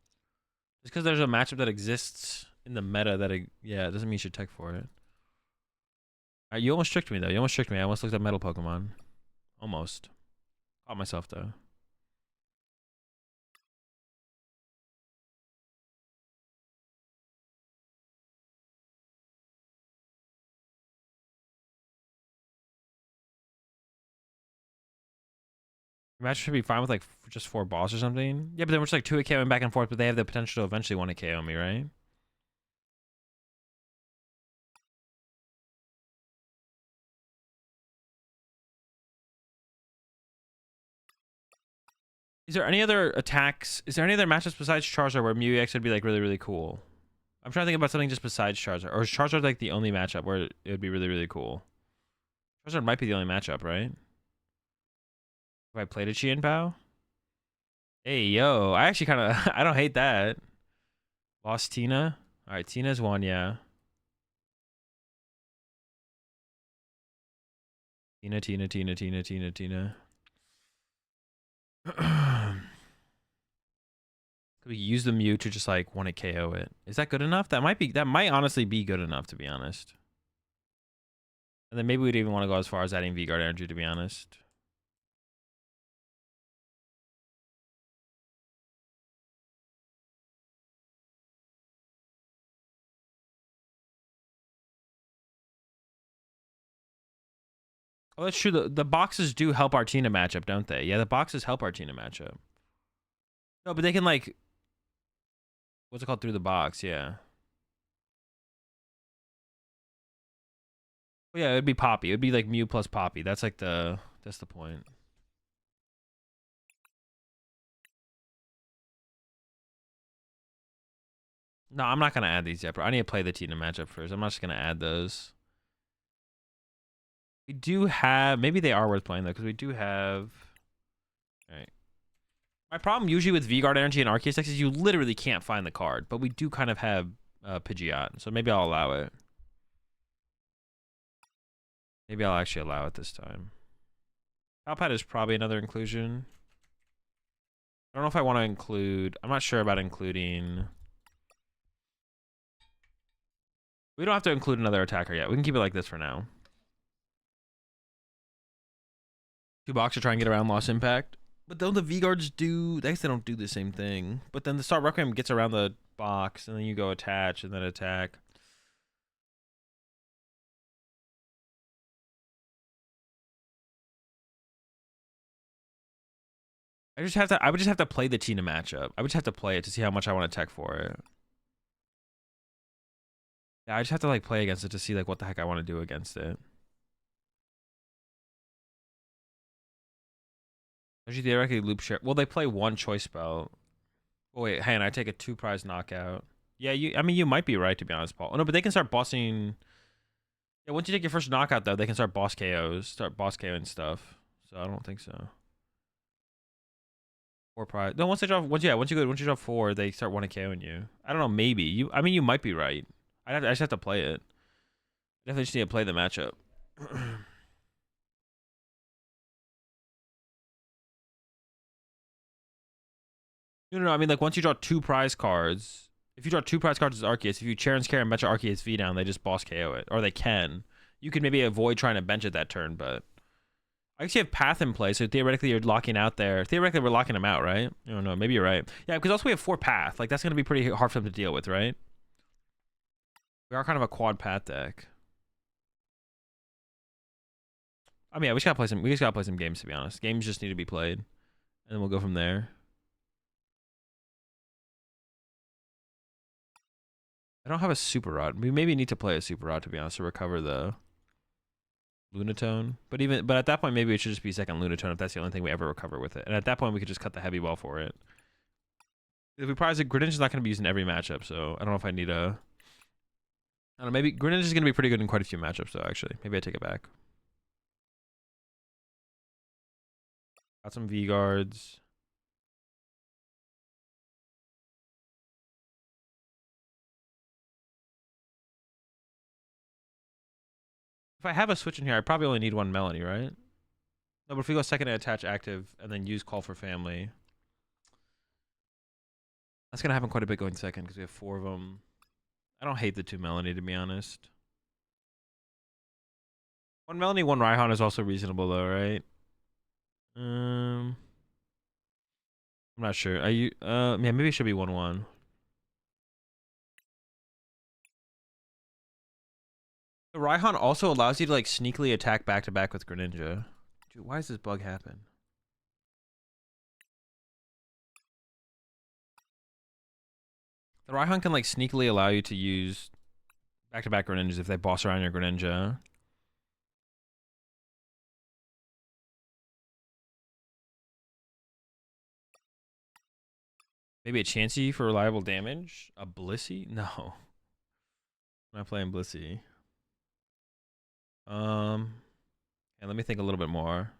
Speaker 1: Just because there's a matchup that exists in the meta that it doesn't mean you should tech for it. You almost tricked me though. You almost tricked me. I almost looked at metal Pokemon. Almost. Caught myself though. Match should be fine with like just 4 balls or something. Yeah, but then we're just like 2 KOing back and forth, but they have the potential to eventually want to KO me, right? Is there any other attacks? Is there any other matchups besides Charizard where Mew EX would be like really, really cool? I'm trying to think about something just besides Charizard. Or is Charizard like the only matchup where it would be really, really cool? Charizard might be the only matchup, right? If I played a Chien-Pao? Hey, yo. I actually kind of... I don't hate that. Lost Tina? Alright, Tina's one, yeah. Tina. We use the Mew to just like want to KO it. Is that good enough? That might honestly be good enough to be honest. And then maybe we'd even want to go as far as adding V-Guard energy to be honest. Oh, that's true. The boxes do help our Tina matchup, don't they? Yeah, the boxes help our Tina matchup. No, but they can like, what's it called, through the box? Yeah. Well, yeah, it'd be Poppy. It'd be like Mew plus Poppy. That's like that's the point. No, I'm not gonna add these yet, bro. I need to play the Tina matchup first. I'm not just gonna add those. We do have, maybe they are worth playing though, because we do have. All right. My problem usually with V-Guard Energy and Arceus decks is you literally can't find the card, but we do kind of have Pidgeot, so maybe I'll allow it. Maybe I'll actually allow it this time. Palpad is probably another inclusion. I don't know if I want to include... I'm not sure about including... We don't have to include another attacker yet. We can keep it like this for now. 2 box to try and get around Lost Impact. But don't the V-Guards do... I guess they don't do the same thing. But then the Start Requiem gets around the box, and then you go attach, and then attack. I would just have to play the Tina matchup. I would just have to play it to see how much I want to tech for it. Yeah, I just have to like play against it to see like what the heck I want to do against it. Does you theoretically loop share? Well, they play one choice spell. Oh wait, hang on, I take a 2-prize knockout. Yeah, I mean, you might be right to be honest, Paul. Oh, no, but they can start bossing. Yeah, once you take your first knockout though, they can start boss KOs, start boss KOing stuff. So I don't think so. 4 prize. No, once you drop 4, they start one KOing you. I don't know, maybe I mean, you might be right. I just have to play it. Definitely just need to play the matchup. No. I mean, like once you draw 2 prize cards, if you draw 2 prize cards as Arceus, if you Charon's Care and bench Arceus V down, they just boss KO it, or they can. You can maybe avoid trying to bench it that turn, but I guess you have Path in play, so theoretically you're locking out there. Theoretically, we're locking him out, right? I don't know. Maybe you're right. Yeah, because also we have 4 Path. Like that's gonna be pretty hard for them to deal with, right? We are kind of a quad Path deck. I mean, yeah, we just gotta play some games to be honest. Games just need to be played, and then we'll go from there. I don't have a super rod. We maybe need to play a super rod to be honest to recover the Lunatone. But at that point maybe it should just be second Lunatone if that's the only thing we ever recover with it. And at that point we could just cut the heavy ball for it. If we prize it, Greninja's not gonna be used in every matchup, so I don't know if I need a I don't know, maybe Greninja's gonna be pretty good in quite a few matchups though, actually. Maybe I take it back. Got some V guards. If I have a switch in here, I probably only need 1 Melanie, right? No, but if we go second and attach active and then use Call for Family, that's gonna happen quite a bit going second because we have 4 of them. I don't hate the 2 Melanie to be honest. 1 Melanie, 1 Raihan is also reasonable though, right? I'm not sure. Are you yeah, maybe it should be 1-1. The Raihan also allows you to like sneakily attack back to back with Greninja. Dude, why does this bug happen? The Raihan can like sneakily allow you to use back to back Greninjas if they boss around your Greninja. Maybe a Chansey for reliable damage? A Blissey? No. I'm not playing Blissey. And let me think a little bit more.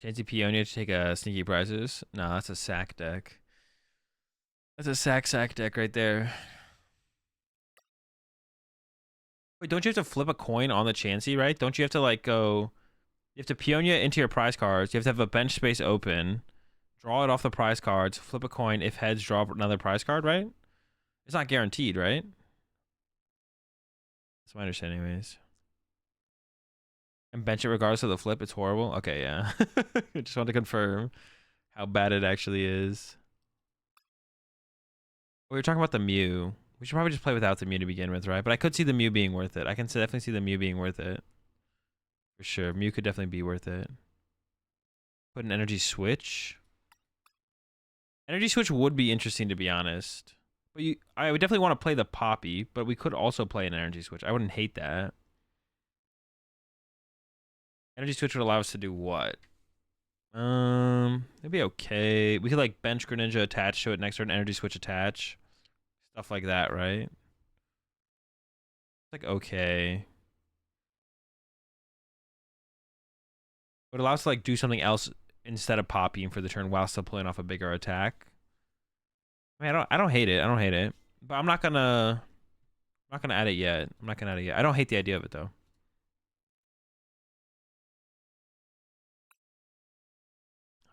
Speaker 1: Chansey Peonia to take a sneaky prizes? No, that's a sack deck. That's a sack deck right there. Wait, don't you have to flip a coin on the Chansey, right? Don't you have to like go... You have to Peonia into your prize cards. You have to have a bench space open. Draw it off the prize cards. Flip a coin. If heads, draw another prize card, right? It's not guaranteed, right? That's my understanding anyways. And bench it regardless of the flip. It's horrible. Okay, yeah. I just want to confirm how bad it actually is. We were talking about the Mew. We should probably just play without the Mew to begin with, right? But I could see the Mew being worth it. I can definitely see the Mew being worth it. For sure. Mew could definitely be worth it. Put an energy switch. Energy switch would be interesting to be honest. But I would definitely want to play the Poppy, but we could also play an energy switch. I wouldn't hate that. Energy switch would allow us to do what? It'd be okay. We could like bench Greninja attach to it next turn, energy switch attach. Stuff like that, right? It's like okay. But it allows us to like do something else instead of popping for the turn while still pulling off a bigger attack. I mean, I don't hate it. I don't hate it. But I'm not gonna add it yet. I'm not gonna add it yet. I don't hate the idea of it though.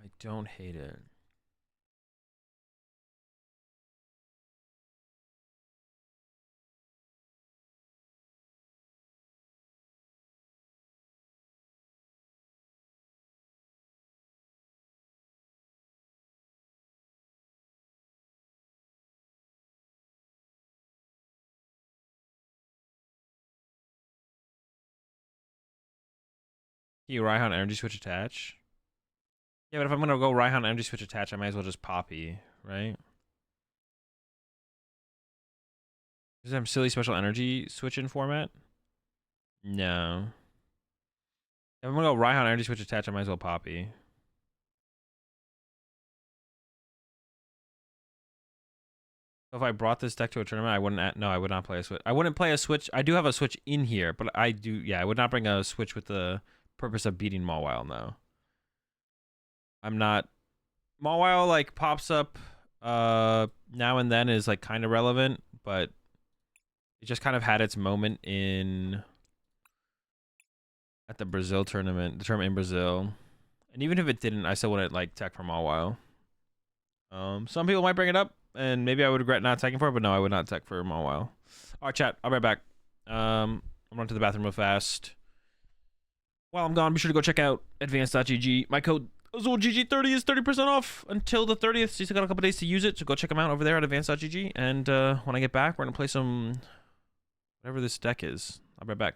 Speaker 1: I don't hate it. You Raihan energy switch attach. Yeah, but if I'm gonna go Raihan energy switch attach, I might as well just Poppy, right? Does it have silly special energy switch in format? No. If I'm gonna go Raihan energy switch attach, I might as well Poppy. If I brought this deck to a tournament, I wouldn't. No, I would not play a switch. I wouldn't play a switch. I do have a switch in here, but I do. Yeah, I would not bring a switch with the purpose of beating Mawile. No, I'm not. Mawile like pops up now and then is like kind of relevant, but it just kind of had its moment at the Brazil tournament, the tournament in Brazil, and even if it didn't, I still wouldn't like tech for Mawile. Some people might bring it up, and maybe I would regret not teching for it, but no, I would not tech for Mawile. All right, chat. I'll be right back. I'm running to the bathroom real fast. While I'm gone, be sure to go check out advanced.gg. My code AzulGG30 is 30% off until the 30th. So you still got a couple days to use it. So go check them out over there at advanced.gg. And when I get back, we're going to play some whatever this deck is. I'll be right back.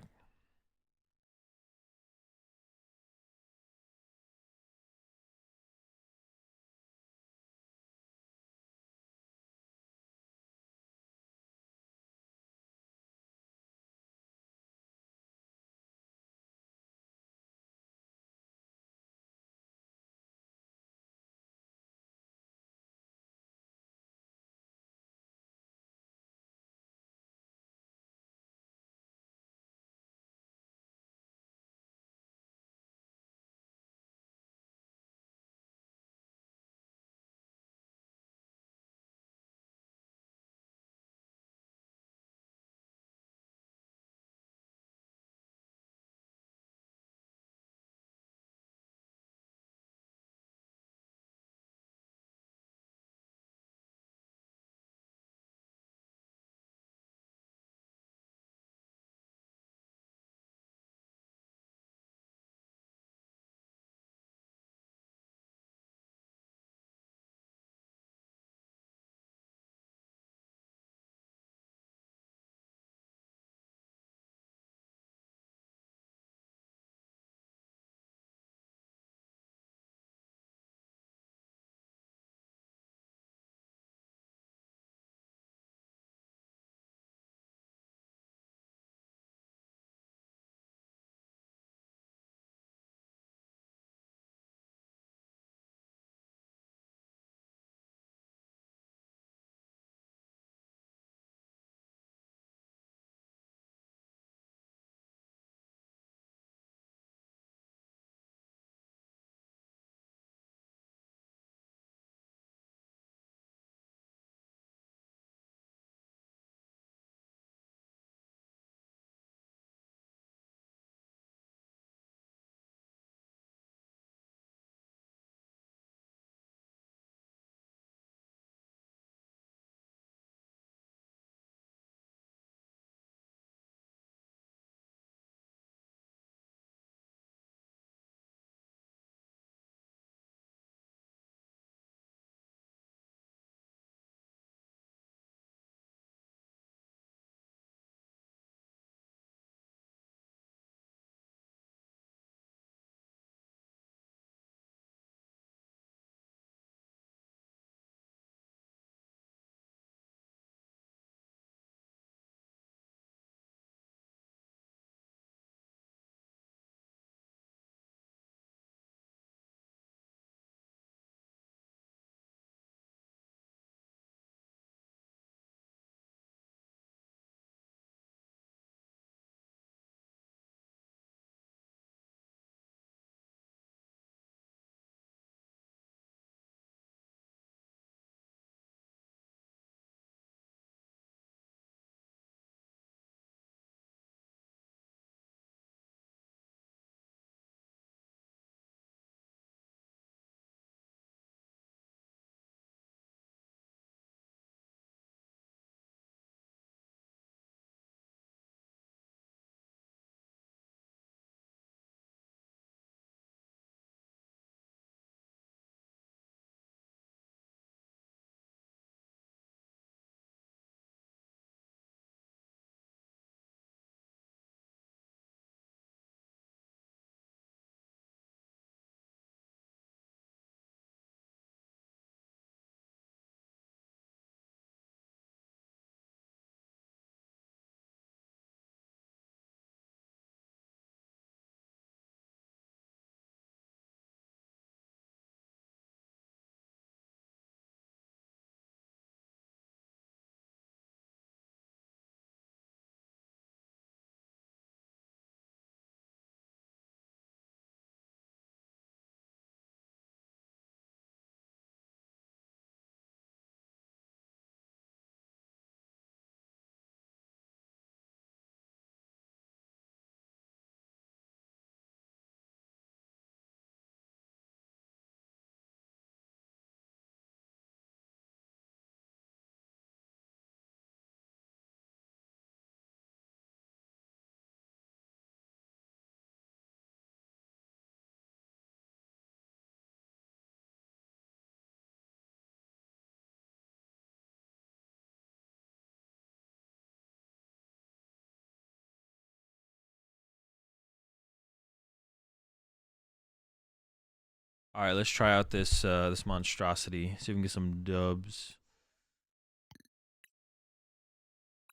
Speaker 1: All right, let's try out this this monstrosity. See if we can get some dubs.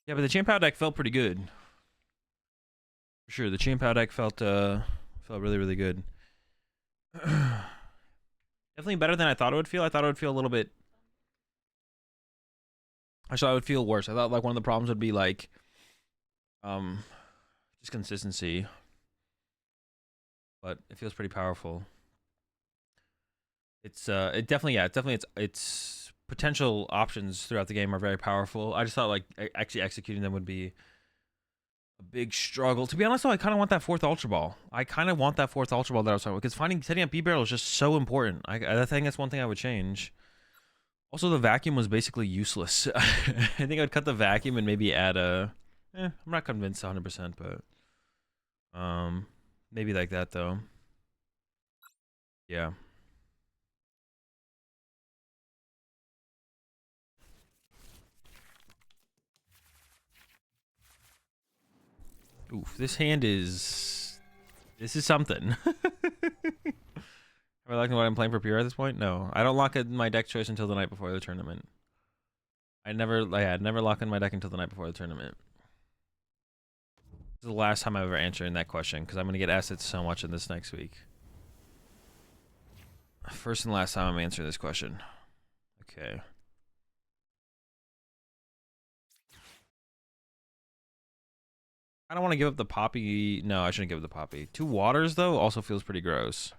Speaker 1: Yeah, but the Chien-Pao deck felt pretty good. For sure, the Chien-Pao deck felt really, really good. Definitely better than I thought it would feel. I thought it would feel a little bit. I thought it would feel worse. I thought like one of the problems would be like, just consistency. But it feels pretty powerful. It's it definitely it's potential options throughout the game are very powerful. I just thought like actually executing them would be a big struggle. To be honest though, I kind of want that fourth Ultra Ball. I kind of want that fourth Ultra Ball that I was talking about because setting up B-Barrel is just so important. I think that's one thing I would change. Also, the vacuum was basically useless. I think I'd cut the vacuum and maybe add a. I'm not convinced 100%, but maybe like that though. Yeah. Oof, this hand is. This is something. Am I liking what I'm playing for PR at this point? No, I don't lock in my deck choice until the night before the tournament. I'd never lock in my deck until the night before the tournament. This is the last time I've ever answered that question because I'm gonna get asked it so much in this next week. First and last time I'm answering this question. Okay. I don't want to give up the poppy. No, I shouldn't give up the poppy. 2 waters though also feels pretty gross.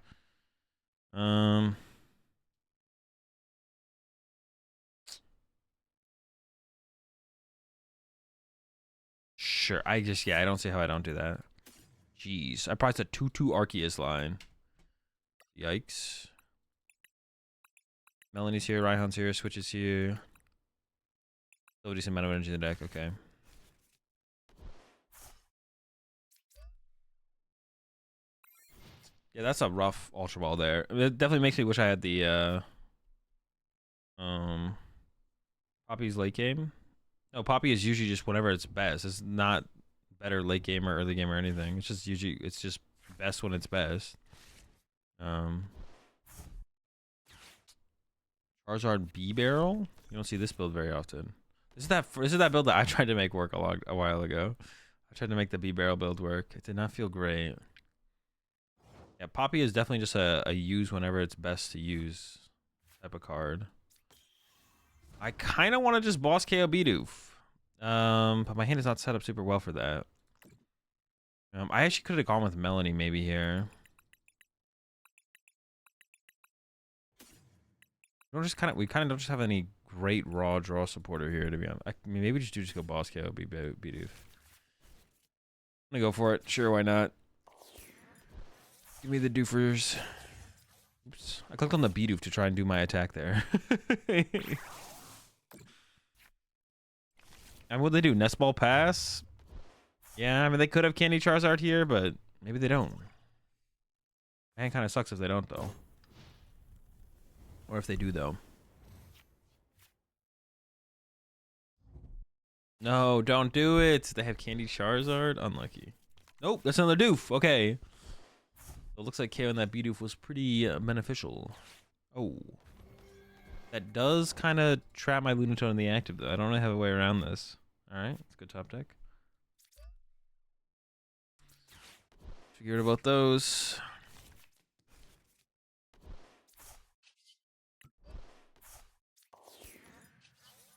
Speaker 1: Sure. I don't see how I don't do that. Jeez. I priced a 2/2 Arceus line. Yikes. Melanie's here, Raihan's here, Switch is here. So decent amount of energy in the deck, okay. Yeah, that's a rough Ultra Ball there. It definitely makes me wish I had the Poppy's late game. No, Poppy is usually just whenever it's best. It's not better late game or early game or anything. It's just best when it's best. Charizard B barrel. You don't see this build very often. This is that build that I tried to make work a while ago. I tried to make the B barrel build work. It did not feel great. Yeah, Poppy is definitely just a use whenever it's best to use type of card. I kind of want to just boss KO Bidoof. But my hand is not set up super well for that. I actually could have gone with Melanie maybe here. We kind of don't just have any great raw draw supporter here, to be honest. I mean, maybe we just go boss KO Bidoof. I'm gonna go for it. Sure, why not? Give me the doofers. Oops. I clicked on the Bidoof to try and do my attack there. And what they do? Nest Ball pass? Yeah, I mean, they could have Candy Charizard here, but maybe they don't. Man, kind of sucks if they don't, though. Or if they do, though. No, don't do it. They have Candy Charizard? Unlucky. Nope, that's another doof. Okay. It looks like KO in that Bidoof was pretty beneficial. Oh. That does kind of trap my Lunatone in the active, though. I don't really have a way around this. Alright, it's a good top deck. Figured about those.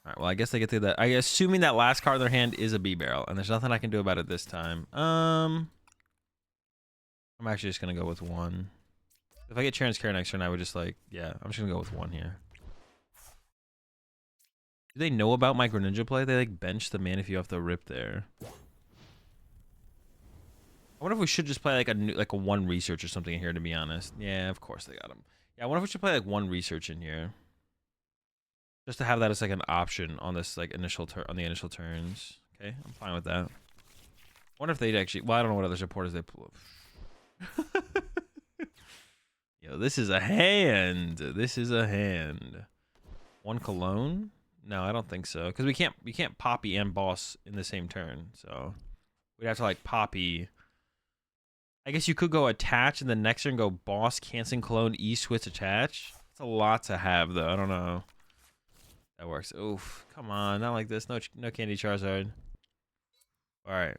Speaker 1: Alright, well, I guess they get through that. I assuming that last card in their hand is a B-Barrel, and there's nothing I can do about it this time. I'm actually just going to go with 1. If I get Charon's Care next turn, I would just like, yeah, I'm just going to go with 1 here. Do they know about my Greninja play? They like bench the Manaphy off the rip there. I wonder if we should just play like a 1 research or something in here, to be honest. Yeah, of course they got him. Yeah, I wonder if we should play like 1 research in here. Just to have that as like an option on this like initial turns. Okay, I'm fine with that. I wonder if they'd actually, well, I don't know what other supporters they pull up. Yo, this is a hand. This is a hand. 1 Cologne? No, I don't think so. Because we can't Poppy and Boss in the same turn. So we'd have to like Poppy I guess you could go attach and then next turn go boss, cancel, clone, switch, attach. It's a lot to have though. I don't know. That works. Oof. Come on. Not like this. No candy Charizard. Alright.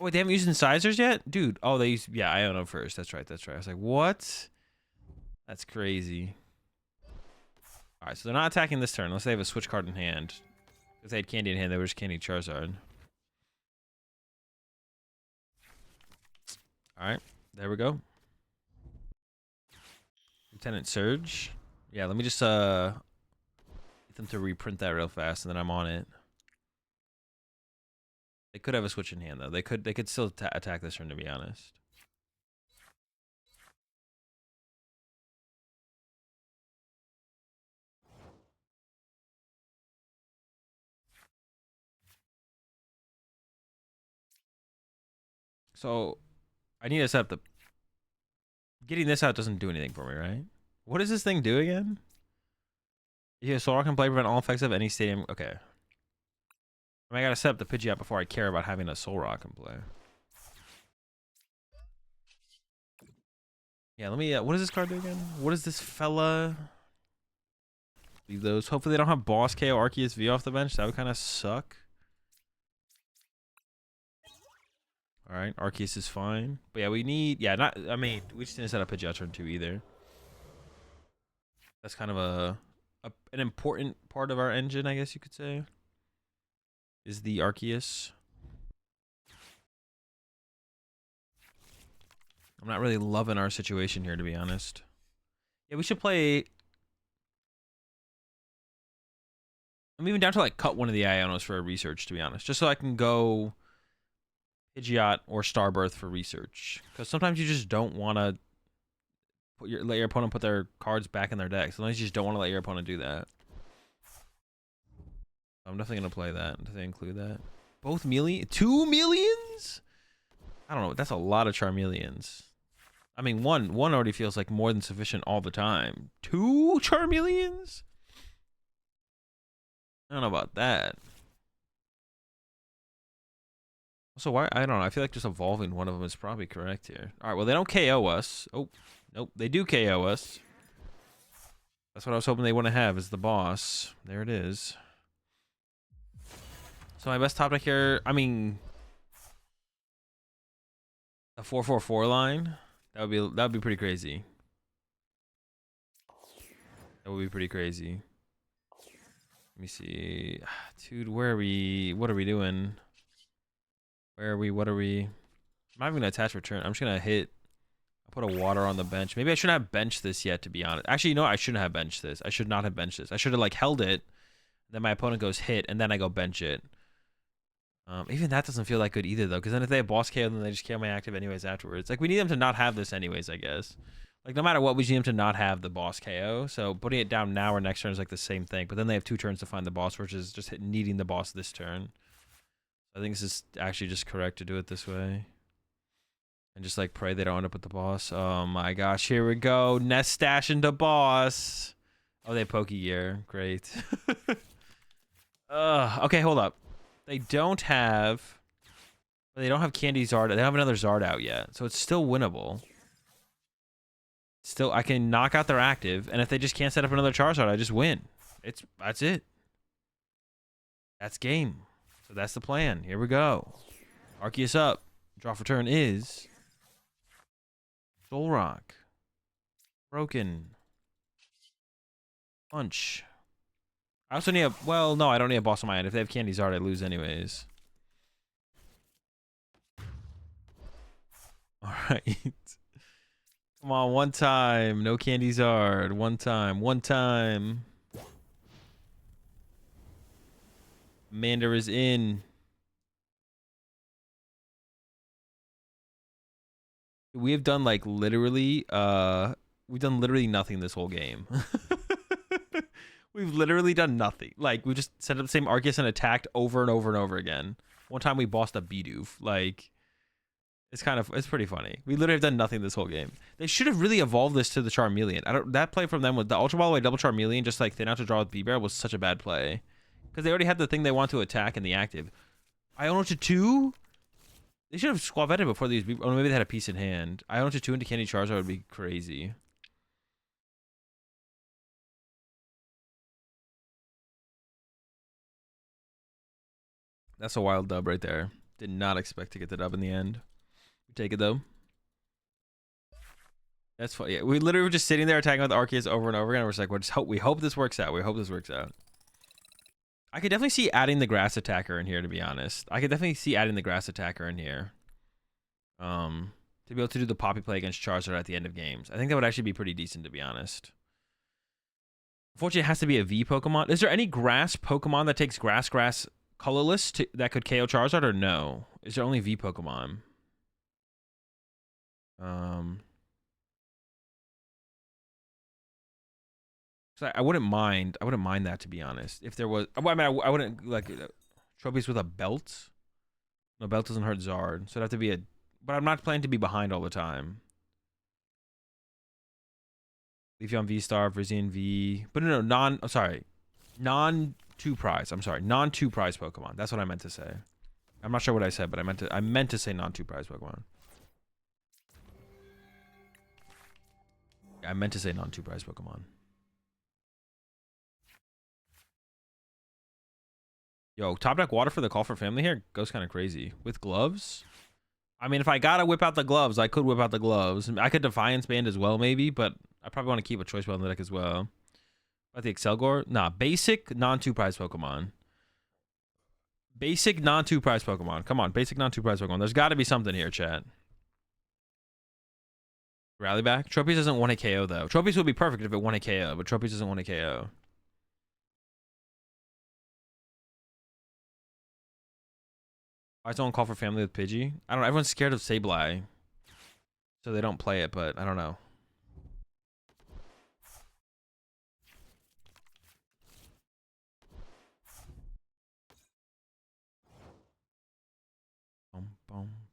Speaker 1: Oh, wait, they haven't used incisors yet? Dude. Oh, they used... Yeah, I own them first. That's right. That's right. I was like, what? That's crazy. Alright, so they're not attacking this turn unless they have a switch card in hand. If they had candy in hand, they were just candy Charizard. Alright, there we go. Lieutenant Surge. Yeah, let me just get them to reprint that real fast and then I'm on it. They could have a switch in hand though. They could still attack this turn, to be honest. So I need to set up the... Getting this out doesn't do anything for me, right? What does this thing do again? Yeah, Soul Rock can play, prevent all effects of any stadium. Okay. I mean, I gotta set up the Pidgeot before I care about having a Soul Rock in play. Yeah, let me... what does this card do again? What is this fella? Leave those. Hopefully they don't have Boss KO Arceus V off the bench. That would kind of suck. Alright, Arceus is fine. But yeah, we need... Yeah, not... I mean, we just didn't set up Pidgeot turn 2 either. That's kind of an important part of our engine, I guess you could say. Is the Arceus. I'm not really loving our situation here, to be honest. Yeah, we should play... I'm even down to like cut one of the Ionos for a research, to be honest. Just so I can go Pidgeot or Starbirth for research. Because sometimes you just don't want to let your opponent put their cards back in their deck. Sometimes you just don't want to let your opponent do that. I'm definitely going to play that. Does they include that? Both million? 2 millions? I don't know. That's a lot of Charmeleons. I mean, one already feels like more than sufficient all the time. 2 Charmeleons? I don't know about that. Also, why? I don't know. I feel like just evolving one of them is probably correct here. All right. Well, they don't KO us. Oh, nope. They do KO us. That's what I was hoping they wouldn't have, is the boss. There it is. So my best top deck here, I mean, a 4/4/4 line. That would be pretty crazy. That would be pretty crazy. Let me see. Dude, where are we? What are we doing? Where are we? What are we? I'm not even gonna attach return. I'm just gonna hit. I'll put a water on the bench. Maybe I shouldn't have benched this yet, to be honest. Actually, you know what? I shouldn't have benched this. I should not have benched this. I should have like held it. Then my opponent goes hit, and then I go bench it. Even that doesn't feel that good either, though, because then if they have boss KO, then they just KO my active anyways afterwards. Like, we need them to not have this anyways, I guess. Like, no matter what, we need them to not have the boss KO. So putting it down now or next turn is like the same thing. But then they have 2 turns to find the boss, which is just needing the boss this turn. I think this is actually just correct to do it this way. And just, like, pray they don't end up with the boss. Oh, my gosh. Here we go. Nest Stash into boss. Oh, they have Pokegear. Great. Okay, hold up. They don't have Candy Zard. They don't have another Zard out yet, so it's still winnable. Still, I can knock out their active, and if they just can't set up another Charizard, I just win. That's it. That's game. So that's the plan. Here we go. Arceus up. Draw for turn is Soul Rock. Broken. Punch. I also need a... Well, no, I don't need a boss on my end. If they have Candy Zard, I lose anyways. Alright. Come on, one time. No Candy Zard. One time. One time. Mander is in. We have done, like, literally... We've done literally nothing this whole game. We've literally done nothing. Like, we just set up the same Arceus and attacked over and over and over again. One time we bossed a Bidoof. Like, it's pretty funny. We literally have done nothing this whole game. They should have really evolved this to the Charmeleon. That play from them with the Ultra Ball away double Charmeleon, just like thin out to draw with B-Bear, was such a bad play. Because they already had the thing they want to attack in the active. Iono to 2? They should have squad vetted before these. Or maybe they had a piece in hand. I don't just 2 into Candy Charizard would be crazy. That's a wild dub right there. Did not expect to get the dub in the end. We take it though. That's fun. Yeah, we literally were just sitting there attacking with Arceus over and over again. We're just like, we hope this works out. We hope this works out. I could definitely see adding the grass attacker in here, to be honest. I could definitely see adding the grass attacker in here. To be able to do the poppy play against Charizard at the end of games. I think that would actually be pretty decent, to be honest. Unfortunately, it has to be a V Pokemon. Is there any grass Pokemon that takes grass colorless that could KO Charizard, or no? Is there only V Pokemon? So I wouldn't mind. I wouldn't mind that, to be honest. If there was, I mean, I wouldn't like trophies with a belt. No, belt doesn't hurt Zard, so it'd have to be a. But I'm not planning to be behind all the time. Leafeon V Star, Vrizian V, but no, non 2 prize. I'm sorry, non 2 prize Pokemon. That's what I meant to say. I'm not sure what I said, but I meant to say non 2 prize Pokemon. I meant to say non 2 prize Pokemon. Yo, top deck water for the call for family here goes kind of crazy with gloves. I mean, if I gotta whip out the gloves, I could whip out the gloves. I could Defiance Band as well, maybe, but I probably want to keep a Choice Bell in the deck as well. About the Excelgor? Nah, basic non-2 prize Pokemon. Basic non-2 prize Pokemon. Come on, basic non-2 prize Pokemon. There's got to be something here, chat. Rally back? Tropius doesn't want a KO, though. Tropius would be perfect if it won a KO, but Tropius doesn't want a KO. I don't call for family with Pidgey. I don't know. Everyone's scared of Sableye, so they don't play it, but I don't know.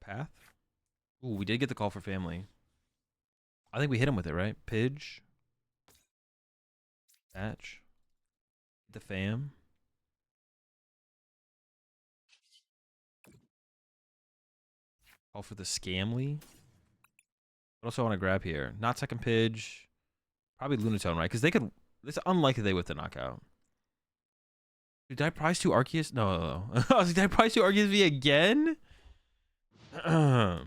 Speaker 1: Path? Ooh, we did get the call for family. I think we hit him with it, right? Pidge. Batch. The fam. Call for the Scamly. What else do I want to grab here? Not second Pidge. Probably Lunatone, right? Because they could... It's unlikely they whip the knockout. Did I prize 2 Arceus? No. I was like, did I prize 2 Arceus V again? Alright,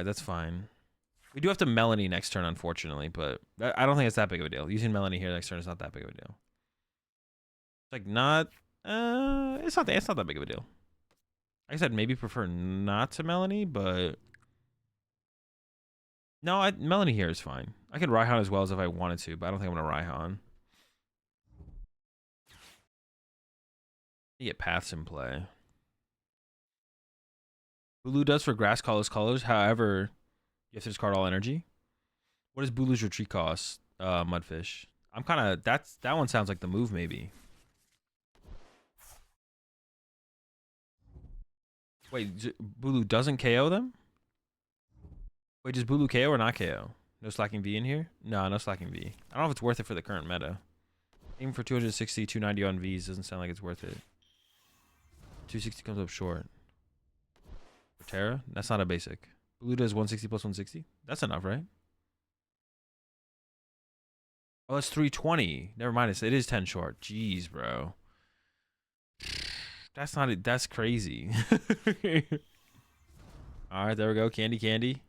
Speaker 1: that's fine. We do have to Melanie next turn, unfortunately, but I don't think it's that big of a deal. Using Melanie here next turn is not that big of a deal. It's like not... it's not that big of a deal. Like I said, maybe prefer not to Melanie, but... No, Melanie here is fine. I could Raihan as well as if I wanted to, but I don't think I'm going to Raihan. You get paths in play. Bulu does for grass colors. However, you have to discard all energy. What does Bulu's retreat cost? Mudfish. I'm kind of... That one sounds like the move, maybe. Wait, Bulu doesn't KO them? Wait, does Bulu KO or not KO? No slacking V in here? No, no slacking V. I don't know if it's worth it for the current meta. Even for 260, 290 on Vs doesn't sound like it's worth it. 260 comes up short. For Terra? That's not a basic. Bulu does 160 plus 160? That's enough, right? Oh, it's 320. Never mind. It is 10 short. Jeez, bro. That's not it. That's crazy. All right, there we go. Candy.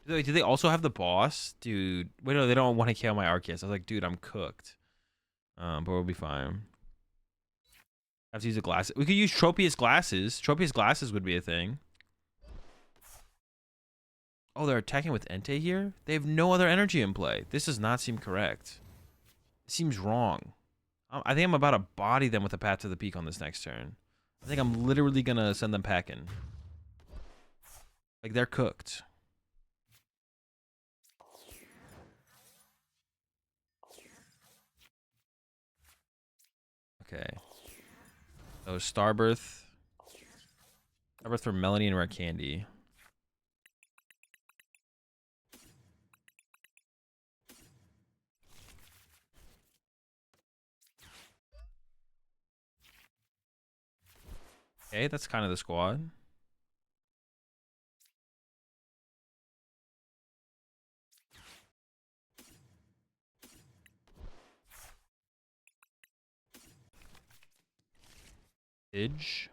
Speaker 1: Do they also have the boss? Dude. Wait, no, they don't want to kill my Arceus. I was like, dude, I'm cooked. But we'll be fine. I have to use the glasses. We could use Tropius glasses. Tropius glasses would be a thing. Oh, they're attacking with Entei here? They have no other energy in play. This does not seem correct. It seems wrong. I think I'm about to body them with a Path to the Peak on this next turn. I think I'm literally going to send them packing. Like, they're cooked. Okay. So, Starbirth. Starbirth for Melanie and Rare Candy. Okay, that's kind of the squad. Pidge.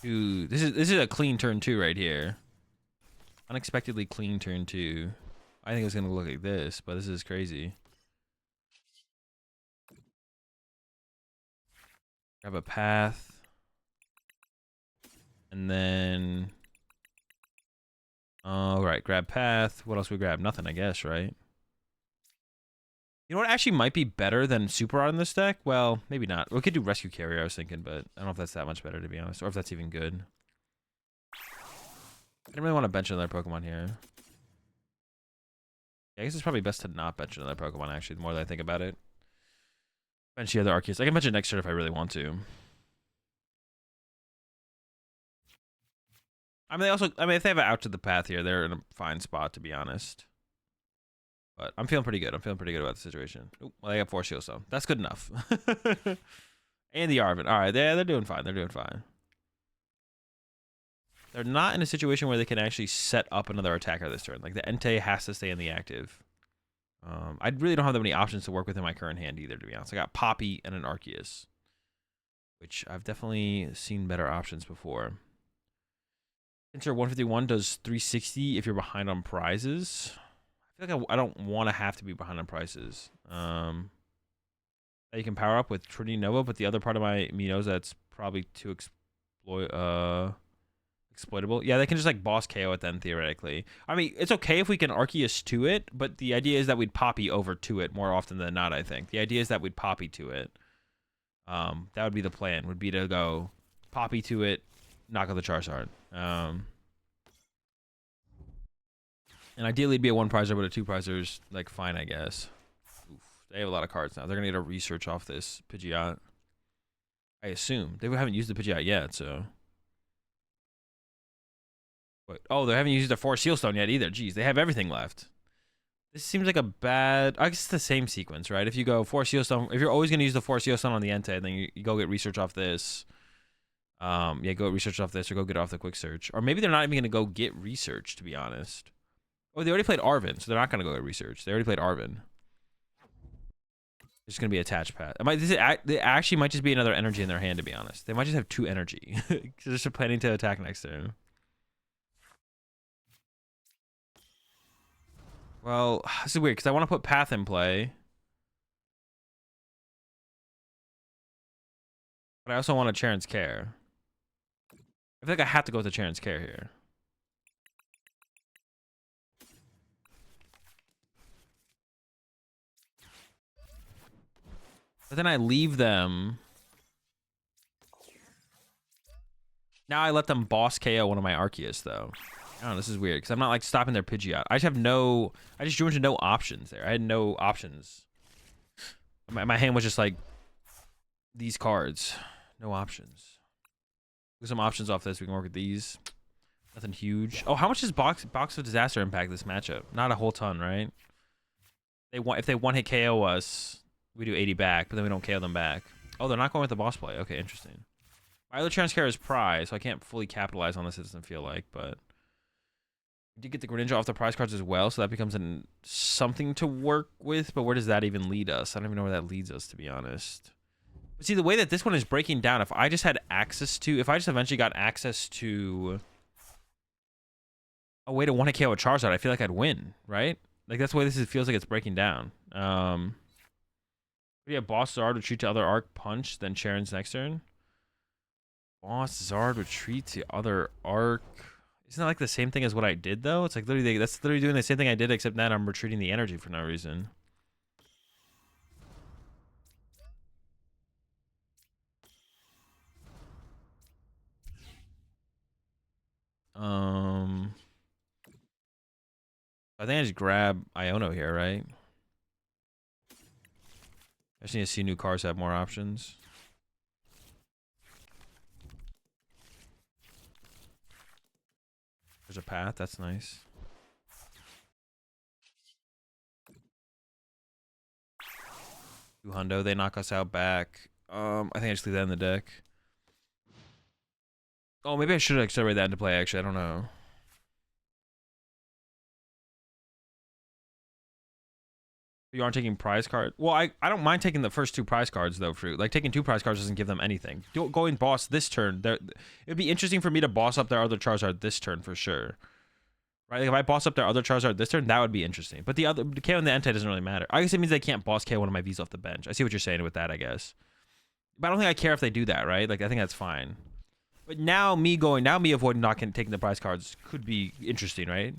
Speaker 1: Dude, this is a clean turn 2 right here. Unexpectedly clean turn 2. I think it's gonna look like this, but this is crazy. Grab a path. And then... all right, grab path. What else we grab? Nothing, I guess, right? You know what actually might be better than Super Rod in this deck? Well, maybe not. We could do Rescue Carrier, I was thinking, but I don't know if that's that much better, to be honest. Or if that's even good. I didn't really want to bench another Pokemon here. Yeah, I guess it's probably best to not bench another Pokemon, actually, the more that I think about it. Bench the other Arceus. I can bench it next turn if I really want to. I mean, if they have an out to the path here, they're in a fine spot, to be honest. But I'm feeling pretty good. I'm feeling pretty good about the situation. Ooh, well, they got 4 Shield Stone. That's good enough. And the Arvin. All right, they're doing fine. They're doing fine. They're not in a situation where they can actually set up another attacker this turn. Like, the Entei has to stay in the active. I really don't have that many options to work with in my current hand either, to be honest. I got Poppy and an Arceus, which I've definitely seen better options before. Enter 151 does 360 if you're behind on prizes. I feel like I don't want to have to be behind on prices. You can power up with Trinity Nova, but the other part of my Minos that's probably too exploitable. Yeah, they can just like boss KO it then, theoretically. I mean, it's okay if we can Arceus to it, but the idea is that we'd Poppy over to it more often than not, I think. The idea is that we'd Poppy to it. That would be the plan, would be to go Poppy to it, knock out the Charizard. And ideally it'd be a 1-prizer, but a 2-prizer's like fine, I guess. Oof, they have a lot of cards now. They're gonna get a research off this Pidgeot. I assume. They haven't used the Pidgeot yet, so. But, oh, they haven't used the 4 Seal Stone yet either. Jeez, they have everything left. This seems like a bad... I guess it's the same sequence, right? If you go 4 Seal Stone... If you're always going to use the 4 Seal Stone on the Entei, then you go get research off this. Yeah, go get research off this or go get off the quick search. Or maybe they're not even going to go get research, to be honest. Oh, they already played Arvin, so they're not going to go get research. They already played Arvin. It's going to be attached path. It actually might just be another energy in their hand, to be honest. They might just have 2 energy. Because they're just planning to attack next turn. Well, this is weird, because I want to put path in play. But I also want a Charon's Care. I feel like I have to go with the Charon's Care here. But then I leave them. Now I let them boss KO one of my Arceus, though. I don't know, this is weird, because I'm not, like, stopping their Pidgeot. I just drew into no options there. I had no options. My hand was just, like, these cards. No options. Get some options off this. We can work with these. Nothing huge. Oh, how much does Box of Disaster impact this matchup? Not a whole ton, right? If they one-hit KO us, we do 80 back, but then we don't KO them back. Oh, they're not going with the boss play. Okay, interesting. My other Transcare is prize, so I can't fully capitalize on this, it doesn't feel like, but... We did get the Greninja off the prize cards as well, so that becomes something to work with, but where does that even lead us? I don't even know where that leads us, to be honest. But see, the way that this one is breaking down, if I just eventually got access to a way to one-hit KO a Charizard, I feel like I'd win, right? Like, that's the way feels like it's breaking down. Yeah, Boss Zard retreat to other Arc, punch, then Charon's next turn. Boss Zard retreat to other Arc. Isn't that like the same thing as what I did, though? It's like literally, that's literally doing the same thing I did, except now I'm retreating the energy for no reason. I think I just grab Iono here, right? I just need to see new cards have more options. There's a path, that's nice. Hundo, they knock us out back. I think I just leave that in the deck. Oh, maybe I should accelerate that into play, actually. I don't know. You aren't taking prize card. Well, I don't mind taking the first 2 prize cards though. Fruit, like taking 2 prize cards doesn't give them anything. Going boss this turn, it'd be interesting for me to boss up their other Charizard this turn for sure. Right? Like if I boss up their other Charizard this turn, that would be interesting. But the KO and the Entei doesn't really matter. I guess it means they can't boss KO one of my Vs off the bench. I see what you're saying with that, I guess. But I don't think I care if they do that, right? Like I think that's fine. But now me avoiding taking the prize cards could be interesting, right?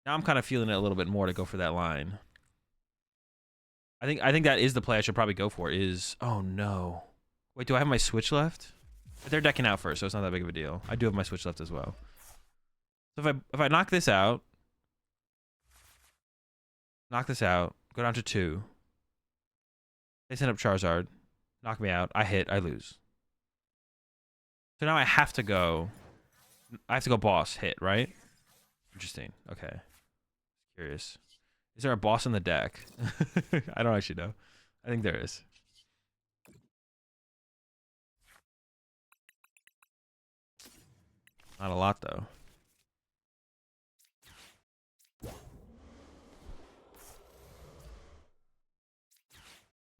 Speaker 1: Now I'm kind of feeling it a little bit more to go for that line. I think that is the play I should probably go for. Oh no, wait, do I have my switch left? They're decking out first, so it's not that big of a deal. I do have my switch left as well. So if I knock this out, go down to 2. They send up Charizard, knock me out. I hit, I lose. So now I have to go boss hit, right? Interesting. Okay. Curious. Is there a boss in the deck? I don't actually know. I think there is. Not a lot though.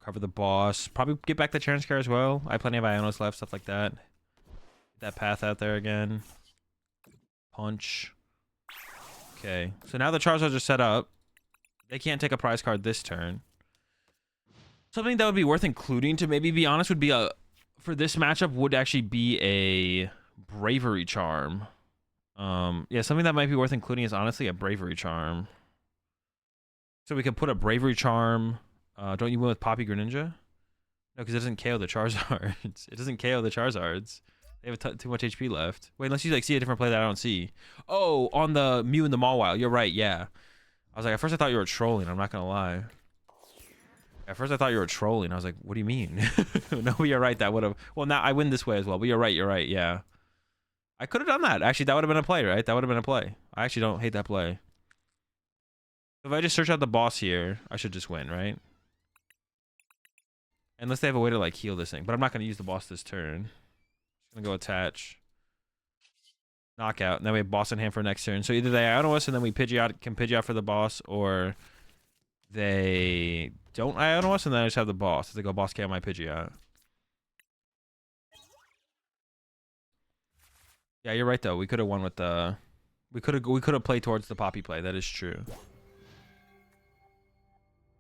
Speaker 1: Cover the boss. Probably get back the chance card as well. I have plenty of Ionos left, stuff like that. Get that path out there again. Punch. Okay. So now the Charizards are set up. They can't take a prize card this turn. Something that would be worth including, to maybe be honest, would be for this matchup would actually be a Bravery Charm. Yeah, something that might be worth including is honestly a Bravery Charm. So we could put a Bravery Charm. Don't you win with Poppy Greninja? No, because it doesn't KO the Charizards. It doesn't KO the Charizards. They have too much HP left. Wait, unless you like see a different play that I don't see. Oh, on the Mew and the Mawile. You're right. Yeah. I was like, at first I thought you were trolling. I'm not gonna lie. At first I thought you were trolling. I was like, what do you mean? No, you're right. That would have. Well, now I win this way as well. But you're right. You're right. Yeah. I could have done that. Actually, that would have been a play, right? That would have been a play. I actually don't hate that play. If I just search out the boss here, I should just win, right? Unless they have a way to like heal this thing. But I'm not gonna use the boss this turn. Just gonna go attach. Knockout, and then we have boss in hand for next turn. So either they Ionos and then we can Pidgeot for the boss, or they don't Ionos and then I just have the boss. They go boss KO my Pidgeot. Yeah, you're right though. We could have won with the. We could have played towards the Poppy play. That is true.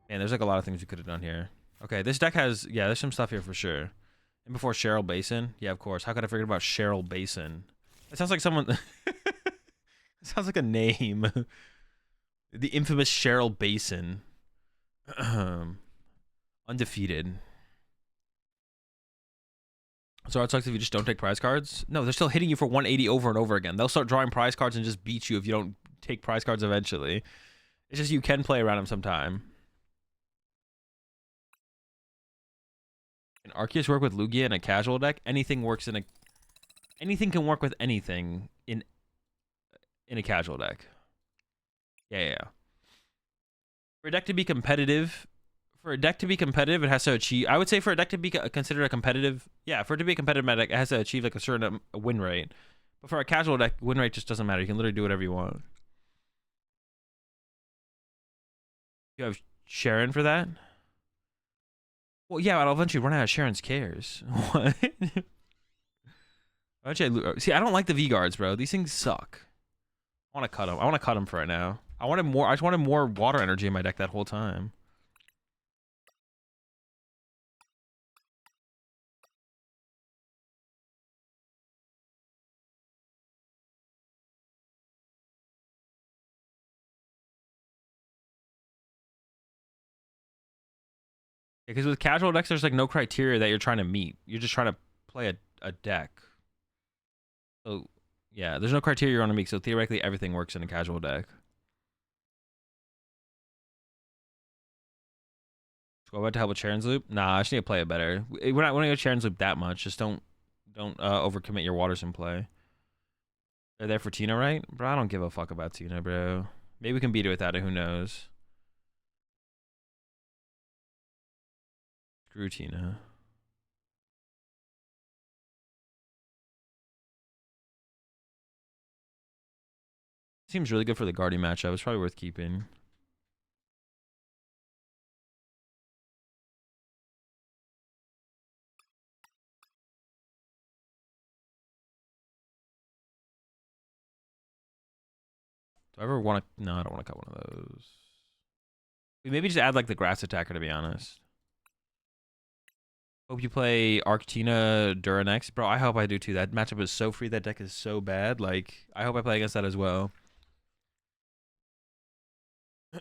Speaker 1: Man, there's like a lot of things we could have done here. Okay, this deck has there's some stuff here for sure. And before Cheryl Basin, yeah, of course. How could I forget about Cheryl Basin? It sounds like someone. It sounds like a name. The infamous Cheryl Basin. Undefeated. So it sucks if you just don't take prize cards. No, they're still hitting you for 180 over and over again. They'll start drawing prize cards and just beat you if you don't take prize cards eventually. It's just you can play around them sometime. Can Arceus work with Lugia in a casual deck? Anything can work with anything in a casual deck. Yeah. For a deck to be competitive, it has to achieve. I would say for a deck to be considered a competitive, for it to be a competitive deck, it has to achieve like a certain win rate. But for a casual deck, win rate just doesn't matter. You can literally do whatever you want. You have Sharon for that? Well, yeah, I'll eventually run out of Sharon's cares. What? See, I don't like the V-Guards, bro. These things suck. I want to cut them. I want to cut them for right now. I just wanted more water energy in my deck that whole time. Because with casual decks, there's like no criteria that you're trying to meet. You're just trying to play a deck. So, yeah, there's no criteria you're on to meet. So theoretically, everything works in a casual deck. Go about to help with Charon's Loop? Nah, I just need to play it better. We're not going to go Charon's Loop that much. Just don't overcommit your waters in play. They're there for Tina, right? Bro, I don't give a fuck about Tina, bro. Maybe we can beat it without it. Who knows? Screw Tina. Seems really good for the Guardian matchup. It's probably worth keeping. Do I ever want to? No, I don't want to cut one of those. We maybe just add like the grass attacker, to be honest. Hope you play Arctina Duranex. Bro, I hope I do too. That matchup is so free. That deck is so bad. Like, I hope I play against that as well.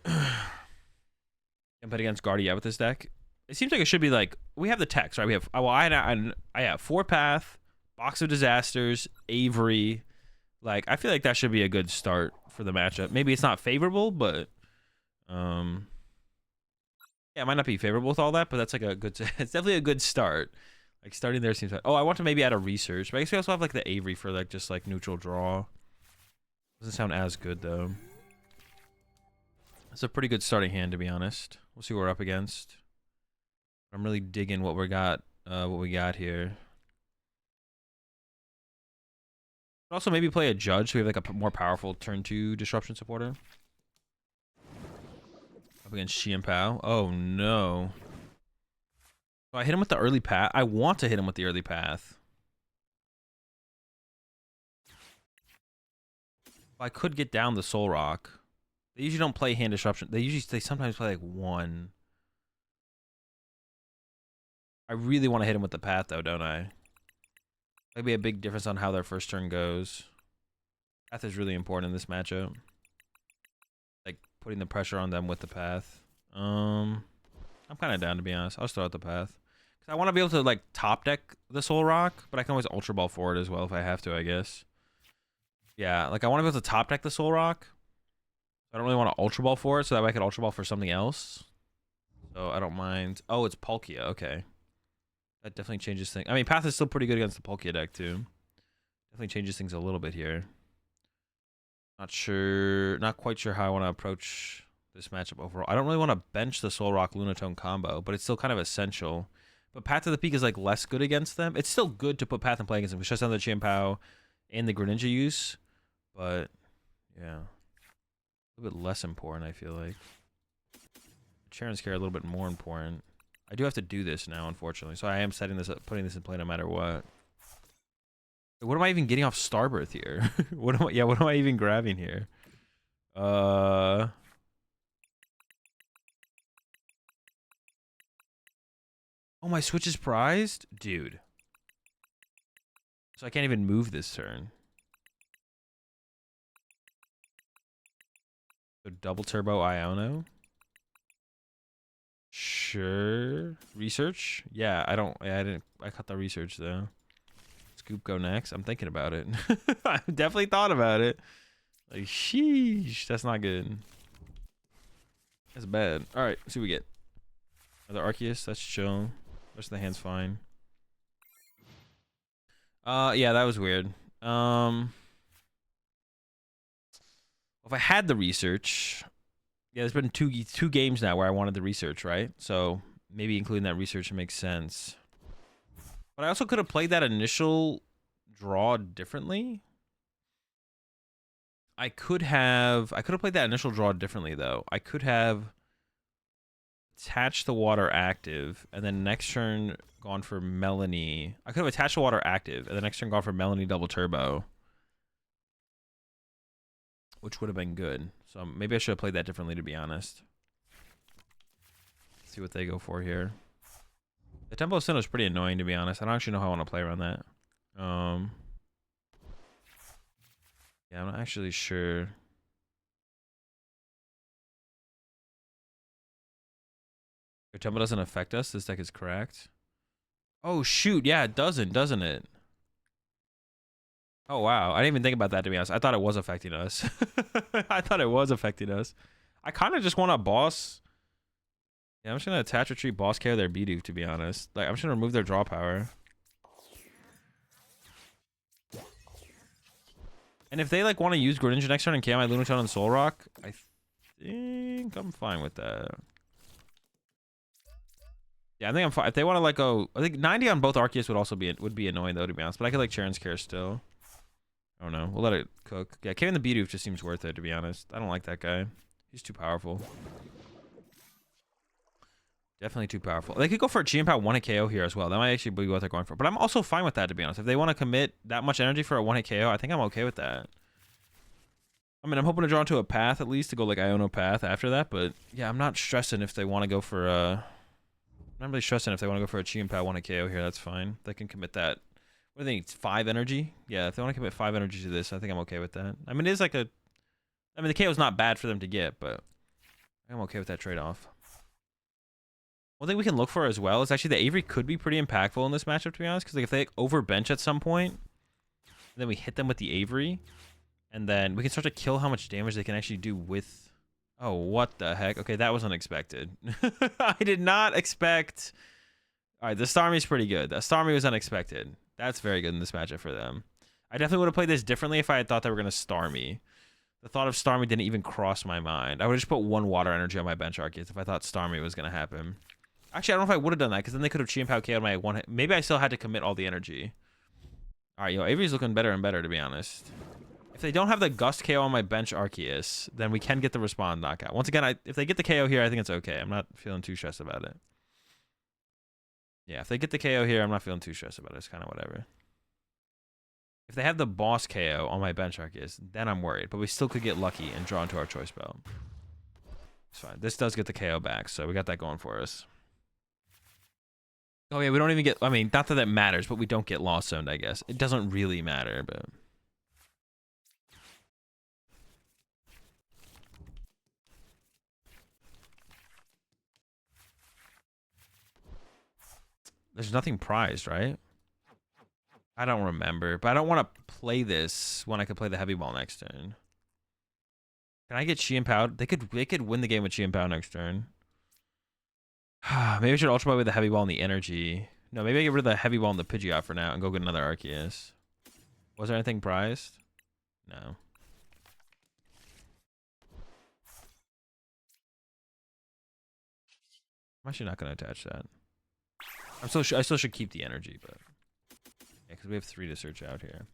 Speaker 1: And put against Guardia with this deck. It seems like it should be like, we have the text, right? We have, well, I have 4-path, Box of Disasters, Avery. Like, I feel like that should be a good start for the matchup. Maybe it's not favorable, but yeah, it might not be favorable with all that, but that's like a good, it's definitely a good start. Like, starting there seems like, oh, I want to maybe add a research, but I guess we also have like the Avery for like just like neutral draw. Doesn't sound as good though. It's a pretty good starting hand, to be honest. We'll see what we're up against. I'm really digging what we got here. Also, maybe play a Judge, so we have like a more powerful turn 2 disruption supporter. Up against Chien-Pao. Oh no. So I hit him with the early path. I want to hit him with the early path. I could get down the Soul Rock. They usually don't play hand disruption. They sometimes play like 1. I really want to hit him with the path though, don't I? That'd be a big difference on how their first turn goes. Path is really important in this matchup. Like putting the pressure on them with the path. I'm kind of down, to be honest. I'll start with the path. Cause I want to be able to like top deck the Soul Rock, but I can always Ultra Ball for it as well if I have to, I guess. Yeah, like I want to be able to top deck the Soul Rock. I don't really want to Ultra Ball for it, so that way I could Ultra Ball for something else. So I don't mind. Oh, it's Palkia. Okay. That definitely changes things. I mean, Path is still pretty good against the Palkia deck, too. Definitely changes things a little bit here. Not quite sure how I want to approach this matchup overall. I don't really want to bench the Soul Rock Lunatone combo, but it's still kind of essential. But Path to the Peak is like less good against them. It's still good to put Path and play against them. We shut down the Chien-Pao and the Greninja use, but yeah. A little bit less important, I feel like. Charon's Care a little bit more important. I do have to do this now, unfortunately. So I am setting this up, putting this in play no matter what. What am I even getting off Starbirth here? What am I even grabbing here? Oh, my Switch is prized? Dude. So I can't even move this turn. So double turbo Iono. Sure. Research? Yeah, I cut the research though. Scoop go next. I'm thinking about it. I definitely thought about it. Like, sheesh. That's not good. That's bad. Alright, let's see what we get. Another Arceus. That's chill. The rest of the hand's fine. Yeah, that was weird. If I had the research, yeah, there's been two games now where I wanted the research, right? So maybe including that research makes sense. But I also could have played that initial draw differently. I could have played that initial draw differently though. I could have attached the water active and then next turn gone for Melanie. I could have attached the water active and the next turn gone for Melanie double turbo, which would have been good. So maybe I should have played that differently, to be honest. Let's see what they go for here. The Tempo of Sinnoh is pretty annoying, to be honest. I don't actually know how I want to play around that. Yeah, I'm not actually sure. Your Tempo doesn't affect us. This deck is correct. Oh, shoot. Yeah, it doesn't it? Oh, wow. I didn't even think about that, to be honest. I thought it was affecting us. I thought it was affecting us. I kind of just want to boss. Yeah, I'm just going to attach, retreat, boss care their Bidoof, to be honest. Like, I'm just going to remove their draw power. And if they, like, want to use Greninja next turn and KO my Lunatone and Soul Rock, I think I'm fine with that. Yeah, I think I'm fine. If they want to, like, go... I think 90 on both Arceus would be annoying, though, to be honest. But I could, like, Charon's Care still. I don't know. We'll let it cook. Yeah, KOing the Bidoof just seems worth it, to be honest. I don't like that guy. He's too powerful. Definitely too powerful. They could go for a Chien-Pao 1-hit KO here as well. That might actually be what they're going for. But I'm also fine with that, to be honest. If they want to commit that much energy for a 1-hit KO, I think I'm okay with that. I mean, I'm hoping to draw into a path at least to go like Iono path after that, but yeah, I'm not stressing if they want to go for I'm not really stressing if they want to go for a Chien-Pao, want a KO here. That's fine. They can commit that. What do they need? 5 energy? Yeah, if they want to commit 5 energy to this, I think I'm okay with that. I mean, it is like a. I mean, the KO is not bad for them to get, but I'm okay with that trade-off. One thing we can look for as well is actually the Avery could be pretty impactful in this matchup, to be honest, because like if they overbench at some point, then we hit them with the Avery, and then we can start to kill how much damage they can actually do with. Oh, what the heck? Okay, that was unexpected. I did not expect. All right, the Starmie's pretty good. The Starmie was unexpected. That's very good in this matchup for them. I definitely would have played this differently if I had thought they were going to Starmie. The thought of Starmie didn't even cross my mind. I would have just put 1 water energy on my bench Arceus if I thought Starmie was going to happen. Actually, I don't know if I would have done that, because then they could have Chien-Pao KO'd my one hit. Maybe I still had to commit all the energy. All right, Avery's looking better and better, to be honest. If they don't have the Gust KO on my bench Arceus, then we can get the Respond knockout. Once again, if they get the KO here, I think it's okay. I'm not feeling too stressed about it. Yeah, if they get the KO here, I'm not feeling too stressed about it. It's kind of whatever. If they have the boss KO on my bench Arceus, then I'm worried. But we still could get lucky and draw into our choice belt. It's fine. This does get the KO back, so we got that going for us. Oh yeah, we don't even get. I mean, not that that matters, but we don't get Lost Zoned, I guess. It doesn't really matter, but. There's nothing prized, right? I don't remember, but I don't want to play this when I could play the Heavy Ball next turn. Can I get Chien-Pao? They could win the game with Chien-Pao next turn. Maybe I should Ultra Ball with the Heavy Ball and the energy. No, maybe I get rid of the Heavy Ball and the Pidgeot for now and go get another Arceus. Was there anything prized? No. I'm actually not going to attach that. I still should keep the energy, but yeah, because we have 3 to search out here.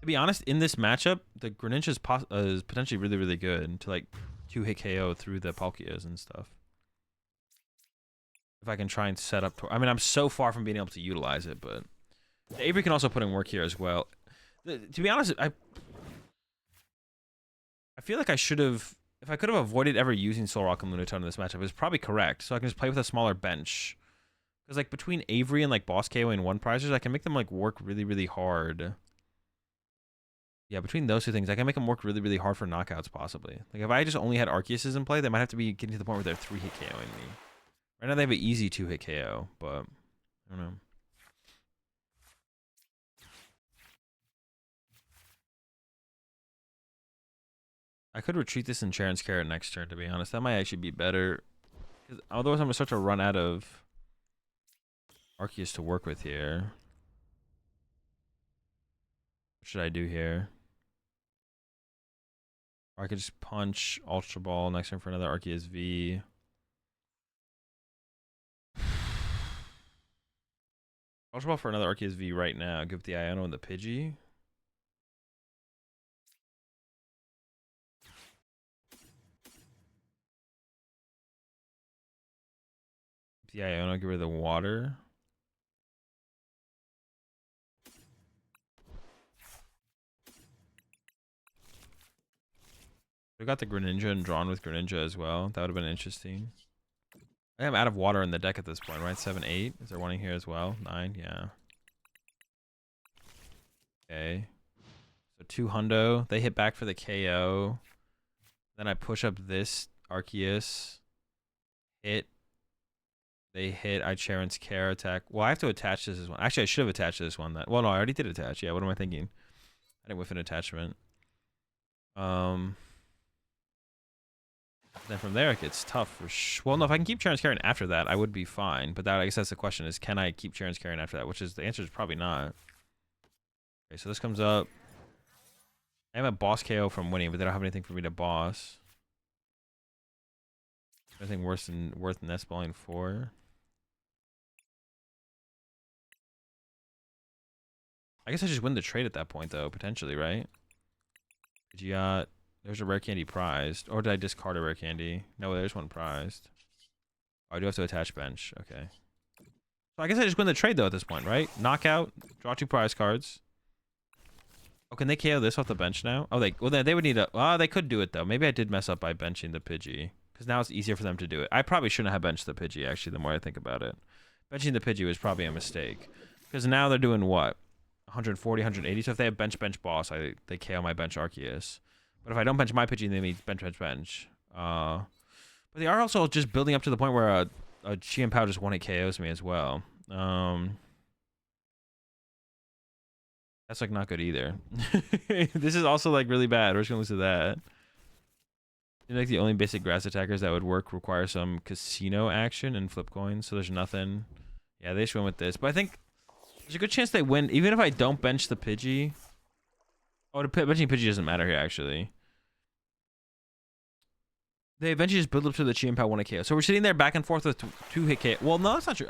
Speaker 1: To be honest, in this matchup, the Greninja is potentially really, really good to like 2-hit KO through the Palkias and stuff. If I can try and set up. I mean, I'm so far from being able to utilize it, but the Avery can also put in work here as well. To be honest, I feel like I should have. If I could have avoided ever using Solrock and Lunatone in this matchup, it's probably correct. So I can just play with a smaller bench. Because like between Avery and like Boss KO and 1 prizers, I can make them like work really, really hard. Yeah, between those 2 things, I can make them work really, really hard for knockouts, possibly. Like, if I just only had Arceuses in play, they might have to be getting to the point where they're 3-hit KOing me. Right now, they have an easy 2-hit KO, but I don't know. I could retreat this in Charon's Carrot next turn, to be honest. That might actually be better. Because otherwise, I'm going to start to run out of Arceus to work with here. What should I do here? Or I could just punch Ultra Ball next turn for another Arceus V. Ultra Ball for another Arceus V right now. Give the Iono and the Pidgey. The Iono, give her the water. We got the Greninja and drawn with Greninja as well. That would have been interesting. I am out of water in the deck at this point, right? 7, 8. Is there one in here as well? 9, yeah. Okay. So 2 hundo. They hit back for the KO. Then I push up this Arceus. Hit. They hit. I Charon's Care attack. Well, I have to attach this one. Actually, I should have attached this one. Well, no, I already did attach. Yeah, what am I thinking? I didn't whiff an attachment. Then from there it gets tough for well, no, if I can keep Charon's Carrion after that, I would be fine. But that, I guess that's the question, is can I keep Charon's Carrion after that? Which is, the answer is probably not. Okay, so this comes up. I have a boss KO from winning, but they don't have anything for me to boss. Anything worth nest balling 4. I guess I just win the trade at that point though, potentially, right? Pidgeot. There's a rare candy prized. Or did I discard a rare candy? No, there's one prized. Oh, I do have to attach bench. Okay. So I guess I just win the trade though at this point, right? Knockout, draw 2 prize cards. Oh, can they KO this off the bench now? Oh, they would need a. They could do it though. Maybe I did mess up by benching the Pidgey because now it's easier for them to do it. I probably shouldn't have benched the Pidgey. Actually, the more I think about it, benching the Pidgey was probably a mistake because now they're doing what 140, 180. So if they have bench boss, they KO my bench Arceus. But if I don't bench my Pidgey, they mean bench. But they are also just building up to the point where a Chien-Pao just 1-hit KOs me as well. That's like not good either. This is also like really bad. We're just gonna lose to that. I think like the only basic grass attackers that would work require some casino action and flip coins. So there's nothing. Yeah, they just win with this. But I think there's a good chance they win, even if I don't bench the Pidgey. Oh, benching Pidgey doesn't matter here actually. They eventually just build up to the Chien-Pao 1-hit KO. So we're sitting there back and forth with 2-hit KO. Well, no, that's not true.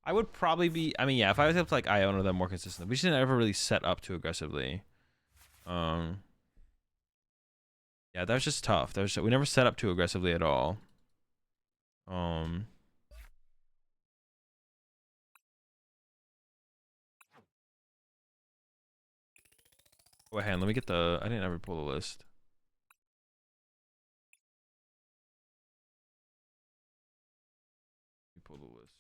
Speaker 1: I would probably be. I mean, yeah, if I was able to like Iona them more consistently, we just didn't ever really set up too aggressively. Yeah, that was just tough. We never set up too aggressively at all. Oh, wait, hang on, let me get the. I didn't ever pull the list. Let me pull the list.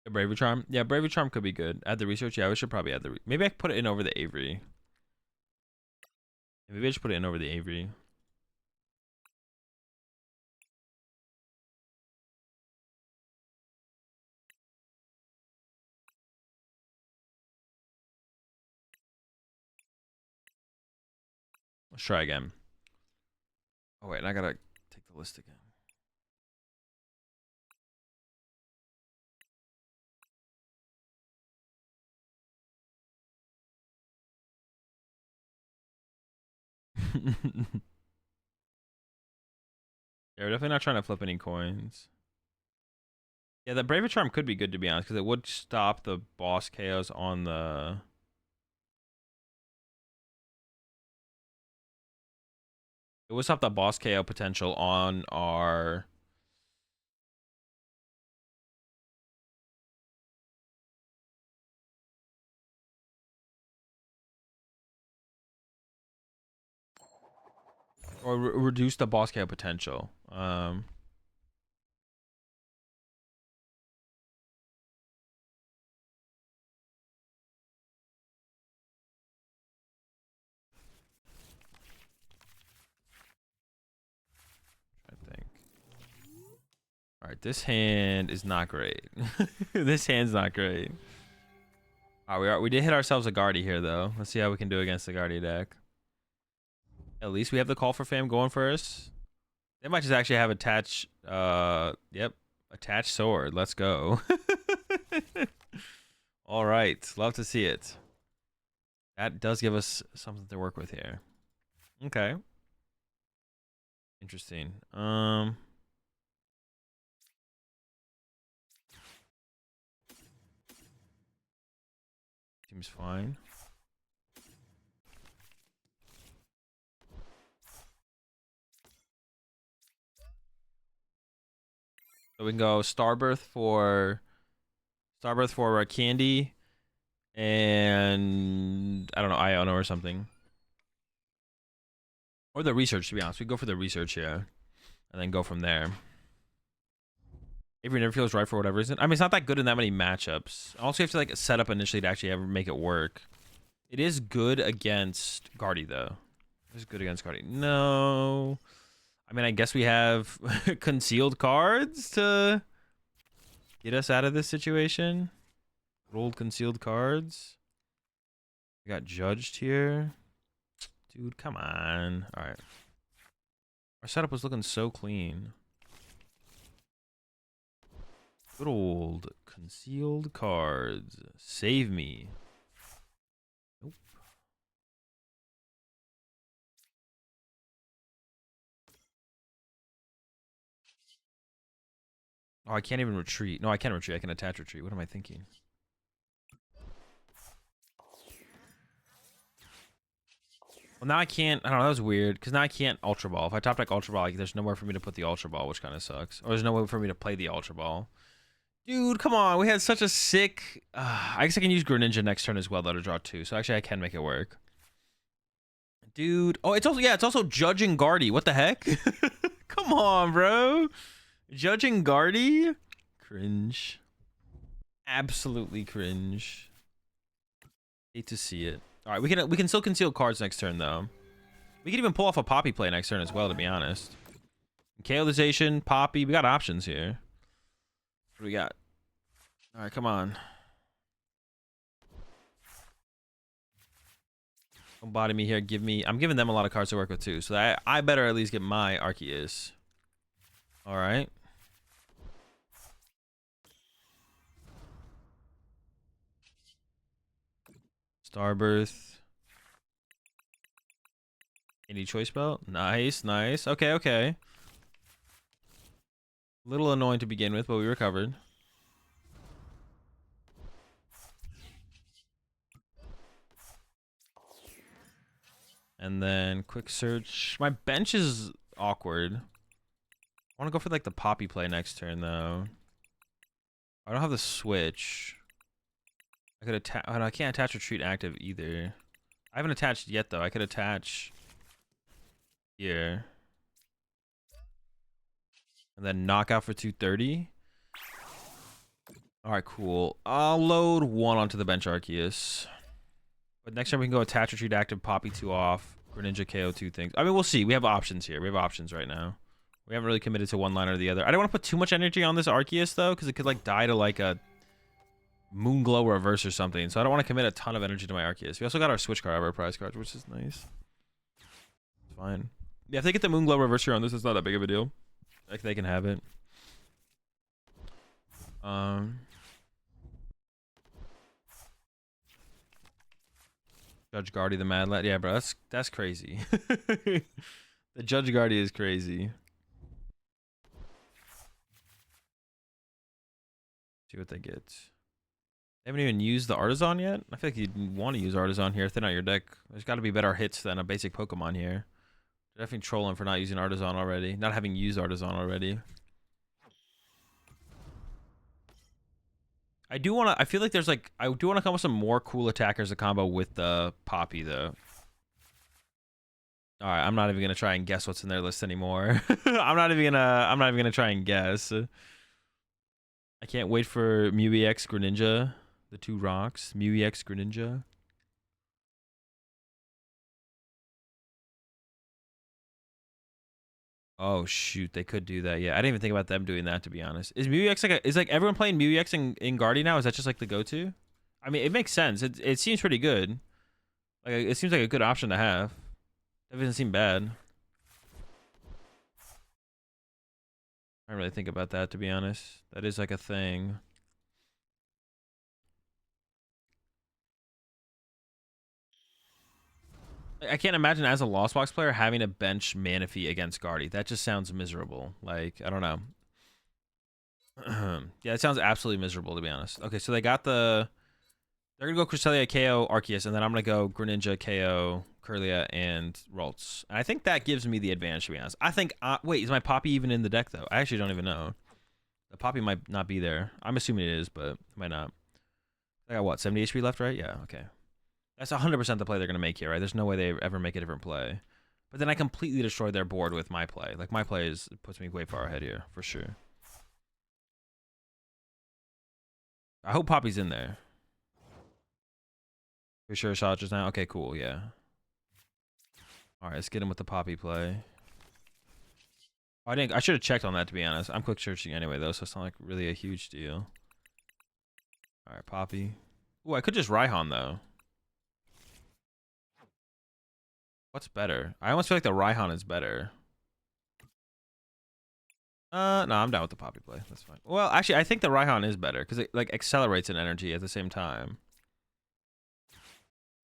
Speaker 1: A Bravery Charm? Yeah, Bravery Charm could be good. Add the research? Yeah, we should probably add the... Maybe I could put it in over the Avery. Maybe I should put it in over the Avery. Let's try again. Oh, wait, and I gotta take the list again. Yeah, we're definitely not trying to flip any coins. Yeah, the Bravery Charm could be good, to be honest, because it would stop the boss KOs on the... It would stop the boss KO potential on our... Or reduce the boss KO potential. All right, this hand is not great. This hand's not great. All right, we did hit ourselves a Guardy here, though. Let's see how we can do against the Guardy deck. At least we have the Call for Fame going for us. They might just actually have attached, yep, attached sword. Let's go. All right, love to see it. That does give us something to work with here. Okay. Interesting. Seems fine. So we can go Starbirth for Candy and I don't know, Iona or something. Or the research, to be honest. We go for the research here. And then go from there. Avery never feels right for whatever reason. I mean, it's not that good in that many matchups. Also, you have to like set up initially to actually ever make it work. It is good against Guardy, though. It is good against Guardy. No. I mean, I guess we have concealed cards to get us out of this situation. Rolled concealed cards. We got judged here. Dude, come on. All right. Our setup was looking so clean. Good old concealed cards. Save me. Nope. Oh, I can't even retreat. No, I can't retreat. I can attach retreat. What am I thinking? Well, now I can't. I don't know. That was weird because now I can't Ultra Ball. If I top deck Ultra Ball, like, there's nowhere for me to put the Ultra Ball, which kind of sucks. Or there's no way for me to play the Ultra Ball. Dude, come on. We had such a sick... I guess I can use Greninja next turn as well, though, to draw 2. So actually, I can make it work. Dude. Oh, it's also... Yeah, it's also Judging Guardy. What the heck? Come on, bro. Judging Guardy? Cringe. Absolutely cringe. Hate to see it. All right, we can still conceal cards next turn, though. We can even pull off a Poppy play next turn as well, to be honest. Kaelization, Poppy. We got options here. What do we got? All right, come on. Don't body me here. Give me... I'm giving them a lot of cards to work with, too. So I better at least get my Arceus. All right. Starbirth. Any choice belt? Nice, nice. Okay, okay. Little annoying to begin with, but we recovered. And then quick search. My bench is awkward. I want to go for like the Poppy play next turn though. I don't have the switch. I could attach. Oh, no, I can't attach retreat active either. I haven't attached yet though. I could attach here. And then knockout for 230. All right, cool. I'll load 1 onto the bench Arceus. But next time we can go attach, retreat, active, Poppy 2 off, Greninja KO 2 things. I mean, we'll see. We have options here. We have options right now. We haven't really committed to one line or the other. I don't want to put too much energy on this Arceus, though, because it could, like, die to, like, a Moonglow reverse or something. So I don't want to commit a ton of energy to my Arceus. We also got our switch card, our prize cards, which is nice. It's fine. Yeah, if they get the Moonglow reverse here on this, it's not that big of a deal. Like, they can have it. Judge Guardy, the Mad Lad. Yeah, bro, that's crazy. The Judge Guardy is crazy. See what they get. They haven't even used the Artisan yet? I feel like you'd want to use Artisan here. Thin out your deck. There's got to be better hits than a basic Pokemon here. They're definitely trolling for not using Artisan already. Not having used Artisan already. I do want to... I feel like there's like... I do want to come with some more cool attackers to combo with the Poppy, though. All right, I'm not even going to try and guess what's in their list anymore. I'm not even going to try and guess. I can't wait for Mew EX Greninja. The 2 rocks. Mew EX Greninja. Oh shoot, they could do that. Yeah, I didn't even think about them doing that, to be honest. Is Mew EX like is like everyone playing Mew EX in Guardy now? Is that just like the go-to? I mean, it makes sense. It seems pretty good. Like it seems like a good option to have. It doesn't seem bad. I don't really think about that, to be honest. That is like a thing. I can't imagine as a Lost Box player having to bench Manaphy against Guardy. That just sounds miserable. Like, I don't know. Yeah, it sounds absolutely miserable, to be honest. Okay, so they got the... They're going to go Cresselia, KO, Arceus, and then I'm going to go Greninja, KO, Kirlia, and Ralts. And I think that gives me the advantage, to be honest. I think... wait, is my Poppy even in the deck, though? I actually don't even know. The Poppy might not be there. I'm assuming it is, but it might not. I got, what, 70 HP left, right? Yeah, okay. That's 100% the play they're going to make here, right? There's no way they ever make a different play. But then I completely destroyed their board with my play. Like, my play puts me way far ahead here, for sure. I hope Poppy's in there. For sure, shot just now? Okay, cool, yeah. All right, let's get him with the Poppy play. Oh, I should have checked on that, to be honest. I'm quick searching anyway, though, so it's not like really a huge deal. All right, Poppy. Ooh, I could just Raihan, though. What's better? I almost feel like the Raihan is better. No, I'm down with the Poppy play. That's fine. Well, actually, I think the Raihan is better because it like accelerates an energy at the same time.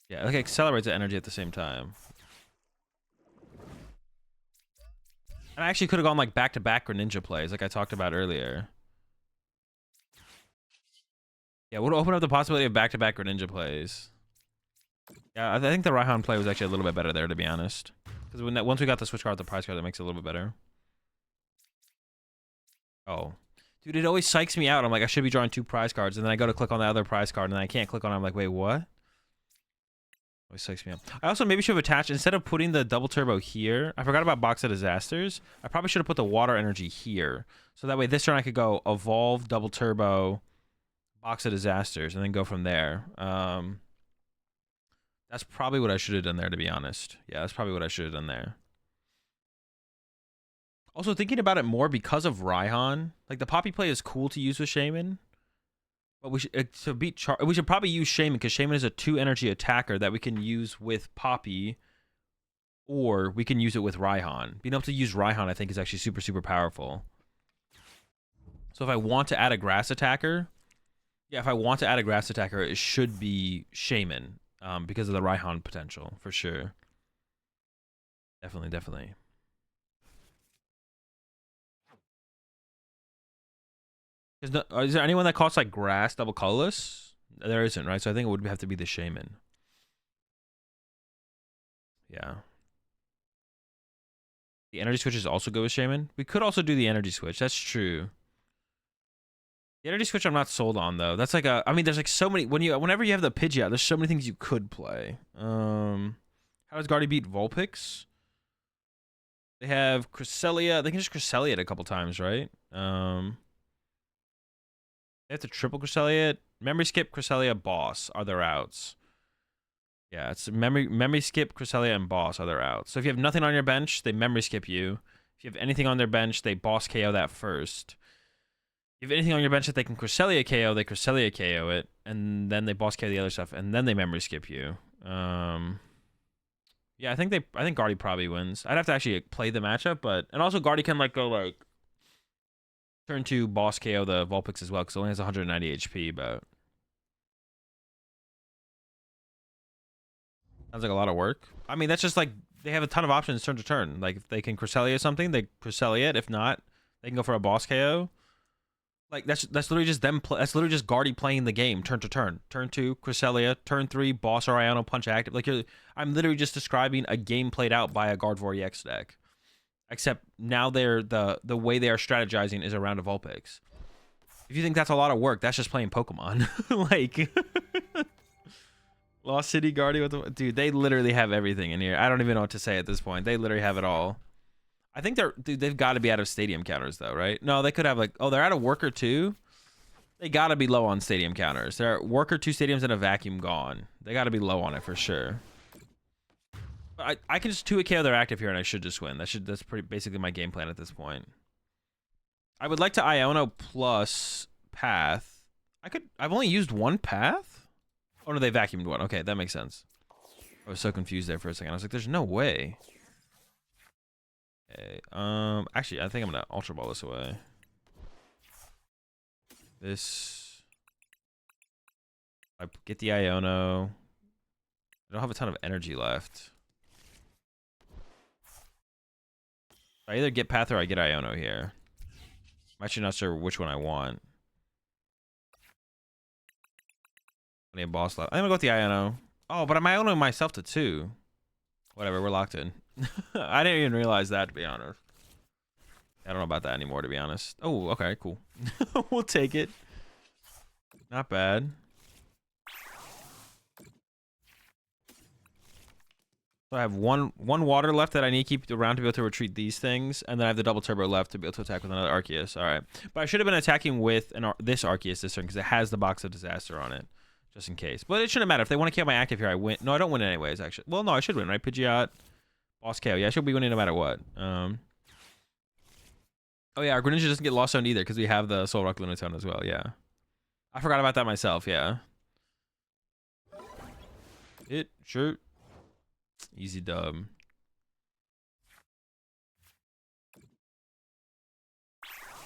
Speaker 1: Yeah, like accelerates the energy at the same time. And I actually could have gone like back-to-back Greninja plays, like I talked about earlier. Yeah, would open up the possibility of back-to-back Greninja plays. Yeah, I think the Raihan play was actually a little bit better there, to be honest. Because once we got the switch card with the prize card, that makes it a little bit better. Oh. Dude, it always psychs me out. I'm like, I should be drawing 2 prize cards, and then I go to click on the other prize card, and I can't click on it. I'm like, wait, what? Always psychs me out. I also maybe should have attached, instead of putting the double turbo here, I forgot about Box of Disasters. I probably should have put the water energy here. So that way this turn I could go evolve, double turbo, Box of Disasters, and then go from there. That's probably what I should have done there, to be honest. Yeah, that's probably what I should have done there. Also, thinking about it more because of Raihan, like the Poppy play is cool to use with Shaman, but we should we should probably use Shaman because Shaman is a 2 energy attacker that we can use with Poppy, or we can use it with Raihan. Being able to use Raihan, I think, is actually super, super powerful. So if I want to add a grass attacker, yeah, if I want to add a grass attacker, it should be Shaman, because of the Raihan potential, for sure. Definitely, definitely. Is there anyone that costs like grass double colorless? There isn't, right? So I think it would have to be the Shaman. Yeah. The energy switches also go with Shaman. We could also do the energy switch. That's true. The energy switch I'm not sold on though. That's like I mean, there's like so many whenever you have the Pidgeot, there's so many things you could play. How does Guardy beat Vulpix? They have Cresselia. They can just Cresselia it a couple times, right? They have to triple Cresselia it. Memory skip, Cresselia, boss are their outs. Yeah, it's memory skip, Cresselia, and boss are their outs. So if you have nothing on your bench, they memory skip you. If you have anything on their bench, they boss KO that first. If you have anything on your bench that they can Cresselia KO, they Cresselia KO it, and then they boss KO the other stuff, and then they memory skip you. Yeah, I think Guardy probably wins. I'd have to actually play the matchup, and also Guardy can like go like turn 2 boss KO the Vulpix as well, because it only has 190 HP, but sounds like a lot of work. I mean, that's just like they have a ton of options turn to turn. Like if they can Cresselia something, they Cresselia it. If not, they can go for a boss KO. Like that's literally just them. That's literally just Guardy playing the game turn to turn. Turn 2 Cresselia, turn 3 boss or Iono punch active. Like I'm literally just describing a game played out by a Gardevoir EX deck. Except now the way they are strategizing is around a Vulpix. If you think that's a lot of work, that's just playing Pokemon. Like Lost City Guardian, dude, they literally have everything in here. I don't even know what to say at this point. They literally have it all. I think they've got to be out of stadium counters though, right? No, they could have like, oh, they're out of worker 2. They got to be low on stadium counters. They're worker 2 stadiums and a vacuum gone. They got to be low on it for sure. But I can just 2 KO their active here and I should just win. That's pretty basically my game plan at this point. I would like to Iono plus Path. I've only used 1 Path? Oh no, they vacuumed 1. Okay, that makes sense. I was so confused there for a second. I was like, there's no way. Okay, actually, I think I'm gonna Ultra Ball this away. I get the Iono. I don't have a ton of energy left. I either get Path or I get Iono here. I'm actually not sure which one I want. I need a boss left. I'm gonna go with the Iono. Oh, but I'm Ionoing myself to 2. Whatever, we're locked in. I didn't even realize that, to be honest. I don't know about that anymore, to be honest. Oh, okay, cool. We'll take it. Not bad. So I have one water left that I need to keep around to be able to retreat these things, and then I have the double turbo left to be able to attack with another Arceus. All right, but I should have been attacking with this Arceus this turn because it has the Box of Disaster on it, just in case. But it shouldn't matter if they want to kill my active here. I win. No, I don't win anyways. Actually, well, no, I should win, right? Pidgeot, boss KO. Yeah, I should be winning no matter what. Oh yeah, our Greninja doesn't get Lost Zone either because we have the Soul Rock Lunatone as well. Yeah, I forgot about that myself. Yeah. Sure. Easy dub.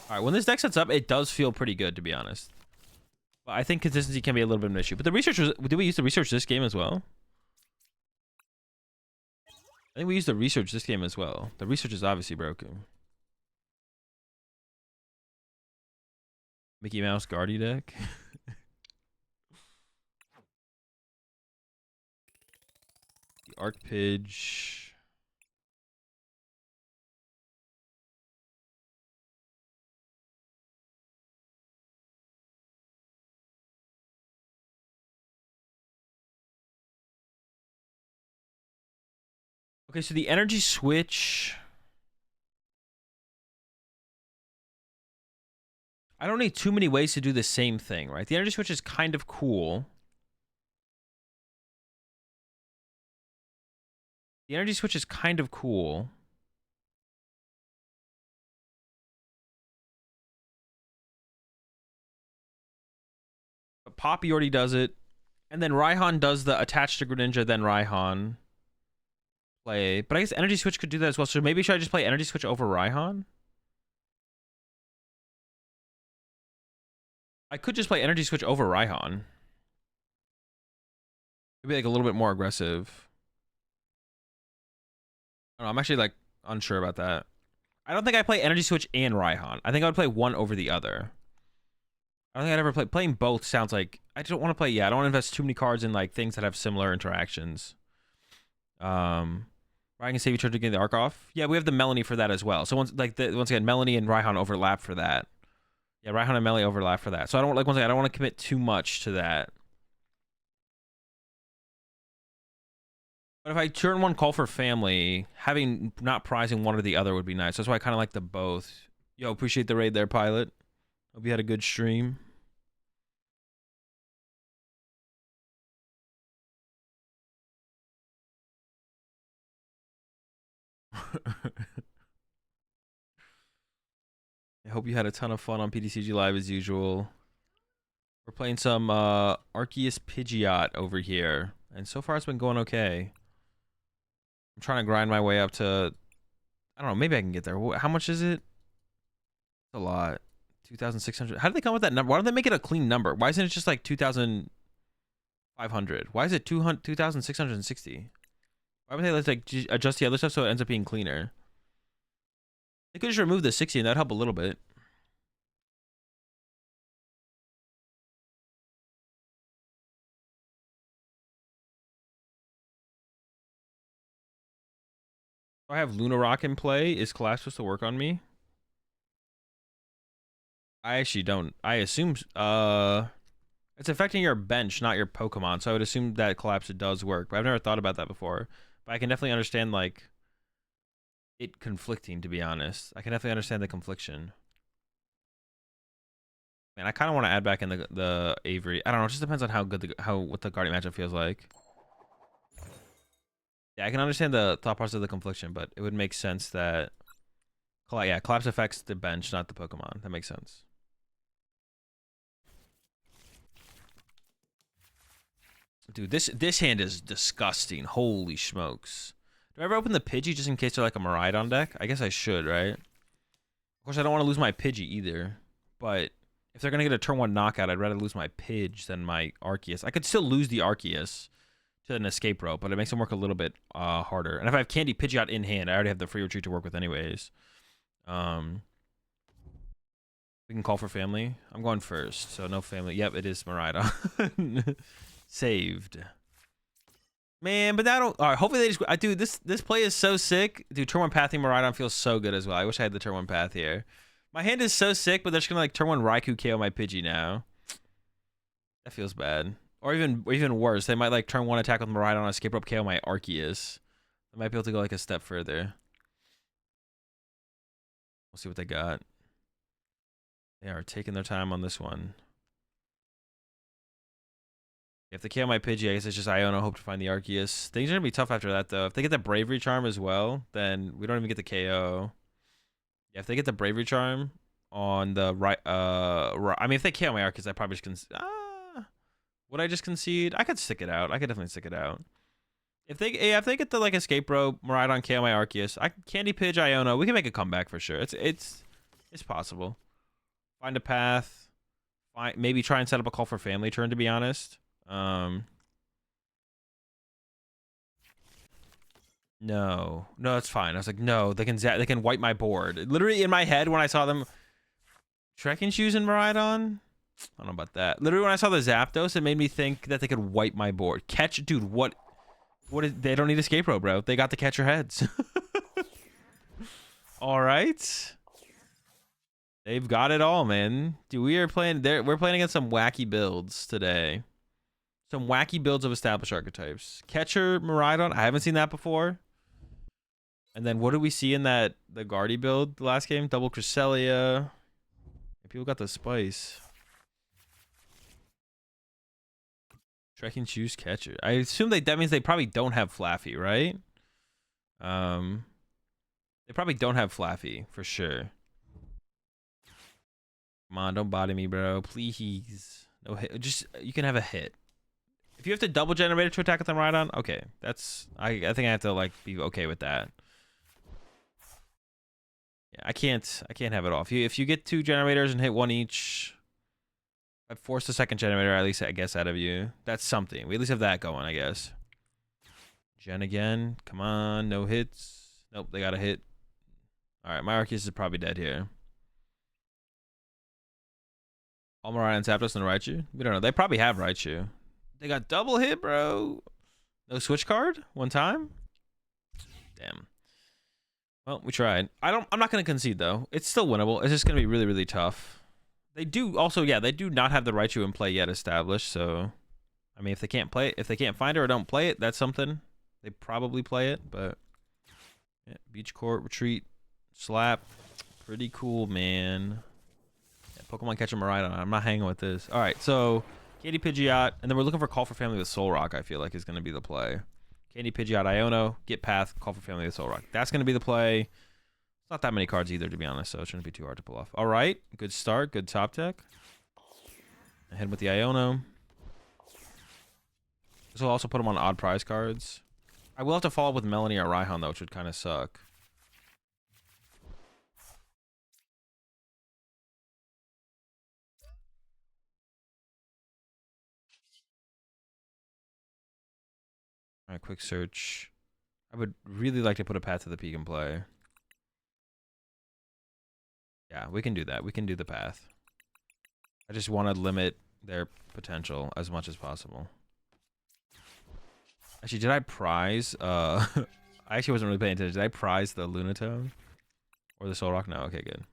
Speaker 1: All right, when this deck sets up, it does feel pretty good, to be honest. But I think consistency can be a little bit of an issue. But the research was... Did we use the research this game as well? I think we used the research this game as well. The research is obviously broken. Mickey Mouse Guardy deck. Arc Pidge. Okay, so the energy switch. I don't need too many ways to do the same thing, right? The energy switch is kind of cool. The energy switch is kind of cool. But Poppy already does it. And then Raihan does the attach to Greninja, then Raihan play. But I guess energy switch could do that as well. So maybe should I just play energy switch over Raihan? I could just play energy switch over Raihan. Maybe like a little bit more aggressive. I don't know, I'm actually like unsure about that. I don't think I play energy switch and Raihan. I think I would play one over the other. I don't think I'd ever play. Playing both sounds like I don't want to play. Yeah, I don't want to invest too many cards in like things that have similar interactions. Raihan can save each other to get the arc off. Yeah, we have the Melanie for that as well. So once again, Melanie and Raihan overlap for that. Yeah, Raihan and Melanie overlap for that. So I don't like once again, I don't want to commit too much to that. But if I turn one call for family, having not prizing one or the other would be nice. That's why I kind of like the both. Yo, appreciate the raid there, Pilot. Hope you had a good stream. I hope you had a ton of fun on PTCG Live as usual. We're playing some Arceus Pidgeot over here. And so far it's been going okay. I'm trying to grind my way up to... I don't know, maybe I can get there. How much is it? It's a lot. 2,600. How did they come with that number? Why don't they make it a clean number? Why isn't it just like 2,500? Why is it 2,660? Why would they like adjust the other stuff so it ends up being cleaner? They could just remove the 60 and that'd help a little bit. Do I have Lunarock in play? Is Collapse supposed to work on me? I actually don't. I assume it's affecting your bench, not your Pokemon. So I would assume that Collapse does work. But I've never thought about that before. But I can definitely understand like it conflicting, to be honest. I can definitely understand the confliction. Man, I kind of want to add back in the Avery. I don't know. It just depends on how good what the Guardian matchup feels like. Yeah, I can understand the thought process of the confliction, but it would make sense that Collapse affects the bench, not the Pokemon. That makes sense. Dude, this hand is disgusting. Holy smokes. Do I ever open the Pidgey just in case they're like a Miraidon deck? I guess I should, right? Of course, I don't want to lose my Pidgey either. But if they're going to get a turn 1 knockout, I'd rather lose my Pidge than my Arceus. I could still lose the Arceus to an escape rope, but it makes them work a little bit harder. And if I have Candy Pidgeot in hand, I already have the free retreat to work with anyways. We can call for family. I'm going first, so no family. Yep, it is Miraidon. Saved. Man, but that don't... All right, hopefully they just... Dude, this play is so sick. Dude, turn 1 pathing Miraidon feels so good as well. I wish I had the turn 1 path here. My hand is so sick, but they're just gonna like turn 1 Raikou KO my Pidgey now. That feels bad. Or even worse, they might like turn 1 attack with Miraidon on escape rope KO my Arceus. They might be able to go like a step further. We'll see what they got. They are taking their time on this one. If they KO my Pidgey, I guess it's just Iono hope to find the Arceus. Things are gonna be tough after that though. If they get the Bravery Charm as well, then we don't even get the KO. Yeah, if they get the Bravery Charm on the right, I mean, if they KO my Arceus, I probably just would I just concede? I could stick it out. I could definitely stick it out. If they get the like escape rope, Miraidon KO my Arceus, I can Candy Pidge Iono. We can make a comeback for sure. It's possible. Find a path. Maybe try and set up a call for family turn. To be honest. No, it's fine. I was like, no, they can wipe my board. Literally in my head when I saw them trekking shoes in Miraidon. I don't know about that. Literally when I saw the Zapdos, it made me think that they could wipe my board. Dude, what? What is? They don't need escape rope, bro. They got the catcher heads. All right. They've got it all, man. Dude, we're playing against some wacky builds today. Some wacky builds of established archetypes. Catcher, Miraidon. I haven't seen that before. And then what did we see in the Guardy build the last game? Double Cresselia. People got the spice. Trekking Shoes Catcher. I assume that means they probably don't have Flaffy, right? They probably don't have Flaffy for sure. Come on, don't body me, bro. Please. No hit. Just you can have a hit. If you have to double generator to attack with them right on, okay. That's I think I have to like be okay with that. Yeah, I can't have it all. If you get 2 generators and hit 1 each, I forced a second generator at least I guess out of you. That's something. We at least have that going, I guess. Gen again. Come on, no hits. Nope, they got a hit. Alright, my Arceus is probably dead here. All Miraidon Zapdos and Raichu? We don't know. They probably have Raichu. They got double hit, bro. No switch card? One time? Damn. Well, we tried. I'm not gonna concede though. It's still winnable. It's just gonna be really, really tough. They do also, yeah, they do not have the Raichu in play yet established, so I mean if they can't play it, if they can't find it or don't play it, that's something. They probably play it, but yeah, Beach Court, Retreat, Slap. Pretty cool, man. Yeah, Pokemon Catcher Miraidon. I'm not hanging with this. Alright, so Candy Pidgeot, and then we're looking for Call for Family with Soul Rock, I feel like is gonna be the play. Candy Pidgeot, Iono, get Path, Call for Family with Soul Rock. That's going to be the play. It's not that many cards either, to be honest, so it shouldn't be too hard to pull off. All right, good start, good top deck. Ahead with the Iono. This will also put him on odd prize cards. I will have to follow up with Melanie or Raihan, though, which would kind of suck. All right, quick search. I would really like to put a Path to the Peak in play. Yeah, we can do that. We can do the Path. I just want to limit their potential as much as possible. Actually, did I prize? I actually wasn't really paying attention. Did I prize the Lunatone? Or the Soul Rock? No, okay, good.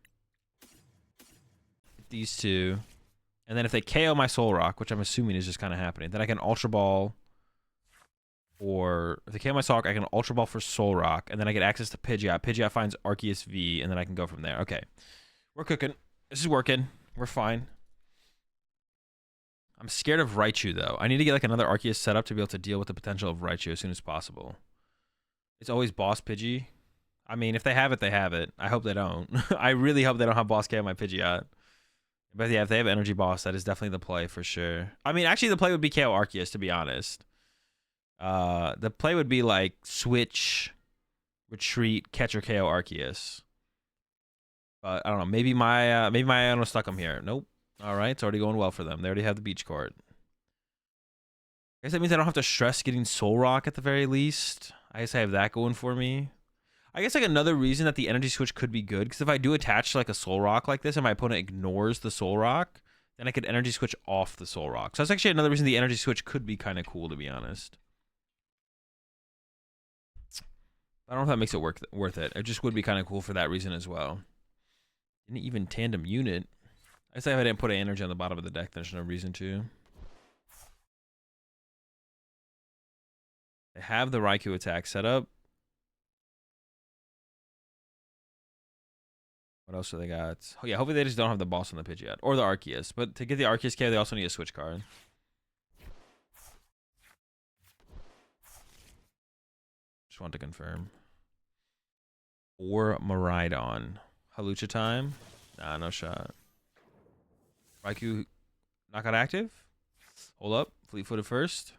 Speaker 1: These two. And then if they KO my Soul Rock, which I'm assuming is just kind of happening, then I can Ultra Ball. Or if they KO my Soul Rock, I can Ultra Ball for Soul Rock, and then I get access to Pidgeot. Pidgeot finds Arceus V, and then I can go from there. Okay. We're cooking. This is working. We're fine. I'm scared of Raichu, though. I need to get like another Arceus set up to be able to deal with the potential of Raichu as soon as possible. It's always Boss Pidgey. I mean, if they have it, they have it. I hope they don't. I really hope they don't have Boss KO my Pidgeot. But yeah, if they have Energy Boss, that is definitely the play for sure. I mean, actually, the play would be KO Arceus, to be honest. The play would be like switch, retreat, catcher KO Arceus. But I don't know. Maybe my Iono stuck them here. Nope. All right, it's already going well for them. They already have the Beach Court. I guess that means I don't have to stress getting Soul Rock at the very least. I guess I have that going for me. I guess like another reason that the Energy Switch could be good, because if I do attach like a Soul Rock like this and my opponent ignores the Soul Rock, then I could Energy Switch off the Soul Rock. So that's actually another reason the Energy Switch could be kind of cool, to be honest. I don't know if that makes it worth it. It just would be kind of cool for that reason as well. Didn't even tandem unit. I guess if I didn't put an energy on the bottom of the deck, there's no reason to. They have the Raikou attack set up. What else do they got? Oh yeah, hopefully they just don't have the boss on the Pidgeot. Or the Arceus. But to get the Arceus KO, they also need a switch card. Just want to confirm. Or Miraidon. Halucha time? Nah, no shot. Raikou knockout active? Hold up. Fleet-footed first.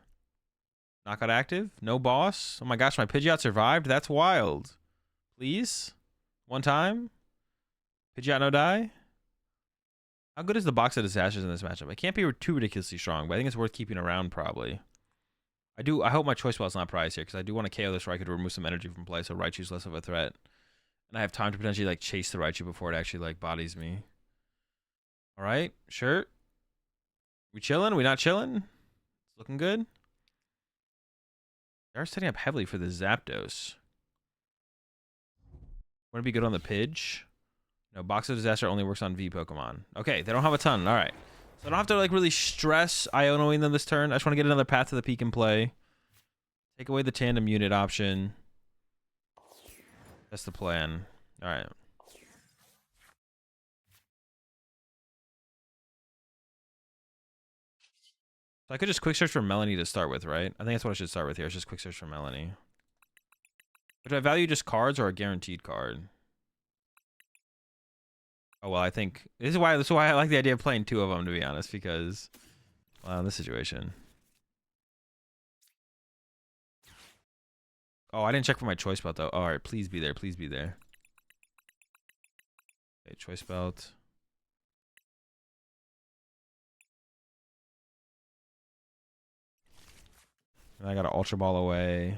Speaker 1: Knockout active? No boss? Oh my gosh, my Pidgeot survived? That's wild. Please? One time? Pidgeot no die? How good is the box of disasters in this matchup? It can't be too ridiculously strong, but I think it's worth keeping around probably. I hope my Choice Bell's not prized here, because I do want to KO this Raikou to remove some energy from play, so Raichu's less of a threat. And I have time to potentially like chase the Raichu before it actually like bodies me. Alright, sure. We chilling? We not chilling? It's looking good. They're setting up heavily for the Zapdos. Want to be good on the Pidge? No, Box of Disaster only works on V Pokemon. Okay, they don't have a ton. All right. So I don't have to like really stress Ionoing them this turn. I just want to get another Path to the Peak in play. Take away the tandem unit option. That's the plan. All right. So I could just quick search for Melanie to start with, right? I think that's what I should start with here. It's just quick search for Melanie. But do I value just cards or a guaranteed card? Oh well, I think this is why I like the idea of playing 2 of them, to be honest, because well, in this situation. Oh, I didn't check for my choice belt though. All right, please be there. Please be there. Okay, choice belt. And I got an Ultra Ball away.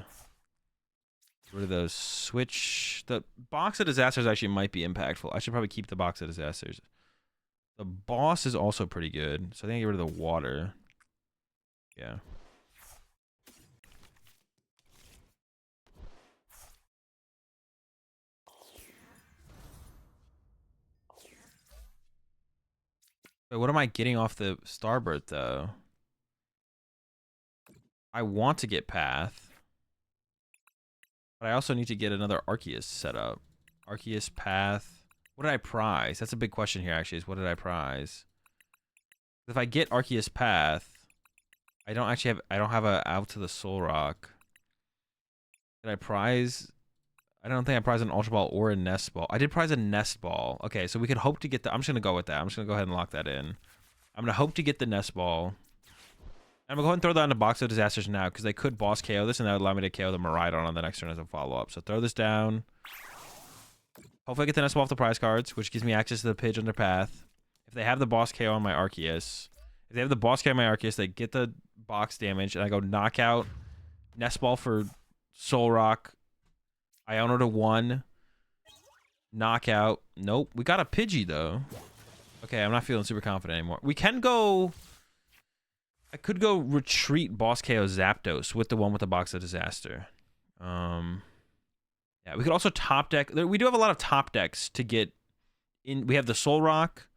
Speaker 1: Get rid of those. Switch. The Box of Disasters actually might be impactful. I should probably keep the Box of Disasters. The boss is also pretty good. So I think I get rid of the water. Yeah. Wait, what am I getting off the Starbird, though? I want to get Path. But I also need to get another Arceus set up. Arceus, Path. What did I prize? That's a big question here, actually, is what did I prize? If I get Arceus Path, I don't have a out to the Soul Rock. Did I prize? I don't think I prized an Ultra Ball or a Nest Ball. I did prize a Nest Ball. Okay, so we could hope to get the... I'm just going to go with that. I'm just going to go ahead and lock that in. I'm going to hope to get the Nest Ball. I'm going to go ahead and throw that in the Box of Disasters now, because they could boss KO this, and that would allow me to KO the Miraidon on the next turn as a follow-up. So throw this down. Hopefully I get the Nest Ball off the prize cards, which gives me access to the Pidge under Path. If they have the boss KO on my Arceus... If they have the boss KO on my Arceus, they get the box damage, and I go knockout, Nest Ball for Soul Rock, Iono to 1, knockout. Nope, we got a Pidgey though. Okay, I'm not feeling super confident anymore. We can go... I could go retreat boss KO Zapdos with the one with the Box of Disaster. Yeah, we could also top deck. We do have a lot of top decks to get in. We have the Soul Rock,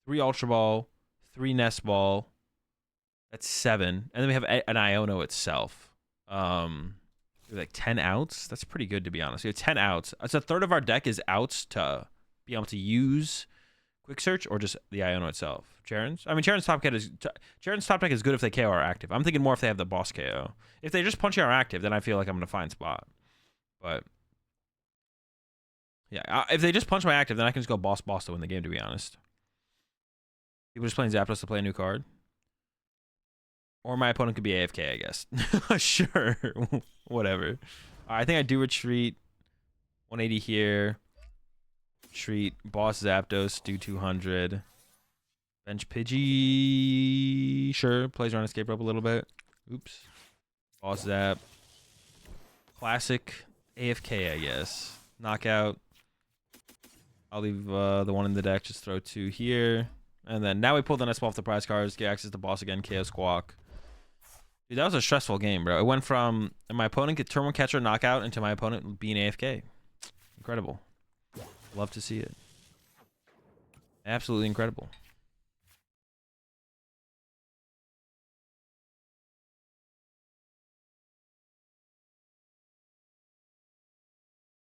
Speaker 1: 3 Ultra Ball, 3 Nest Ball. That's 7. And then we have an Iono itself. Like 10 outs. That's pretty good, to be honest. We have 10 outs. It's a third of our deck is outs to be able to use Quick Search or just the Iono itself. Charon's? I mean, Charon's top deck is good if they KO are active. I'm thinking more if they have the boss KO. If they just punch our active, then I feel like I'm in a fine spot. But yeah, if they just punch my active, then I can just go boss to win the game, to be honest. People just playing Zapdos to play a new card. Or my opponent could be AFK, I guess. Sure. Whatever. I think I do retreat. 180 here. Retreat. Boss Zapdos. Do 200. Bench Pidgey. Sure. Plays around escape rope a little bit. Oops. Boss Zap. Classic AFK, I guess. Knockout. I'll leave the one in the deck. Just throw 2 here. And then now we pull the Nest Ball off the prize cards. Get access to boss again. KO Squawk. Dude, that was a stressful game, bro. It went from my opponent get turn 1 catcher knockout into my opponent being AFK. Incredible. Love to see it. Absolutely incredible.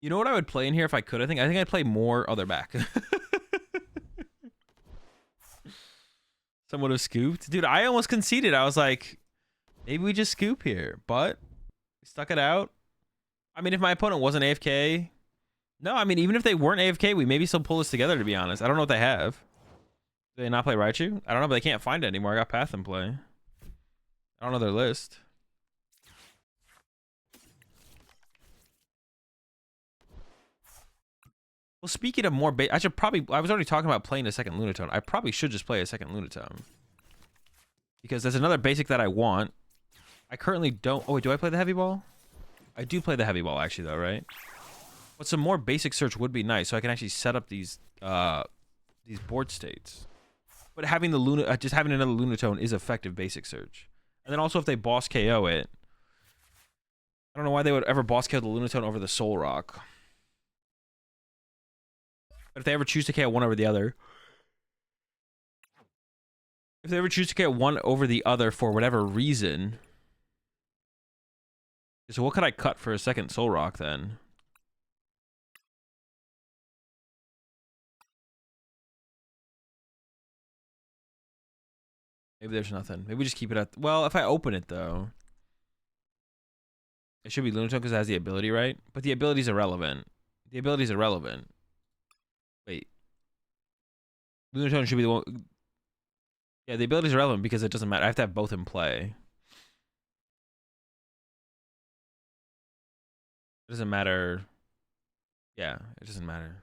Speaker 1: You know what I would play in here if I could? I think I'd play more other back. Someone have scooped. Dude, I almost conceded. I was like, maybe we just scoop here. But we stuck it out. I mean, if my opponent wasn't AFK... No, I mean, even if they weren't AFK, we maybe still pull this together, to be honest. I don't know what they have. Do they not play Raichu? I don't know, but they can't find it anymore. I got Path in play. I don't know their list. Well, speaking of more I was already talking about playing a second Lunatone. I probably should just play a second Lunatone. Because there's another basic that I want. I currently don't... Oh, wait, do I play the Heavy Ball? I do play the Heavy Ball, actually, though, right? But some more basic search would be nice, so I can actually set up these board states. But having the just having another Lunatone is effective basic search. And then also if they boss KO it, I don't know why they would ever boss kill the Lunatone over the Soul Rock. But if they ever choose to KO one over the other. If they ever choose to KO one over the other for whatever reason. So what could I cut for a second Soul Rock then? Maybe there's nothing. Maybe we just keep it at... Well, if I open it, though... It should be Lunatone because it has the ability, right? But the ability's irrelevant. The ability's irrelevant. Wait. Lunatone should be the one... Yeah, the ability's irrelevant because it doesn't matter. I have to have both in play. It doesn't matter. Yeah, it doesn't matter.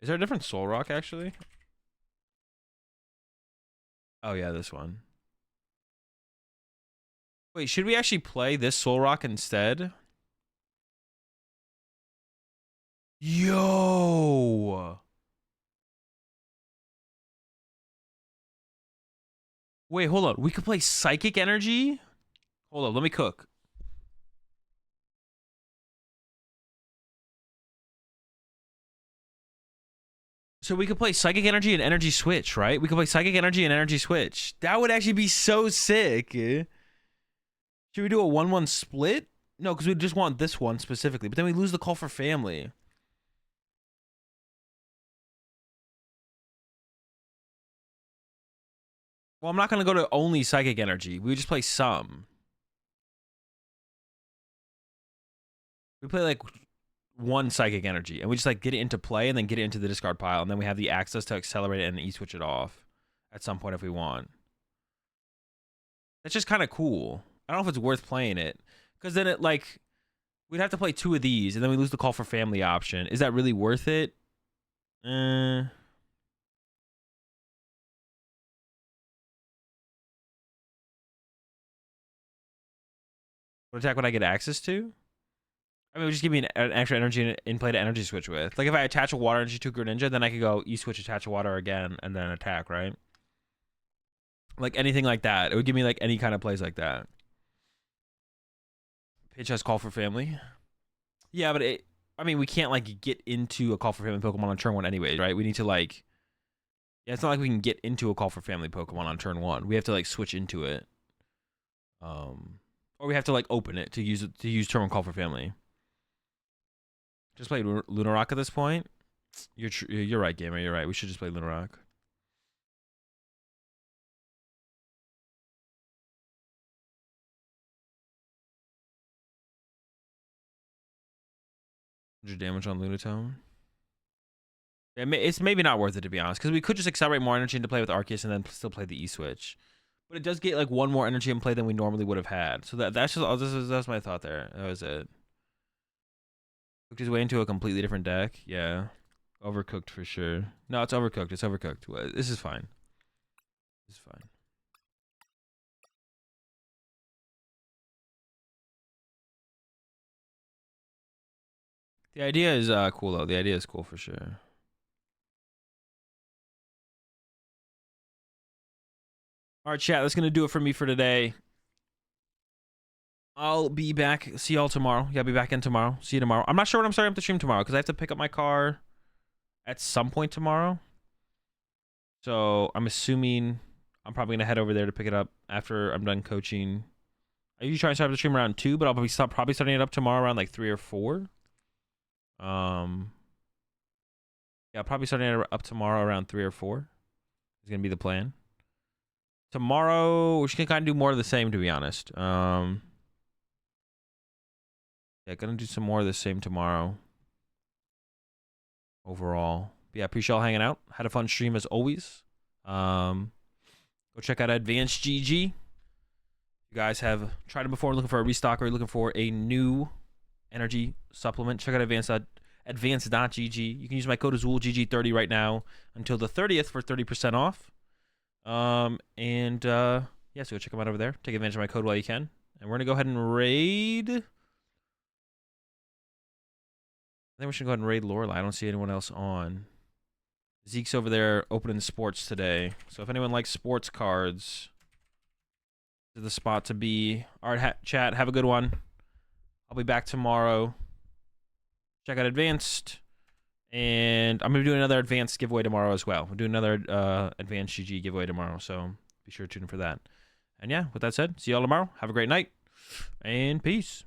Speaker 1: Is there a different Soul Rock, actually? Oh, yeah, this one. Wait, should we actually play this Soul Rock instead? Yo! Wait, hold on. We could play Psychic Energy? Hold on, let me cook. So we could play Psychic Energy and Energy Switch, right? We could play Psychic Energy and Energy Switch. That would actually be so sick. Should we do a 1-1 split? No, because we just want this one specifically. But then we lose the Call for Family. Well, I'm not going to go to only Psychic Energy. We would just play some. We play like one Psychic Energy, and we just like get it into play and then get it into the discard pile, and then we have the access to accelerate it and E-switch it off at some point if we want. That's just kind of cool. I don't know if it's worth playing it, because then it like we'd have to play 2 of these, and then we lose the Call for Family option. Is that really worth it? What attack would I get access to? I mean, it would just give me an extra energy in play to energy switch with. Like if I attach a water energy to Greninja, then I could go E-switch, attach a water again, and then attack, right? Like anything like that. It would give me like any kind of plays like that. Pidgeot has Call for Family. Yeah, but I mean, we can't like get into a Call for Family Pokemon on turn 1 anyway, right? We need to like... Yeah, it's not like we can get into a Call for Family Pokemon on turn 1. We have to like switch into it. Or we have to like open it to use turn 1 Call for Family. Just play Lunarok at this point. You're right, gamer. You're right. We should just play Lunarok. Damage on Lunatone. It's maybe not worth it, to be honest, because we could just accelerate more energy into play with Arceus and then still play the E-switch. But it does get like 1 more energy in play than we normally would have had. So that's just that's my thought there. That was it. Cooked his way into a completely different deck. Yeah. Overcooked for sure. No, it's overcooked. It's overcooked. This is fine. This is fine. The idea is cool, though. The idea is cool for sure. All right, chat. That's going to do it for me for today. I'll be back. See y'all tomorrow. Yeah, I'll be back in tomorrow. See you tomorrow. I'm not sure when I'm starting up the stream tomorrow because I have to pick up my car at some point tomorrow. So I'm assuming I'm probably going to head over there to pick it up after I'm done coaching. I usually try to start up the stream around 2, but I'll probably starting it up tomorrow around like 3 or 4. Yeah, I'll probably starting it up tomorrow around 3 or 4. Is going to be the plan. Tomorrow, we're just going to kind of do more of the same, to be honest. Yeah, gonna do some more of the same tomorrow. Overall. But yeah, appreciate y'all hanging out. Had a fun stream as always. Go check out AzulGG. You guys have tried it before, looking for a restock, or you're looking for a new energy supplement, check out advanced.gg. You can use my code AzulGG30 right now until the 30th for 30% off. Yeah, so go check them out over there. Take advantage of my code while you can. And we're gonna go ahead and raid. I think we should go ahead and raid Lorelei. I don't see anyone else on. Zeke's over there opening sports today. So if anyone likes sports cards, this is the spot to be. All right, chat, have a good one. I'll be back tomorrow. Check out Advanced. And I'm going to be doing another Advanced giveaway tomorrow as well. We'll do another Advanced GG giveaway tomorrow. So be sure to tune in for that. And yeah, with that said, see y'all tomorrow. Have a great night. And peace.